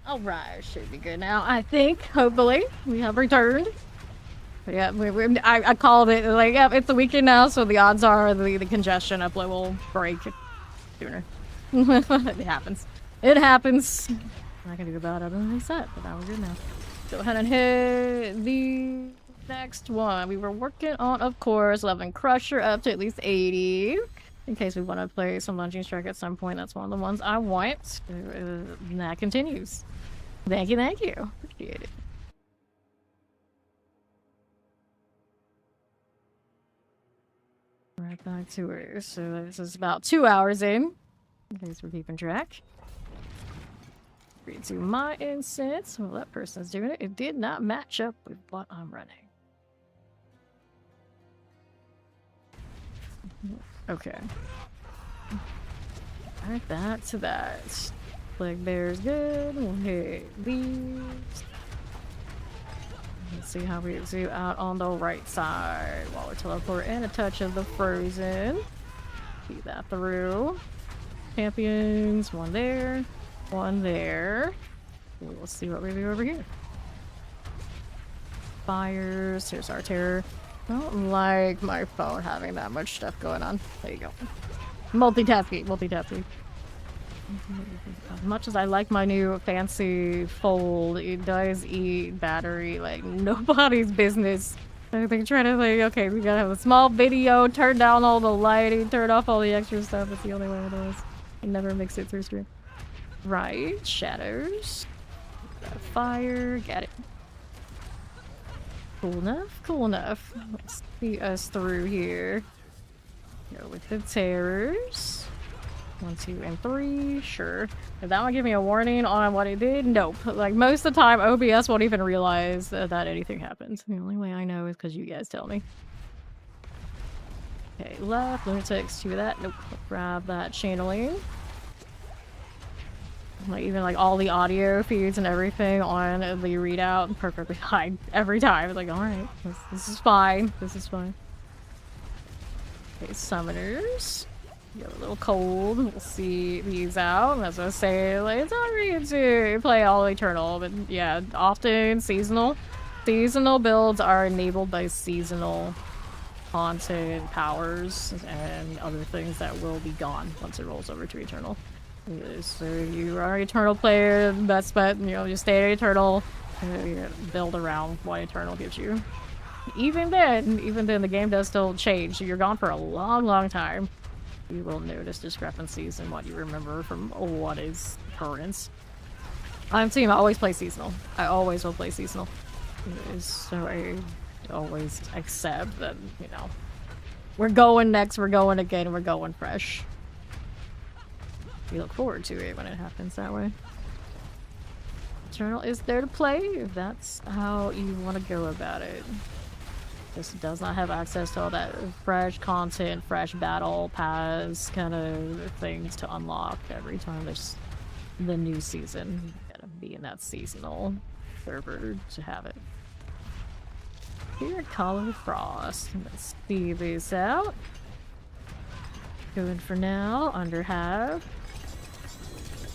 Alright, should be good now, I think. Hopefully. We have returned. But yeah, I called it, like, yeah, it's the weekend now, so the odds are the congestion upload will break sooner. It happens. It happens. I can do about it on reset, but now we're good now. Go ahead and hit the next one. We were working on, of course, leveling Crusher up to at least 80. In case we want to play some Lunging Strike at some point, that's one of the ones I want. That continues. Thank you, thank you. Appreciate it. Right back to it. So this is about 2 hours in case we're keeping track. Read to my instance. Well, that person's doing it. It did not match up with what I'm running. Okay. Alright, back to that. Plague Bear's good. We'll hit these. Let's see how we zoom out on the right side while we're teleporting and a touch of the frozen. See that through. Champions, one there, one there. We'll see what we do over here. Fires, here's our terror. I don't like my phone having that much stuff going on. There you go. Multitasking, multitasking. As much as I like my new fancy fold, it does eat battery like nobody's business. They're trying to like, okay, we gotta have a small video, turn down all the lighting, turn off all the extra stuff. It's the only way it is. I never mix it through stream. Right, shadows. Got fire, got it. Cool enough, cool enough. Let's see us through here. Go with the terrors. 1, 2, and 3, sure. Did that one give me a warning on what it did? Nope. Like, most of the time, OBS won't even realize that anything happens. The only way I know is because you guys tell me. Okay, left, lunatics, 2 of that. Nope. Grab that channeling. Like, even like all the audio feeds and everything on the readout perfectly fine every time. It's like, alright, this is fine. This is fine. Okay, summoners. Get a little cold. We'll see these out. As I say, like, it's alright to play all Eternal, but yeah, often seasonal. Seasonal builds are enabled by seasonal haunted powers and other things that will be gone once it rolls over to Eternal. So if you are an Eternal player, best bet, you know, just stay Eternal, build around what Eternal gives you. Even then, the game does still change. So you're gone for a long, long time. You will notice discrepancies in what you remember from what is current. I'm team, I always play seasonal. I always will play seasonal. So I always accept that, you know, we're going next, we're going again, we're going fresh. We look forward to it when it happens that way. Eternal is there to play if that's how you want to go about it. This does not have access to all that fresh content, fresh battle pass kind of things to unlock every time there's the new season. You gotta be in that seasonal server to have it. Here at Color Frost. Let's see these out. Good for now, under half.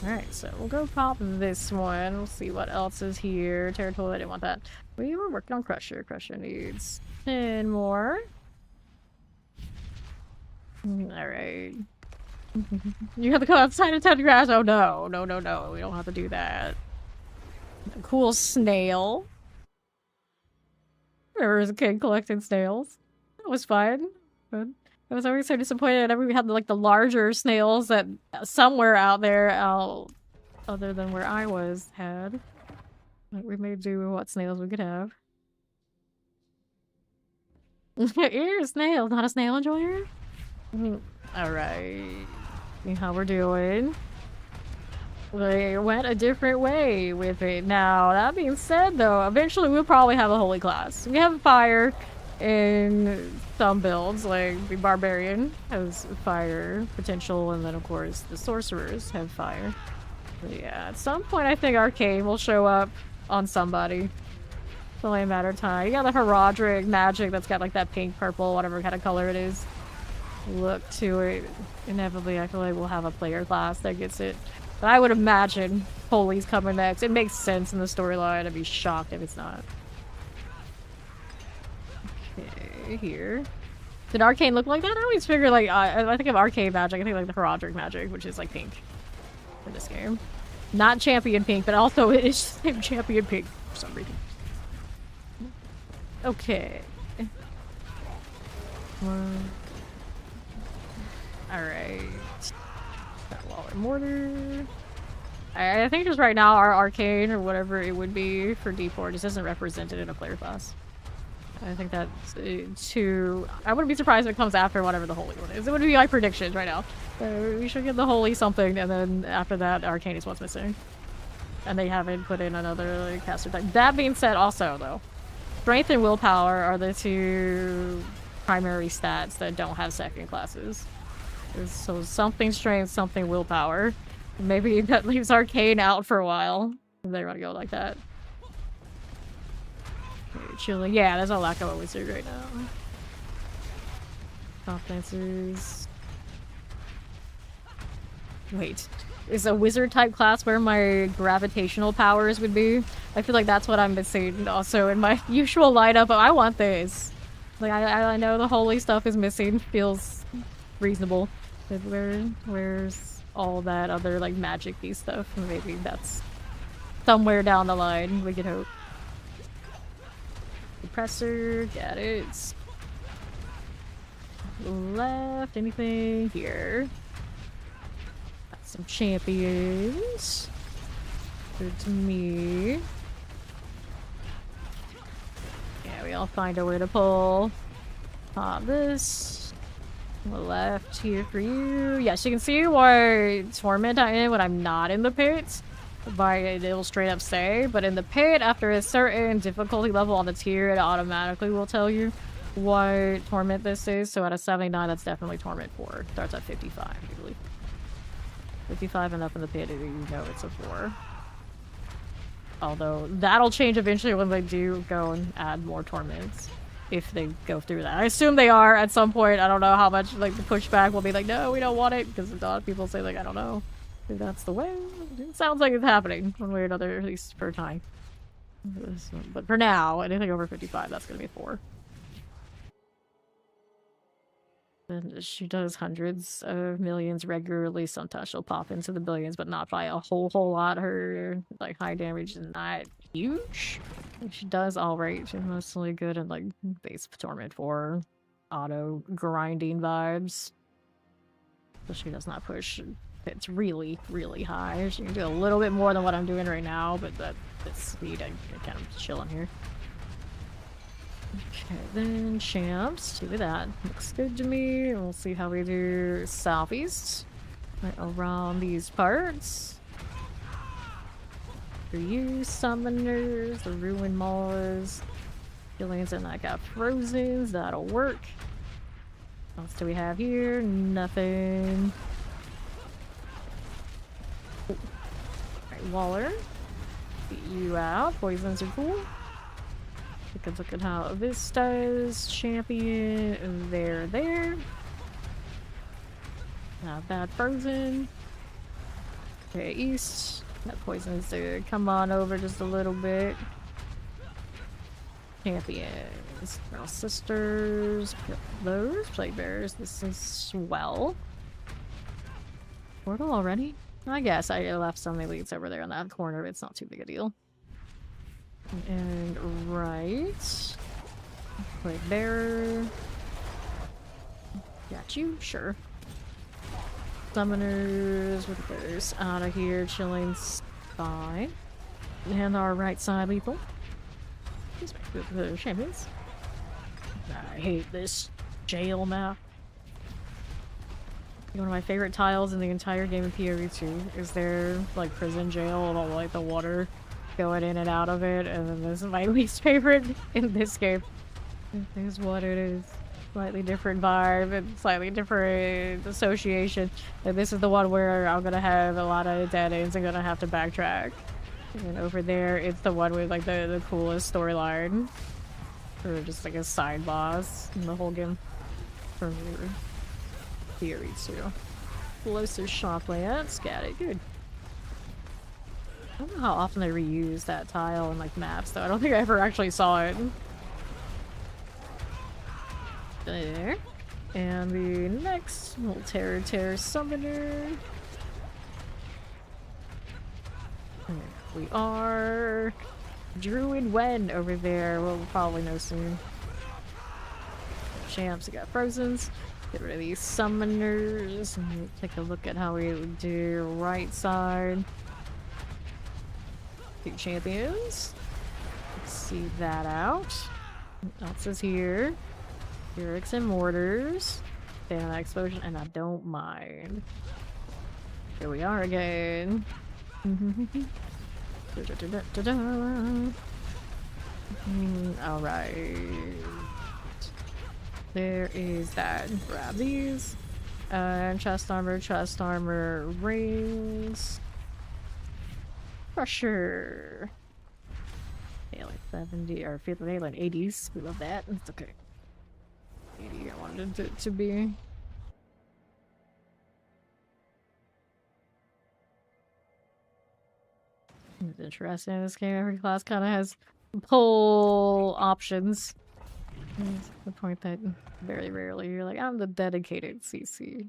Alright, so we'll go pop this one. We'll see what else is here. Territory, I didn't want that. We were working on Crusher. Crusher needs 10 more. Alright. You have to go outside and touch grass? Oh no, no, no, no. We don't have to do that. A cool snail. I remember as a kid collecting snails. That was fun. But I was always so disappointed whenever we had like the larger snails that somewhere out there, other than where I was, had. Like, we made do with what snails we could have. You're a snail, not a snail enjoyer? Alright. See how we're doing. They went a different way with it. Now, that being said, though, eventually we'll probably have a holy class. We have fire in some builds, like the Barbarian has fire potential, and then, of course, the sorcerers have fire. But yeah, at some point, I think Arcane will show up on somebody. It's only a matter of time. You got the Heraldric magic that's got like that pink, purple, whatever kind of color it is. Look to it. Inevitably, I feel like we'll have a player class that gets it. But I would imagine Holy's coming next. It makes sense in the storyline. I'd be shocked if it's not. Okay, here. Did Arcane look like that? I always figure, like, I think of Arcane magic. I think, like, the Heraldric magic, which is, like, pink in this game. Not champion pink, but also it is the same champion pink for some reason. Okay. Alright. Got Wall and Mortar. I think just right now our Arcane, or whatever it would be for D4, just isn't represented in a player class. I think that's too... I wouldn't be surprised if it comes after whatever the Holy one is. It would be my predictions right now. We should get the Holy something, and then after that, Arcane is what's missing. And they haven't put in another like, caster type. That being said, also, though, Strength and Willpower are the two primary stats that don't have second classes. So something Strength, something Willpower. Maybe that leaves Arcane out for a while. If they want to go like that. Okay, chilling. Yeah, there's a lack of a wizard right now. Confidences. Wait. Is a wizard type class where my gravitational powers would be? I feel like that's what I'm missing also in my usual lineup, but I want this. Like, I know the holy stuff is missing. Feels reasonable. But where's all that other, like, magic-y stuff? Maybe that's somewhere down the line, we could hope. Compressor, got it. Left, anything here? Got some champions. Good to me. Yeah, we all find a way to pull. Pop this. Left here for you. Yes, you can see why Torment I am when I'm not in the pit. It'll straight up say, but in the pit, after a certain difficulty level on the tier, it automatically will tell you what Torment this is. So at a 79, that's definitely Torment 4. Starts at 55, usually. 55 and up in the pit, you know it's a 4. Although, that'll change eventually when they do go and add more Torments. If they go through that. I assume they are at some point. I don't know how much, like, the pushback will be like, no, we don't want it. Because a lot of people say, like, I don't know. If that's the way. It sounds like it's happening one way or another, at least for a time. But for now, anything over 55, that's going to be a 4. And she does hundreds of millions regularly. Sometimes she'll pop into the billions, but not by a whole lot. Her, like, high damage is not huge. She does alright. She's mostly good at, like, base Torment 4 auto grinding vibes. But she does not push. It's really, really high. She can do a little bit more than what I'm doing right now, but that speed, I kind of chilling here. Okay, then champs. Do that. Looks good to me. We'll see how we do southeast. Right around these parts. For you, summoners, the ruined maws. Billions and I got frozens. That'll work. What else do we have here? Nothing. Alright, Waller. Get you out. Poisons are cool. Take a look at how this does. Champion. There. Not bad. Frozen. Okay, east. That poisons to come on over just a little bit. Champions. Girl sisters. Those. Plague bearers. This is swell. Portal already? I guess I left some elites over there in that corner. It's not too big a deal. And right. Plague bearer. Got you? Sure. Summoners with those out of here, chilling fine. And our right side lethal. These are the champions. I hate this jail map. One of my favorite tiles in the entire game of PoE2 is their like prison jail with all like the water going in and out of it, and then this is my least favorite in this game. It is what it is. Slightly different vibe and slightly different association. And this is the one where I'm gonna have a lot of dead ends and gonna have to backtrack. And over there, it's the one with like the coolest storyline. Or just like a side boss in the whole game. For theory too. Closer shop layouts, got it, good. I don't know how often they reuse that tile in like maps, though. I don't think I ever actually saw it. There. And the next little Terror Summoner. There we are. Druid Wen over there. We'll probably know soon. Champs, we got Frozens. Get rid of these summoners. And take a look at how we do right side. 2 champions. Let's see that out. What else is here? Lyrics and Mortars. Fan explosion, and I don't mind. Here we are again. Alright. There is that. Grab these. Chest armor, rings. Crusher. Alien 70, or Fifth Alien 80s. We love that. It's okay. 80 I wanted it to be. It's interesting in this game. Every class kind of has pull options. It's the point that very rarely you're like, I'm the dedicated CC.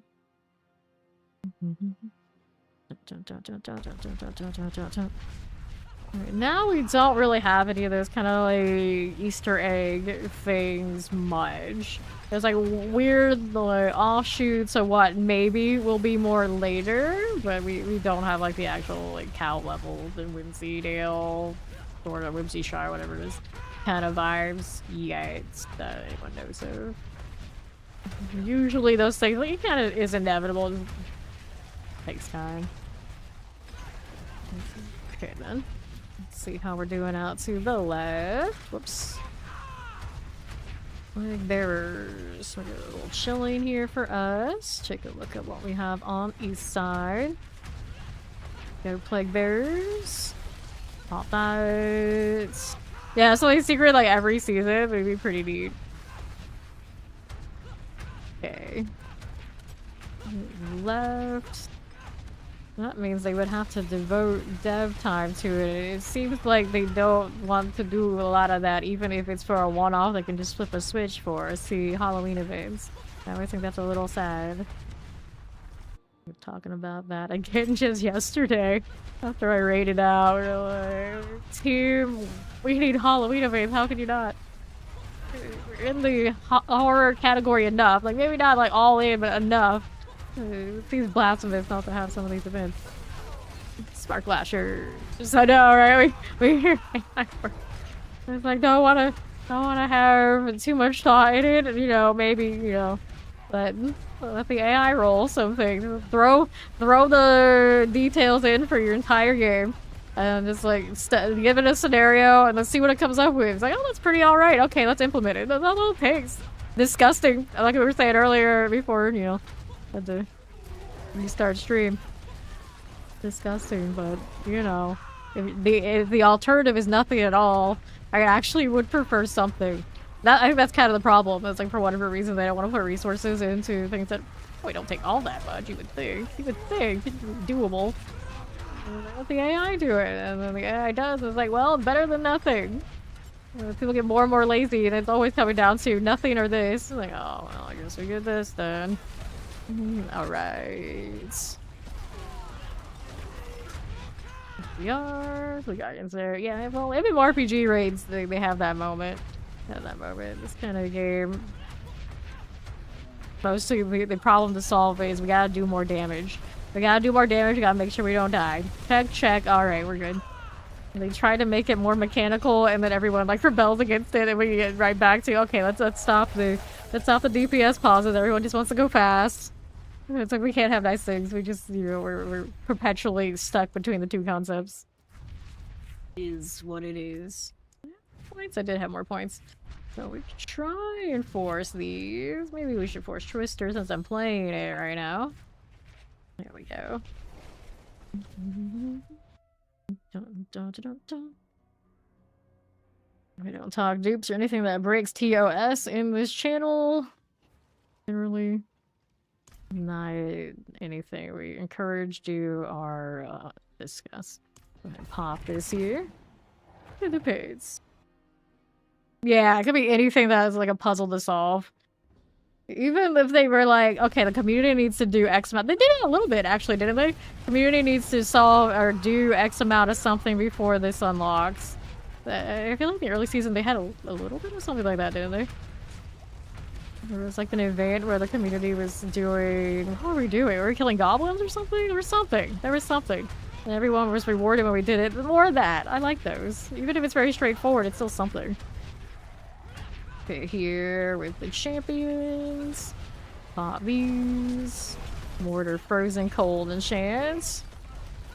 Right, now we don't really have any of those kind of like Easter egg things much. There's like weird like offshoots of what maybe will be more later, but we don't have like the actual like cow levels and Whimsydale or Whimsyshire, whatever it is, kind of vibes yet that anyone knows of. Usually those things like it kind of is inevitable. It takes time. Okay then. Let's see how we're doing out to the left. Whoops. Flag bearers. We got a little chilling here for us. Take a look at what we have on east side. Go plague bearers. Pop that. Yeah, so like secret like every season would be pretty neat. Okay. Left. That means they would have to devote dev time to it. It seems like they don't want to do a lot of that, even if it's for a one-off. They can just flip a switch for see Halloween events. I always think that's a little sad. We're talking about that again just yesterday after I raided out. We're like, team, we need Halloween events. How can you not? We're in the horror category enough. Like maybe not like all in, but enough. It seems blasphemous not to have some of these events. Spark Lasher. Just I know, right? We it's like don't wanna have too much thought in it, and you know, maybe, you know, let the AI roll something. Throw the details in for your entire game. And just like give it a scenario and let's see what it comes up with. It's like, oh, that's pretty alright. Okay, let's implement it. That's all it takes. Disgusting. Like we were saying earlier before, you know, had to restart stream. Disgusting, but you know, if the alternative is nothing at all, I actually would prefer something. I think that's kind of the problem. It's like for whatever reason they don't want to put resources into things that probably don't take all that much. You would think it's doable. Let the AI do it, and then the AI does. It's like, well, better than nothing. People get more and more lazy, and it's always coming down to nothing or this. It's like, oh, well, I guess we get this then. Alright. We got in there. Yeah, well, MMORPG raids, they have that moment. This kind of game. Mostly, the problem to solve is we gotta do more damage. We gotta make sure we don't die. Check. Alright, we're good. And they try to make it more mechanical, and then everyone like rebels against it, and we get right back to okay, let's stop the DPS pauses. Everyone just wants to go fast. It's like we can't have nice things. We just, you know, we're perpetually stuck between the two concepts. Is what it is. Points. I did have more points. So we could try and force these. Maybe we should force Twister since I'm playing it right now. There we go. We don't talk dupes or anything that breaks TOS in this channel. Generally, not anything we encourage, do, or discuss. Go ahead and pop this here. To the page. Yeah, it could be anything that is like a puzzle to solve. Even if they were like, okay, the community needs to do X amount. They did it a little bit, actually, didn't they? Community needs to solve or do X amount of something before this unlocks. I feel like the early season, they had a little bit of something like that, didn't they? There was like an event where the community was doing... What were we doing? Were we killing goblins or something? There was something. There was something. And everyone was rewarded when we did it. More of that. I like those. Even if it's very straightforward, it's still something. Okay, here with the champions. Pop these. Mortar frozen cold enchants.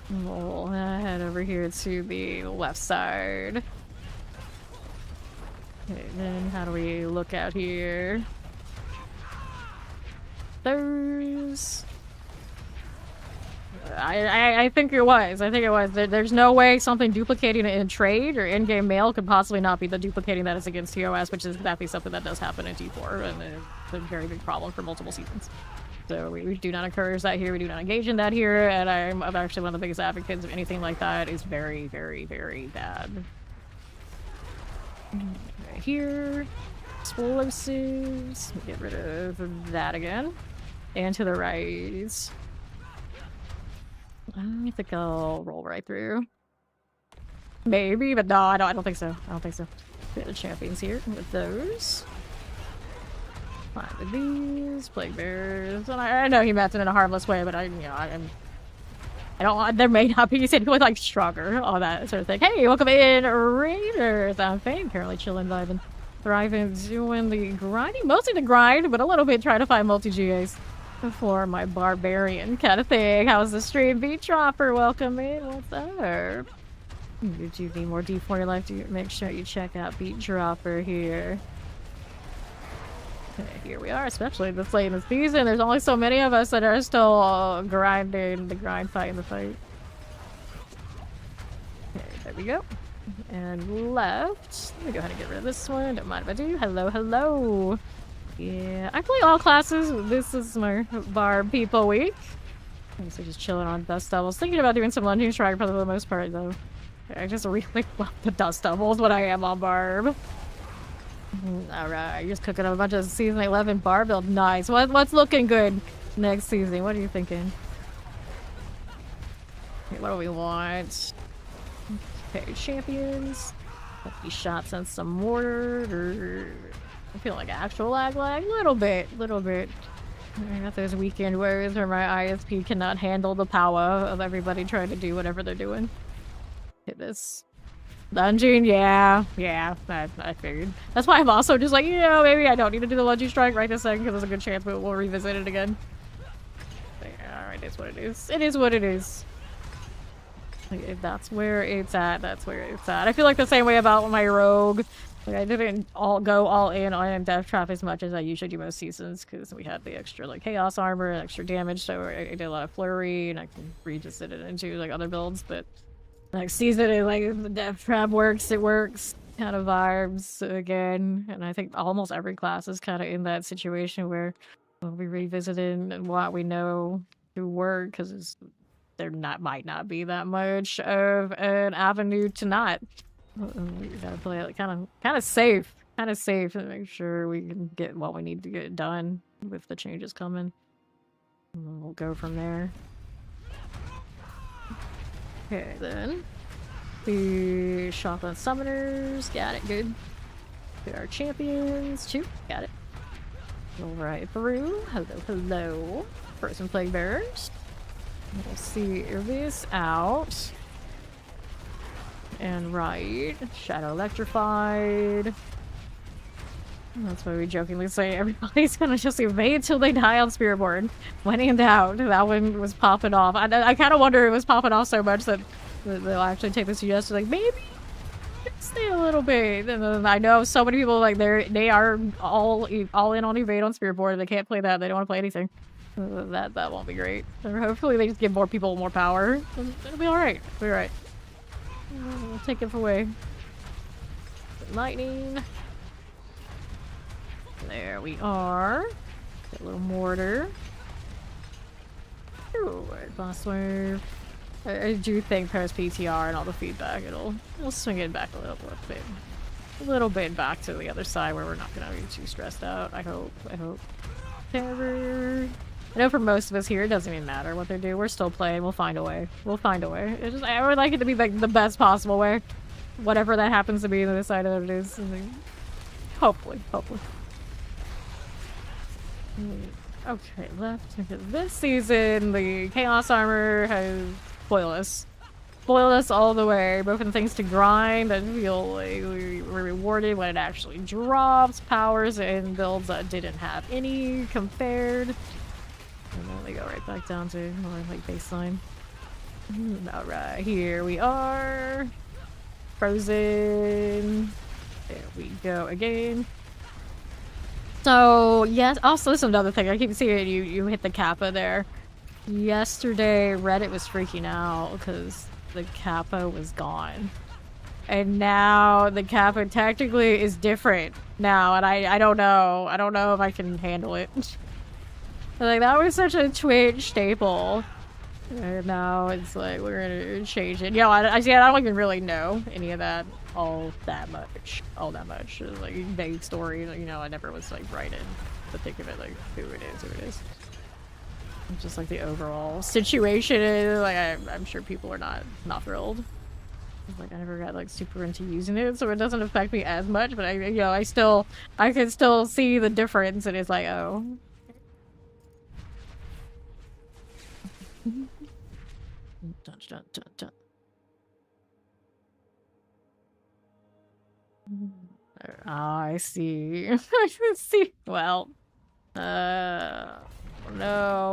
We'll head over here to the left side. Okay, then how do we look out here? Those. I think it was. I think it was. There's no way something duplicating it in trade or in-game mail could possibly not be the duplicating that is against TOS, which is exactly something that does happen in T4, and it's a very big problem for multiple seasons. So we do not encourage that here. We do not engage in that here, and I'm actually one of the biggest advocates of anything like that. Is very, very, very bad. Right here. Explosives. Get rid of that again. And to the right. I think I'll roll right through. Maybe, but no, I don't think so. I don't think so. We got the champions here with those. Fine with these. Plague bears. And I know he meant it in a harmless way, but I don't. There may not be anyone like stronger, all that sort of thing. Hey, welcome in, Raiders. I'm Fame, currently chilling, vibing, thriving, doing the grinding, mostly the grind, but a little bit trying to find multi-GAs for my Barbarian kind of thing. How's the stream? Beat Dropper, welcome in. What's up? Did you need more D4 in your life? Make sure you check out Beat Dropper here. Okay, here we are, especially this late in the season. There's only so many of us that are still grinding the grind, fighting the fight. Okay, there we go. And left. Let me go ahead and get rid of this one. Don't mind if I do. Hello, hello. Yeah, I play all classes. This is my Barb People week. So just chilling on dust devils. Thinking about doing some lunging strike for the most part, though. I just really love the dust devils when I am on Barb. Alright, you're just cooking up a bunch of season 11 Barb build. Nice. What's looking good next season? What are you thinking? Okay, what do we want? Okay, champions. Lucky shots and some mortar. I feel like actual lag. Little bit. I got those weekend woes where my ISP cannot handle the power of everybody trying to do whatever they're doing. Hit this. Lunging, yeah, I figured. That's why I'm also just like, maybe I don't need to do the lunging strike right this second because there's a good chance we'll revisit it again. But yeah, alright, it's what it is. It is what it is. Like, if that's where it's at, that's where it's at. I feel like the same way about my rogue. Like, I didn't go all in on Death Trap as much as I usually do most seasons because we had the extra like chaos armor and extra damage, so I did a lot of flurry and I can revisit it into like other builds, but like season like the Death Trap works, it works kind of vibes again, and I think almost every class is kind of in that situation where we'll be revisiting what we know to work because there might not be that much of an avenue to not. We gotta play it kind of safe and make sure we can get what we need to get done with the changes coming. And then we'll go from there. Okay, then the shotgun summoners, got it, good. Get our champions, too, got it. Go right through. Hello. Frozen plague bearers. We'll see this out. And right. Shadow electrified. That's why we jokingly say everybody's gonna just evade till they die on Spiritborn. When in doubt, that one was popping off. I kind of wonder it was popping off so much that they'll actually take the suggestion, like, maybe stay a little bit. And then I know so many people, like, they are all in on evade on Spiritborn. They can't play that. They don't want to play anything. That won't be great. Or hopefully they just give more people more power. It'll be alright. It'll be alright. We'll take it away. Lightning. There we are. Got a little mortar. Ooh, boss swerve. I do think post PTR and all the feedback, it'll swing it back a little bit back to the other side where we're not gonna be too stressed out. I hope. Terror. I know for most of us here, it doesn't even matter what they do. We're still playing. We'll find a way. It's just, I would like it to be like the best possible way. Whatever that happens to be the other side of it is. Hopefully. Okay, left. This season, the Chaos Armor has spoiled us. Spoiled us all the way, both in things to grind and feel like we were rewarded when it actually drops, powers and builds that didn't have any compared. And then we go right back down to more like baseline. Alright, here we are. Frozen. There we go again. So, yes, also this is another thing. I keep seeing you hit the kappa there. Yesterday, Reddit was freaking out because the kappa was gone. And now the kappa technically is different now, and I don't know. I don't know if I can handle it. Like, that was such a Twitch staple. And now it's like, we're gonna change it. I don't even really know any of that all that much. Like, vague story, you know, I never was like right in to think of it like who it is. Just like the overall situation is like I'm sure people are not thrilled. Like I never got like super into using it, so it doesn't affect me as much, but I can still see the difference, and it's like, oh. Dun. I see. I see. Well, no,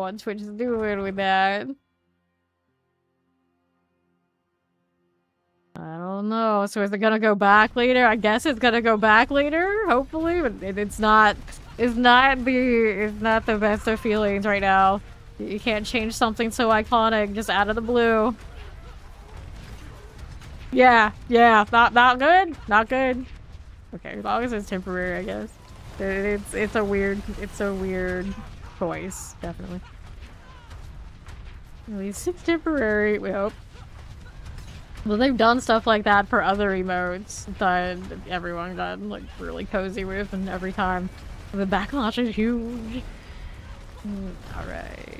what Twitch is doing with that. I don't know. So is it gonna go back later? I guess it's gonna go back later, hopefully, but it's not the best of feelings right now. You can't change something so iconic just out of the blue. Yeah, not good. Okay, as long as it's temporary, I guess. It's a weird choice, definitely. At least it's temporary, we hope. Well, they've done stuff like that for other emotes that everyone got like really cozy with, and every time the backlash is huge. Alright.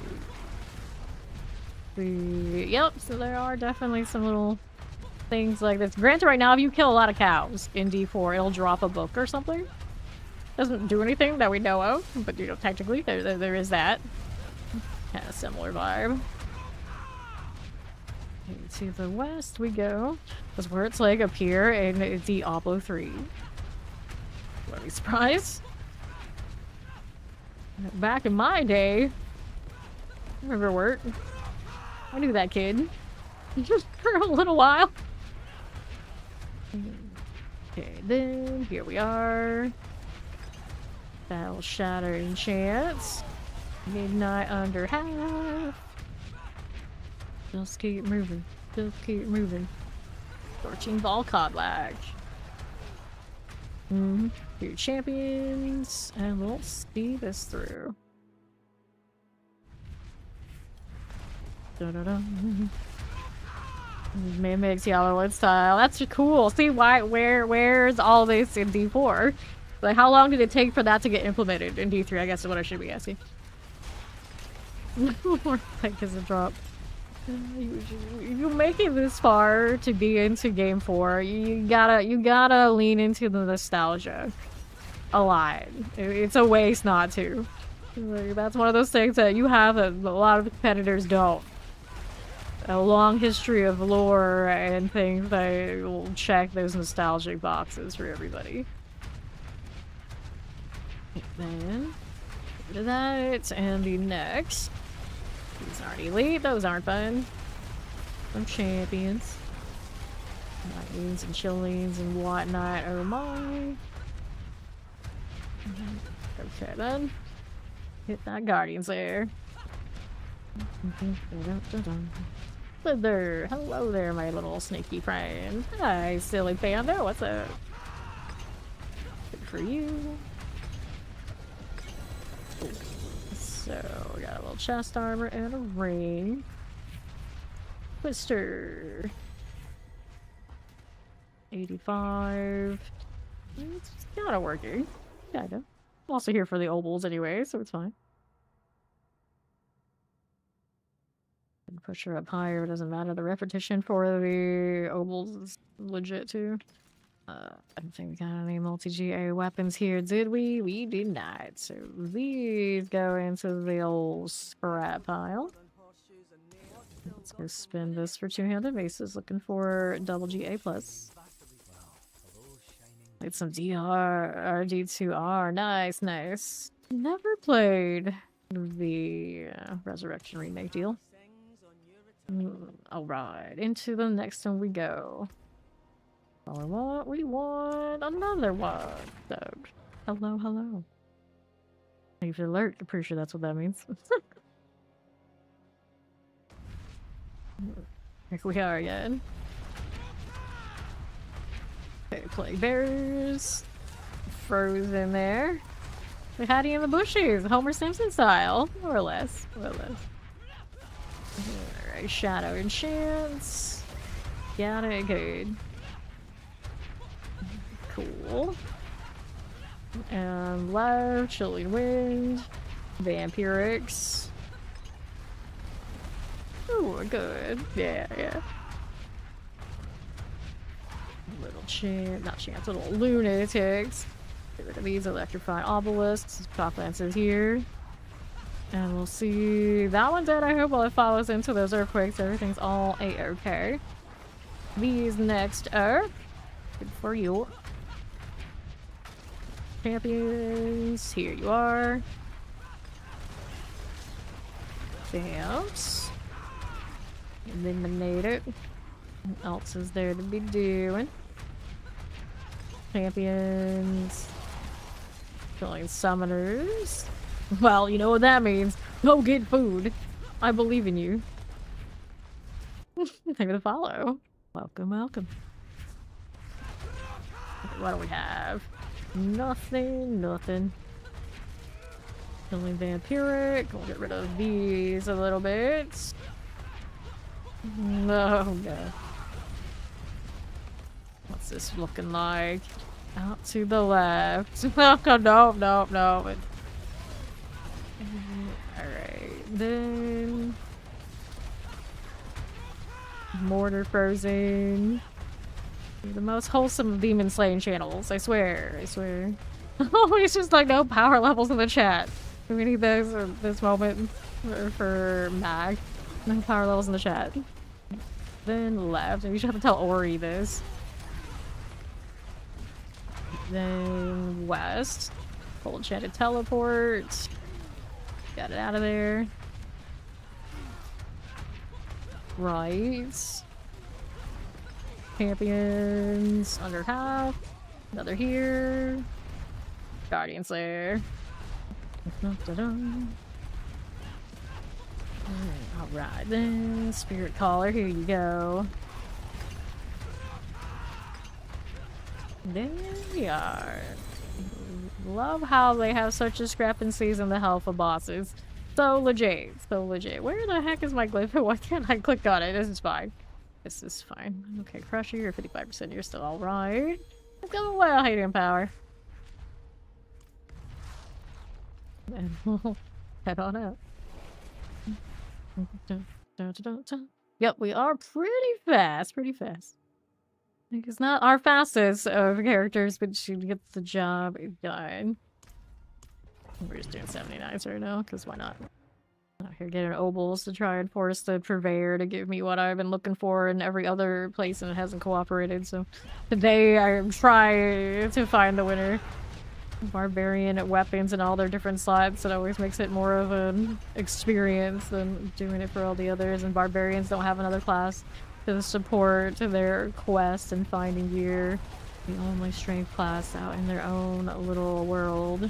Yep, so there are definitely some little things like this. Granted, right now, if you kill a lot of cows in D4, it'll drop a book or something. Doesn't do anything that we know of, but you know, technically, there is that. Kind of similar vibe. Okay, to the west we go. That's where it's like up here in Diablo 3. What a surprise. Back in my day, remember Wirt? I knew that kid. Just for a little while. Okay, then here we are. Battle Shatter Enchants. Midnight under half. Just keep moving. Scorching Ball Codlack. Your champions, and we'll see this through. Mimics Yellowwood style. That's cool. See where's all this in D4? Like, how long did it take for that to get implemented in D3? I guess is what I should be asking. More like is a drop. You make it this far to be into game 4. You gotta lean into the nostalgia a lot. It's a waste not to. Like, that's one of those things that you have that a lot of competitors don't. A long history of lore and things that will check those nostalgic boxes for everybody. Then get rid of that, and the next. These aren't elite, those aren't fun. Some champions. Lightnings and chillings and whatnot. Oh my. Okay then. Hit that Guardian's there. Hello there, my little sneaky friend. Hi, silly panda, what's up? Good for you. So, we got a little chest armor and a ring. Twister. 85. It's kinda working. Kinda. I'm also here for the obols anyway, so it's fine. And push her up higher, it doesn't matter. The repetition for the obols is legit too. I don't think we got any multi-GA weapons here, did we? We did not. So these go into the old scrap pile. Let's go spin this for 200 bases, looking for double GA plus. Played some DR, RD2R, nice, nice. Never played the Resurrection remake deal. Alright, into the next one we go. We want another one. So, hello, hello. Thank you for the alert. I'm pretty sure that's what that means. Here we are again. Okay, play bears. Frozen there. They're hiding in the bushes, Homer Simpson style. More or less. More or less. Alright, Shadow and Chance. Got it, good. Cool. And left, Chilling Wind. Vampirics. Ooh, good. Yeah, yeah. Little chance, not chance, little lunatics. Get rid of these electrified obelisks. Pop lances here. And we'll see. That one dead, I hope, while it follows into those earthquakes. Everything's all A-okay. These next are good for you. Champions, here you are. Vamps. Eliminate it. What else is there to be doing? Champions. Killing summoners. Well, you know what that means. Go get food. I believe in you. Thank you for the follow. Welcome, welcome. Okay, what do we have? Nothing, nothing. Killing vampiric. We'll get rid of these a little bit. No, no. What's this looking like? Out to the left. No, no, no, no. Alright, then... Mortar frozen. The most wholesome demon slaying channels, I swear, I swear. Oh, it's just like no power levels in the chat. We need those at this moment for Mag. No power levels in the chat. Then left, and we should have to tell Ori this. Then west. Full enchanted teleport. Got it out of there. Right. Champions under half. Another here. Guardian Slayer. Alright then. Spirit Caller, here you go. There we are. Love how they have such discrepancies in the health of bosses. So legit. So legit. Where the heck is my glyph? Why can't I click on it? This is fine. This is fine. Okay, Crusher, you're 55%. You're still alright. It's going well, Hidden Power. And we'll head on out. Yep, we are pretty fast. Pretty fast. It's not our fastest of characters, but she gets the job done. We're just doing 79s right now, because why not? Out here getting obols to try and force the purveyor to give me what I've been looking for in every other place, and it hasn't cooperated, so today I'm trying to find the winner. Barbarian weapons and all their different slots, it always makes it more of an experience than doing it for all the others, and barbarians don't have another class to support their quest and finding gear. The only strength class out in their own little world.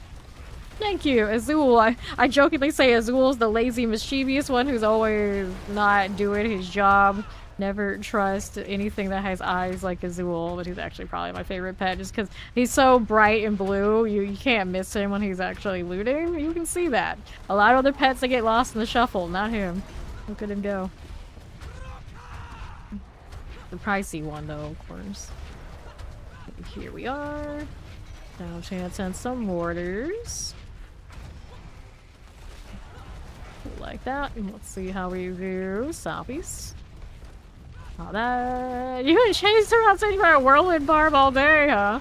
Thank you, Azul. I jokingly say Azul's the lazy, mischievous one who's always not doing his job. Never trust anything that has eyes like Azul, but he's actually probably my favorite pet just because he's so bright and blue. You can't miss him when he's actually looting. You can see that. A lot of other pets that get lost in the shuffle, not him. Look at him go. The pricey one, though, of course. Here we are. Now chance and some mortars. Like that. And let's see how we do. Soppies. Oh, that... You can chase around saying you're a whirlwind barb all day, huh?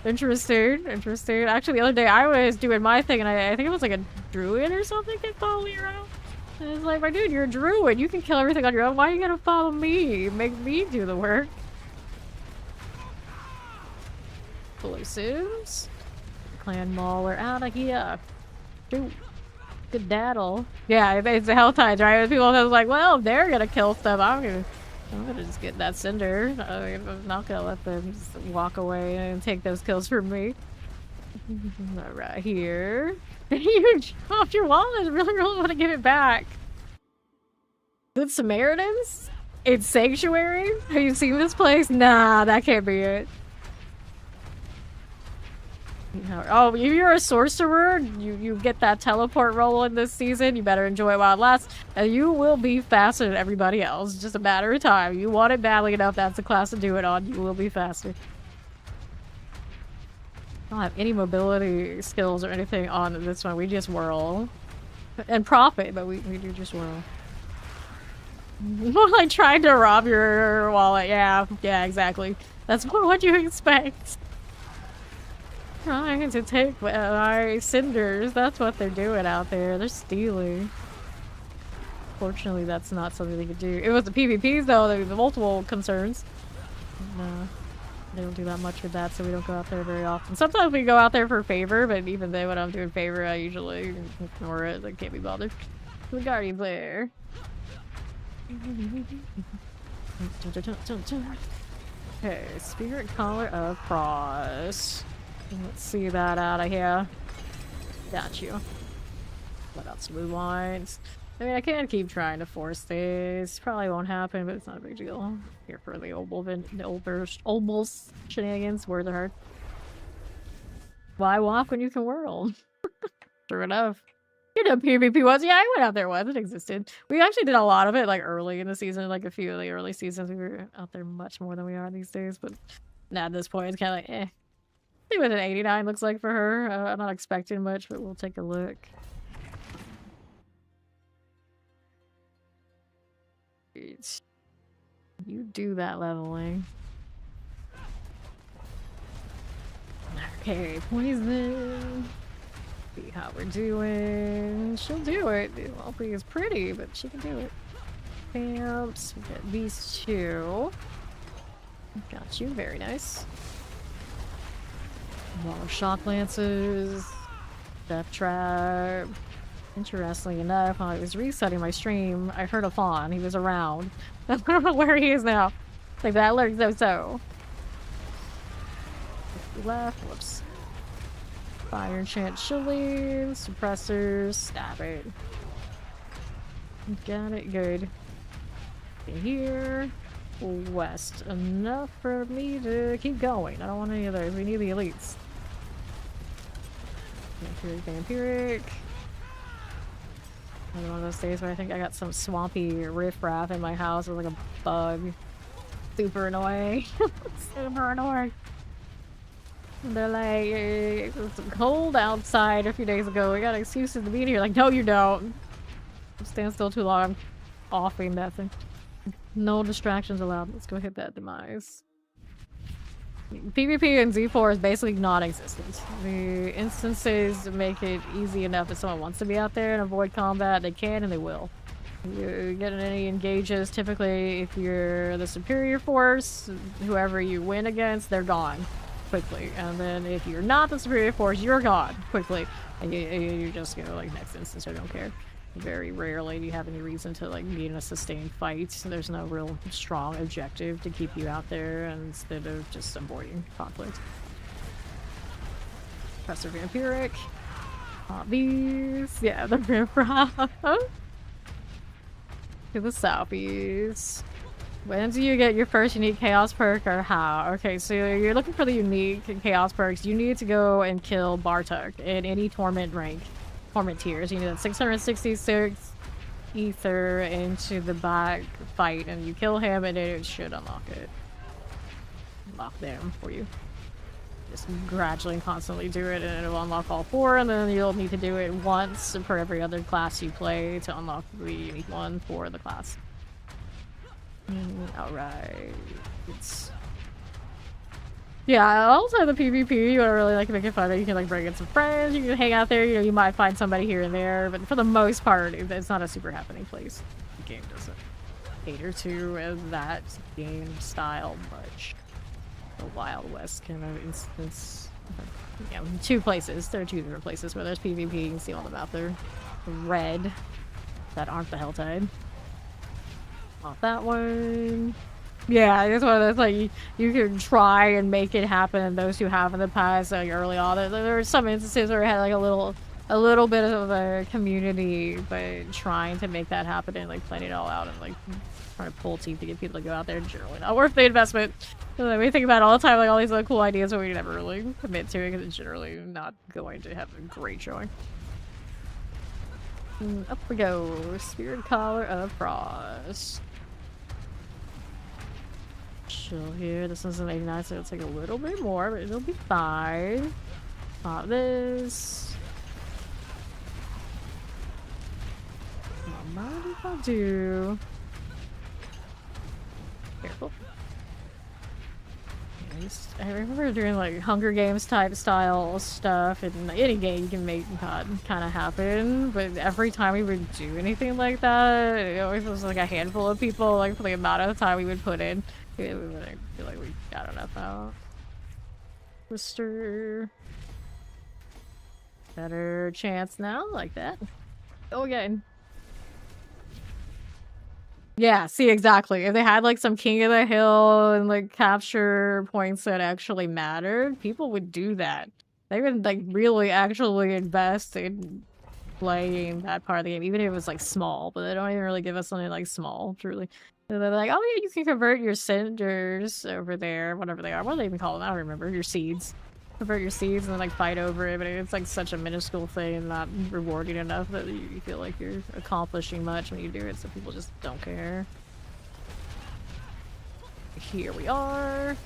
Interesting. Interesting. Actually, the other day I was doing my thing, and I think it was like a druid or something that followed me around. And it's like, my dude, you're a druid. You can kill everything on your own. Why are you gonna follow me? Make me do the work. Explosives. Clan Mauler out of here. Dude. Good daddle. Yeah, it's the hell tides, right? People are like, well, they're gonna kill stuff. I'm gonna just get that cinder. I'm not gonna let them just walk away and take those kills from me. Right here. You dropped your wallet. I really want to give it back. Good Samaritans? It's Sanctuary? Have you seen this place? Nah, that can't be it. Oh, if you're a sorcerer, you get that teleport roll in this season, you better enjoy it while it lasts, and you will be faster than everybody else. It's just a matter of time. You want it badly enough, that's the class to do it on. You will be faster. I don't have any mobility skills or anything on this one. We just whirl. And profit, but we do just whirl. More like trying to rob your wallet. Yeah, exactly. That's what you expect. Trying to take my cinders. That's what they're doing out there. They're stealing. Fortunately, that's not something they could do. It was the PvPs though. There were multiple concerns. No, they don't do that much with that, so we don't go out there very often. Sometimes we go out there for favor, but even then, when I'm doing favor, I usually ignore it. I can't be bothered. The Guardian's there. Okay, Spirit Collar of Cross. Let's see that out of here. Got you. What else do we want? I mean, I can keep trying to force this. Probably won't happen, but it's not a big deal. Here for the Obel's shenanigans. Words are hard. Why walk when you can whirl? True enough. You know PvP was? Yeah, I went out there once. It existed. We actually did a lot of it, like, early in the season. Like, a few of the early seasons, we were out there much more than we are these days. But now at this point, it's kind of like, eh. See what an 89 looks like for her. I'm not expecting much, but we'll take a look. You do that leveling. Okay, poison. See how we're doing. She'll do it. It won't be as pretty, but she can do it. Pamps. We got these two. Got you. Very nice. More shock lances. Death trap. Interestingly enough, when I was resetting my stream, I heard a fawn. He was around. I don't know where he is now. Like that lurks so. Left. Whoops. Fire enchant chili. Suppressors. Stab it. Got it. Good. In here. West. Enough for me to keep going. I don't want any of those. We need the elites. Vampiric. Another one of those days where I think I got some swampy riffraff in my house. It was like a bug. Super annoying. Super annoying. They're like, it was cold outside a few days ago. We got excuses to be in here. Like, no, you don't. Stand still too long. I'm offing that thing. No distractions allowed. Let's go hit that demise. PvP in Z4 is basically non-existent. The instances make it easy enough if someone wants to be out there and avoid combat. They can and they will. You get in any engages, typically if you're the superior force, whoever you win against, they're gone quickly. And then if you're not the superior force, you're gone quickly. And you just go like next instance, I don't care. Very rarely do you have any reason to like be in a sustained fight. There's no real strong objective to keep you out there instead of just avoiding conflict. Professor Vampiric. These. Yeah, the riffraff. To the southeast. When do you get your first unique chaos perk or how? Okay, so you're looking for the unique chaos perks. You need to go and kill Bartok in any torment rank. Torment tiers. You need that 666 ether into the back fight and you kill him, and it should unlock it. Unlock them for you. Just gradually and constantly do it, and it'll unlock all 4, and then you'll need to do it once for every other class you play to unlock the unique one for the class. Alright. Yeah, also the PvP, you wanna really like make it fun. You can like bring in some friends, you can hang out there, you know, you might find somebody here and there, but for the most part, it's not a super happening place. The game doesn't cater to that game style much. The Wild West kind of instance. Yeah, 2 places. There are 2 different places where there's PvP. You can see on the map there. Red. That aren't the Helltide. Not that one. Yeah, it's one of those, like, you can try and make it happen, and those who have in the past, like, early on, there were some instances where it had, like, a little bit of a community, but trying to make that happen and, like, plan it all out and, like, trying to pull teeth to get people to go out there, generally not worth the investment. So we think about it all the time, like, all these, like, cool ideas, but we never really commit to it, because it's generally not going to have a great showing. Up we go. Spirit Collar of Frost. Chill here. This one's an 89, so it'll take a little bit more, but it'll be fine. Pop this. Not mind if I do. Careful. I remember doing like Hunger Games type style stuff, and any game you can make kind of happen, but every time we would do anything like that, it always was like a handful of people, like for the amount of time we would put in. We would feel like we got enough out. Twister. Better chance now, like that. Go again. Yeah, see, exactly. If they had like some King of the Hill and like capture points that actually mattered, people would do that. They would like really actually invest in playing that part of the game, even if it was like small, but they don't even really give us something like small, truly. So they're like, oh yeah, you can convert your cinders over there, whatever they are. What do they even call them? I don't remember. Your seeds. Convert your seeds and then like fight over it, but it's like such a minuscule thing and not rewarding enough that you feel like you're accomplishing much when you do it, so people just don't care. Here we are.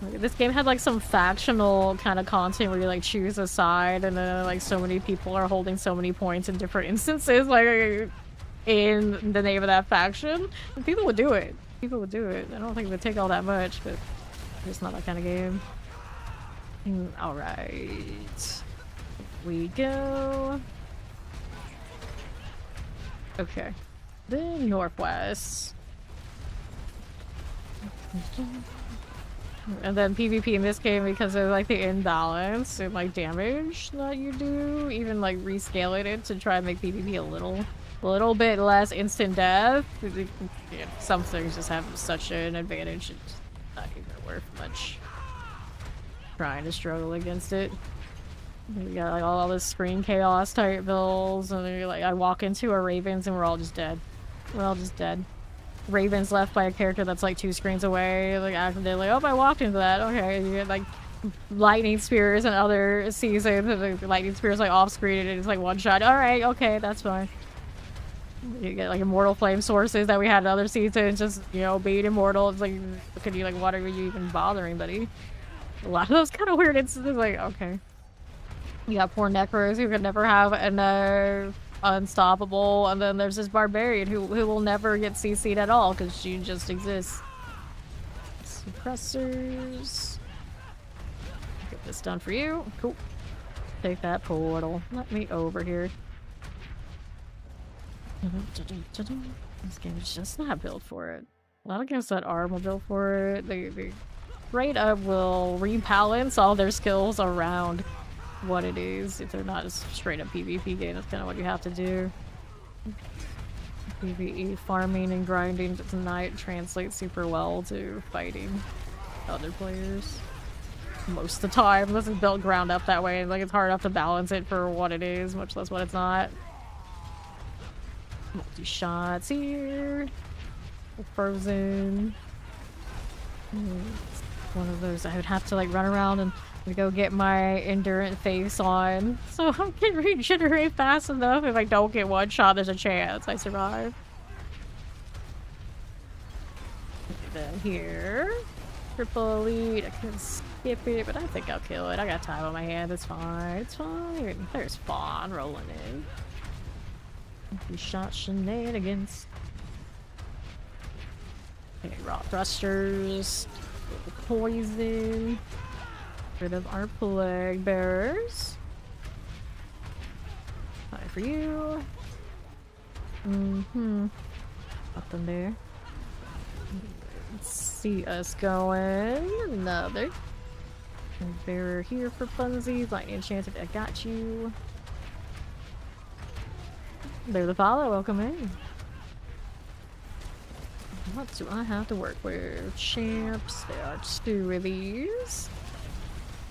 This game had like some factional kind of content where you like choose a side, and then like so many people are holding so many points in different instances, like in the name of that faction. And people would do it. People would do it. I don't think it would take all that much, but it's not that kind of game. Alright. We go. Okay. Then northwest. And then PvP in this game, because of like the imbalance and like damage that you do, even like rescaling it to try and make PvP a little bit less instant death. Yeah, some things just have such an advantage, it's not even worth much trying to struggle against it. We got like all this screen chaos type builds, and then like I walk into a Ravens and we're all just dead. We're all just dead. Ravens left by a character that's like 2 screens away, like accidentally, oh, I walked into that, okay. You get like lightning spears and other seasons, and the lightning spears like off screen and it's like one shot. Alright, okay, that's fine. You get like immortal flame sources that we had in other seasons, just, you know, being immortal. It's like, could you like, what are you even bothering, buddy? A lot of those kind of weird instances, like, okay. You got poor Necros who could never have enough unstoppable, and then there's this Barbarian who will never get CC'd at all because she just exists. Suppressors. Get this done for you. Cool. Take that portal. Let me over here. This game is just not built for it. A lot of games that are built for it, they straight up will rebalance all their skills around what it is. If they're not a straight up PvP game, that's kind of what you have to do. PvE farming and grinding does not translate super well to fighting other players. Most of the time, this is built ground up that way, and like it's hard enough to balance it for what it is, much less what it's not. Multi-shots here. Frozen. one of those I would have to like run around and go get my endurance face on. So I can regenerate fast enough. If I don't get one shot, there's a chance I survive. Then here. Triple elite. I can skip it, but I think I'll kill it. I got time on my hand. It's fine. It's fine. There's Fawn rolling in. We shot shenanigans. Okay, raw thrusters. Poison. Rid of our plague bearers. Hi for you. Nothing there. Let's see us going. Another. Bearer here for funsies. Lightning enchanted. I got you. They're the follow. Welcome in. What do I have to work with? Champs. There are 2 of these.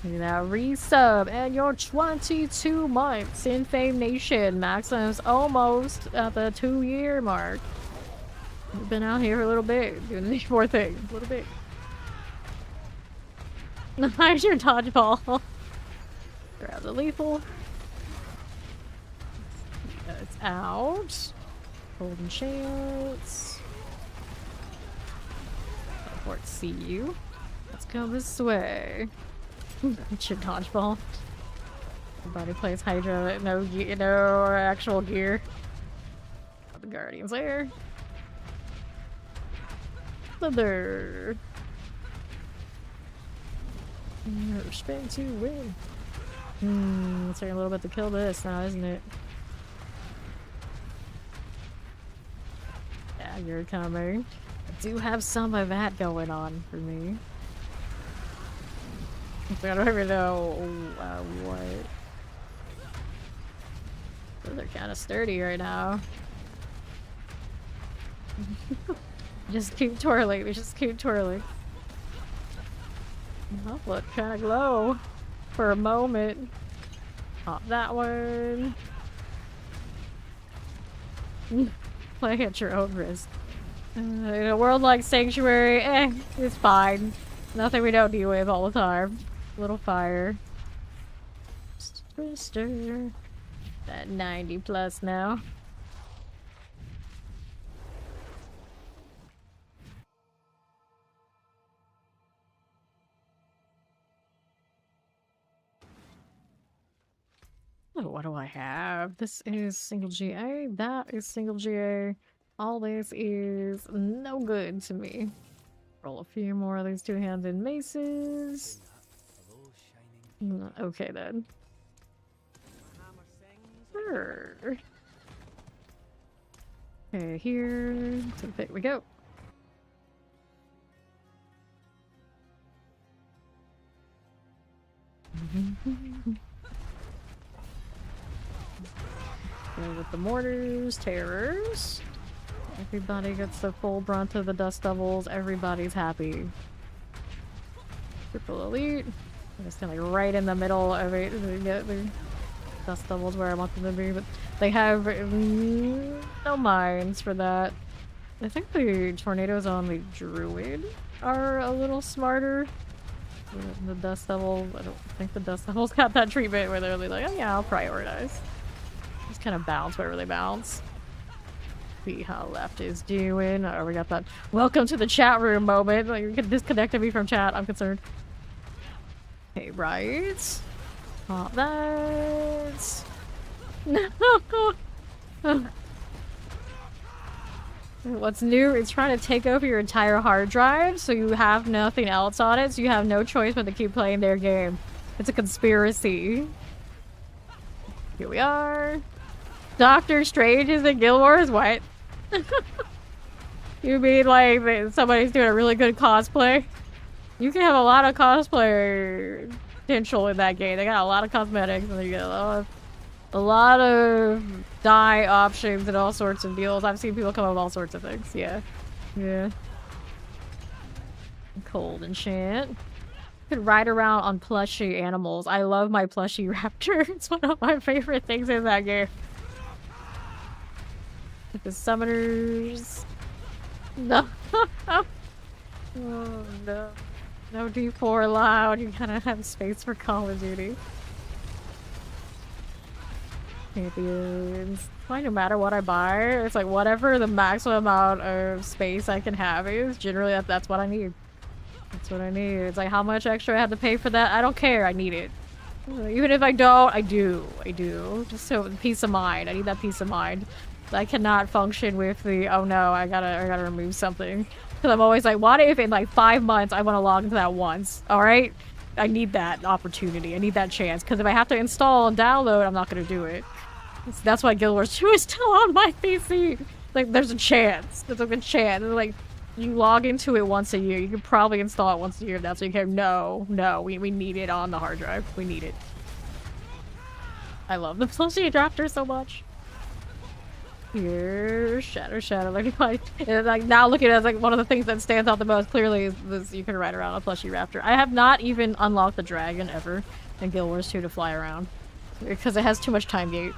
Now resub and your 22 months in Fame Nation. Maximum's almost at the 2-year mark. We've been out here for a little bit, doing these 4 things. A little bit. Nice your dodgeball. Grab the lethal. It's out. Golden chance. Teleport, see you. Let's go this way. It's your dodgeball. Everybody plays Hydra, no actual gear. Got the Guardians there. Leather. Spin to win. It's taking a little bit to kill this now, isn't it? Yeah, you're coming. I do have some of that going on for me. I don't even know what. They're kind of sturdy right now. Just keep twirling. We just keep twirling. Oh, look, kind of glow for a moment. Pop that one. Play at your own risk. In a world like Sanctuary, it's fine. Nothing we don't deal with all the time. Little fire. Twister. That 90 plus now. Oh, what do I have? This is single GA. That is single GA. All this is no good to me. Roll a few more of these 2-handed maces. Okay then. Sure. Okay, here to the pit we go. Go with the mortars, terrors. Everybody gets the full brunt of the dust devils. Everybody's happy. Triple elite. I'm just kind of like right in the middle of it. They get the dust devils where I want them to be, but they have no minds for that. I think the tornadoes on the druid are a little smarter. The dust devils, I don't think the dust devils got that treatment where they're really like, oh yeah, I'll prioritize. Just kind of bounce wherever they bounce. See how left is doing. Oh, we got that welcome to the chat room moment. Like, you can disconnect me from chat, I'm concerned. Okay, right. Pop that. No. What's new? It's trying to take over your entire hard drive, so you have nothing else on it, so you have no choice but to keep playing their game. It's a conspiracy. Here we are. Doctor Strange is in Guild Wars? What? You mean like somebody's doing a really good cosplay? You can have a lot of cosplay potential in that game. They got a lot of cosmetics, and you get a lot of dye options and all sorts of deals. I've seen people come up with all sorts of things. Yeah. Yeah. Cold enchant. Could ride around on plushy animals. I love my plushy raptor. It's one of my favorite things in that game. The summoners. No. Oh no. No D4 allowed. You gotta have space for Call of Duty. Champions. Like, no matter what I buy, it's like whatever the maximum amount of space I can have is, generally that's what I need. That's what I need. It's like how much extra I have to pay for that. I don't care. I need it. Even if I don't, I do. I do. Just so peace of mind. I need that peace of mind. I cannot function with the, oh no, I gotta remove something. Because I'm always like, what if in like 5 months I want to log into that once? Alright? I need that opportunity. I need that chance. Because if I have to install and download, I'm not gonna do it. That's why Guild Wars 2 is still on my PC. Like, there's a chance. There's like a chance. Like, you log into it once a year. You could probably install it once a year if that's what you care. No, no, we need it on the hard drive. We need it. I love the plushie adapter so much. Here, shadow. Like now look at it as like one of the things that stands out the most clearly is this, you can ride around a plushie raptor. I have not even unlocked the dragon ever in Guild Wars 2 to fly around. Because it has too much time gate.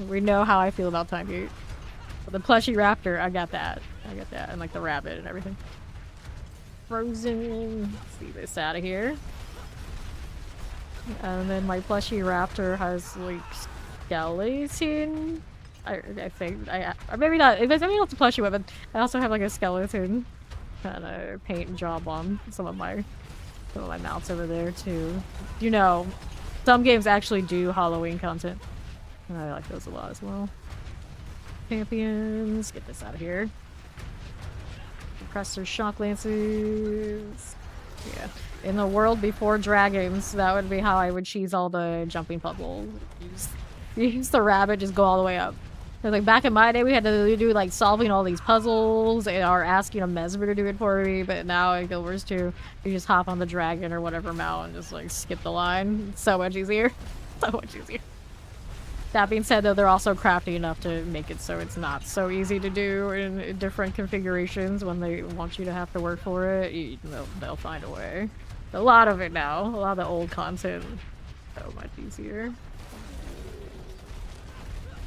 We know how I feel about time gate. But the plushie raptor, I got that. And like the rabbit and everything. Frozen. Let's see this out of here. And then my plushie raptor has like skeleton. I think maybe not. Maybe not the plushie weapon. I also have like a skeleton kind of paint job on some of my mounts over there too. You know, some games actually do Halloween content. And I like those a lot as well. Champions. Get this out of here. Compressor shock lances. Yeah. In the world before dragons, that would be how I would cheese all the jumping puzzles. Use the rabbit, just go all the way up. Like back in my day, we had to do like solving all these puzzles or asking a mesmer to do it for me. But now in Guild Wars 2, you just hop on the dragon or whatever mount and just like skip the line. It's so much easier. So much easier. That being said, though, they're also crafty enough to make it so it's not so easy to do in different configurations. When they want you to have to work for it, they'll find a way. A lot of it now, a lot of the old content, so much easier.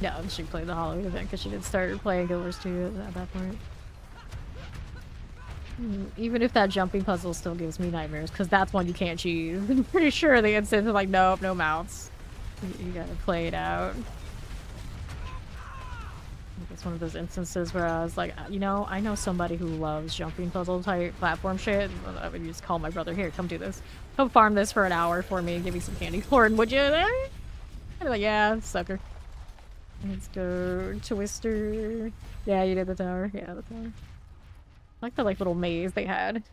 Yeah, she played the Halloween event because she did start playing Guild Wars 2 at that point. Even if that jumping puzzle still gives me nightmares, because that's one you can't cheese. I'm pretty sure the instant is like, nope, no mounts. You gotta play it out. It's one of those instances where I was like, you know, I know somebody who loves jumping puzzle type platform shit. I would just call my brother, here, come do this. Come farm this for an hour for me and give me some candy corn, would you? I'd be like, yeah, sucker. Let's go Twister. Yeah, you did the tower. Yeah, the tower. I like the little maze they had.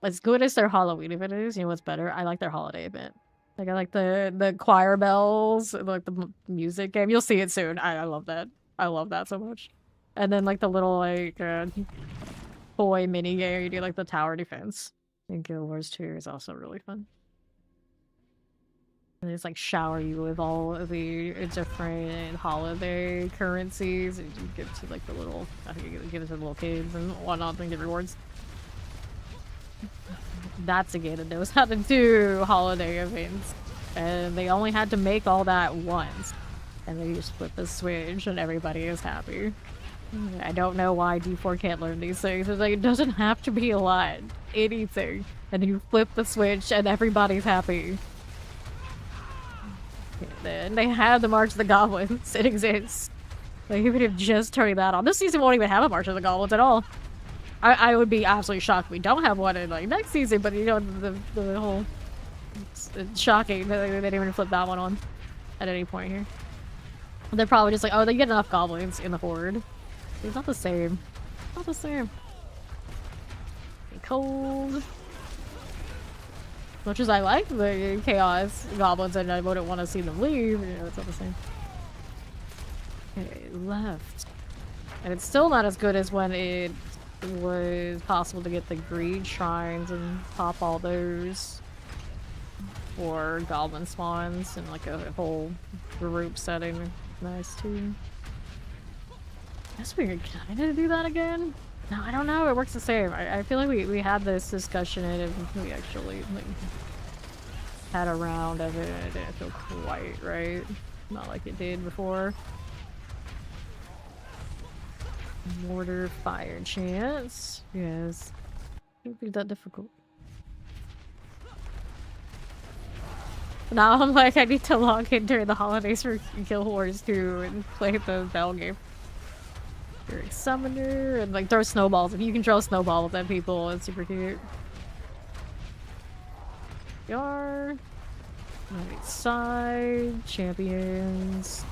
As good as their Halloween event is, you know what's better? I like their holiday event. Like I like the choir bells, like the music game. You'll see it soon. I love that. I love that so much. And then like the little like toy mini game you do like the tower defense. In Guild Wars 2 is also really fun. And they just like shower you with all of the different holiday currencies. And you give to like the little, I think you give it to the little kids and whatnot and get rewards. That's a game that knows how to do holiday events. And they only had to make all that once. And they just flip the switch and everybody is happy. I don't know why D4 can't learn these things. It's like, it doesn't have to be a lot. Anything. And you flip the switch and everybody's happy. And they have the March of the Goblins. It exists. Like, even if just turning that on. This season won't even have a March of the Goblins at all. I would be absolutely shocked if we don't have one in like next season, but you know, the whole it's shocking that they didn't even flip that one on at any point here. They're probably just like, oh, they get enough goblins in the horde. It's not the same. Not the same. Cold. Much as I like the chaos goblins and I wouldn't want to see them leave, you know, it's not the same. Okay, left. And it's still not as good as when it was possible to get the greed shrines and pop all those for goblin spawns and like a whole group setting. Nice too. I guess we could kind of do that again. No, I don't know. It works the same. I feel like we had this discussion and we actually like, had a round of it and it didn't feel quite right. Not like it did before. Mortar fire chance. Yes. Shouldn't be that difficult. Now I'm like, I need to log in during the holidays for Guild Wars 2 and play the battle game. You're a summoner and like throw snowballs. If you can throw snowballs at people, it's super cute. Yar. Right side. Champions.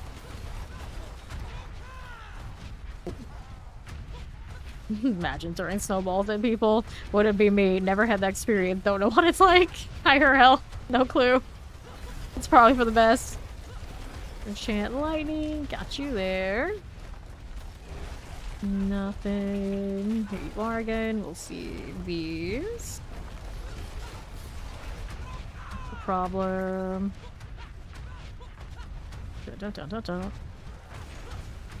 Imagine throwing snowballs at people. Wouldn't be me. Never had that experience. Don't know what it's like. IRL. No clue. It's probably for the best. Enchant lightning. Got you there. Nothing. Here you are again. We'll see these. What's the problem? Dun, dun, dun, dun.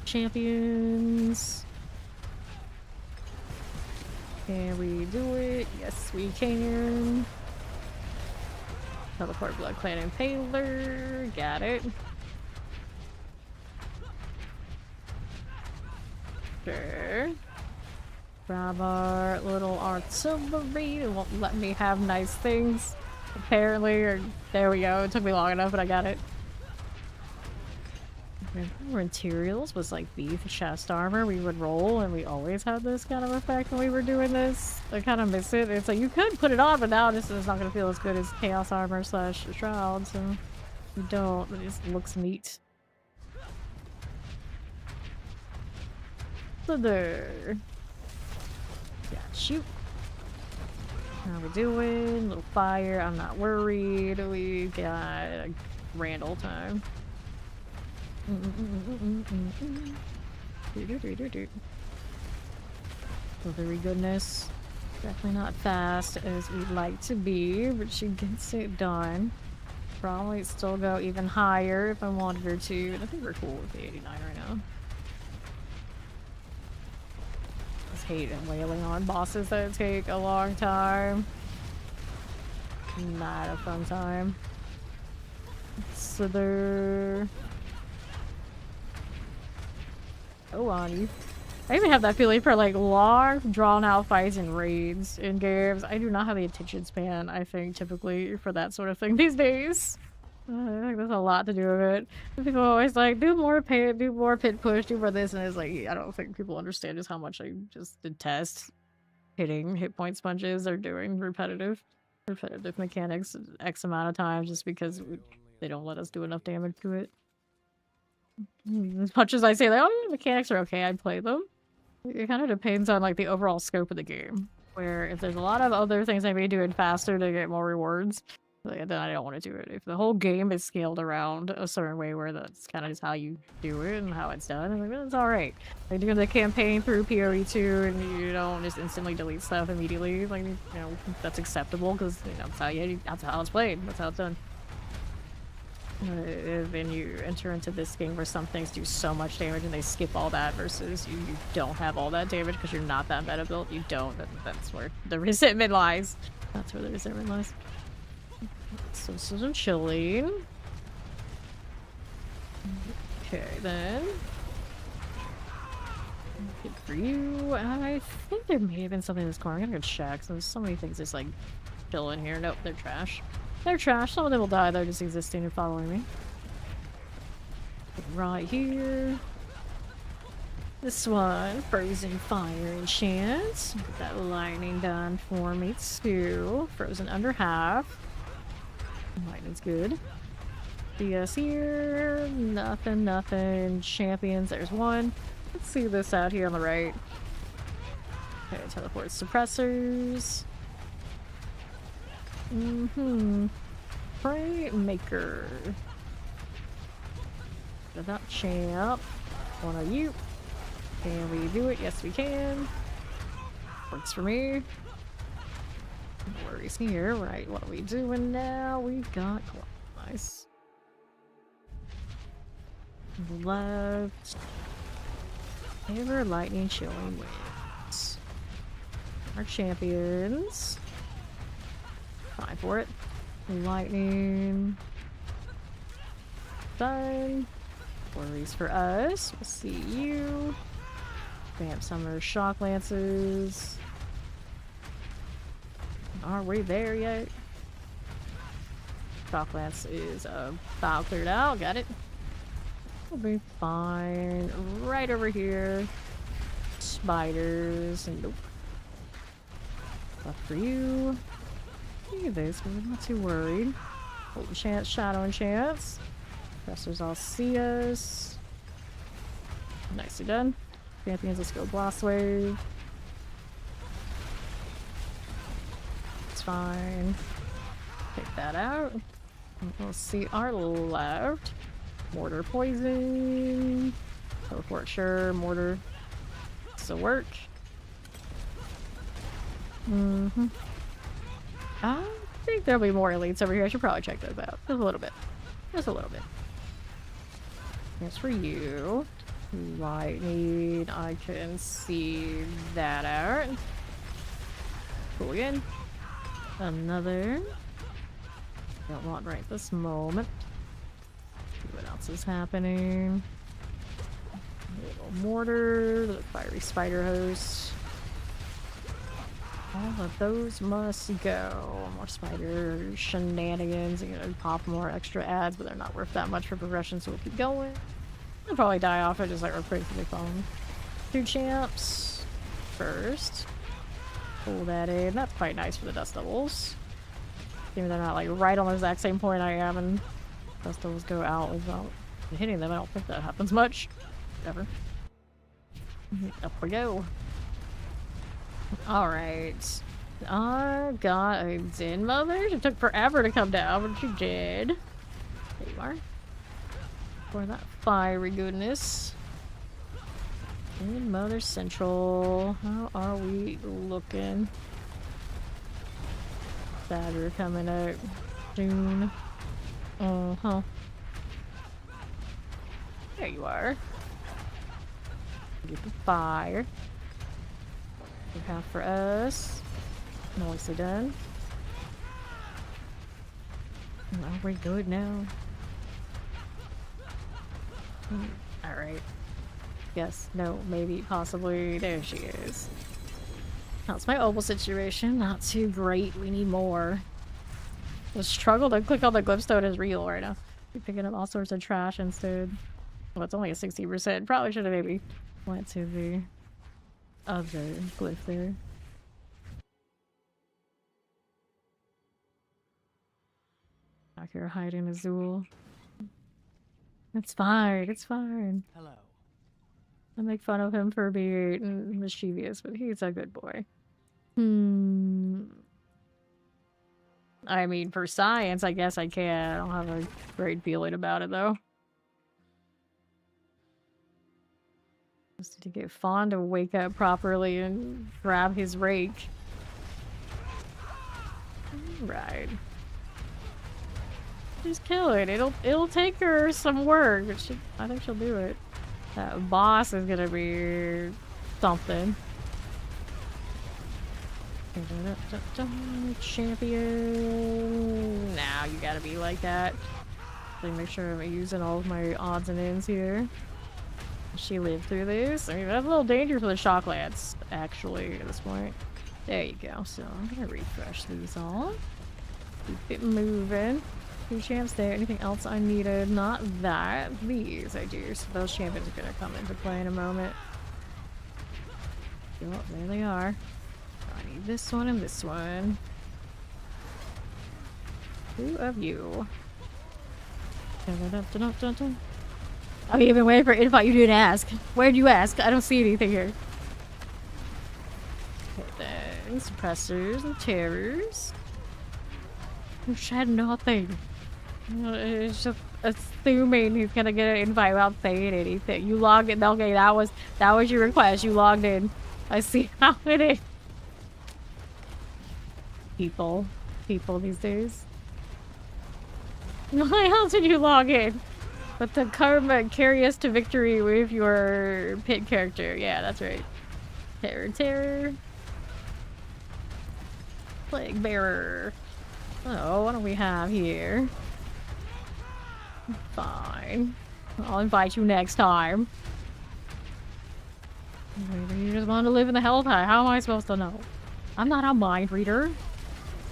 Champions. Can we do it? Yes, we can. Teleport Blood Clan Impaler. Got it. Sure. Grab our little artillery. It won't let me have nice things. Apparently, or there we go. It took me long enough, but I got it. Our materials was like beef chest armor we would roll, and we always had this kind of effect when we were doing this. I kind of miss it. It's like you could put it on, but now this is not going to feel as good as chaos armor slash shroud, so you don't. It just looks neat. So there. Yeah, shoot. How we doing? Little fire. I'm not worried. We got Randall time. Delivery goodness. Definitely not fast as we'd like to be, but she gets it done. Probably still go even higher if I wanted her to. I think we're cool with the 89 right now. Just hate wailing on bosses that take a long time. Not a fun time. So they're... Go on you. I even have that feeling for like long drawn out fights and raids in games. I do not have the attention span, I think, typically for that sort of thing these days. I think there's a lot to do with it. People are always like, do more pit, do more pit push, do more this, and it's like, I don't think people understand just how much I just detest hitting hit point sponges or doing repetitive mechanics X amount of times just because they don't let us do enough damage to it. As much as I say, like, oh, yeah, mechanics are okay, I'd play them. It kind of depends on, like, the overall scope of the game. Where if there's a lot of other things I may be doing faster to get more rewards, like, then I don't want to do it. If the whole game is scaled around a certain way where that's kind of just how you do it and how it's done, I'm like, well, it's alright. Like, doing the campaign through PoE 2 and you don't just instantly delete stuff immediately, like, you know, that's acceptable because, you know, that's how it's played. That's how it's done. Then you enter into this game where some things do so much damage and they skip all that versus you don't have all that damage because you're not that meta built. You don't. That's where the resentment lies. That's where the resentment lies. So some chilling. Okay, then. Good for you. I think there may have been something in this corner. I'm gonna go check. So there's so many things just like chilling here. Nope, they're trash. They're trash. Some of them will die. They're just existing and following me. Right here. This one. Frozen fire enchant. Get that lightning done for me too. Frozen under half. Lightning's good. DS here. Nothing, nothing. Champions. There's one. Let's see this out here on the right. Okay, teleport suppressors. Prey maker. That champ. One of you. Can we do it? Yes, we can. Works for me. No worries here. Right, what are we doing now? We got nice. Left. Ever lightning chilling winds. Our champions. Fine for it. Lightning. Done. Worries for us. We'll see you. Vamp Summoner Shock Lances. Are we there yet? Shock Lance is about cleared out. Got it. We'll be fine. Right over here. Spiders. Nope. Left for you. Look at this. We're not too worried. Golden Chance, Shadow and Chance. Pressers all see us. Nicely done. Champions, let's go Blast Wave. It's fine. Take that out. We'll see our left. Mortar Poison. Teleport, sure. Mortar. This'll work. I think there'll be more elites over here. I should probably check those out. Just a little bit. Just a little bit. Here's for you. Lightning. I can see that out. Cool again. Another. Don't want right this moment. See what else is happening. A little mortar. The fiery spider host. All of those must go. More spider shenanigans. You know, pop more extra ads, but they're not worth that much for progression, so we'll keep going. I'll probably die off it just like we're pretty fun. 2 champs first. Pull that in. That's quite nice for the dust devils. Even though they're not like right on the exact same point I am, and dust devils go out without hitting them. I don't think that happens much. Ever. Up we go. Alright. I got a Den Mother. It took forever to come down, but you did. There you are. For that fiery goodness. Den Mother Central. How are we looking? Dagger coming out soon. Uh-huh. There you are. Get the fire. Half for us. Nicely done. Are we good now? Alright. Yes, no, maybe, possibly. There she is. That's my opal situation. Not too great. We need more. The struggle to click on the glipstone is real right now. We're picking up all sorts of trash instead. Well, it's only a 60%. Probably should have maybe went to the other glyph there. Back here hiding Azul. It's fine, it's fine. Hello. I make fun of him for being mischievous, but he's a good boy. I mean, for science, I guess I can. I don't have a great feeling about it, though. Just to get Fawn to wake up properly and grab his rake. Right. Just kill it. It'll take her some work, but I think she'll do it. That boss is gonna be something. Champion. Now you gotta be like that. So make sure I'm using all of my odds and ends here. She lived through this. I mean, that's a little dangerous for the shock lance, actually, at this point. There you go. So I'm gonna refresh these all. Keep it moving. 2 champs there. Anything else I needed? Not that. These I do. So those champions are gonna come into play in a moment. Oh, there they are. I need this one and this one. 2 of you. Oh, you've been waiting for an invite. You didn't ask. Where'd you ask? I don't see anything here. Okay, then. Suppressors and terrors. You said nothing. It's just assuming he's gonna get an invite without saying anything. You logged in. Okay, that was your request. You logged in. I see how it is. People these days. Why else did you log in? But the karma carry us to victory with your pit character. Yeah, that's right. Terror. Plague Bearer. Oh, what do we have here? Fine. I'll invite you next time. You just want to live in the Helltide. How am I supposed to know? I'm not a mind reader.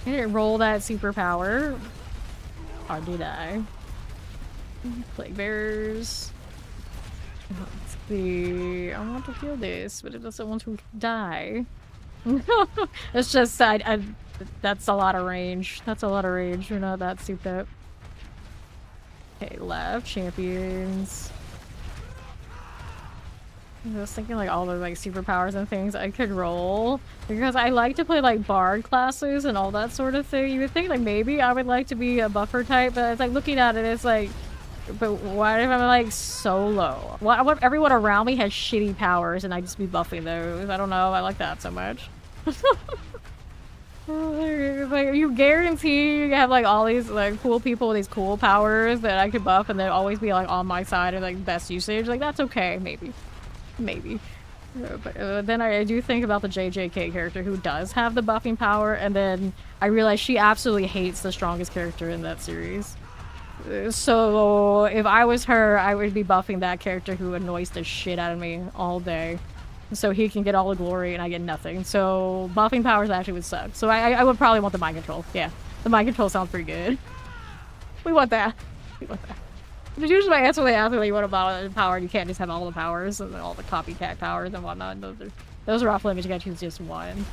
I didn't roll that superpower. Or did I? Plague bears. Let's see. I want to kill this, but it doesn't want to die. It's just, that's a lot of range. That's a lot of range. We're not that souped up. Okay, left. Champions. I was thinking like all the like superpowers and things I could roll because I like to play like bard classes and all that sort of thing. You would think like maybe I would like to be a buffer type, but it's like looking at it, it's like, but what if I'm like solo? What if everyone around me has shitty powers and I just be buffing those? I don't know. I like that so much. Like you guarantee you have like all these like cool people with these cool powers that I could buff and they'd always be like on my side of like best usage. Like that's okay, maybe. But then I do think about the JJK character who does have the buffing power, and then I realize she absolutely hates the strongest character in that series. So if I was her, I would be buffing that character who annoys the shit out of me all day. So he can get all the glory and I get nothing. So buffing powers actually would suck. So I would probably want the mind control. Yeah, the mind control sounds pretty good. We want that. We want that. It's usually my answer when they ask me what you want about power, and you can't just have all the powers and all the copycat powers and whatnot. Those are off limits. You gotta choose just one.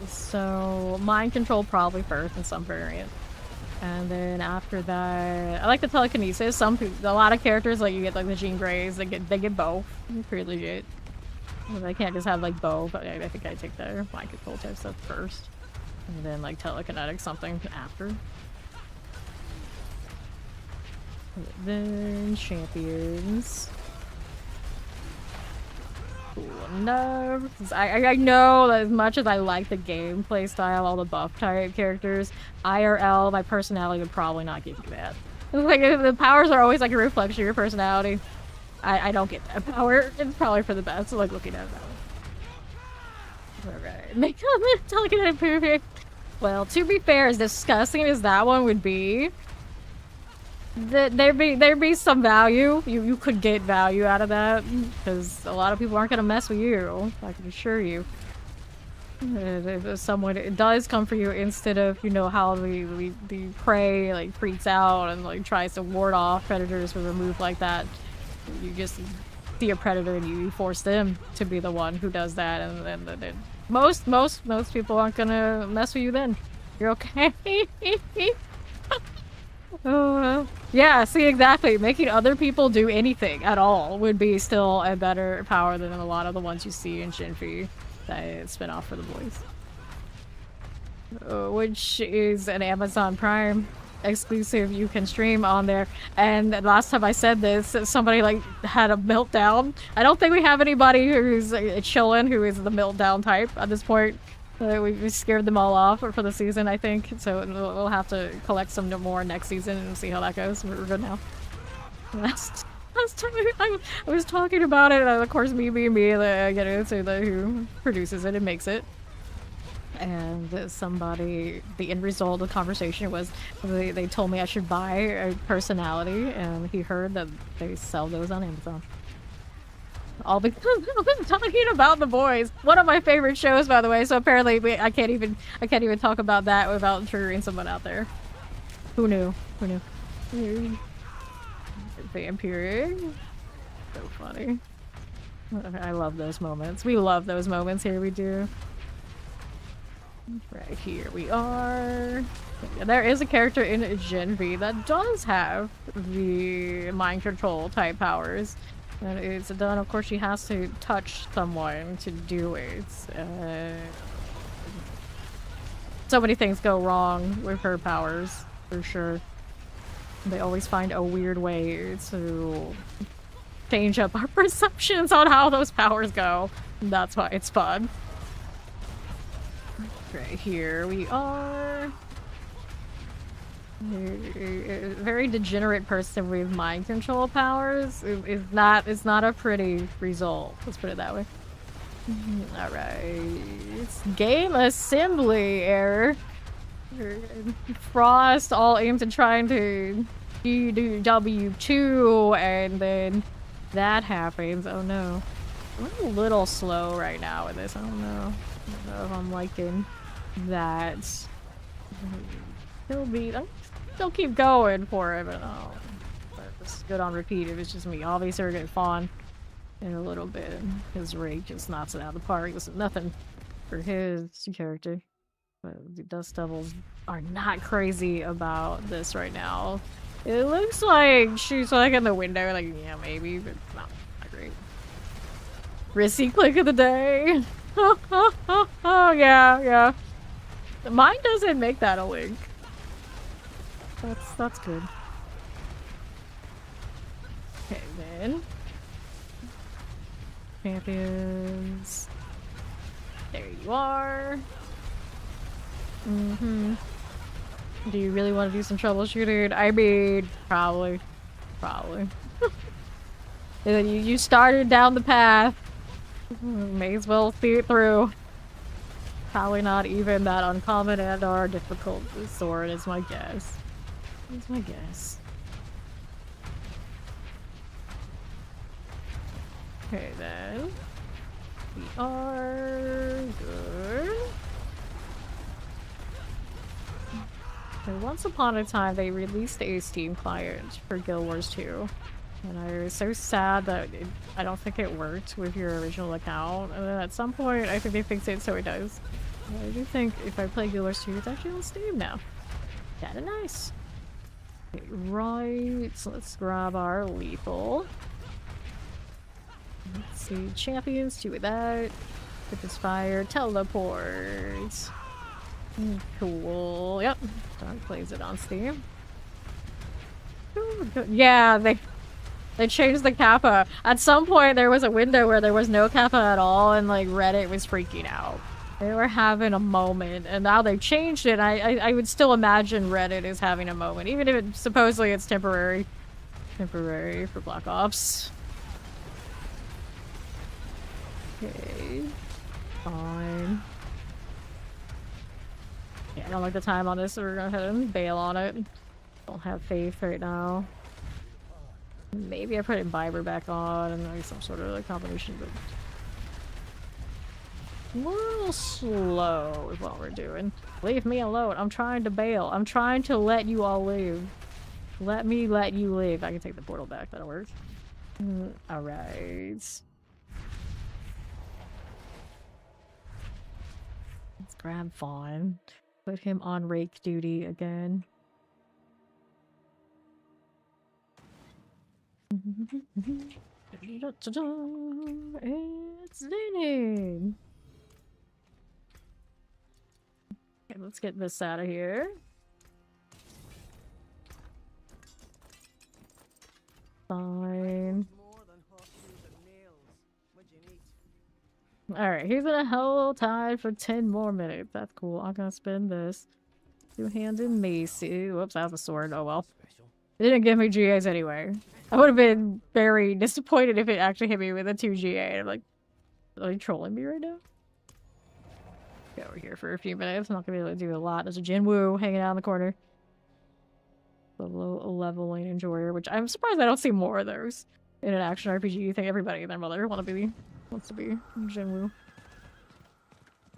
So mind control probably first in some variant, and then after that, I like the telekinesis. A lot of characters like you get like the Jean Greys. They get both. Pretty legit. I can't just have like both. But I think I take the mind control type stuff first, and then like telekinetic something after. Then champions. Cool enough. I know that as much as I like the gameplay style, all the buff type characters, IRL, my personality would probably not give you that. Like the powers are always like a reflection of your personality. I don't get that power. It's probably for the best. Like looking at that. Alright. Make a telekinetic perfect. Well, to be fair, as disgusting as that one would be, there'd be some value. You could get value out of that because a lot of people aren't gonna mess with you. I can assure you. If someone it does come for you instead of how the prey like freaks out and like tries to ward off predators with a move like that, you just see a predator and you force them to be the one who does that, and then most people aren't gonna mess with you. Then you're okay. Yeah, see, exactly. Making other people do anything at all would be still a better power than a lot of the ones you see in Shinfi that spin off for the boys. Which is an Amazon Prime exclusive you can stream on there. And last time I said this, somebody like had a meltdown. I don't think we have anybody who's chillin' who is the meltdown type at this point. We scared them all off for the season, I think. So we'll have to collect some more next season and see how that goes. We're good now. Last time I was talking about it, and of course me, I get into who produces it and makes it. And somebody, the end result of the conversation was they told me I should buy a personality, and he heard that they sell those on Amazon. All because I was talking about The Boys, one of my favorite shows, by the way. So apparently, I can't even talk about that without triggering someone out there. Who knew? Who knew? Vampire. So funny. I love those moments. We love those moments here. We do. Right here we are. There is a character in Gen V that does have the mind control type powers. And it's done, of course, she has to touch someone to do it. So many things go wrong with her powers, for sure. They always find a weird way to change up our perceptions on how those powers go. And that's why it's fun. Right here we are. A very degenerate person with mind control powers is not a pretty result. Let's put it that way. All right, game assembly error. Frost all aims at trying to do W2, and then that happens. Oh no. I'm a little slow right now with this. I don't know if I'm liking that. Still keep going for it, but no. This is good on repeat. It was just me. Obviously, we're gonna fawn in a little bit. His rage just knocks it out of the park. This is nothing for his character. But the Dust Devils are not crazy about this right now. It looks like she's like in the window, like, yeah, maybe, but not great. Risky click of the day. Oh, yeah. Mine doesn't make that a link. That's good. Okay, then. Champions. There you are. Do you really want to do some troubleshooting? I mean, probably. And then you started down the path. May as well see it through. Probably not even that uncommon and or difficult sword is my guess. That's my guess. Okay then. We are good. And once upon a time they released a Steam client for Guild Wars 2. And I was so sad that I don't think it worked with your original account. And then at some point I think they fixed it so it does. I do think if I play Guild Wars 2 it's actually on Steam now. Kinda nice. Okay, right, so let's grab our lethal. Let's see, champions, do with that. Put this fire, teleport. Cool, yep. Dog plays it on Steam. Ooh, yeah, they changed the kappa. At some point there was a window where there was no kappa at all and like Reddit was freaking out. They were having a moment, and now they've changed it. I would still imagine Reddit is having a moment, even if supposedly it's temporary. Temporary for Black Ops. Okay. Fine. Yeah, I don't like the time on this, so we're gonna go ahead and bail on it. Don't have faith right now. Maybe I put Imbiber back on and like some sort of like combination, but we're a little slow with what we're doing. Leave me alone. I'm trying to bail. I'm trying to let you all live. Let me let you live. I can take the portal back. That'll work. Alright. Let's grab Fawn. Put him on rake duty again. It's Zinning! Okay, let's get this out of here. Fine. Alright, he's gonna hold tied for 10 more minutes. That's cool. I'm gonna spend this. Two-handed Macy. Whoops, that was a sword. Oh well. It didn't give me GAs anyway. I would have been very disappointed if it actually hit me with a 2 GA. I'm like, are you trolling me right now? Go over here for a few minutes. I'm not gonna be able to do a lot. There's a Jinwoo hanging out in the corner. The low leveling enjoyer, which I'm surprised I don't see more of those in an action RPG. You think everybody and their mother wants to be Jinwoo.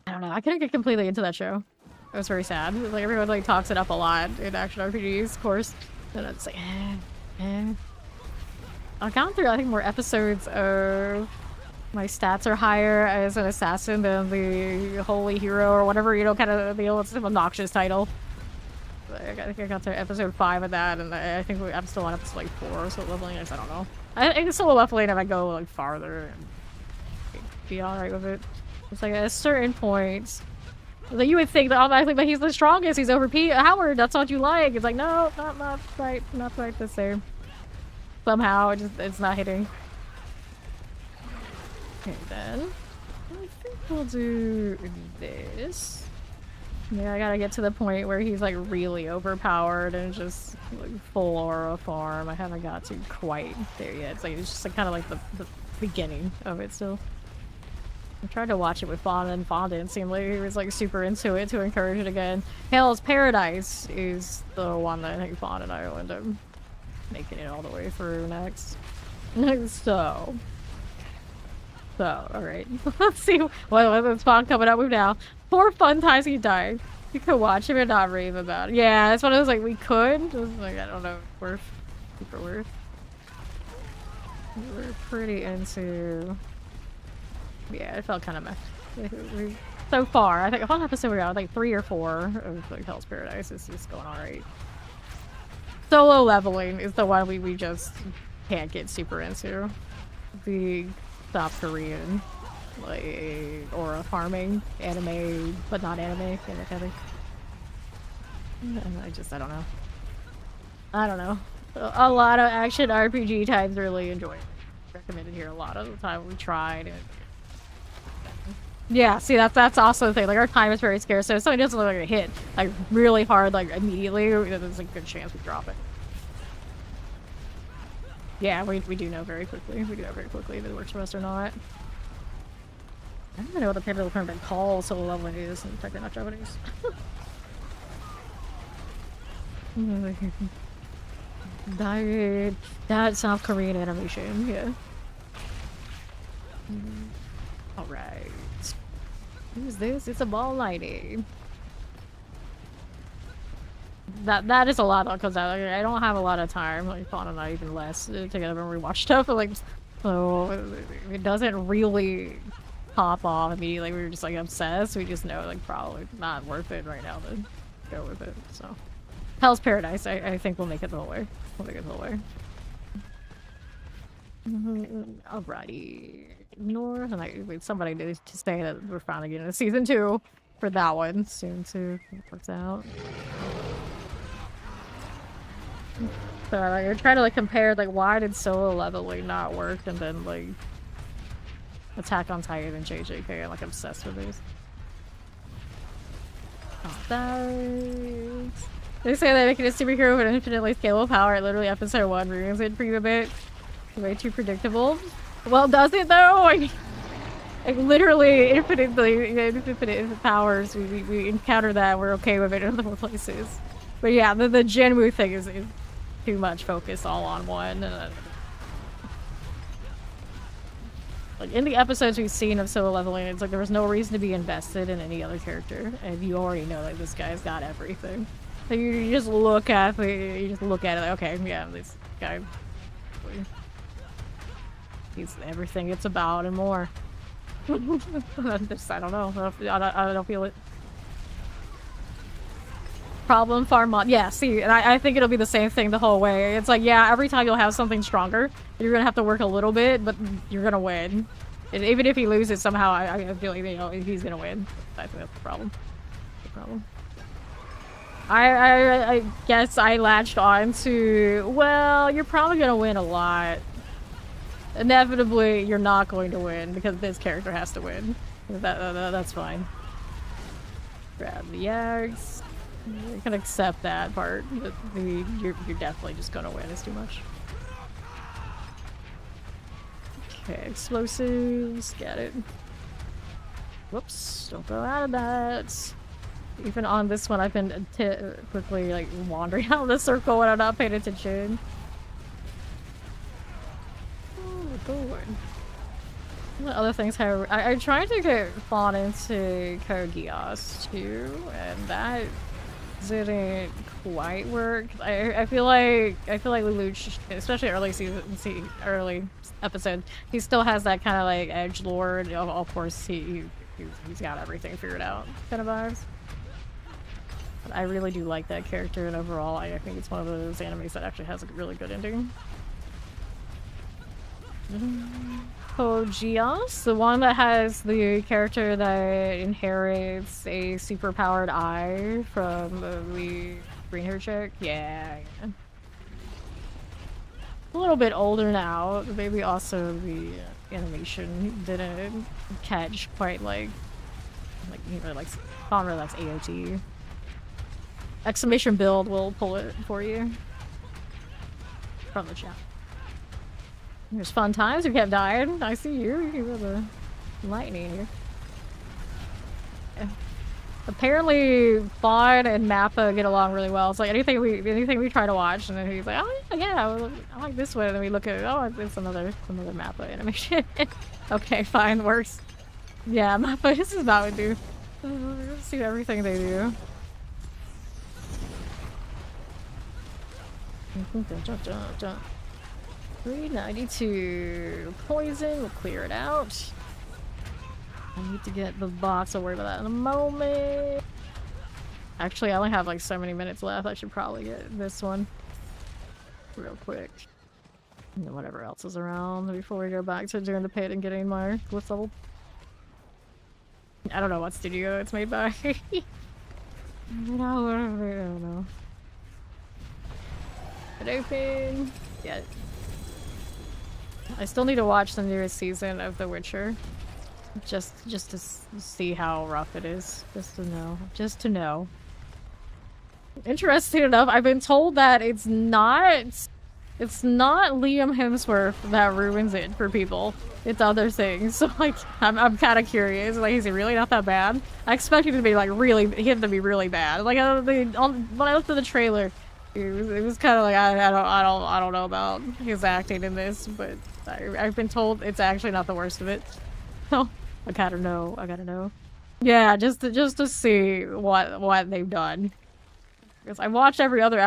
I don't know. I couldn't get completely into that show. It was very sad. Like everyone like talks it up a lot in action RPGs, of course. And it's like, I've gone through I think more episodes of my stats are higher as an assassin than the holy hero or whatever, you know, kind of the old obnoxious title. I think I got to episode 5 of that, and I think I'm still on episode like 4, so leveling is, I don't know. I think it's still leveling if I go like farther and be alright with it. It's like at a certain point, like you would think that automatically, but he's the strongest, he's over P. Howard, that's what you like. It's like, no, not quite the same. Somehow, it's not hitting. Okay, then. I think we'll do this. Yeah, I gotta get to the point where he's like really overpowered and just like full aura farm. I haven't got to quite there yet. It's like it's just like kind of like the beginning of it still. I tried to watch it with Fawn, and Fawn didn't seem like he was like super into it to encourage it again. Hell's Paradise is the one that I think Fawn and I will end up making it all the way through next. So So, alright. Let's see what the spawn coming up with now. 4 fun times he died. You could watch him and not rave about it. Yeah, that's what I was like, we could. It was like, I don't know, worth. Super worth. We're pretty into... Yeah, it felt kind of meh. So far, I think one episode we got like 3 or 4 of like Hell's Paradise is just going alright. Solo leveling is the one we just can't get super into. The South Korean, like, aura farming, anime, but not anime, kind of heavy. And I don't know. I don't know. A lot of action RPG types really enjoy it. Recommended here a lot of the time we tried. And... Yeah, see that's also the thing. Like our time is very scarce, so if something doesn't look like a hit, like really hard, like immediately, there's a good chance we drop it. Yeah, we do know very quickly. We do know very quickly if it works for us or not. I don't even know what the pivotal term been called solo leveling is. In fact, they're not Japanese. That South Korean animation, yeah. Alright. Who's this? It's a ball lady. That is a lot because I don't have a lot of time. Like Fawn and I even less together when we watch stuff. But like, so it doesn't really pop off immediately. We were just like obsessed. We just know like probably not worth it right now to go with it. So Hell's Paradise, I think we'll make it the whole way. We'll make it the whole way. Alrighty. North, and somebody needs to say that we're finally getting a season 2 for that one soon too. It works out. So like, you're trying to like compare like why did solo leveling not work and then like Attack on Titan and JJK. I'm like obsessed with these. Oh, thanks. They say they're making a superhero with an infinitely scalable power. Literally episode 1 ruins it for you a bit. Way too predictable. Well, does it though? Like literally infinite powers. We encounter that. We're okay with it in other places. But yeah, the Genwu thing is too much focus all on one. Like in the episodes we've seen of solo leveling, it's like there was no reason to be invested in any other character, and you already know like this guy's got everything. So you just look at it, like, okay, yeah, this guy. He's everything it's about and more. I don't know. I don't feel it. Problem farm mod. Yeah, see, and I think it'll be the same thing the whole way. It's like, yeah, every time you'll have something stronger, you're gonna have to work a little bit, but you're gonna win. And even if he loses somehow, I feel like, you know, he's gonna win. I think that's the problem. I guess I latched on to, well, you're probably gonna win a lot. Inevitably, you're not going to win because this character has to win. That's fine. Grab the eggs. You can accept that part, but you're definitely just gonna win. It's too much. Okay, explosives. Get it. Whoops! Don't go out of that. Even on this one, I've been quickly like wandering out of the circle when I'm not paying attention. What other things have I tried to get Fawn into Kogias too, and that didn't quite work. I feel like Lelouch, especially early episodes, he still has that kind of like edgelord. Of course, he's got everything figured out kind of vibes. But I really do like that character, and overall, I think it's one of those animes that actually has a really good ending. Kogias, the one that has the character that inherits a superpowered eye from the green hair chick. Yeah. A little bit older now. Maybe also the animation didn't catch quite like you know, like Fawn really likes AOT. Exclamation build will pull it for you from the chat. There's fun times. We kept dying. I see you. You have the lightning here. Yeah. Apparently, Fawn and Mappa get along really well. It's like anything we try to watch, and then he's like, "Oh yeah, I like this one." And then we look at it. Oh, it's another Mappa animation. Okay, fine, works. Yeah, this is Mountain Dew. See everything they do. 392 poison. We'll clear it out. I need to get the box. I'll worry about that in a moment. Actually, I only have like so many minutes left. I should probably get this one real quick. And then whatever else is around before we go back to doing the pit and getting my glyph level. I don't know what studio it's made by. I don't know. It open. Yeah. I still need to watch the newest season of The Witcher. Just to see how rough it is. Just to know. Just to know. Interesting enough, I've been told that it's not Liam Hemsworth that ruins it for people. It's other things. So like, I'm kind of curious. Like, is he really not that bad? I expect him to be like him to be really bad. Like when I looked at the trailer, it was kind of like I don't know about his acting in this, but I've been told it's actually not the worst of it. So I gotta know. Yeah, just to see what they've done. Because I watched every other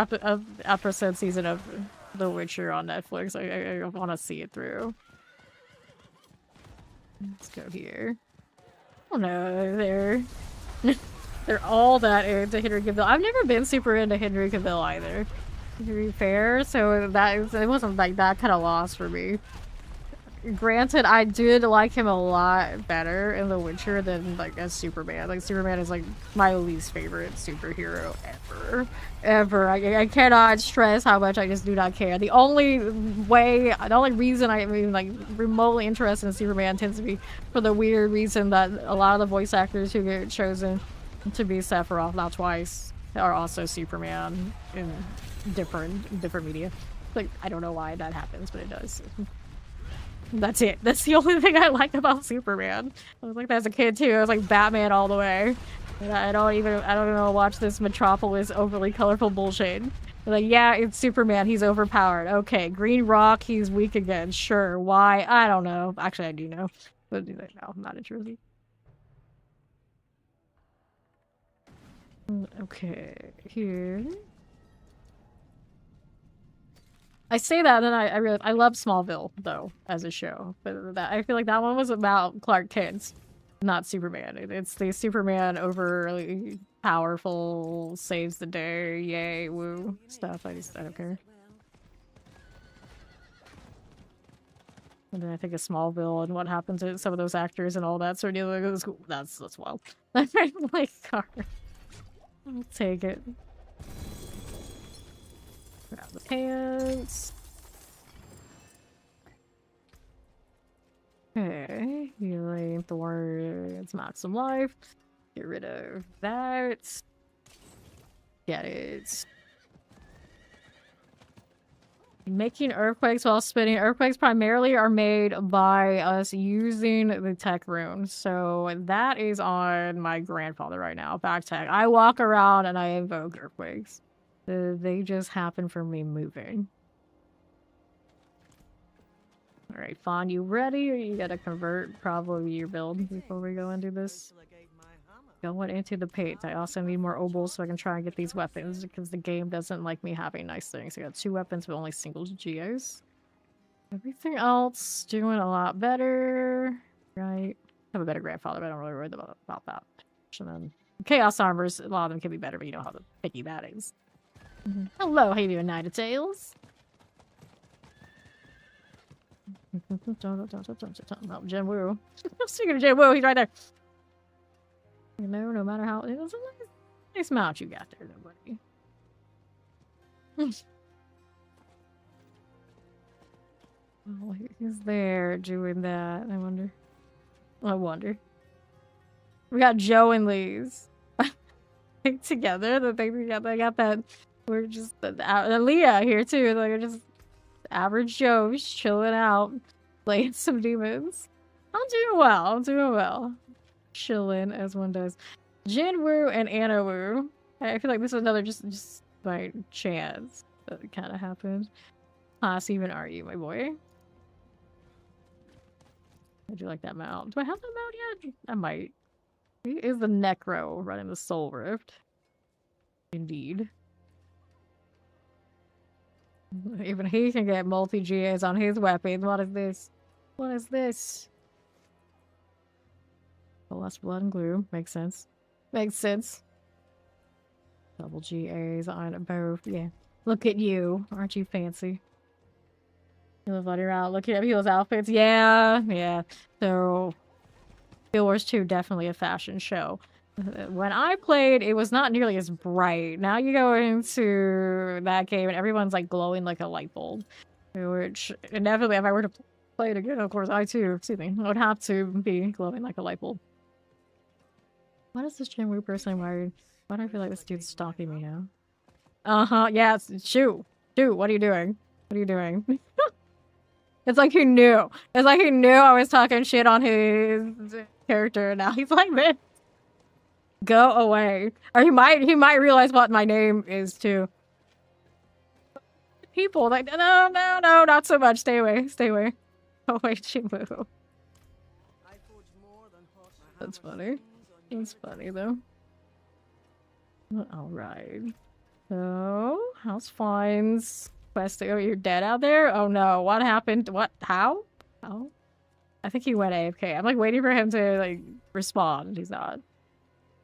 episode season of The Witcher on Netflix. I want to see it through. Let's go here. Oh no, they're all that into Henry Cavill. I've never been super into Henry Cavill either, to be fair. So it wasn't like that kind of loss for me. Granted, I did like him a lot better in The Witcher than like as Superman. Like Superman is like my least favorite superhero ever. I cannot stress how much I just do not care. The only reason I'm even like remotely interested in Superman tends to be for the weird reason that a lot of the voice actors who get chosen to be Sephiroth, not twice, are also Superman in different media. Like, I don't know why that happens, but it does. That's it. That's the only thing I like about Superman. I was like that as a kid too. I was like Batman all the way. And I don't even watch this Metropolis overly colorful bullshit. Like, yeah, it's Superman. He's overpowered. Okay, Green Rock. He's weak again. Sure. Why? I don't know. Actually, I do know. But no, I'm not interested. Okay, here. I say that, and then I realize I love Smallville though as a show, but I feel like that one was about Clark Kent, not Superman. It's the Superman overly powerful, saves the day, yay, woo stuff. I don't care. And then I think of Smallville and what happened to some of those actors and all that sort of thing. That's wild. Like, car. I'll take it. Grab the pants. Okay, healing Thorns, maximum life. Get rid of that. Get it. Making earthquakes while spinning. Earthquakes primarily are made by us using the tech rune. So that is on my grandfather right now. Back tech. I walk around and I invoke earthquakes. They just happen from me moving. Alright, Fawn, you ready? Or you gotta convert probably your build before we go into this? Going into the pit. I also need more obols so I can try and get these weapons because the game doesn't like me having nice things. I got 2 weapons but only single geos. Everything else doing a lot better. Right. I have a better grandfather, but I don't really worry about that. And then Chaos Armors, a lot of them can be better, but you know how picky that is. Hello, how you doing, Night of Tales? Oh, Jin Woo. Speaking of Jin Woo, he's right there. You know, no matter how... It was a nice mount you got there, though, buddy. Oh, he's there doing that. I wonder. We got Joe and Lee's. Together. They got that... We're just Leah here too. Like, we're just average Joes chilling out, playing some demons. I'm doing well. Chilling as one does. Jin Woo and Anna Woo. I feel like this is another just by chance that kind of happened. Class even are you, my boy? I do like that mount. Do I have that mount yet? I might. He is the Necro running the Soul Rift. Indeed. Even he can get multi-GAs on his weapons. What is this? What is this? Oh, less blood and glue. Makes sense. Makes sense. Double GAs on both. Yeah. Look at you. Aren't you fancy? You live on your out looking at people's outfits. Yeah. Yeah. So, Guild Wars 2 definitely a fashion show. When I played, it was not nearly as bright. Now you go into that game and everyone's like glowing like a light bulb. Which, inevitably, if I were to play it again, of course, I too, excuse me, would have to be glowing like a light bulb. What is this Jinwoo person wearing? Why do I feel like this dude's stalking me now? Uh-huh, yeah, shoot. Shoot, what are you doing? What are you doing? It's like he knew. It's like he knew I was talking shit on his character, and now he's like this. Go away. Or he might realize what my name is too. People like no, not so much. Stay away. Stay away. Oh wait, Jinwoo. That's funny. That's funny though. Alright. So, how's Fine's quest? Oh, you're dead out there? Oh no, what happened? What? How? How? I think he went AFK. I'm like waiting for him to like respond. He's not.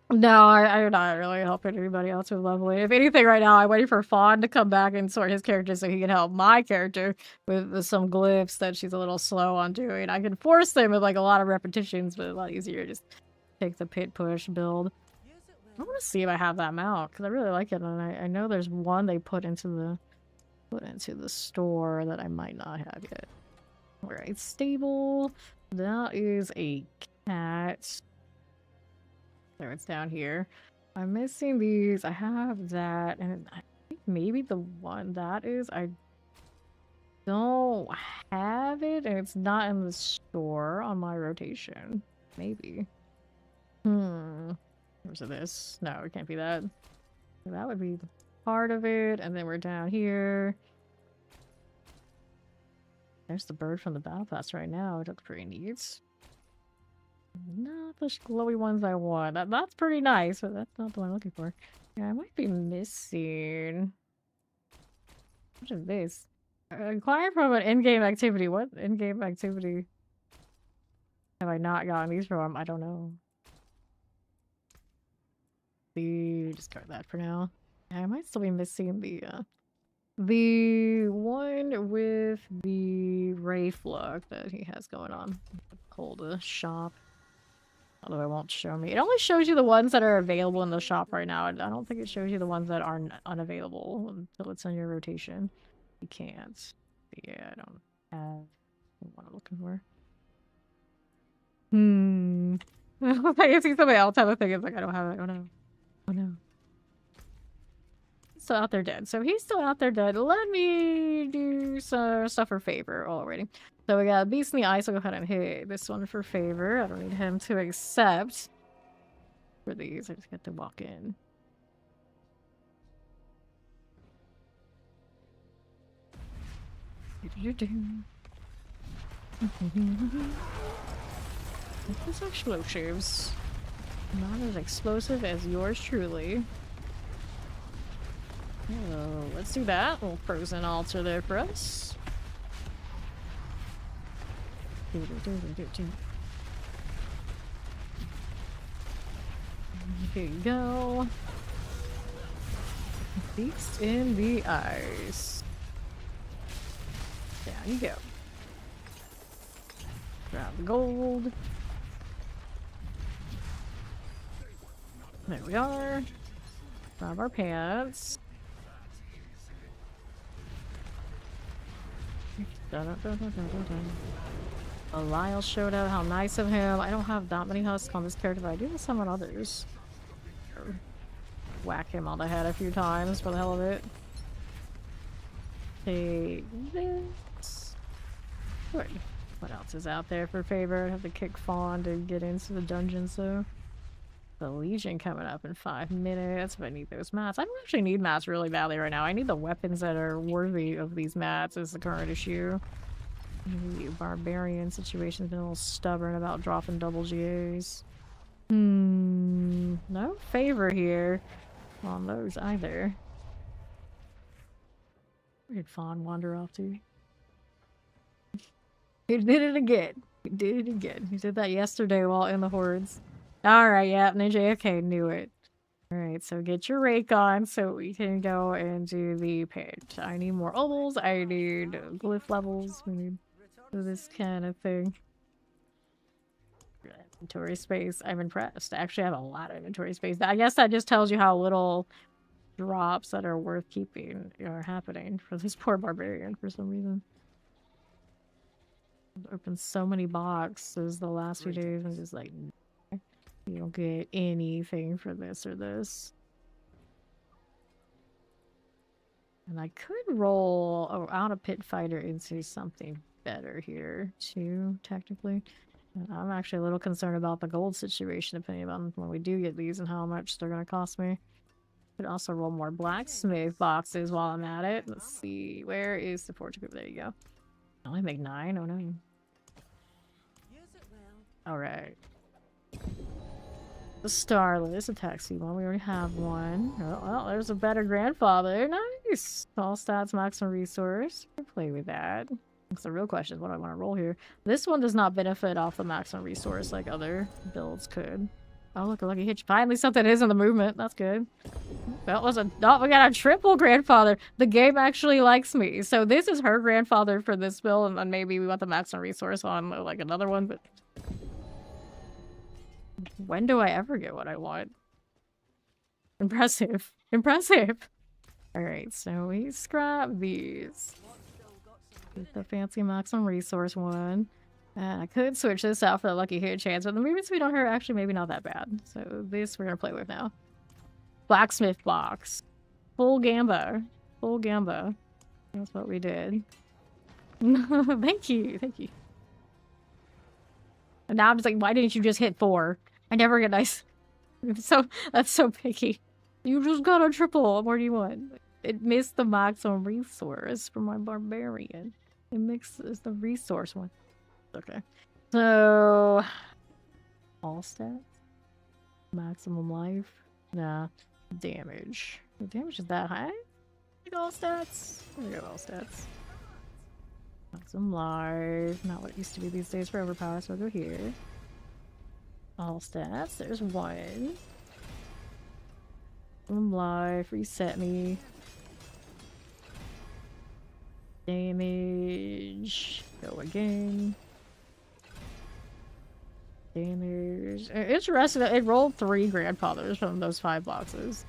No, I'm not really helping anybody else with leveling. If anything, right now, I'm waiting for Fawn to come back and sort his character so he can help my character with some glyphs that she's a little slow on doing. I can force them with like a lot of repetitions, but a lot easier to just take the pit push build. I want to see if I have that mount because I really like it, and I know there's one they put into the store that I might not have yet. Alright, stable. That is a cat. There, it's down here. I'm missing these. I have that, and I think maybe the one that is. I don't have it, and it's not in the store on my rotation. Maybe. Where's this? No, it can't be that. That would be part of it, and then we're down here. There's the bird from the battle pass right now. It looks pretty neat. Not the glowy ones I want. That's pretty nice, but that's not the one I'm looking for. Yeah, I might be missing. What is this? Acquire from an in-game activity. What in-game activity have I not gotten these from? I don't know. Discard that for now. Yeah, I might still be missing the one with the Wraith look that he has going on. Hold a shop. Although it won't show me. It only shows you the ones that are available in the shop right now. I don't think it shows you the ones that are unavailable until it's in your rotation. You can't. Yeah, I don't have what I'm looking for. I can see somebody else have a thing. It's like, I don't have it. Oh no. Oh no. He's still out there dead. So he's still out there dead. Let me do some stuff for favor already. So we got Beast in the Ice. I'll go ahead and hit this one for favor. I don't need him to accept for these. I just get to walk in. These explosives. Not as explosive as yours truly. Oh, let's do that. A little frozen altar there for us. Here you go. Beast in the Ice. Down you go. Grab the gold. There we are. Grab our pants. Lyle showed out. How nice of him. I don't have that many husks on this character, but I do have some on others. Whack him on the head a few times for the hell of it. Take this. Wait, what else is out there for favor? I have to kick Fawn to get into the dungeon, so. The Legion coming up in 5 minutes, but I need those mats. I don't actually need mats really badly right now. I need the weapons that are worthy of these mats is the current issue. The Barbarian situation's been a little stubborn about dropping double GAs. No favor here on those either. Where did Fawn wander off to? He did it again. He did it again. He did that yesterday while in the hordes. Alright, yeah, Ninja okay, knew it. Alright, so get your rake on so we can go and do the pit. I need more ovals, I need glyph levels, we need this kind of thing. Inventory space, I'm impressed. I actually have a lot of inventory space. I guess that just tells you how little drops that are worth keeping are happening for this poor barbarian for some reason. I've opened so many boxes the last few days and just like, you don't get anything for this or this. And I could roll out a pit fighter into something better here too, technically. I'm actually a little concerned about the gold situation depending on when we do get these and how much they're going to cost me. Could also roll more blacksmith boxes while I'm at it. Let's see, where is the fortune cooker? There you go. I only make 9? Oh no. Alright. The Starless, a taxi one. We already have one. Oh, well, there's a better grandfather. Nice! All stats, maximum resource. I can play with that. That's the real question is what I want to roll here. This one does not benefit off the maximum resource like other builds could. Oh, look, a lucky hitch. Finally something is in the movement. That's good. That was a... Oh, we got a triple grandfather. The game actually likes me. So this is her grandfather for this build, and then maybe we want the maximum resource on like another one, but... When do I ever get what I want? Impressive. Impressive! Alright, so we scrap these. Get the fancy maximum resource one. I could switch this out for the lucky hit chance, but the movement speed on her actually maybe not that bad. So this we're gonna play with now. Blacksmith box. Full gamba. Full gamba. That's what we did. Thank you, thank you. And now I'm just like, why didn't you just hit 4? I never get nice. So that's so picky. You just got a triple. What do you want? It missed the maximum resource for my barbarian. It mixes the resource one. Okay. So all stats? Maximum life? Nah. Damage. The damage is that high? Like all stats? There we go, all stats. Maximum life. Not what it used to be these days for overpower, so I'll go here. All stats. There's 1. Maximum life. Reset me. Damage. Go again. Damage. Interesting that it rolled 3 grandfathers from those 5 boxes.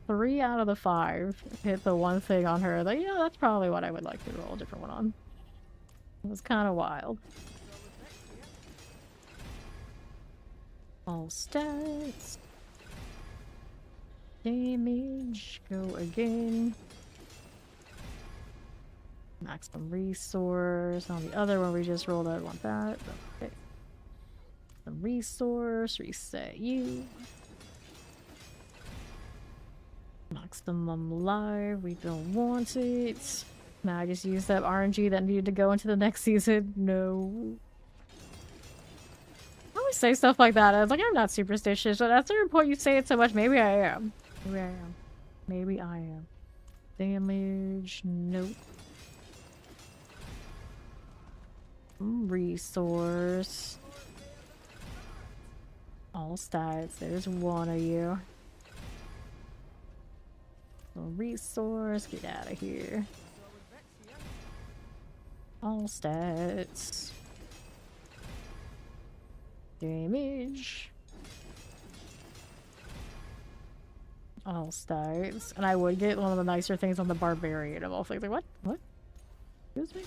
3 out of the 5 hit the one thing on her that, yeah, that's probably what I would like to roll a different one on. It was kind of wild. All stats. Damage. Go again. Maximum resource. On the other one we just rolled, I want that. Okay. The resource. Reset you. Maximum life. We don't want it. Now I just used that RNG that needed to go into the next season. No. I always say stuff like that. I was like, I'm not superstitious, but at a certain point you say it so much, maybe I am. Maybe I am. Maybe I am. Damage. Nope. Resource. All stats. There's 1 of you. Resource. Get out of here. All stats. Damage. All stats. And I would get one of the nicer things on the Barbarian of all things. Like, what? What? Excuse me?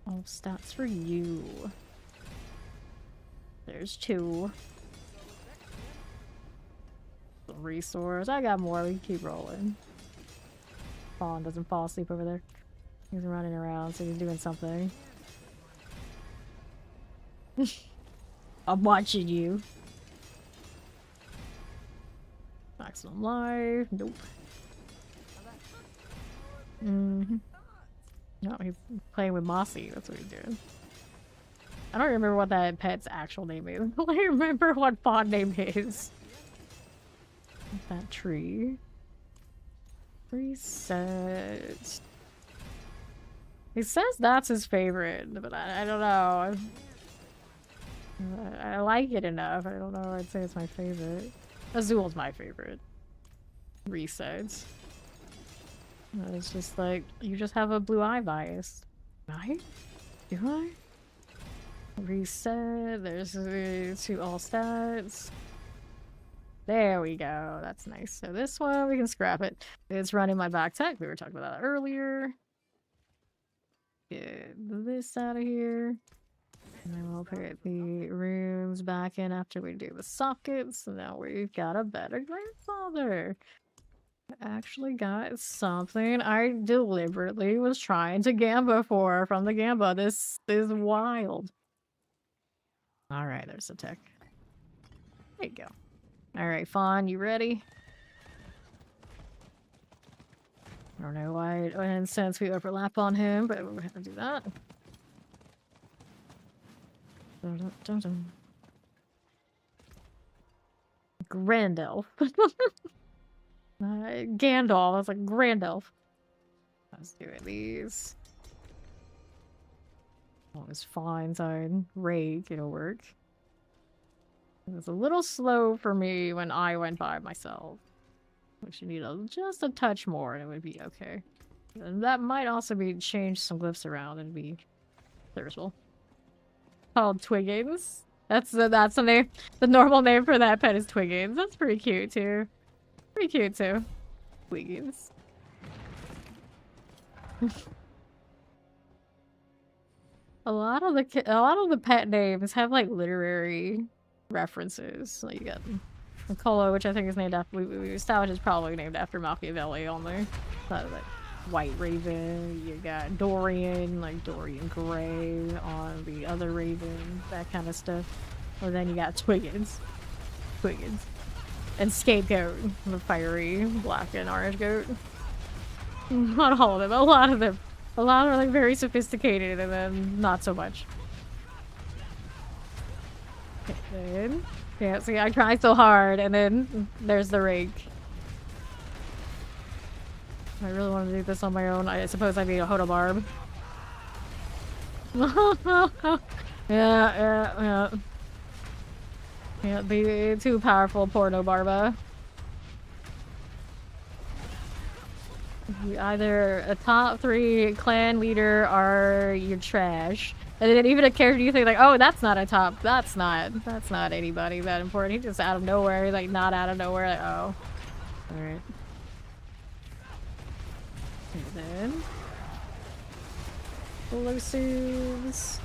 All stats for you. There's 2. The resource. I got more. We can keep rolling. Fawn doesn't fall asleep over there. He's running around, so he's doing something. I'm watching you. Maximum life. Nope. No, he's playing with Mossy. That's what he's doing. I don't remember what that pet's actual name is. I remember what fawn name is. That tree. Reset. He says that's his favorite, but I don't know. I like it enough. I don't know. I'd say it's my favorite. Azul's my favorite. Resets. It's just like, you just have a blue eye bias. Right? Do I? Reset. There's 2 all stats. There we go. That's nice. So this one, we can scrap it. It's running my back tech. We were talking about that earlier. Get this out of here. And then we'll put the rooms back in after we do the sockets. So now we've got a better grandfather. Actually got something I deliberately was trying to Gamba for from the Gamba. This is wild. Alright, there's the tech. There you go. Alright, Fawn, you ready? I don't know why it went since we overlap on him, but we're gonna do that. Dun, dun, dun, dun. Grand Elf. Gandalf. I was like, Grand Elf. Let's do these. Oh, it's fine side. Rake, it'll work. It was a little slow for me when I went by myself. We should need just a touch more and it would be okay. And that might also be change some glyphs around and be serviceable. Called Twiggins. That's the name. The normal name for that pet is Twiggins. That's pretty cute too. Pretty cute too. Twiggins. A lot of the pet names have like literary references. Like you got Nicola, which I think is named after we established is probably named after Machiavelli on there. Like White Raven, you got Dorian, like Dorian Gray on the other Raven, that kind of stuff. Or then you got Twiggins. And Scapegoat, the fiery black and orange goat. Not all of them, a lot of them. A lot are like very sophisticated and then not so much. Okay, then. Yeah, see, I try so hard and then there's the rake. I really want to do this on my own. I suppose I need a Hodobarb. Yeah. Yeah, be too powerful, Porno Barba. You're either a top 3 clan leader or you're trash. And then even a character you think like, oh, that's not a top. That's not anybody that important. He's just out of nowhere. He's like not out of nowhere. Like, oh, all right. And then explosives.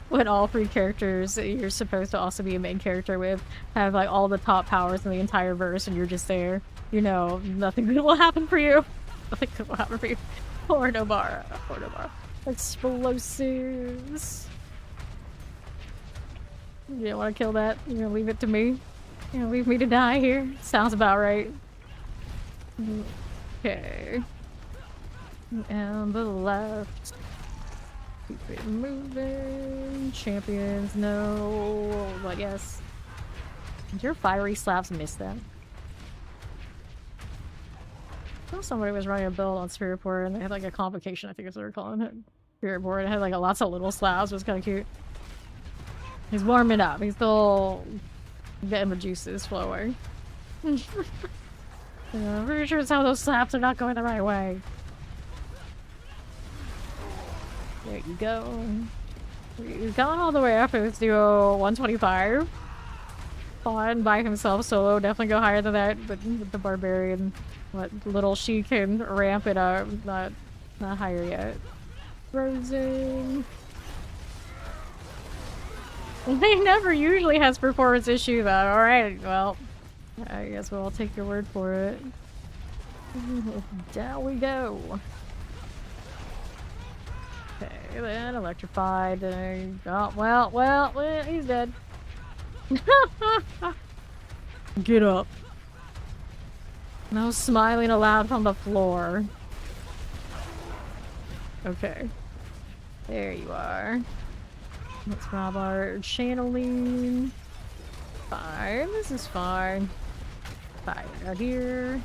When all 3 characters that you're supposed to also be a main character with have like all the top powers in the entire verse and you're just there, you know, nothing good will happen for you. Nothing good will happen for you. Or Nobara. Explosives. You don't want to kill that? You're gonna leave it to me? You're gonna leave me to die here? Sounds about right. Okay. And the left. Keep it moving. Champions, no. But yes. Did your fiery slaps miss them? I know somebody was running a build on Spirit Board and they had like a convocation, I think is what they're calling it. Spirit Board. It had like lots of little slabs. It was kind of cute. He's warming up. He's still getting the juices flowing. I'm pretty sure it's how those slaps are not going the right way. There you go. He's gone all the way up. Let's do a 125. Fawn by himself solo. Definitely go higher than that, but with the Barbarian, what little she can ramp it up. Not higher yet. Frozen. He never usually has performance issue though. Alright, well, I guess we'll all take your word for it. Down we go. Okay, then electrified. Oh, well, he's dead. Get up. No smiling aloud from the floor. Okay. There you are. Let's grab our channeling. Fine, this is fine. Fire out here.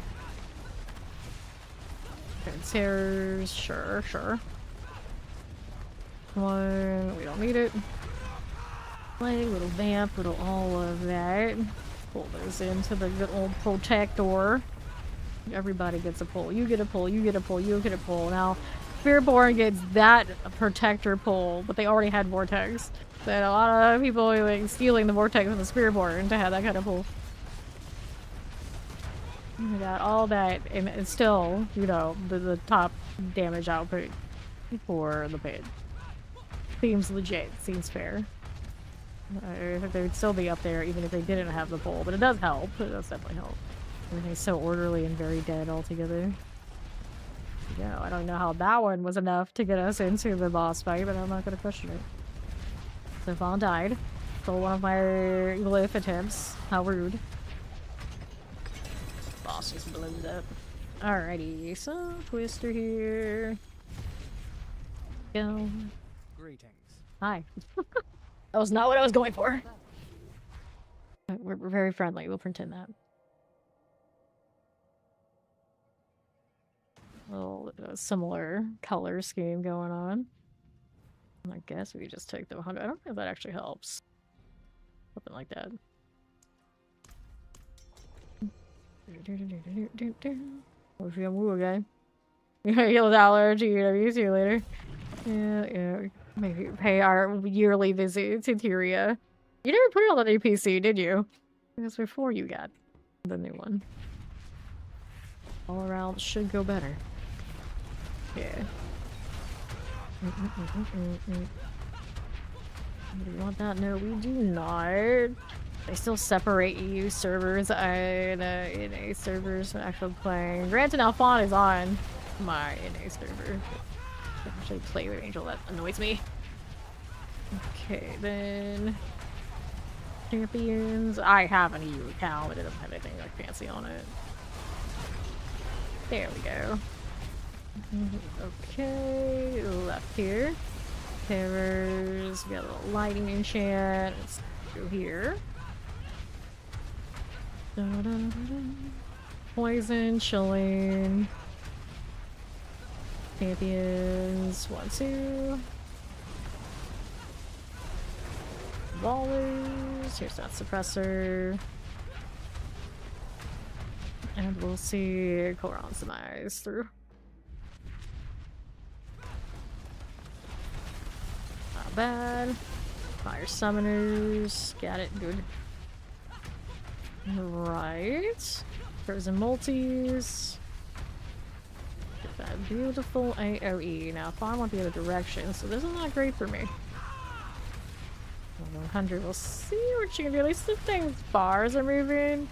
Terrors, sure, sure. One, we don't need it. Like, little vamp, little all of that. Pull those into the good old protector. Everybody gets a pull. You get a pull, you get a pull, you get a pull. Now, Spearborn gets that protector pull, but they already had Vortex. Then a lot of people are like stealing the Vortex with the Spearborn to have that kind of pull. We got all that, and it's still, you know, the top damage output for the pit. Seems legit, seems fair. I think they would still be up there even if they didn't have the pull, but it does help. It does definitely help. Everything's so orderly and very dead altogether. Yeah, I don't know how that one was enough to get us into the boss fight, but I'm not gonna question it. So Vaughn died. Stole one of my glyph attempts. How rude. Boss just blows up. Alrighty, so Twister here. Go. Greetings. Hi. That was not what I was going for. We're very friendly, we'll pretend that. Little similar color scheme going on. I guess we just take the 100. I don't know if that actually helps. Something like that. Oh, if you move again. Heal $1 to you. See you later. Yeah. Maybe pay our yearly visit to Tyria. You never put it on the new PC, did you? It was before you got the new one. All around should go better. Yeah. Do we want that? No, we do not. They still separate EU servers and NA servers from actual playing. Granted, now Fawn is on my NA server. I actually play with Angel, that annoys me. Okay, then champions. I have an EU account, but it doesn't have anything like fancy on it. There we go. Okay, left here. Terrors, we got a little lighting enchant. Let's go here. Poison, chilling. Champions, 1, 2. Wallers, here's that suppressor. And we'll see Koran's demise through. Not bad. Fire summoners, got it, good. Right. Frozen multis. Get that beautiful AoE. Now, if I want the other direction, so this is not great for me. 100, we'll see what she can do. At least the things bars are moving.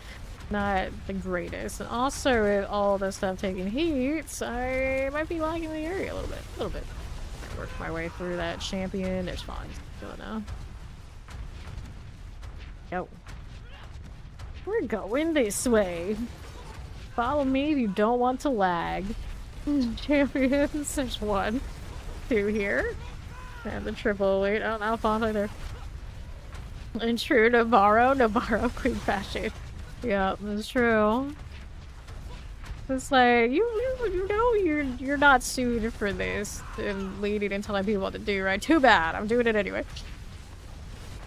Not the greatest. And also, with all this stuff taking heats, I might be lagging the area a little bit. Work my way through that champion. There's fun. Go now. Go. We're going this way. Follow me if you don't want to lag. Champions, there's 1, 2 here. And the triple, wait, oh, now Fawn right there. And true, Navarro, Queen Fashion. Yeah, that's true. It's like, you know you're not suited for this and leading and telling people what to do, right? Too bad, I'm doing it anyway.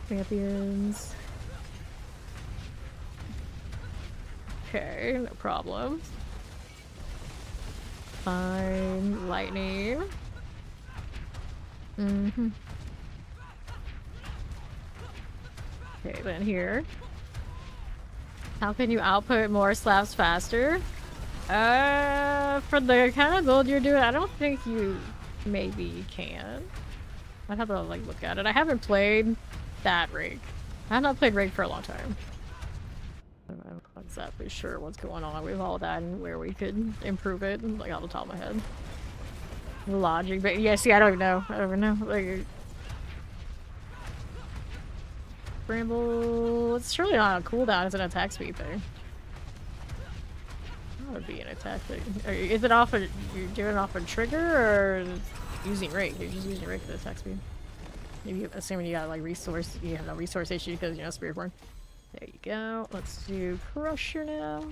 Champions. Okay, no problem. Fine. Lightning. Okay, then here. How can you output more slaps faster? For the kind of build you're doing, I don't think you maybe can. I'd have to like look at it. I haven't played that rig. I have not played rig for a long time. I'm not exactly sure what's going on with all that and where we could improve it, like off the top of my head. Logic, but yeah, see, I don't even know. Like, Bramble, it's surely not a cooldown, it's an attack speed thing. That would be an attack thing. Is it off a, you're doing it off a trigger, or using rake. You're just using rake for the attack speed. Maybe assuming you got like resource, you have no resource issue because you know Spiritborn. There you go. Let's do Crusher now.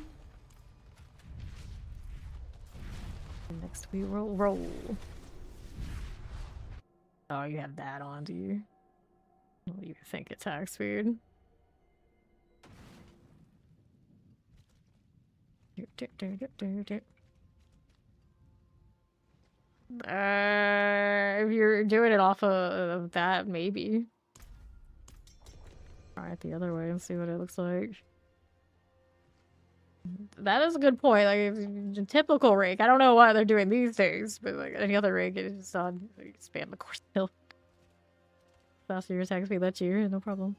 And next we will roll. Oh, you have that on, do you? What do you think attack speed? If you're doing it off of that, maybe. Try it the other way and see what it looks like. That is a good point. Like, a typical rake. I don't know what they're doing these days, but like any other rake, it's just on like, spam the course hill. Faster your attack speed lets you, no problem.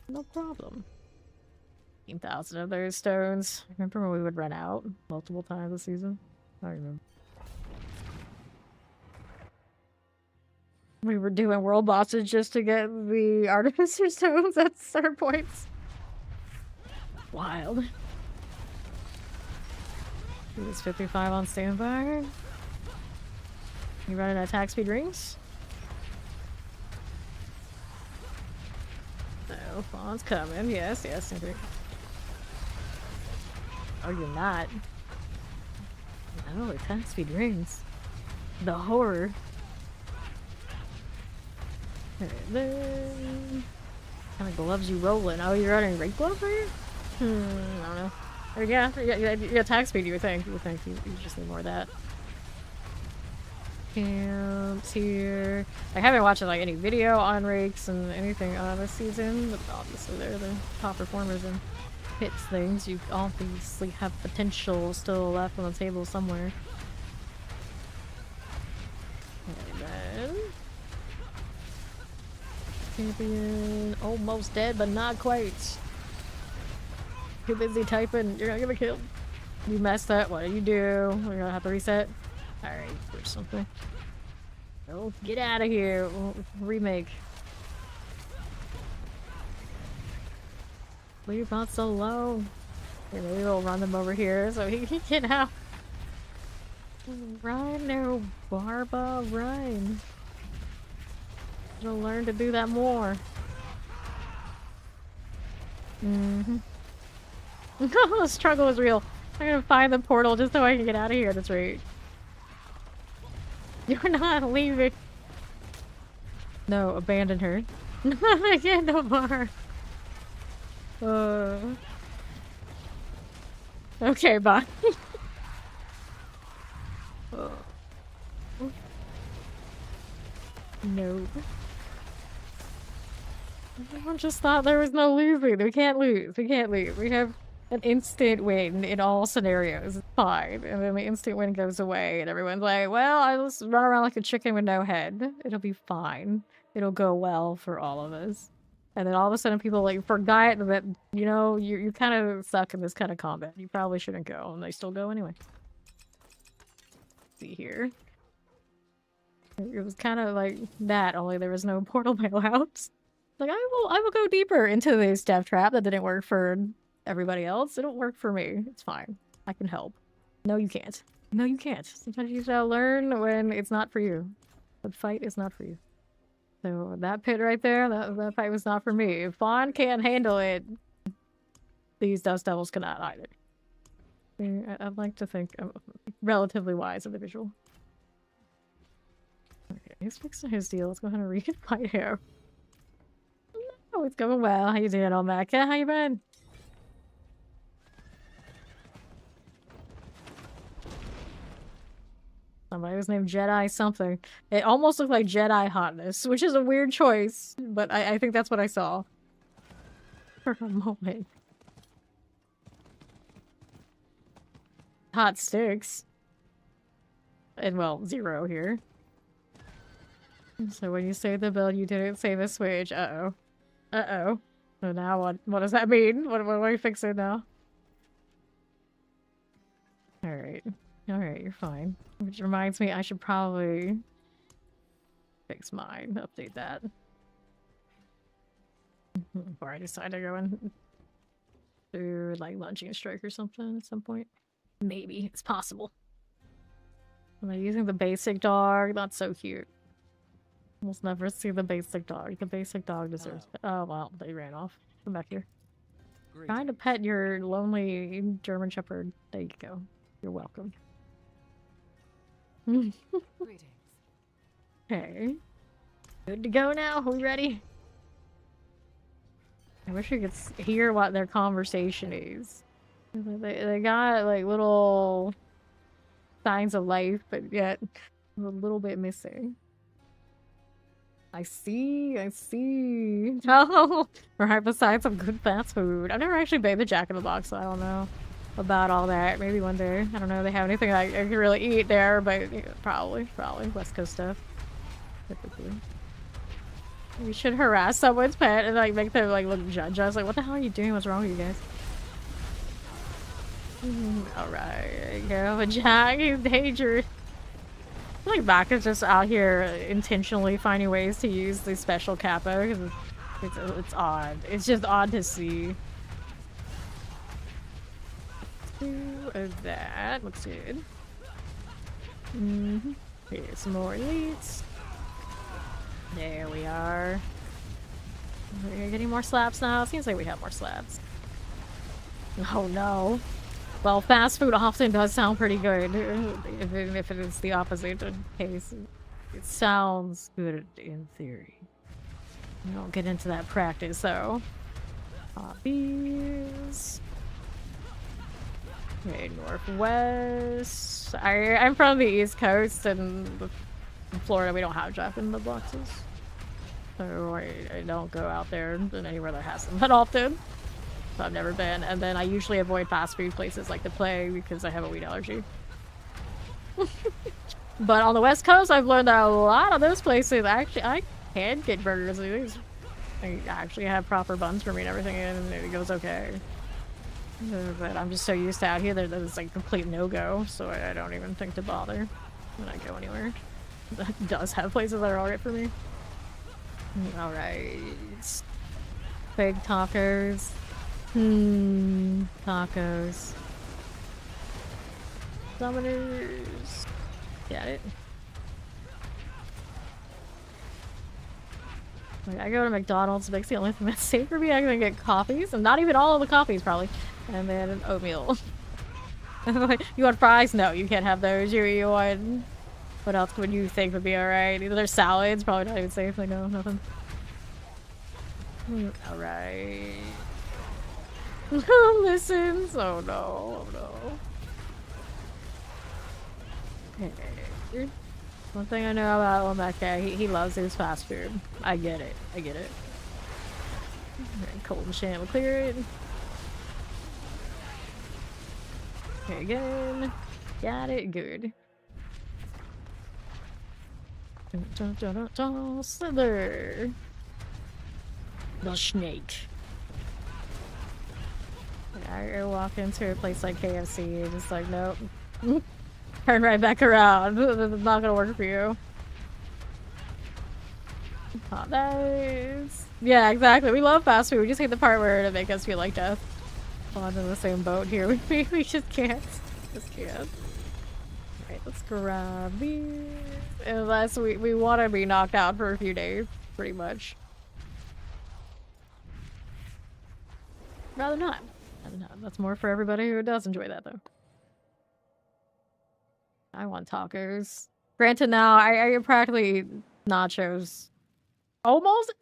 No problem. 15,000 of those stones. Remember when we would run out multiple times this season? I remember. We were doing world bosses just to get the Artificer stones at certain points. Wild. He's 55 on standby. You running attack speed rings? No, Fawn's coming. Yes, yes, indeed. Oh, you're not. No, attack speed rings. The horror. Alright, then... What kind of gloves you rolling? Oh, you're running rake gloves, are you? I don't know. I mean, yeah, attack speed, you would think. You just need more of that. Camps here. I haven't watched like any video on rakes and anything this season, but obviously they're the top performers in hits things. You obviously have potential still left on the table somewhere. And then... Champion almost dead, but not quite. Too busy typing. You're gonna get a kill. You messed up. What do you do? We're gonna have to reset. Alright, or something. Oh, get out of here. Remake. Leave not so low. Okay, maybe we'll run them over here so he can get out. Run now, Barba, run. You'll learn to do that more. The struggle is real. I'm gonna find the portal just so I can get out of here. That's right. You're not leaving. No, abandon her. I can't no more. Okay, bye. No. Everyone just thought there was no losing. We can't lose. We can't lose. We have an instant win in all scenarios. It's fine. And then the instant win goes away and everyone's like, well, I just run around like a chicken with no head. It'll be fine. It'll go well for all of us. And then all of a sudden people like forgot that, you know, you kind of suck in this kind of combat. You probably shouldn't go. And they still go anyway. Let's see here. It was kind of like that, only there was no portal bailouts. Like, I will go deeper into this death trap that didn't work for everybody else. It'll work for me. It's fine. I can help. No, you can't. No, you can't. Sometimes you gotta learn when it's not for you. The fight is not for you. So that pit right there, that fight was not for me. If Fawn can't handle it, these Dust Devils cannot either. I'd like to think I'm a relatively wise individual. Okay, he's fixing his deal. Let's go ahead and refight him. Oh, it's going well. How you doing, old Mecca? How you been? Somebody was named Jedi something. It almost looked like Jedi Hotness, which is a weird choice, but I think that's what I saw. For a moment. Hot sticks. And well, 0 here. So when you say the build, you didn't say the switch. Uh-oh. Uh-oh. So now what does that mean? What are we fixing now? Alright. Alright, you're fine. Which reminds me, I should probably fix mine. Update that. Before I decide to go in to like launching a strike or something at some point. Maybe. It's possible. Am I using the basic dog? That's so cute. Almost never see the basic dog. The basic dog deserves. Oh well, they ran off. Come back here. Trying to pet your lonely German Shepherd. There you go. You're welcome. Okay. Good to go now. We ready? I wish we could hear what their conversation is. They got like little signs of life, but yet a little bit missing. I see. Oh, right beside some good fast food. I've never actually baked the Jack in the Box, so I don't know about all that. Maybe one day. I don't know if they have anything I can really eat there, but yeah, probably West Coast stuff. Typically. We should harass someone's pet and like make them like look judge us. Like, what the hell are you doing? What's wrong with you guys? Alright, there you go. But Jack is dangerous. I feel like Mac is just out here intentionally finding ways to use the special capo because it's odd. It's just odd to see. Two of that. Looks good. Here's some more elites. There we are. We're getting more slabs now. It seems like we have more slabs. Oh no. Well, fast food often does sound pretty good, if it is the opposite case. It sounds good in theory. We don't get into that practice, though. Hobbies. Okay, Northwest. I'm from the East Coast, and in Florida we don't have Jack in the Boxes. So I don't go out there and anywhere that has them that often. I've never been, and then I usually avoid fast food places like the Play because I have a wheat allergy. But on the West Coast, I've learned that a lot of those places actually I can get burgers. They actually have proper buns for me and everything, and it goes okay. But I'm just so used to out here that it's like a complete no-go, so I don't even think to bother when I go anywhere. That does have places that are alright for me. Alright. Big tacos. Tacos. Summoners. Got it. Like, I go to McDonald's, makes the only thing that's safe for me. I can get coffees, and not even all of the coffees, probably. And then an oatmeal. You want fries? No, you can't have those. You want... What else would you think would be alright? Either there's salads, probably not even safe. Like, no, nothing. Alright. Listens. Oh no. Oh no. Okay. One thing I know about that guy, he loves his fast food. I get it. Cold and Shan will clear it. Okay, again. Got it. Good. Slither. The snake. I walk into a place like KFC and just like, nope. Turn right back around. It's not gonna work for you. Hot nice. Yeah, exactly. We love fast food. We just hate the part where it'll make us feel like death. On in the same boat here. We just can't. Alright, let's grab these. Unless we want to be knocked out for a few days, pretty much. Rather not. That's more for everybody who does enjoy that, though. I want tacos. Granted, now I practically nachos almost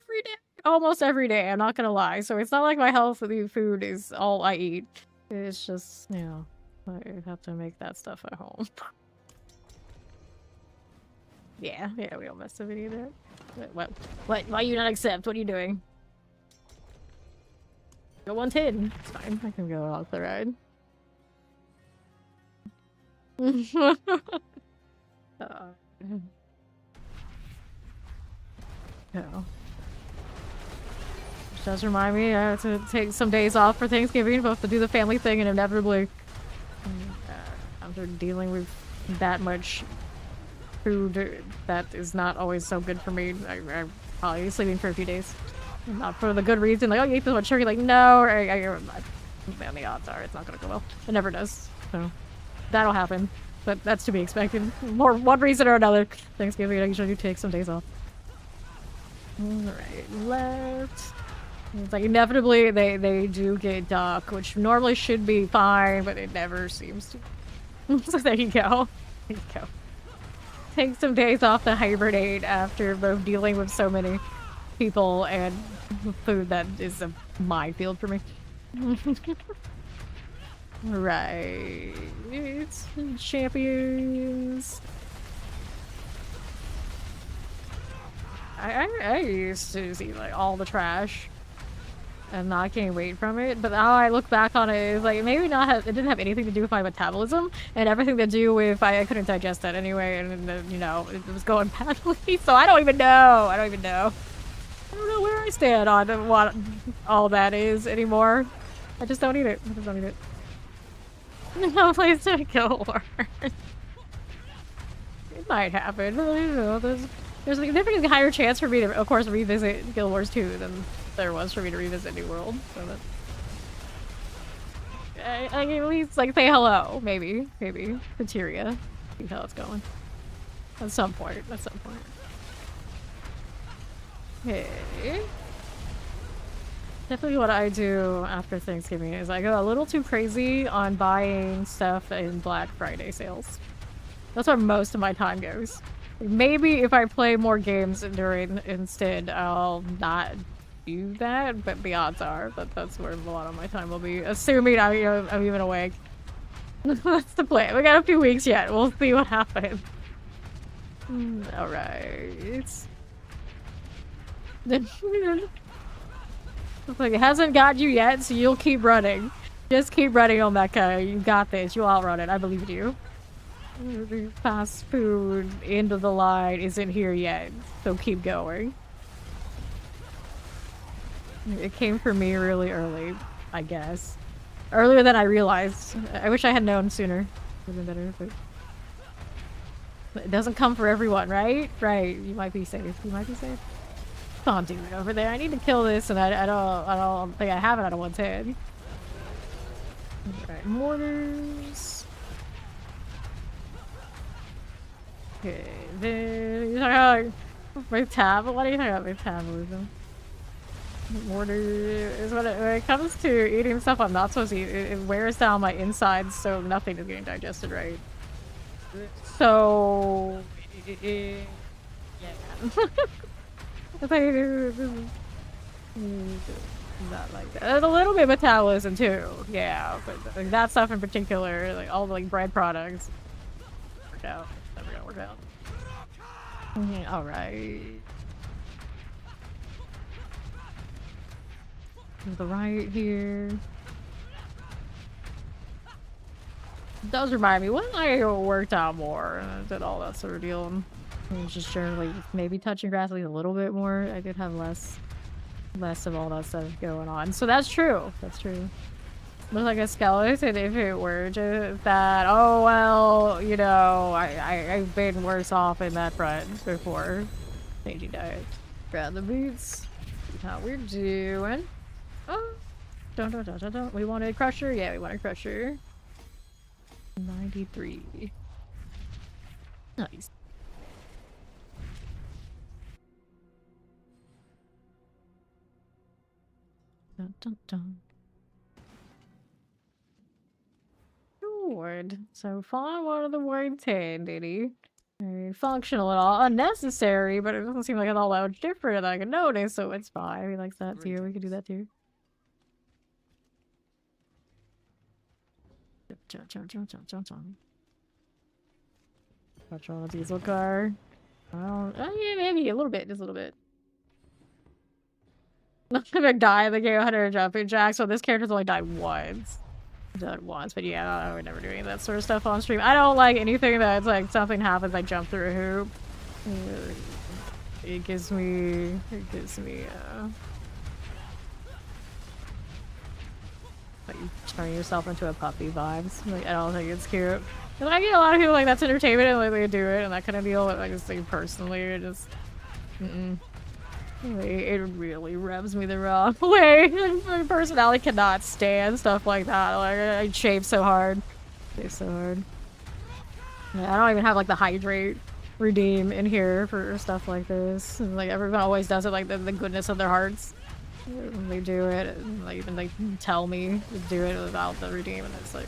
every day. I'm not gonna lie. So it's not like my healthy food is all I eat. It's just, you know, I have to make that stuff at home. Yeah, we don't mess with it either. What? Why you not accept? What are you doing? Go 110. It's fine. I can go off the ride. No. Which does remind me, I have to take some days off for Thanksgiving, both to do the family thing and inevitably, after dealing with that much food that is not always so good for me, I'm probably sleeping for a few days. Not for the good reason, like, oh, you ate this much turkey, like, no, man, the odds are it's not gonna go well. It never does, so that'll happen. but that's to be expected. For one reason or another. Thanksgiving, I usually do take some days off. Alright, left. It's like inevitably they do get dark, which normally should be fine, but it never seems to. So there you go. There you go. Take some days off to hibernate after both dealing with so many people and food that is a minefield for me. Right. It's champions. I used to see like all the trash and not getting weight from it, but now I look back on it, it's like maybe not it didn't have anything to do with my metabolism and everything to do with I couldn't digest that anyway, and you know, it was going badly. So I don't even know. I don't know where I stand on what all that is anymore. I just don't eat it. I just don't eat it. No place to go. It might happen. You know, there's a significantly higher chance for me to, of course, revisit Guild Wars 2 than there was for me to revisit New World. So that I can at least like say hello, maybe to Tyria, see how it's going. At some point. Okay. Definitely what I do after Thanksgiving is I go a little too crazy on buying stuff in Black Friday sales. That's where most of my time goes. Maybe if I play more games during instead, I'll not do that, but the odds are that that's where a lot of my time will be, assuming I'm even awake. That's the plan. We got a few weeks yet. We'll see what happens. Alright. It's like it hasn't got you yet, so you'll keep running. Just keep running, Omeka. You got this. You'll outrun it. I believe you. The fast food end of the line isn't here yet, so keep going. It came for me really early, I guess. Earlier than I realized. I wish I had known sooner. Would have been better, but it doesn't come for everyone, right? Right. You might be safe. You might be safe. Can't do it over there. I need to kill this, and I don't think I have it out of one's head. Alright, mortars. Okay, then you talk about what do you think about metabolism? Mortar is when it comes to eating stuff I'm not supposed to eat, it wears down my insides, so nothing is getting digested right. So yeah. Not like that. And a little bit of metabolism too, yeah. But like, that stuff in particular, like all the like bread products, work out. Never gonna work out. All right. To the right here. It does remind me when I worked out more and did all that sort of deal. I was just generally maybe touching grass a little bit more. I could have less of all that stuff going on. So that's true. That's true. Looks like a skeleton if it were just that. Oh well, you know, I've been worse off in that front before changing diet. Grab the boots. See how we're doing. Oh, don't. We wanted Crusher. Yeah, we wanted Crusher. 93. Nice. Dun. Word. So find one of the words handy. Very functional and all. Unnecessary, but it doesn't seem like it's all that different that I can notice, so it's fine. He likes that too. We can do that too. Touch on a diesel car. Oh yeah, maybe a little bit, just a little bit. Not gonna die in the game 100 jumping jacks, so this character's only died once. But yeah, I would never do any of that sort of stuff on stream. I don't like anything that's like something happens, I jump through a hoop. It gives me like you turn yourself into a puppy vibes. Like I don't think it's cute. And I get a lot of people like that's entertainment and like they do it and that kind of deal, but like just like personally it just it really rubs me the wrong way. My personality cannot stand stuff like that. Like I chafe so hard. Chafe so hard. Yeah, I don't even have like the hydrate redeem in here for stuff like this. And, like everyone always does it like the goodness of their hearts. When they do it, and like even like tell me to do it without the redeem, and it's like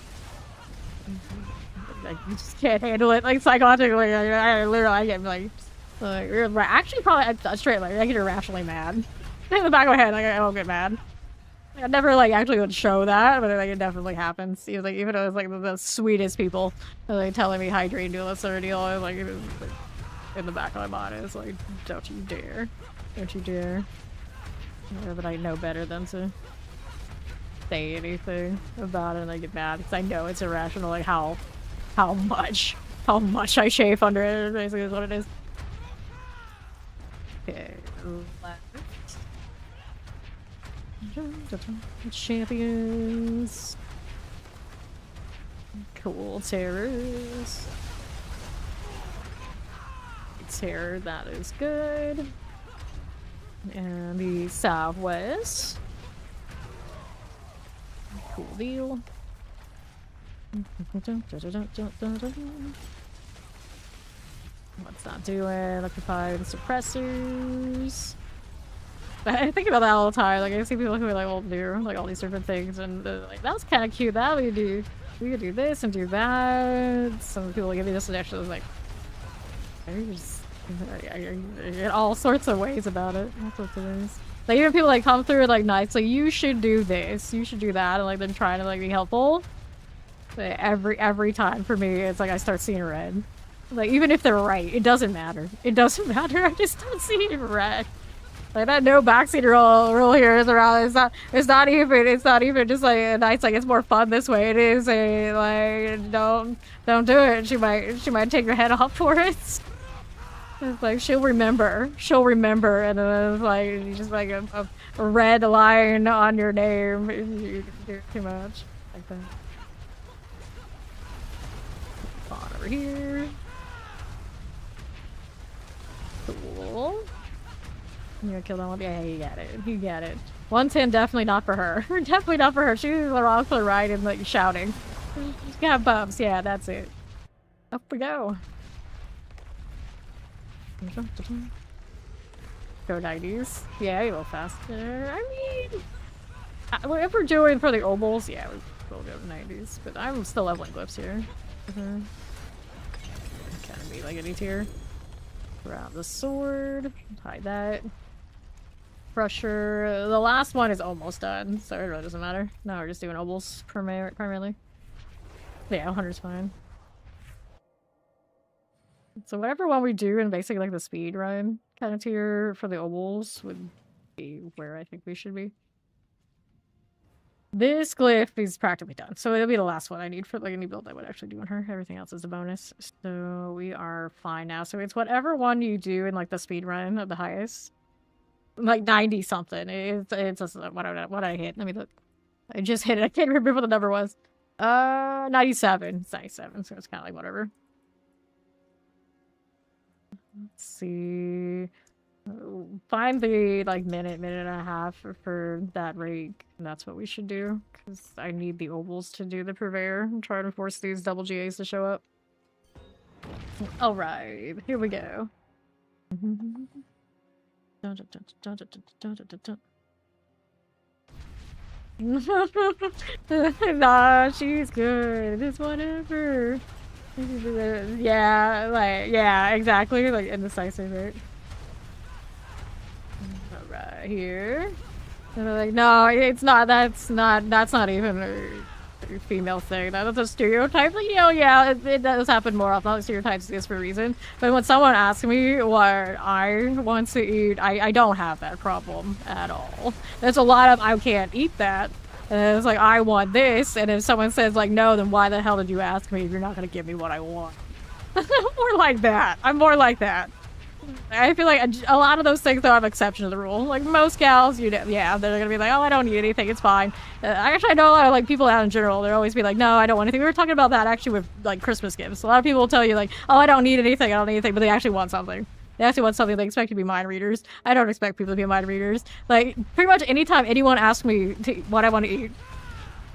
you just can't handle it like psychologically. I literally get like actually probably straight like I get irrationally mad. In the back of my head, like I don't get mad. I never like actually would show that, but like it definitely happens. Even if it was like the sweetest people, like telling me hydrate and do this sort of deal, I was like in the back of my mind, it's like don't you dare, don't you dare. Yeah, but I know better than to say anything about it, and I get mad because I know it's irrational. Like how much I chafe under it. Basically, is what it is. Okay, left. Champions. Cool terrors. Terror, that is good. And the southwest. Cool deal. What's that doing? Occupied suppressors. I think about that all the time. Like I see people who are like, well, do like all these different things, and like that's kind of cute. That we could do this and do that. Some people give me this suggestion. Like, I get all sorts of ways about it. All sorts of ways. Like even people like come through like nice, like you should do this, you should do that, and like them trying to like be helpful. But every time for me, it's like I start seeing red. Like even if they're right, it doesn't matter. It doesn't matter. I just start seeing red. Like that no backseat rule here is around. It's not even just like a nice like it's more fun this way. It is a like don't do it. She might take your head off for it. It's like she'll remember, and then it's like just like a red line on your name if you do too much like that. On over here. Cool. You gonna kill that one? Yeah, you got it. You got it. 110 definitely not for her. Definitely not for her. She was wrong for the right and like shouting. She's got bumps. Yeah, that's it. Up we go. Go 90s. Yeah, you go faster. I mean, if we're doing for the obols, yeah, we'll go 90s. But I'm still leveling glyphs here. Kind of be like any tier. Grab the sword. Hide that. Crusher. The last one is almost done, so it really doesn't matter. No, we're just doing obols primarily. Yeah, 100's fine. So whatever one we do in basically like the speed run kind of tier for the obols would be where I think we should be. This glyph is practically done, so it'll be the last one I need for like any build I would actually do on her. Everything else is a bonus, so we are fine now. So it's whatever one you do in like the speed run of the highest, like 90 something. It's just, what I hit. Let me look. I just hit it. I can't remember what the number was. 97. It's 97, so it's kind of like whatever. Let's see. Find the like minute and a half for that rake, and that's what we should do, because I need the ovals to do the purveyor and try to force these double GAs to show up. Alright, here we go. Nah, she's good. It's whatever. Yeah, like, yeah, exactly. Like, indecisive, right? Right here. And they're like, no, it's not, that's not even a female thing. That's a stereotype. Like, you know, yeah, it does happen more often. All stereotypes exist for a reason. But when someone asks me what I want to eat, I don't have that problem at all. There's a lot of, I can't eat that. And it's like, I want this, and if someone says like, no, then why the hell did you ask me if you're not gonna give me what I want? More like that. I'm more like that. I feel like a lot of those things though have exception to the rule. Like most gals, you know, yeah, they're gonna be like, oh, I don't need anything, it's fine. Actually, I know a lot of like people out in general, they'll always be like, no, I don't want anything. We were talking about that actually with like Christmas gifts. A lot of people will tell you like, oh, I don't need anything, but they actually want something. They actually want something. They expect you to be mind readers. I don't expect people to be mind readers. Like, pretty much anytime anyone asks me what I want to eat,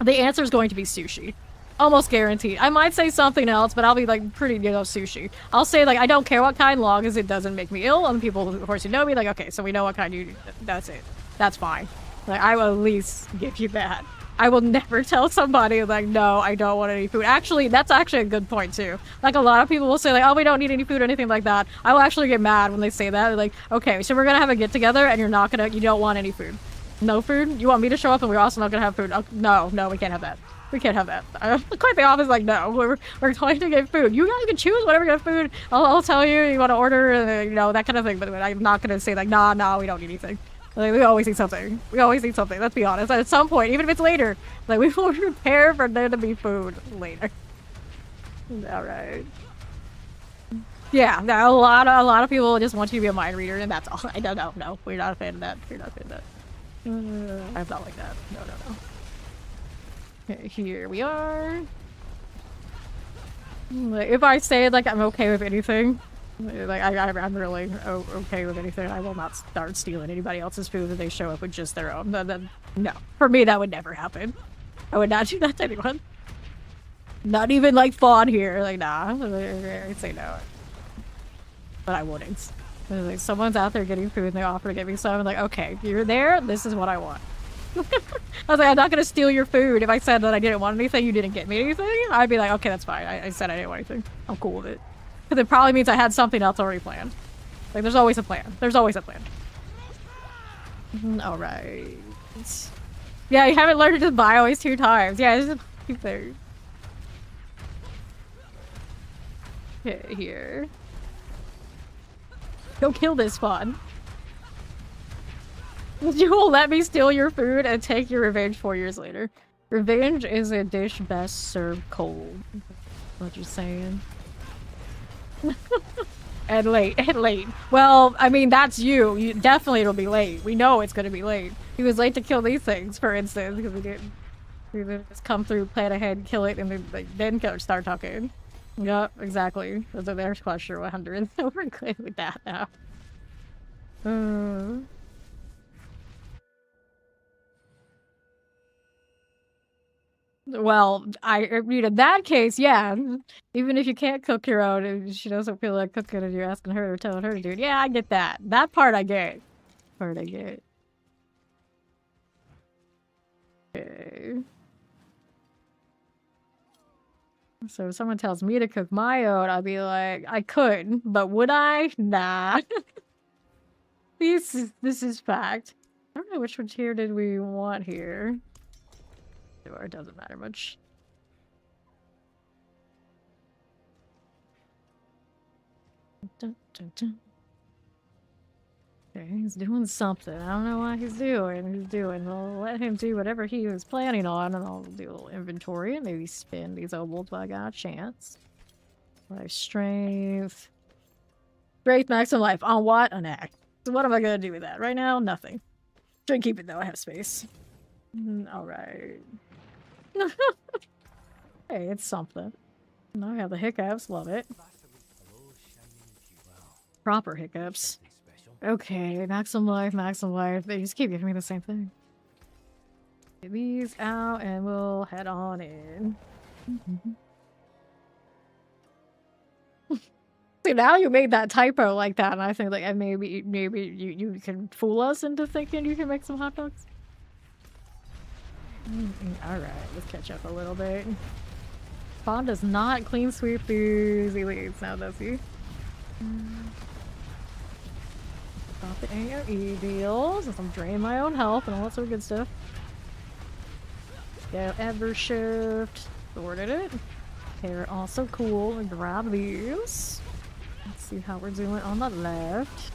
the answer is going to be sushi. Almost guaranteed. I might say something else, but I'll be like pretty, sushi. I'll say like, I don't care what kind, long as it doesn't make me ill. And people, of course, who know me, like, okay, so we know what kind you, that's it. That's fine. Like, I will at least give you that. I will never tell somebody, like, no, I don't want any food. Actually, that's actually a good point, too. Like, a lot of people will say, like, oh, we don't need any food or anything like that. I will actually get mad when they say that. They're like, okay, so we're gonna have a get-together, and you don't want any food. No food? You want me to show up, and we're also not gonna have food? Oh, no, we can't have that. We can't have that. Quite the opposite, like, no, we're going to get food. You guys can choose whatever kind of food. I'll tell you want to order, that kind of thing, but I'm not gonna say, like, nah, we don't need anything. Like, we always need something. Let's be honest. At some point, even if it's later, like, we will prepare for there to be food later. Alright. Yeah, a lot of people just want you to be a mind reader, and that's all. I don't know. No, we're not a fan of that. I'm not like that. No. Okay, here we are. Like, if I say, like, I'm okay with anything, like, I'm really okay with anything. I will not start stealing anybody else's food if they show up with just their own. No. For me, that would never happen. I would not do that to anyone. Not even, like, Fawn here. Like, nah. I'd say no. But I wouldn't. Like, someone's out there getting food and they offer to get me some. I'm like, okay, you're there. This is what I want. I was like, I'm not gonna steal your food. If I said that I didn't want anything, you didn't get me anything, I'd be like, okay, that's fine. I said I didn't want anything. I'm cool with it. Because it probably means I had something else already planned. Like, there's always a plan. Alright. Yeah, you haven't learned to just buy always 2 times. Yeah, it's just keep there. Okay, here. Go kill this Fawn. You will let me steal your food and take your revenge 4 years later. Revenge is a dish best served cold. What you saying? and late. Well, I mean, that's you. Definitely it'll be late. We know it's gonna be late. He was late to kill these things, for instance, because we didn't just come through, plan ahead, kill it, and then start talking. Yup, exactly. Those are their cluster 100. So we're good with that now. Well, I mean, in that case, yeah. Even if you can't cook your own, and she doesn't feel like cooking and you're asking her or telling her to do it. Yeah, I get that. That part I get. Okay. So if someone tells me to cook my own, I'll be like, I could, but would I? Nah. This is fact. I don't know which one tier did we want here. It doesn't matter much. Dun, dun, dun. Okay, he's doing something. I don't know what he's doing. I'll let him do whatever he was planning on, and I'll do a little inventory and maybe spin these obols while I got a chance. Life strength. Strength maximum life. On what? An act. So what am I gonna do with that? Right now, nothing. Should keep it though, I have space. Alright. Hey, it's something. Now I have the hiccups, love it. Proper hiccups. Okay, maximum life. They just keep giving me the same thing. Get these out and we'll head on in. See, now you made that typo like that, and I think like maybe you can fool us into thinking you can make some hot dogs. Alright, let's catch up a little bit. Fawn does not clean sweep these elites now, does he? Stop the AoE deals, since I'm draining my own health and all that sort of good stuff. Yeah, ever shift. Sorted it. Okay, we're also cool. And grab these. Let's see how we're doing on the left.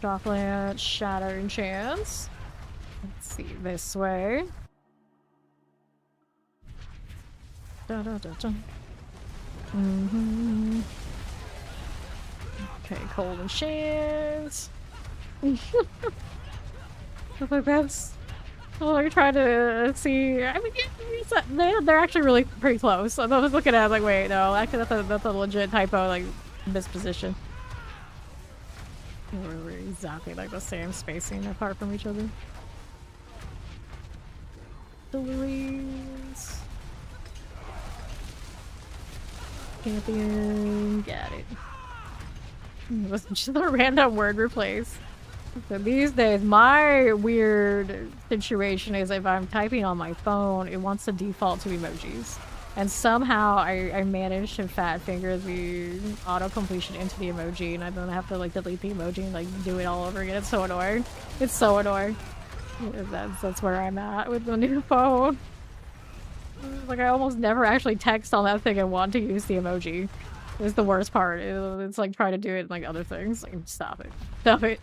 Droplet, shattering chance. Let's see, this way. Okay, cold and chance. Like that's. Oh, you're trying to see. I mean, they're actually really pretty close. I was looking at it like, wait, no, actually that's a legit typo, like misposition. We're exactly like the same spacing apart from each other. Deliveries. Champion. Got it. It was just a random word replace. So these days, my weird situation is if I'm typing on my phone, it wants to default to emojis. And somehow I managed to fat finger the auto-completion into the emoji, and I don't have to like delete the emoji and like do it all over again. It's so annoying. It's so annoying. That's where I'm at with the new phone. Like I almost never actually text on that thing and want to use the emoji. It's the worst part. It's like trying to do it in like other things. Like, stop it. Stop it.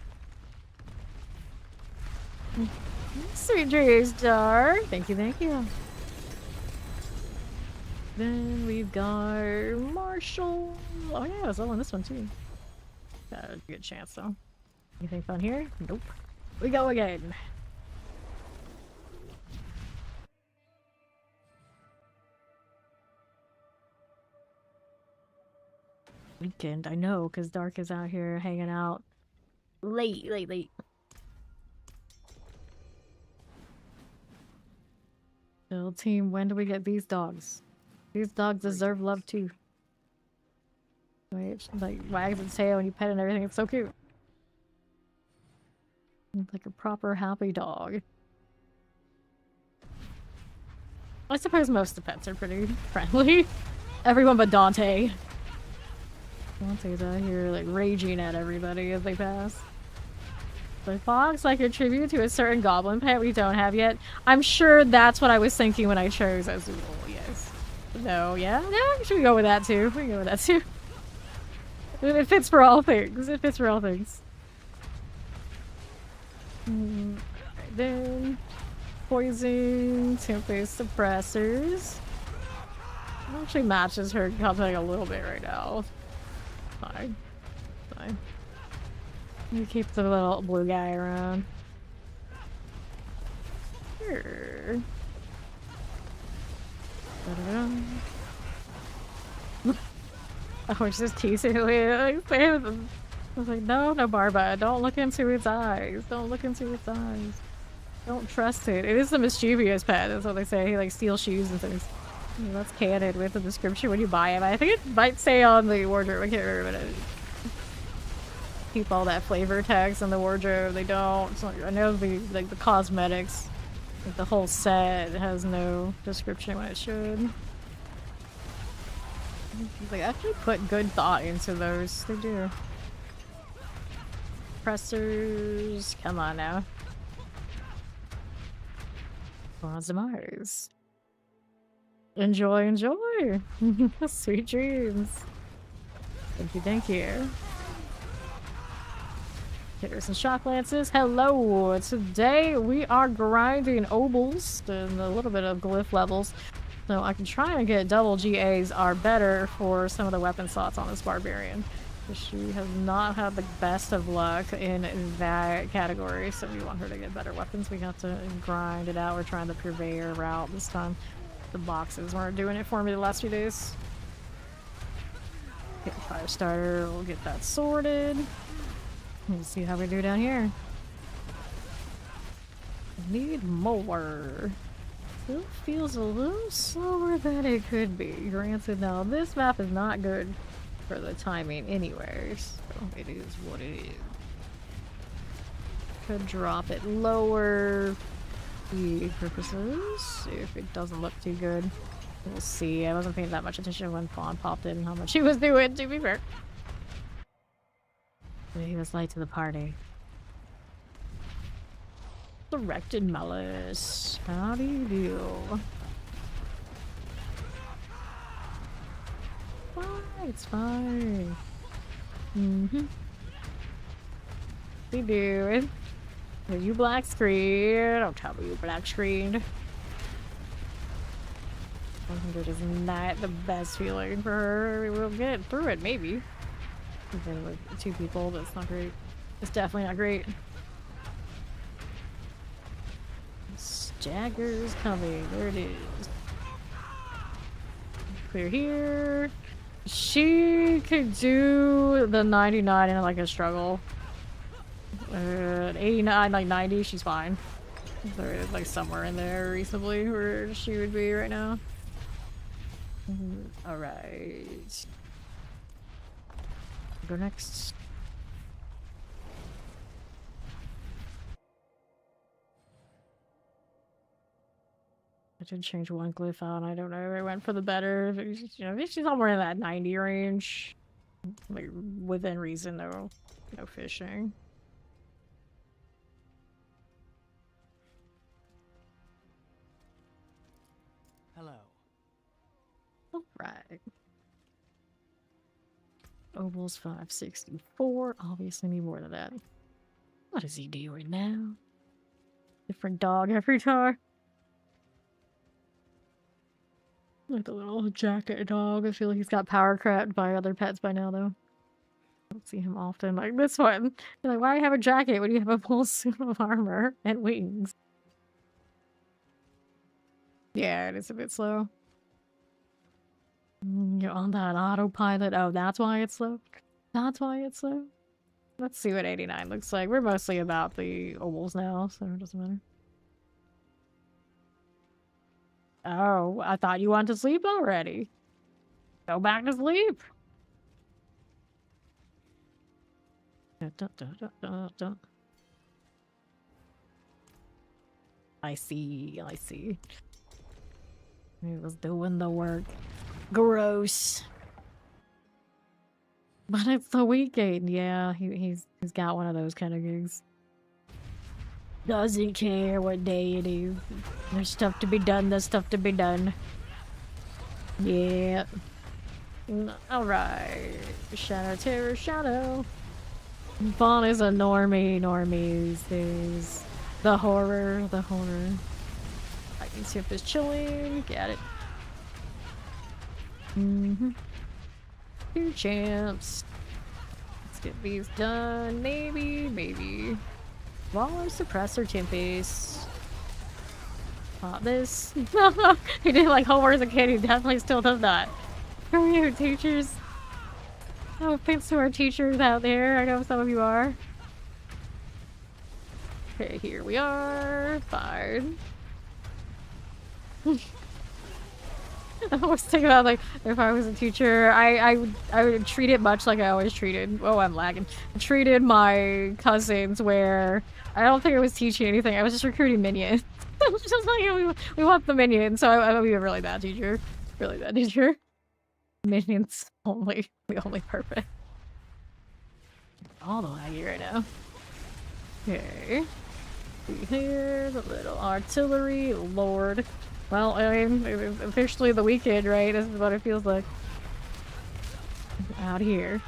Sweet dreams, Star. Thank you, thank you. Then we've got Marshall. Oh yeah, I was on this one too. Got a good chance though. Anything fun here? Nope. We go again. Weekend, I know, because Dark is out here hanging out late. Little team, when do we get these dogs? These dogs deserve love too. Wait, like wags its tail and you pet it and everything. It's so cute. It's like a proper happy dog. I suppose most of the pets are pretty friendly. Everyone but Dante. Dante's out here like raging at everybody as they pass. The fox, like a tribute to a certain goblin pet we don't have yet. I'm sure that's what I was thinking when I chose Azul. Yes. No, yeah? Yeah, should we go with that too? We can go with that too. It fits for all things. It fits for all things. Right then. Poison, temp-based suppressors. It actually matches her cosmetic a little bit right now. Fine. Fine. You keep the little blue guy around. Sure. I was just teasing I was like, no, Barba, don't look into its eyes. Don't look into its eyes. Don't trust it. It is a mischievous pet, that's what they say. He like steals shoes and things. That's canon with the description when you buy him. I think it might say on the wardrobe. I can't remember, but keep all that flavor text in the wardrobe. They don't. So I know the like the cosmetics, like the whole set has no description when it should. They actually put good thought into those. They do. Pressers, come on now. Bronze Mars. Enjoy, enjoy. Sweet dreams. Thank you, thank you. Hitters and shock lances. Hello. Today we are grinding obols and a little bit of glyph levels. So I can try and get double GAs are better for some of the weapon slots on this Barbarian. She has not had the best of luck in that category, so we want her to get better weapons. We got to grind it out. We're trying the Purveyor route this time. The boxes weren't doing it for me the last few days. Get a fire starter. We'll get that sorted. Let's see how we do down here. Need more. Still feels a little slower than it could be. Granted, now this map is not good for the timing anyways, so it is what it is. Could drop it lower for the purposes if it doesn't look too good. We'll see. I wasn't paying that much attention when Fawn popped in how much he was doing, to be fair. But he was late to the party. Directed Malice. How do you do? It's fine. What you doing? Are you black screen? Don't tell me you black screened. 100 is not the best feeling for her. We'll get through it, maybe. Even with 2 people, that's not great. It's definitely not great. Jagger's coming. There it is. Clear here. She could do the 99 in like a struggle. 89, like 90, she's fine. So it's like somewhere in there reasonably where she would be right now. Alright. Go next. I did change one glyph out. I don't know if I went for the better. You know, she's somewhere in that 90 range. Like, within reason, though. No fishing. Hello. Alright. Oval's 564. Obviously need more than that. What is he doing now? Different dog every time. Like the little jacket dog. I feel like he's got power crept by other pets by now, though. I don't see him often. Like this one. You're like, why have a jacket when you have a full suit of armor and wings? Yeah, it is a bit slow. You're on that autopilot. Oh, that's why it's slow? That's why it's slow? Let's see what 89 looks like. We're mostly about the ovals now, so it doesn't matter. Oh, I thought you wanted to sleep already. Go back to sleep. I see, I see. He was doing the work. Gross. But it's the weekend. Yeah, he's got one of those kind of gigs. Doesn't care what day it is. There's stuff to be done. There's stuff to be done. Yeah. Alright. Shadow Terror, Shadow. Vaughn is a normie these days. The horror. I can see if it's chilling. Got it. Two champs. Let's get these done. Maybe. Waller, Suppressor, Tempest. This. He did like homework as a kid. He definitely still does that. Who are you, teachers? No offense to our teachers out there. I know some of you are. Okay, here we are. Fine. I was thinking about like if I was a teacher, I would treat it much like I always treated. Oh, I'm lagging. Treated my cousins where I don't think I was teaching anything. I was just recruiting minions. It was just like we want the minions, so I would be a really bad teacher. Really bad teacher. Minions only. The only purpose. All the laggy right now. Okay. Here, the little artillery. Lord. Well, I mean, it's officially the weekend, right? This is what it feels like. Out here.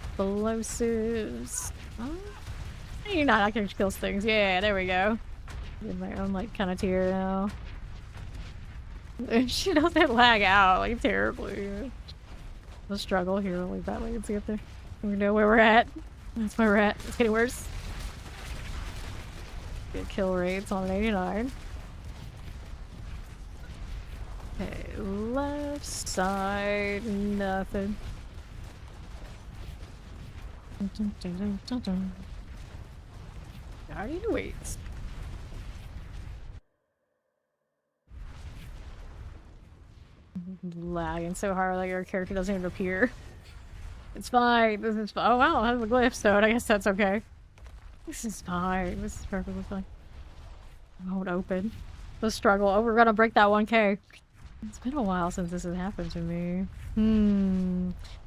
Explosives. Oh. You're not, I can kill things. Yeah, there we go. In my own, like, kind of tier now. She doesn't lag out, like, terribly. The struggle here, we'll leave that way and see if there. We know where we're at. That's where we're at. It's getting worse. Good kill rates on an 89. Okay, left side, nothing. Guardian waits. Lagging so hard, like our character doesn't even appear. It's fine. This is fine. Oh wow, I have a glyph, so I guess that's okay. This is fine. This is perfectly fine. I won't open. The struggle. Oh, we're gonna break that 1K. It's been a while since this has happened to me. I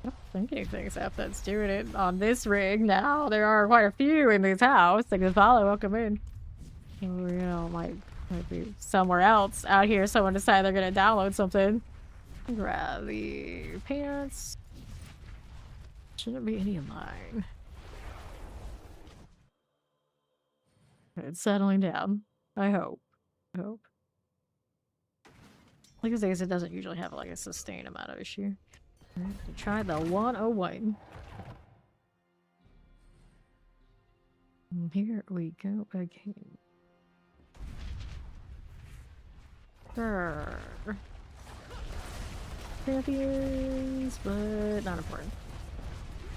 don't think anything's up that's doing it on this rig now. There are quite a few in this house. They can follow, welcome in. Or, you know, might be somewhere else out here. Someone decided they're gonna download something. Grab the pants. Shouldn't be any of mine. It's settling down. I hope. Like I say, it doesn't usually have like a sustained amount of issue. Right, try the 101. And here we go again. Champions, but not important.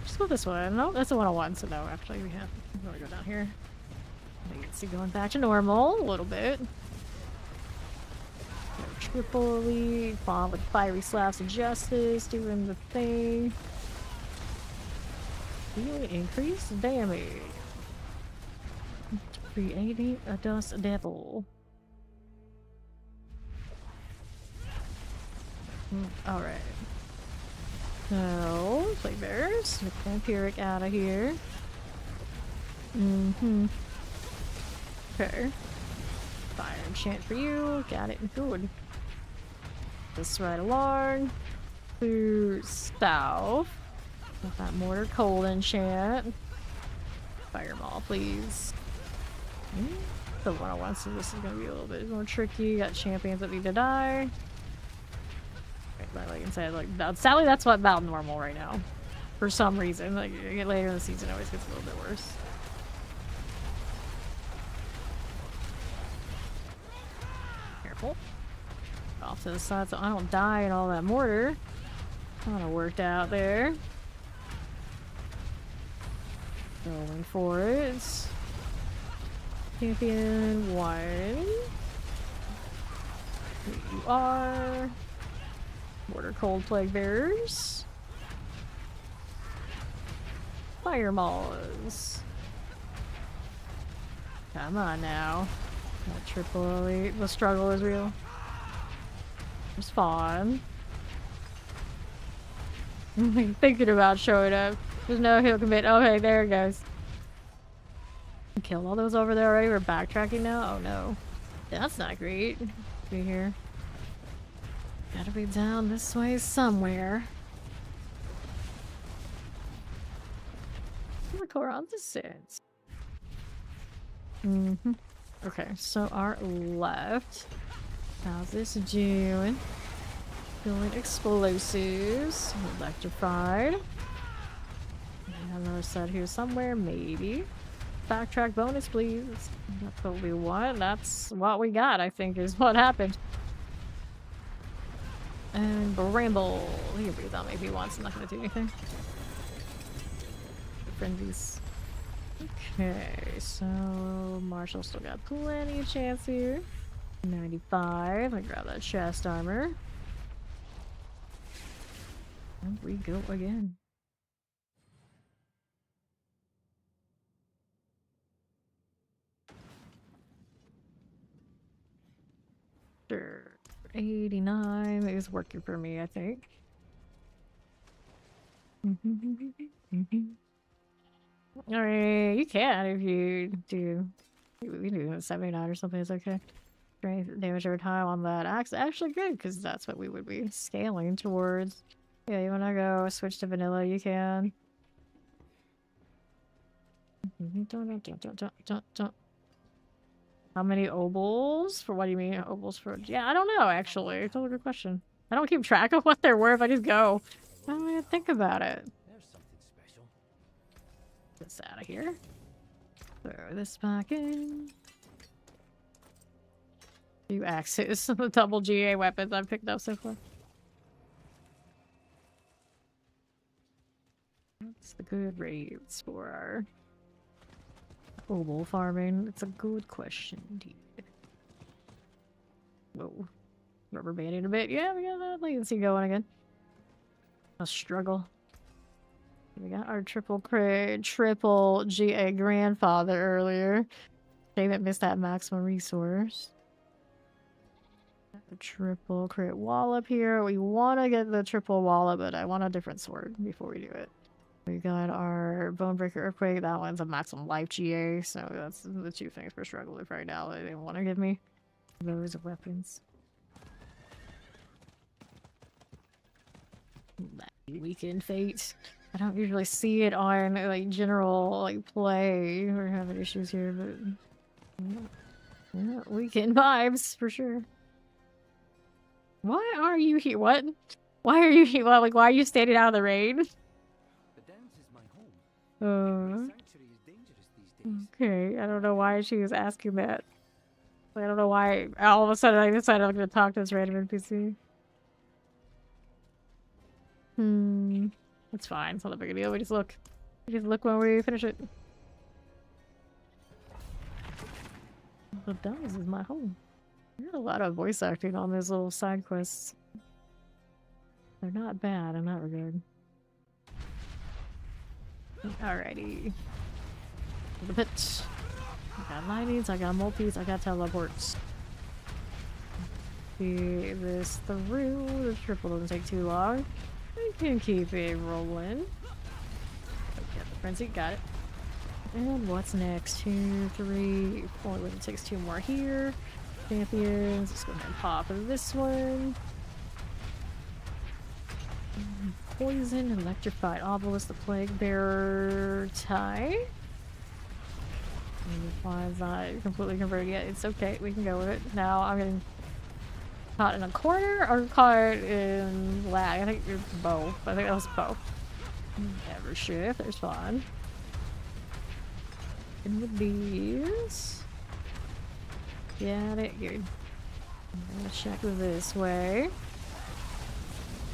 Just go this way. No, that's a 101, so no, actually we have. I'm gonna go down here. Latency going back to normal a little bit. Triple elite, bomb with fiery slaps of justice, doing the thing. Dealing increased damage. Creating a dust devil. Alright. So, play bears. Get the vampiric out of here. Okay. Fire enchant for you. Got it. Good. This right along. To south. With that mortar cold enchant. Fireball, please. The 101, so this is gonna be a little bit more tricky. Got champions that need to die. Like I said, like sadly that's what about normal right now. For some reason. Like you get later in the season, it always gets a little bit worse. Careful. Off to the side so I don't die in all that mortar. Kinda worked out there. Going for it. Champion 1. Here you are. Mortar cold plague bearers. Fire maws. Come on now. That triple elite. The struggle is real. It's fun. Thinking about showing up. There's no heal commit. Okay, there it goes. Killed all those over there already. We're backtracking now. Oh no. That's not great. Be here. Gotta be down this way somewhere. Look around the sits. Okay, so our left. How's this doing? Building explosives. Electrified. Another set here somewhere, maybe. Backtrack bonus, please. That's what we want. That's what we got, I think, is what happened. And Bramble. He can breathe on me if he wants. I'm not gonna do anything. Frenzies. Okay, so Marshall still got plenty of chance here. 95. I grab that chest armor. And we go again. Sure. 89 is working for me, I think. Alright, you can if you do. We do 79 or something, it's okay. Strength damage over time on that axe. Actually good, because that's what we would be scaling towards. Yeah, you wanna go switch to vanilla, you can. Don't. How many obols? For what do you mean obols for? Yeah, I don't know actually. It's a good question. I don't keep track of what they're worth. I just go. I don't even think about it. There's something special. Get this out of here. Throw this back in. Few axes. The double GA weapons I've picked up so far. That's the good raids for our obol farming. It's a good question indeed. Whoa. Rubber banding a bit. Yeah, we got that latency going again. A struggle. We got our triple GA grandfather earlier. Shame it missed that maximum resource. The triple crit wallop here. We want to get the triple wallop, but I want a different sword before we do it. We got our Bonebreaker Earthquake. That one's a maximum life GA, so that's the two things we're struggling with right now. They didn't want to give me those weapons. Weekend Fate. I don't usually see it on like general like play. We're having issues here, but yeah, weekend vibes for sure. Why are you here? What? Why are you here? Like, why are you standing out of the rain? Okay, I don't know why she was asking that. I don't know why all of a sudden I decided I'm gonna talk to this random NPC. It's fine. It's not a big deal. We just look. We just look when we finish it. What does is my home. There's a lot of voice acting on these little side quests. They're not bad in that regard. Alrighty. To the pit. I got lightnings, I got multis, I got teleports. See this through. The triple doesn't take too long. We can keep it rolling. Okay, the frenzy, got it. And what's next? 2, 3, 4. It takes 2 more here. Champions. Let's go ahead and pop this one. Poison, electrified obelisk, the plague bearer tie. It's not completely converted yet. It's okay, we can go with it. Now I'm getting caught in a corner or caught in lag. I think it's both. I think that was both. Never shift, there's fun. And with these. Got it, good. I'm gonna check this way.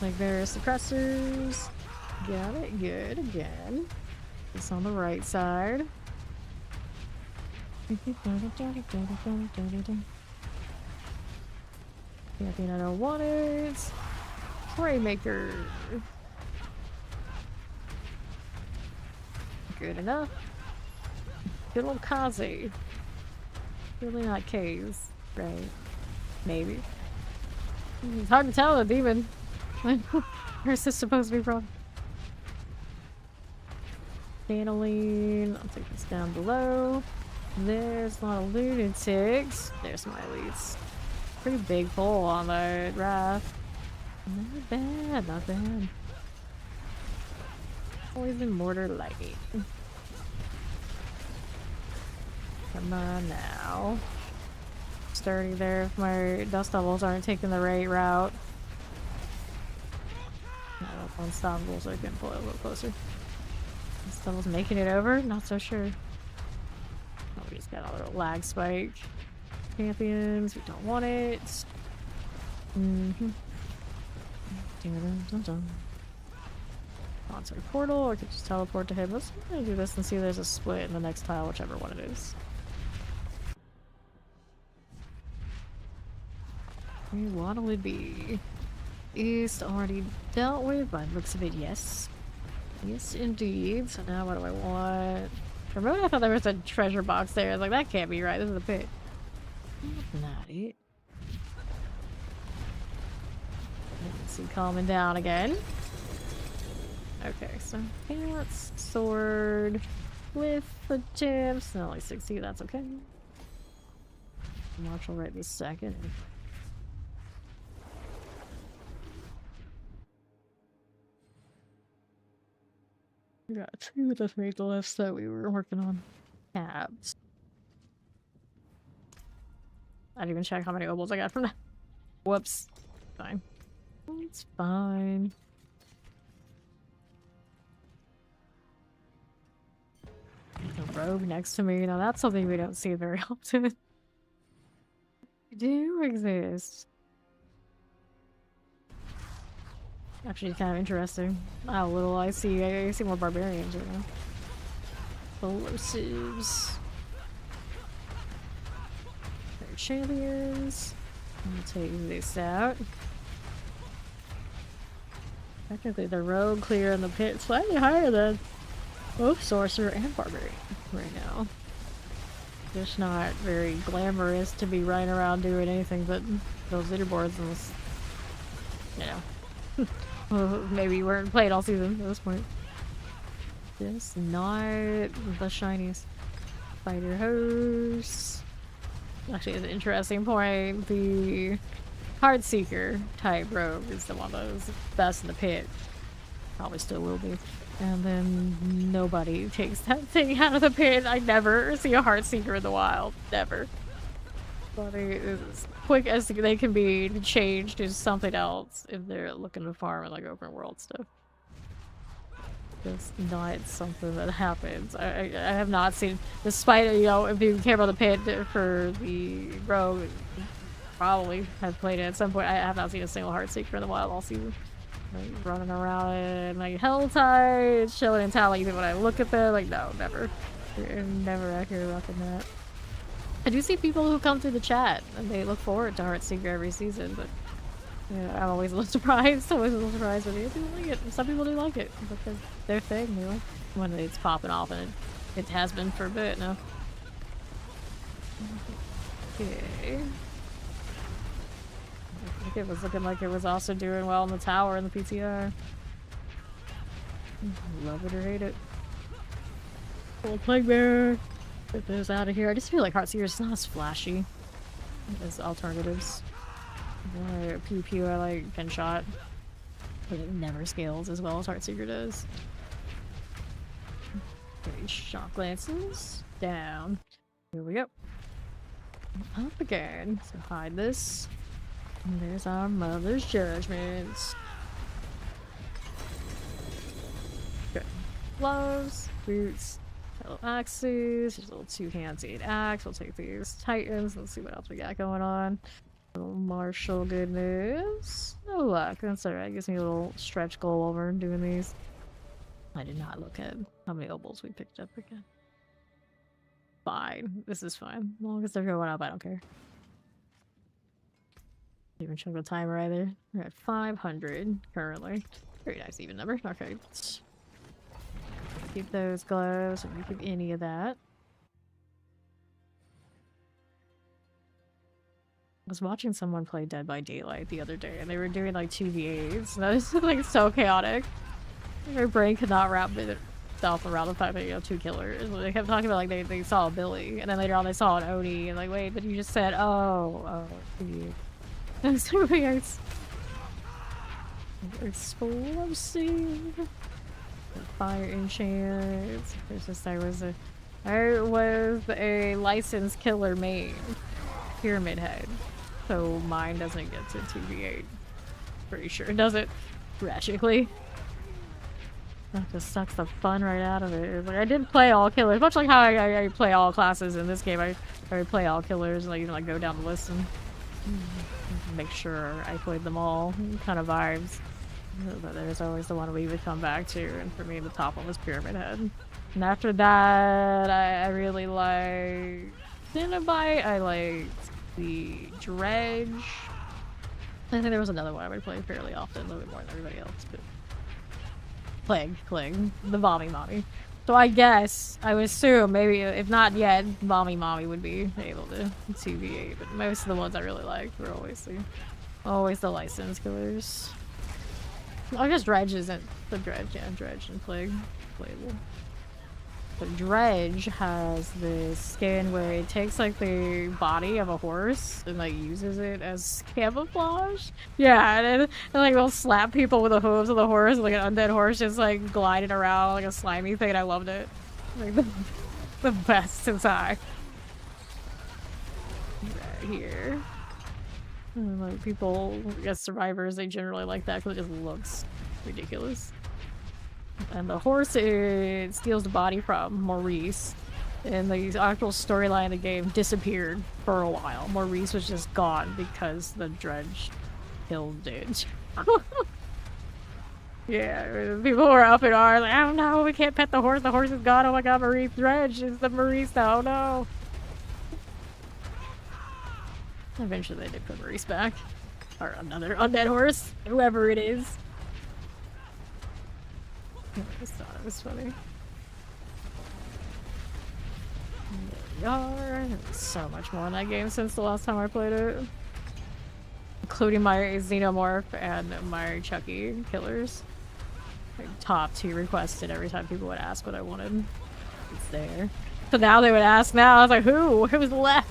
Like there's suppressors. Got it, good again. It's on the right side. Champion I don't want it. Praymaker. Good enough. Good old Kazi. Really not K's, right? Maybe. It's hard to tell the demon. Where's this supposed to be from? Channeling. I'll take this down below. There's a lot of lunatics. There's my leads. Pretty big pull on the Wrath. Not bad, not bad. Poison Mortar Light. Come on now. Sturdy there if my dust devils aren't taking the right route. No, unstoppable, so I can pull it a little closer. Dust devils making it over? Not so sure. Oh, we just got a little lag spike. Champions, we don't want it. Monster portal, I could just teleport to him. Let's do this and see if there's a split in the next tile, whichever one it is. What will it be? East already dealt with, by the looks of it, yes. Yes, indeed. So now what do I want? For a moment I thought there was a treasure box there. I was like, that can't be right. This is a pit. Not it. Let's see, calming down again. Okay, so pants, sword, with the gems. Only 60, that's okay. Marshall right this second. We got 2 of the 3 glyphs that we were working on. Tabs. I didn't even check how many obols I got from that. Whoops. Fine. It's fine. The rogue next to me. Now that's something we don't see very often. They do exist. Actually, kind of interesting. How little I see more barbarians right now. Explosives. They're champions. I'll take this out. Technically, the rogue clear in the pit slightly higher than both sorcerer and barbarian right now. Just not very glamorous to be running around doing anything but those leaderboards and this, you know. Well, maybe you weren't playing all season at this point. Just not the shiniest. Fighter host. Actually, it's an interesting point. The Heart Seeker type rogue is the one that was best in the pit. Probably still will be. And then nobody takes that thing out of the pit. I never see a Heart Seeker in the wild. Never. But as quick as they can be changed to something else if they're looking to farm and like open world stuff. It's not something that happens. I have not seen, despite, you know, if you care about the pit for the rogue, probably have played it at some point. I have not seen a single Heart Seeker in the wild all season. Like running around in like hell tides, chilling in town. Like even when I look at them, like no, never. You're never accurate rocking that. I do see people who come through the chat and they look forward to Heartseeker every season, but yeah, I'm always a little surprised. Always a little surprised when people like it. Some people do like it. It's like their thing, you know, when it's popping off, and it has been for a bit now. Okay. I think it was looking like it was also doing well in the tower in the PTR. Love it or hate it. Old Plague Bear. Get those out of here. I just feel like Heartseeker is not as flashy as alternatives. Pew Pew, I like Pinshot. But it never scales as well as Heartseeker does. Okay, shock lances. Down. Here we go. Up again. So hide this. And there's our mother's judgments. Good. Gloves, boots, little axes. There's a little two-handed axe. We'll take these titans. Let's see what else we got going on. Little martial goodness. No luck. That's alright. Gives me a little stretch goal over doing these. I did not look at how many obols we picked up again. Fine. This is fine. As long as they're going up, I don't care. Didn't even check the timer either. We're at 500 currently. Very nice even number. Okay. Let's keep those gloves. Don't keep any of that. I was watching someone play Dead by Daylight the other day, and they were doing like 2v8s. That was like so chaotic. My brain could not wrap itself around the fact that you have two killers. They kept talking about like they saw a Billy, and then later on they saw an Oni, and like, wait, but you just said, oh, that was so weird. Explosive. Fire enchants. There's just I was a licensed killer main. Pyramid Head. So mine doesn't get to 2v8. Pretty sure it doesn't. Tragically. That just sucks the fun right out of it. It's like I did play all killers, much like how I play all classes in this game. I play all killers and like even like go down the list and make sure I played them all. Kind of vibes. But there's always the one we would come back to, and for me the top one was Pyramid Head. And after that I really liked Cinnabite. I liked the Dredge. I think there was another one I would play fairly often, a little bit more than everybody else, but Plague, the Mommy. So I guess, I would assume, maybe, if not yet, Mommy would be able to 2v8, but most of the ones I really liked were always the licensed killers. I guess Dredge isn't the Dredge, yeah, Dredge and Plague playable. But Dredge has this skin where it takes like the body of a horse and like uses it as camouflage. Yeah, and like they'll slap people with the hooves of the horse, like an undead horse just like gliding around like a slimy thing, and I loved it. Like the best inside. Right here. And, like people, I guess survivors, they generally like that because it just looks ridiculous. And the horse it steals the body from Maurice. And the actual storyline of the game disappeared for a while. Maurice was just gone because the Dredge killed it. Yeah, people were up in arms like, oh no, we can't pet the horse is gone, oh my god, Maurice Dredge is the Maurice now, oh no. Eventually they did put Maurice back. Or another undead horse, whoever it is. I just thought it was funny. There's so much more in that game since the last time I played it. Including my Xenomorph and my Chucky killers. Like, top 2 requested every time people would ask what I wanted. It's there. So now they would ask now, I was like, who's left?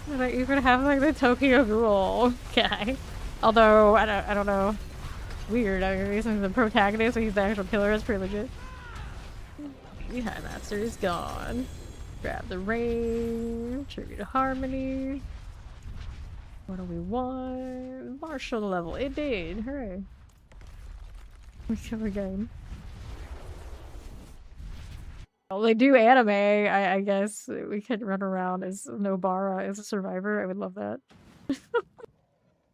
Like, you could have like the Tokyo Ghoul guy. Although, I don't know. Weird, I mean, the protagonist, he's the actual killer, is pretty legit. Yeah, Master is gone. Grab the rain, tribute to Harmony. What do we want? Martial level, it did, hooray. We cover game. Well, they do anime, I guess. We could run around as Nobara as a survivor, I would love that.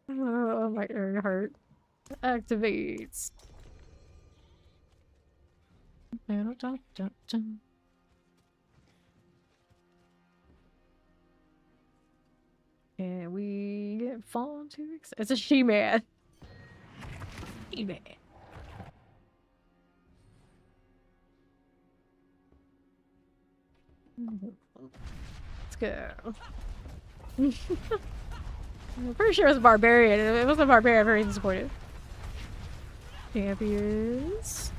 Oh, my ear hurt. Activates. fawn too? It's a she-man. She-man. Let's go. I'm pretty sure it was a barbarian. It wasn't a barbarian, I'm very disappointed. Champions.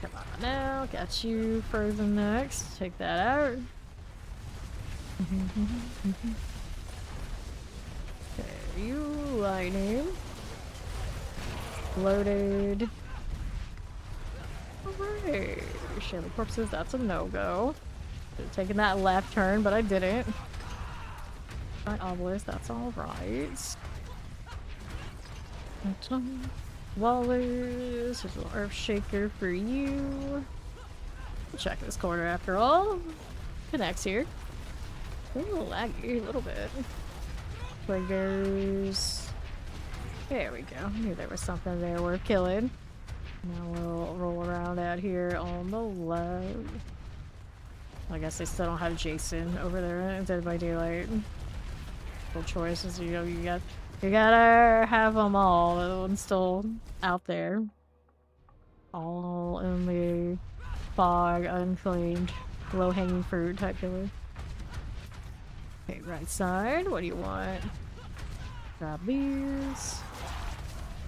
Come on now, got you frozen next. Take that out. Okay, you lightning. Loaded. Alright. Shadow corpses, that's a no-go. Should have taken that left turn, but I didn't. Giant obelisk, that's alright. Wallace, there's an earth shaker for you. Check this corner after all. Connects here. A little laggy, a little bit. Triggers. There we go. I knew there was something there worth killing. Now we'll roll around out here on the left. I guess they still don't have Jason over there in Dead by Daylight. Full choices, you know, you gotta have them all. The one's still out there. All in the fog, unclaimed, low-hanging fruit type killer. Okay, right side, what do you want? Grab these.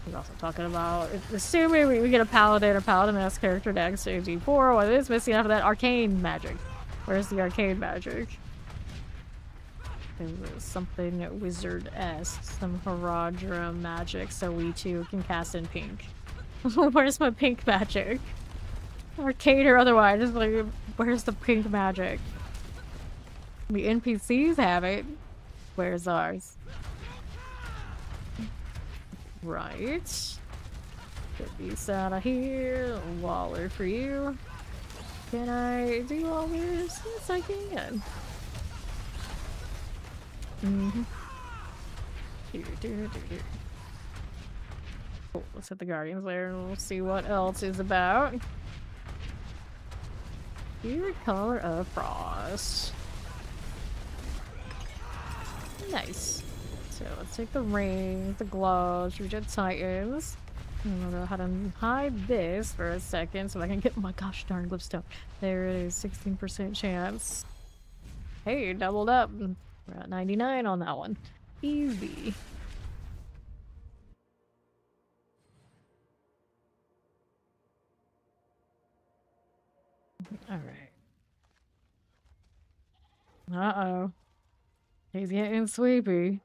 He's also talking about, assuming we get a paladin or paladin-esque character next to D4, what is missing after that? Arcane magic. Where's the arcane magic? There was something wizard-esque, some Haradra magic, so we too can cast in pink. Where's my pink magic? Arcane or otherwise, just like, where's the pink magic? The NPCs have it. Where's ours? Right. Get these out of here. Waller for you. Can I do all this? Yes, I can. Cool, let's hit the Guardians lair and we'll see what else is about. Favorite color of Frost. Nice. So let's take the rings, the gloves, reject Titans. I don't know how to hide this for a second so I can get my gosh darn glipstone. There it is, 16% chance. Hey, doubled up. We're at 99 on that one. Easy. Alright. Uh-oh. He's getting sleepy.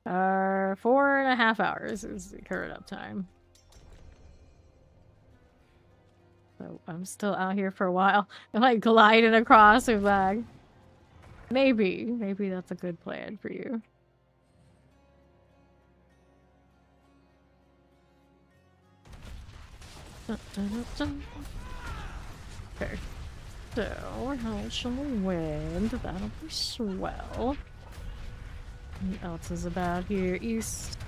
4.5 hours is the current uptime. So I'm still out here for a while. I'm like gliding across a flag. Maybe that's a good plan for you. Dun, dun, dun, dun. Okay. So, how shall we wind? That'll be swell. What else is about here? East.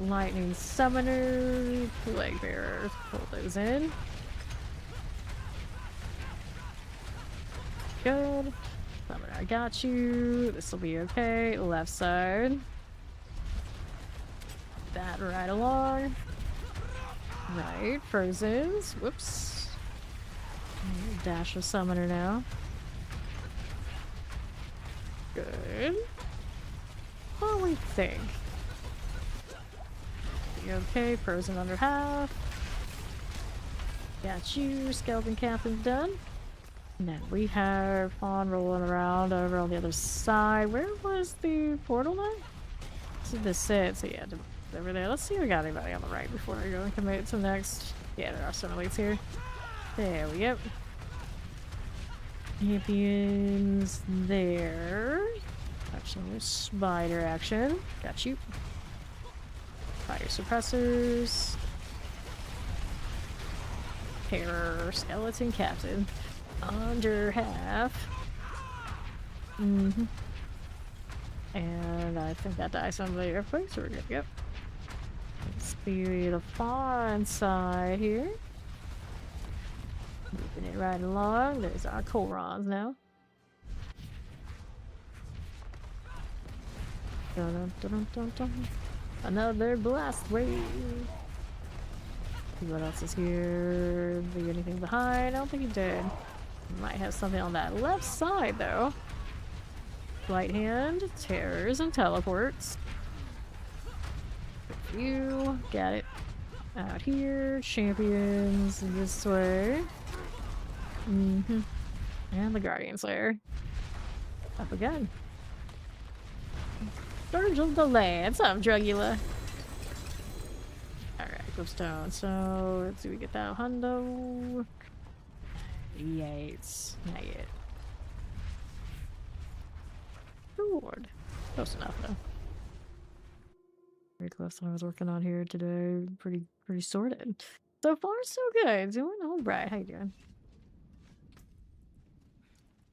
Lightning Summoner. Plague Bearer. Pull those in. Good. Summoner, I got you. This will be okay. Left side. That right along. Right. Frozens. Whoops. Dash of Summoner now. Good. What do we think? You okay? Frozen under half. Got you. Skeleton Captain's done. Now we have Fawn rolling around over on the other side. Where was the portal now? This is the set, so yeah, over there. Let's see if we got anybody on the right before I go and commit to the next. Yeah, there are some elites here. There we go. Champions there. Actually, spider action. Got you. Fire suppressors. Terror skeleton captain. Under half. And I think that dies on the earthquake, so we're good to go. Let's be the far side here. Moving it right along. There's our Korons now. Dun, dun, dun, dun, dun. Another blast wave. What else is here? Leave anything behind? I don't think he did. Might have something on that left side though. Right hand, terrors, and teleports. You got it. Out here, champions this way. And the Guardian Slayer. Up again. Scourge of the Lands. I'm Drugula. Alright, Glowstone. So, let's see, we get that hundo. Yates. Not yet. Reward. Close enough, though. Very close to what I was working on here today. Pretty sorted. So far, so good. Doing alright. How you doing?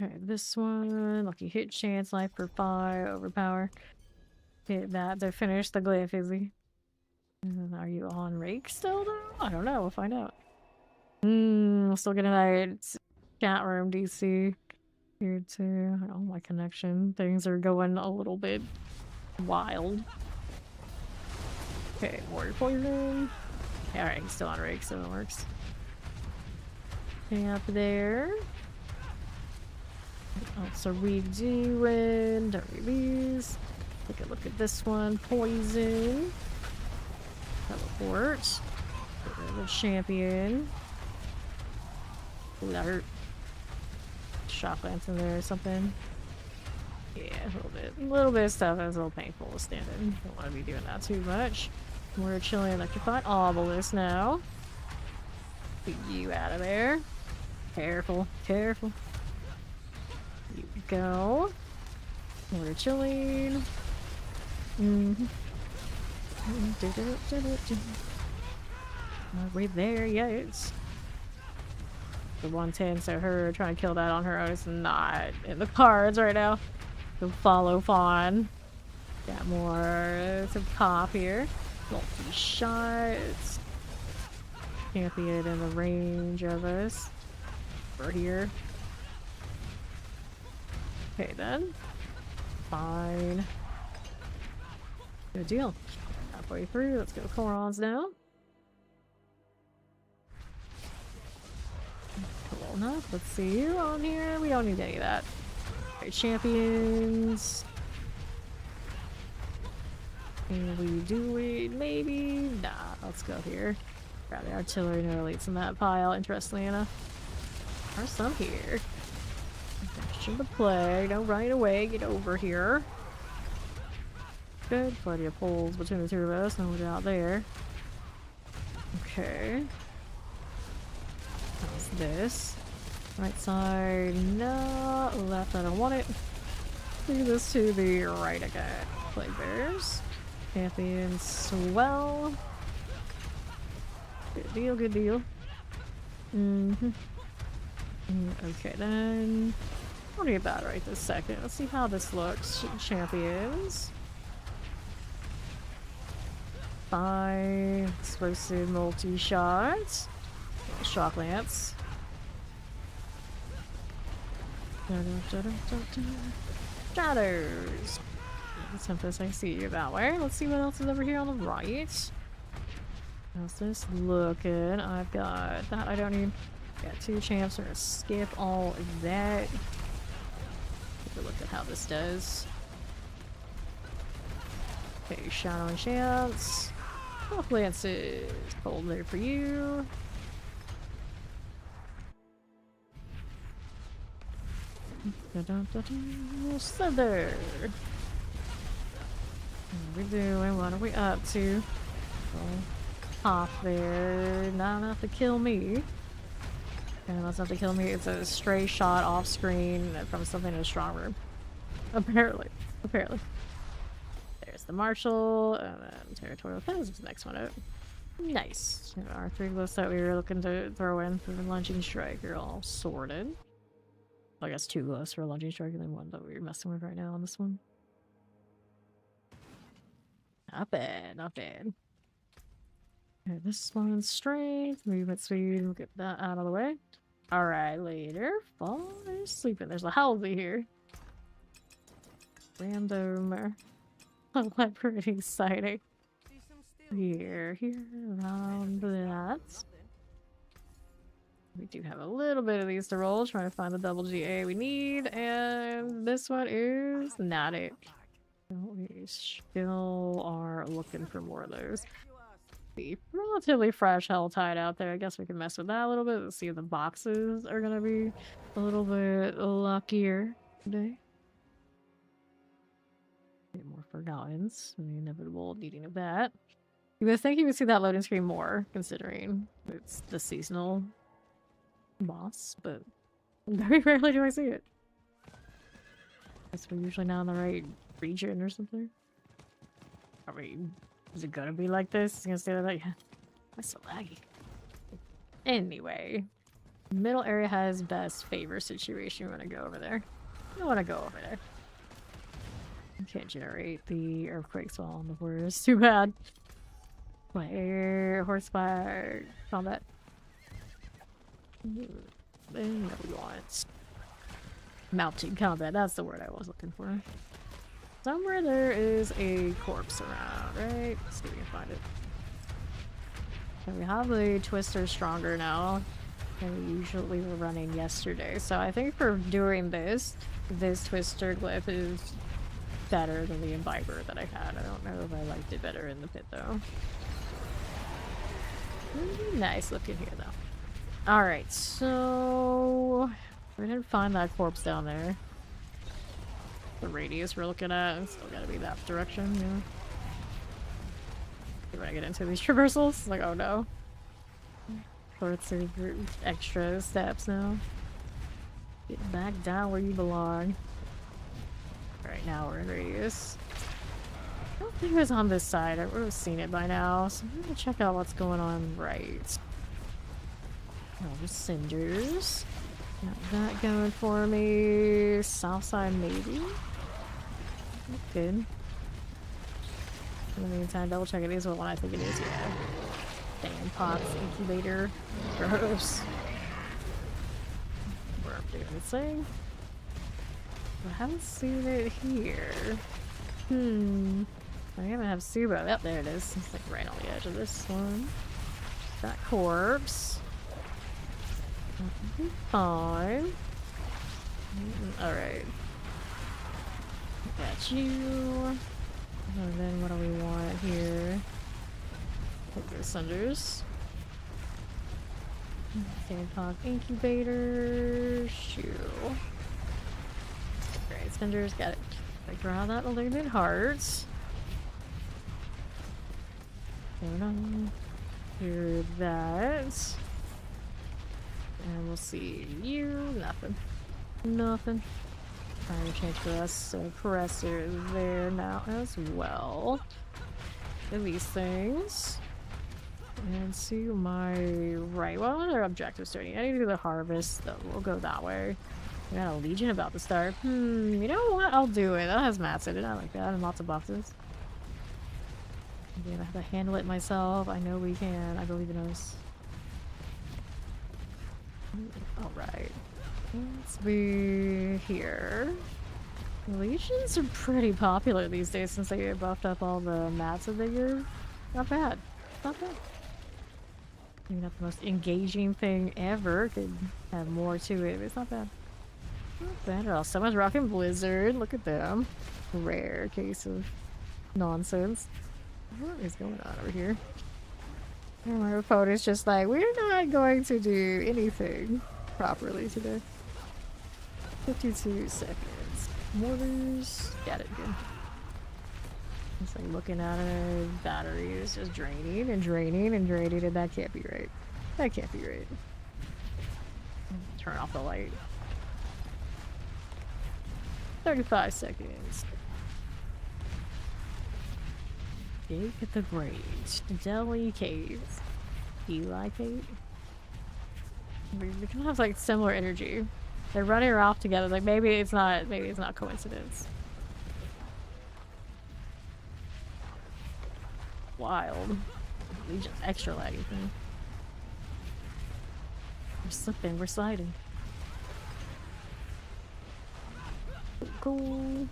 Alright, this one. Lucky hit chance, life for 5, overpower. Hit that to finish the Glaive Fizzy. Are you on Rake still, though? I don't know. We'll find out. Still getting that chat room DC here, too. Oh, my connection. Things are going a little bit wild. Okay, Warrior Poison. Alright, he's still on Rake, so it works. Okay, up there. What else are we doing? Don't read these. Take a look at this one. Poison. Teleport. Get rid of the champion. Ooh, that hurt. Shock lance in there or something. Yeah, a little bit of stuff that's a little painful to stand in. Don't want to be doing that too much. We're chilling electrified obelisk now. Get you out of there. Careful, careful. You go. We're chilling. Right there, yes. The 110, so her trying to kill that on her own is not in the cards right now. So follow Fawn. Got more to pop here. Multi-shots. Champion in the range of us. We're here. Okay then. Fine. Good deal. Halfway through, let's go Korons now. Cool enough. Let's see you on here. We don't need any of that. Okay, champions. Can we do it? Maybe? Nah, let's go here. Grab the artillery and elites in that pile, interestingly enough. There's some here. Bastion the Plague. Don't run away. Get over here. Good. Plenty of poles between the two of us. No doubt there. Okay. How's this? Right side. No. Left. I don't want it. Do this to the right again. Plague Bears. Champion swell. Good deal, good deal. Okay then. Don't worry about it right this second. Let's see how this looks. Champions. 5 explosive multi-shots. Shock lance. Shadows. Tempest, I see you that way. Let's see what else is over here on the right. How's this looking? I've got that I don't need. Got 2 champs. We're gonna skip all of that. Take a look at how this does. Okay, Shadow and Chance. Off lances. Cold there for you. Slither. What are we doing? What are we up to? Pop there. Not enough to kill me. And that's not to kill me. It's a stray shot off screen from something in a strong room. Apparently. Apparently. There's the Marshal. And then Territorial Fence is the next one out. Nice. And our 3 lists that we were looking to throw in for the Lunging Strike are all sorted. I guess 2 lists for a Lunging Strike and then 1 that we're messing with right now on this one. Not bad, not bad. Okay, this one's strength, movement speed, we'll get that out of the way. Alright, later. Fall is sleeping. There's a Halsey here. Random That's pretty exciting. Here, around that. We do have a little bit of these to roll, trying to find the double GA we need, and this one is not it. We still are looking for more of those. The relatively fresh Helltide out there. I guess we can mess with that a little bit. Let's see if the boxes are gonna be a little bit luckier today. Get more Forgottens. The inevitable needing of that. You would think you would see that loading screen more, considering it's the seasonal boss, but very rarely do I see it. Guess we're usually not in the right region or something. I mean, is it gonna be like this? It's gonna stay like that? That's so laggy. Anyway, middle area has best favor situation. We want to go over there. I don't want to go over there. I can't generate the earthquakes while on the border. It's too bad. My air, horsepower, combat. And what we want. Mounting combat, that's the word I was looking for. Somewhere there is a corpse around, right? Let's see if we can find it. And we have the Twister stronger now than we usually were running yesterday. So I think for doing this Twister glyph is better than the Imbiber that I had. I don't know if I liked it better in the pit though. Nice looking here though. Alright, so we didn't find that corpse down there. The radius we're looking at, it's still gotta be that direction, yeah. When I get into these traversals, it's like, oh no. Sorts of extra steps now. Get back down where you belong. Alright, now we're in radius. I don't think it was on this side. I would have seen it by now, so I'm gonna check out what's going on right. Oh, just cinders. Got that going for me. South side, maybe? Good. In the meantime, double check it is what one I think it is, yeah. Damn pots, incubator. Gross. We're doing this thing. I haven't seen it here. I haven't have Subo. Yep, there it is. It's like right on the edge of this one. That corpse. Fine. Alright. Got you. And then what do we want here? Take the cinders. Sandhog incubator. Shoe. Alright, cinders, got it. I draw that illumined hearts. Hear that. And we'll see you. Nothing. Nothing. Trying to change for us. Suppressor is there now as well. And these things. And see my right. What other objectives do I need? I need to do the harvest. So we'll go that way. We got a Legion about to start. You know what? I'll do it. That has mats in it. I like that. And lots of boxes. I'm gonna have to handle it myself. I know we can. I believe in us. Alright. Let's be here. Legions are pretty popular these days since they buffed up all the mats that they give. Not bad. Not bad. Maybe not the most engaging thing ever. Could have more to it, but it's not bad. Not bad at all. Someone's rocking Blizzard. Look at them. Rare case of nonsense. What is going on over here? And my opponent's just like, we're not going to do anything properly today. 52 seconds. Mortars. Got it good. It's like looking at a battery is just draining and draining and draining, and that can't be right. That can't be right. Turn off the light. 35 seconds. Dig at the graves. Deli caves. Eli cave. We kind of have like similar energy. They're running off together. Like maybe it's not coincidence. Wild. Legion's extra laggy thing. We're slipping, we're sliding. Cool.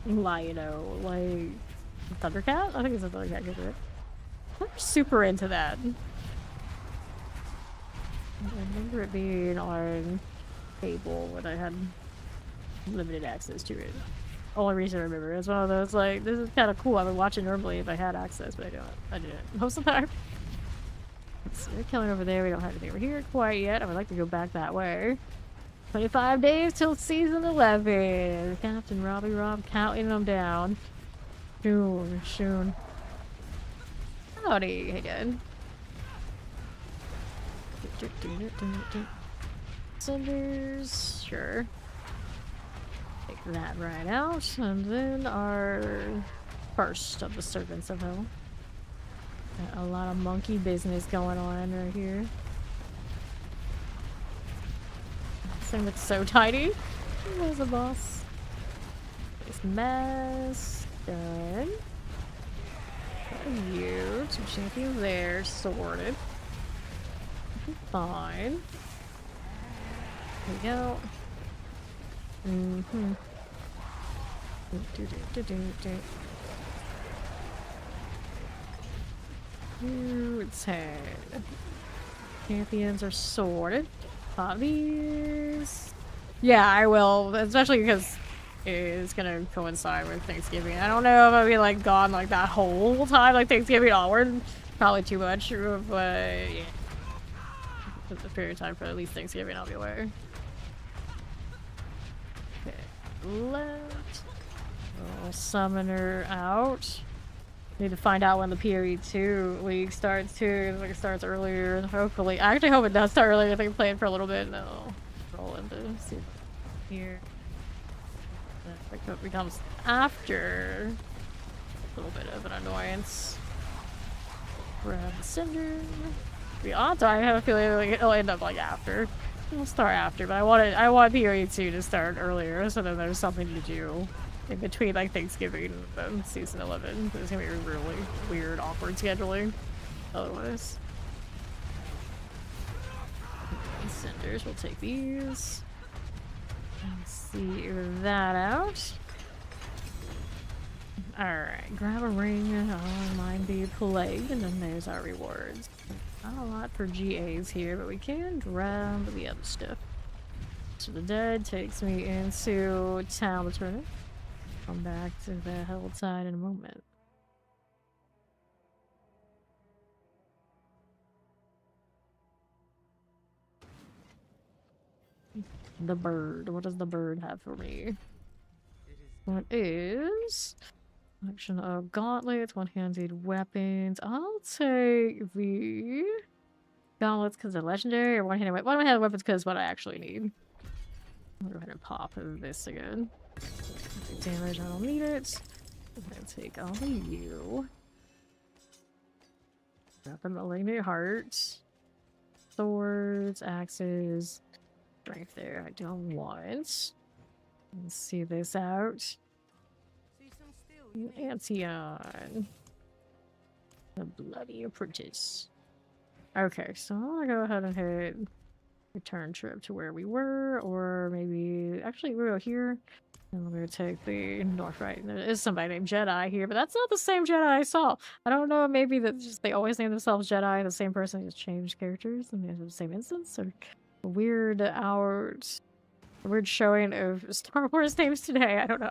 Lion-O, like Thundercat? I think it's a Thundercat character. I'm super into that. I remember it being on cable when I had limited access to it. Only reason I remember it's one of those like, this is kind of cool. I would watch it normally if I had access, but I don't. I didn't most of the time. Let's see, we're killing over there. We don't have anything over here quite yet. I would like to go back that way. 25 days till season 11. Captain Robbie Rob counting them down. Soon. Howdy, hey Dad. Cinders, sure. Take that right out, and then our first of the servants of hell. Got a lot of monkey business going on right here. This thing looks so tiny. There's a boss. This mess done. Got you. Some champions there, sorted. Fine. There we go. It's head. Champions are sorted. Pop these. Yeah, I will, especially because it's gonna coincide with Thanksgiving. I don't know if I'll be like gone like that whole time, like Thanksgiving onward. Probably too much, but yeah. For the period of time for at least Thanksgiving, I'll be away. Okay, left. Little summoner out. Need to find out when the PoE2 league starts too. Like it starts earlier, hopefully. I actually hope it does start earlier. I think playing for a little bit and I'll roll into see here. Like it becomes after a little bit of an annoyance. Grab the cinder. Be odds I have a feeling like it'll end up like after. It'll start after, but I want PoE2 to start earlier so then there's something to do in between like Thanksgiving and season 11. It's gonna be really weird, awkward scheduling otherwise. And cinders, we'll take these. Let's see that out. Alright, grab a ring. Oh, mine be plagued, and then there's our rewards. Not a lot for GAs here, but we can grab the other stuff. So the dead takes me into town to turn. Come back to the hell side in a moment. The bird. What does the bird have for me? What is collection of gauntlets, one-handed weapons. I'll take the gauntlets because they're legendary, or one-handed weapons because what I actually need. I'll go ahead and pop this again. Take damage, I don't need it. I'm gonna take all of you. Got the malignant hearts. Swords, axes. Right there, I don't want. Let's see this out. Antion. The Bloody Apprentice. Okay, so I'm gonna go ahead and hit return trip to where we were, or maybe actually we'll go here. And we're gonna take the north right. There is somebody named Jedi here, but that's not the same Jedi I saw. I don't know, maybe that just they always name themselves Jedi, the same person just changed characters in the same instance, or a weird hours, a weird showing of Star Wars names today. I don't know.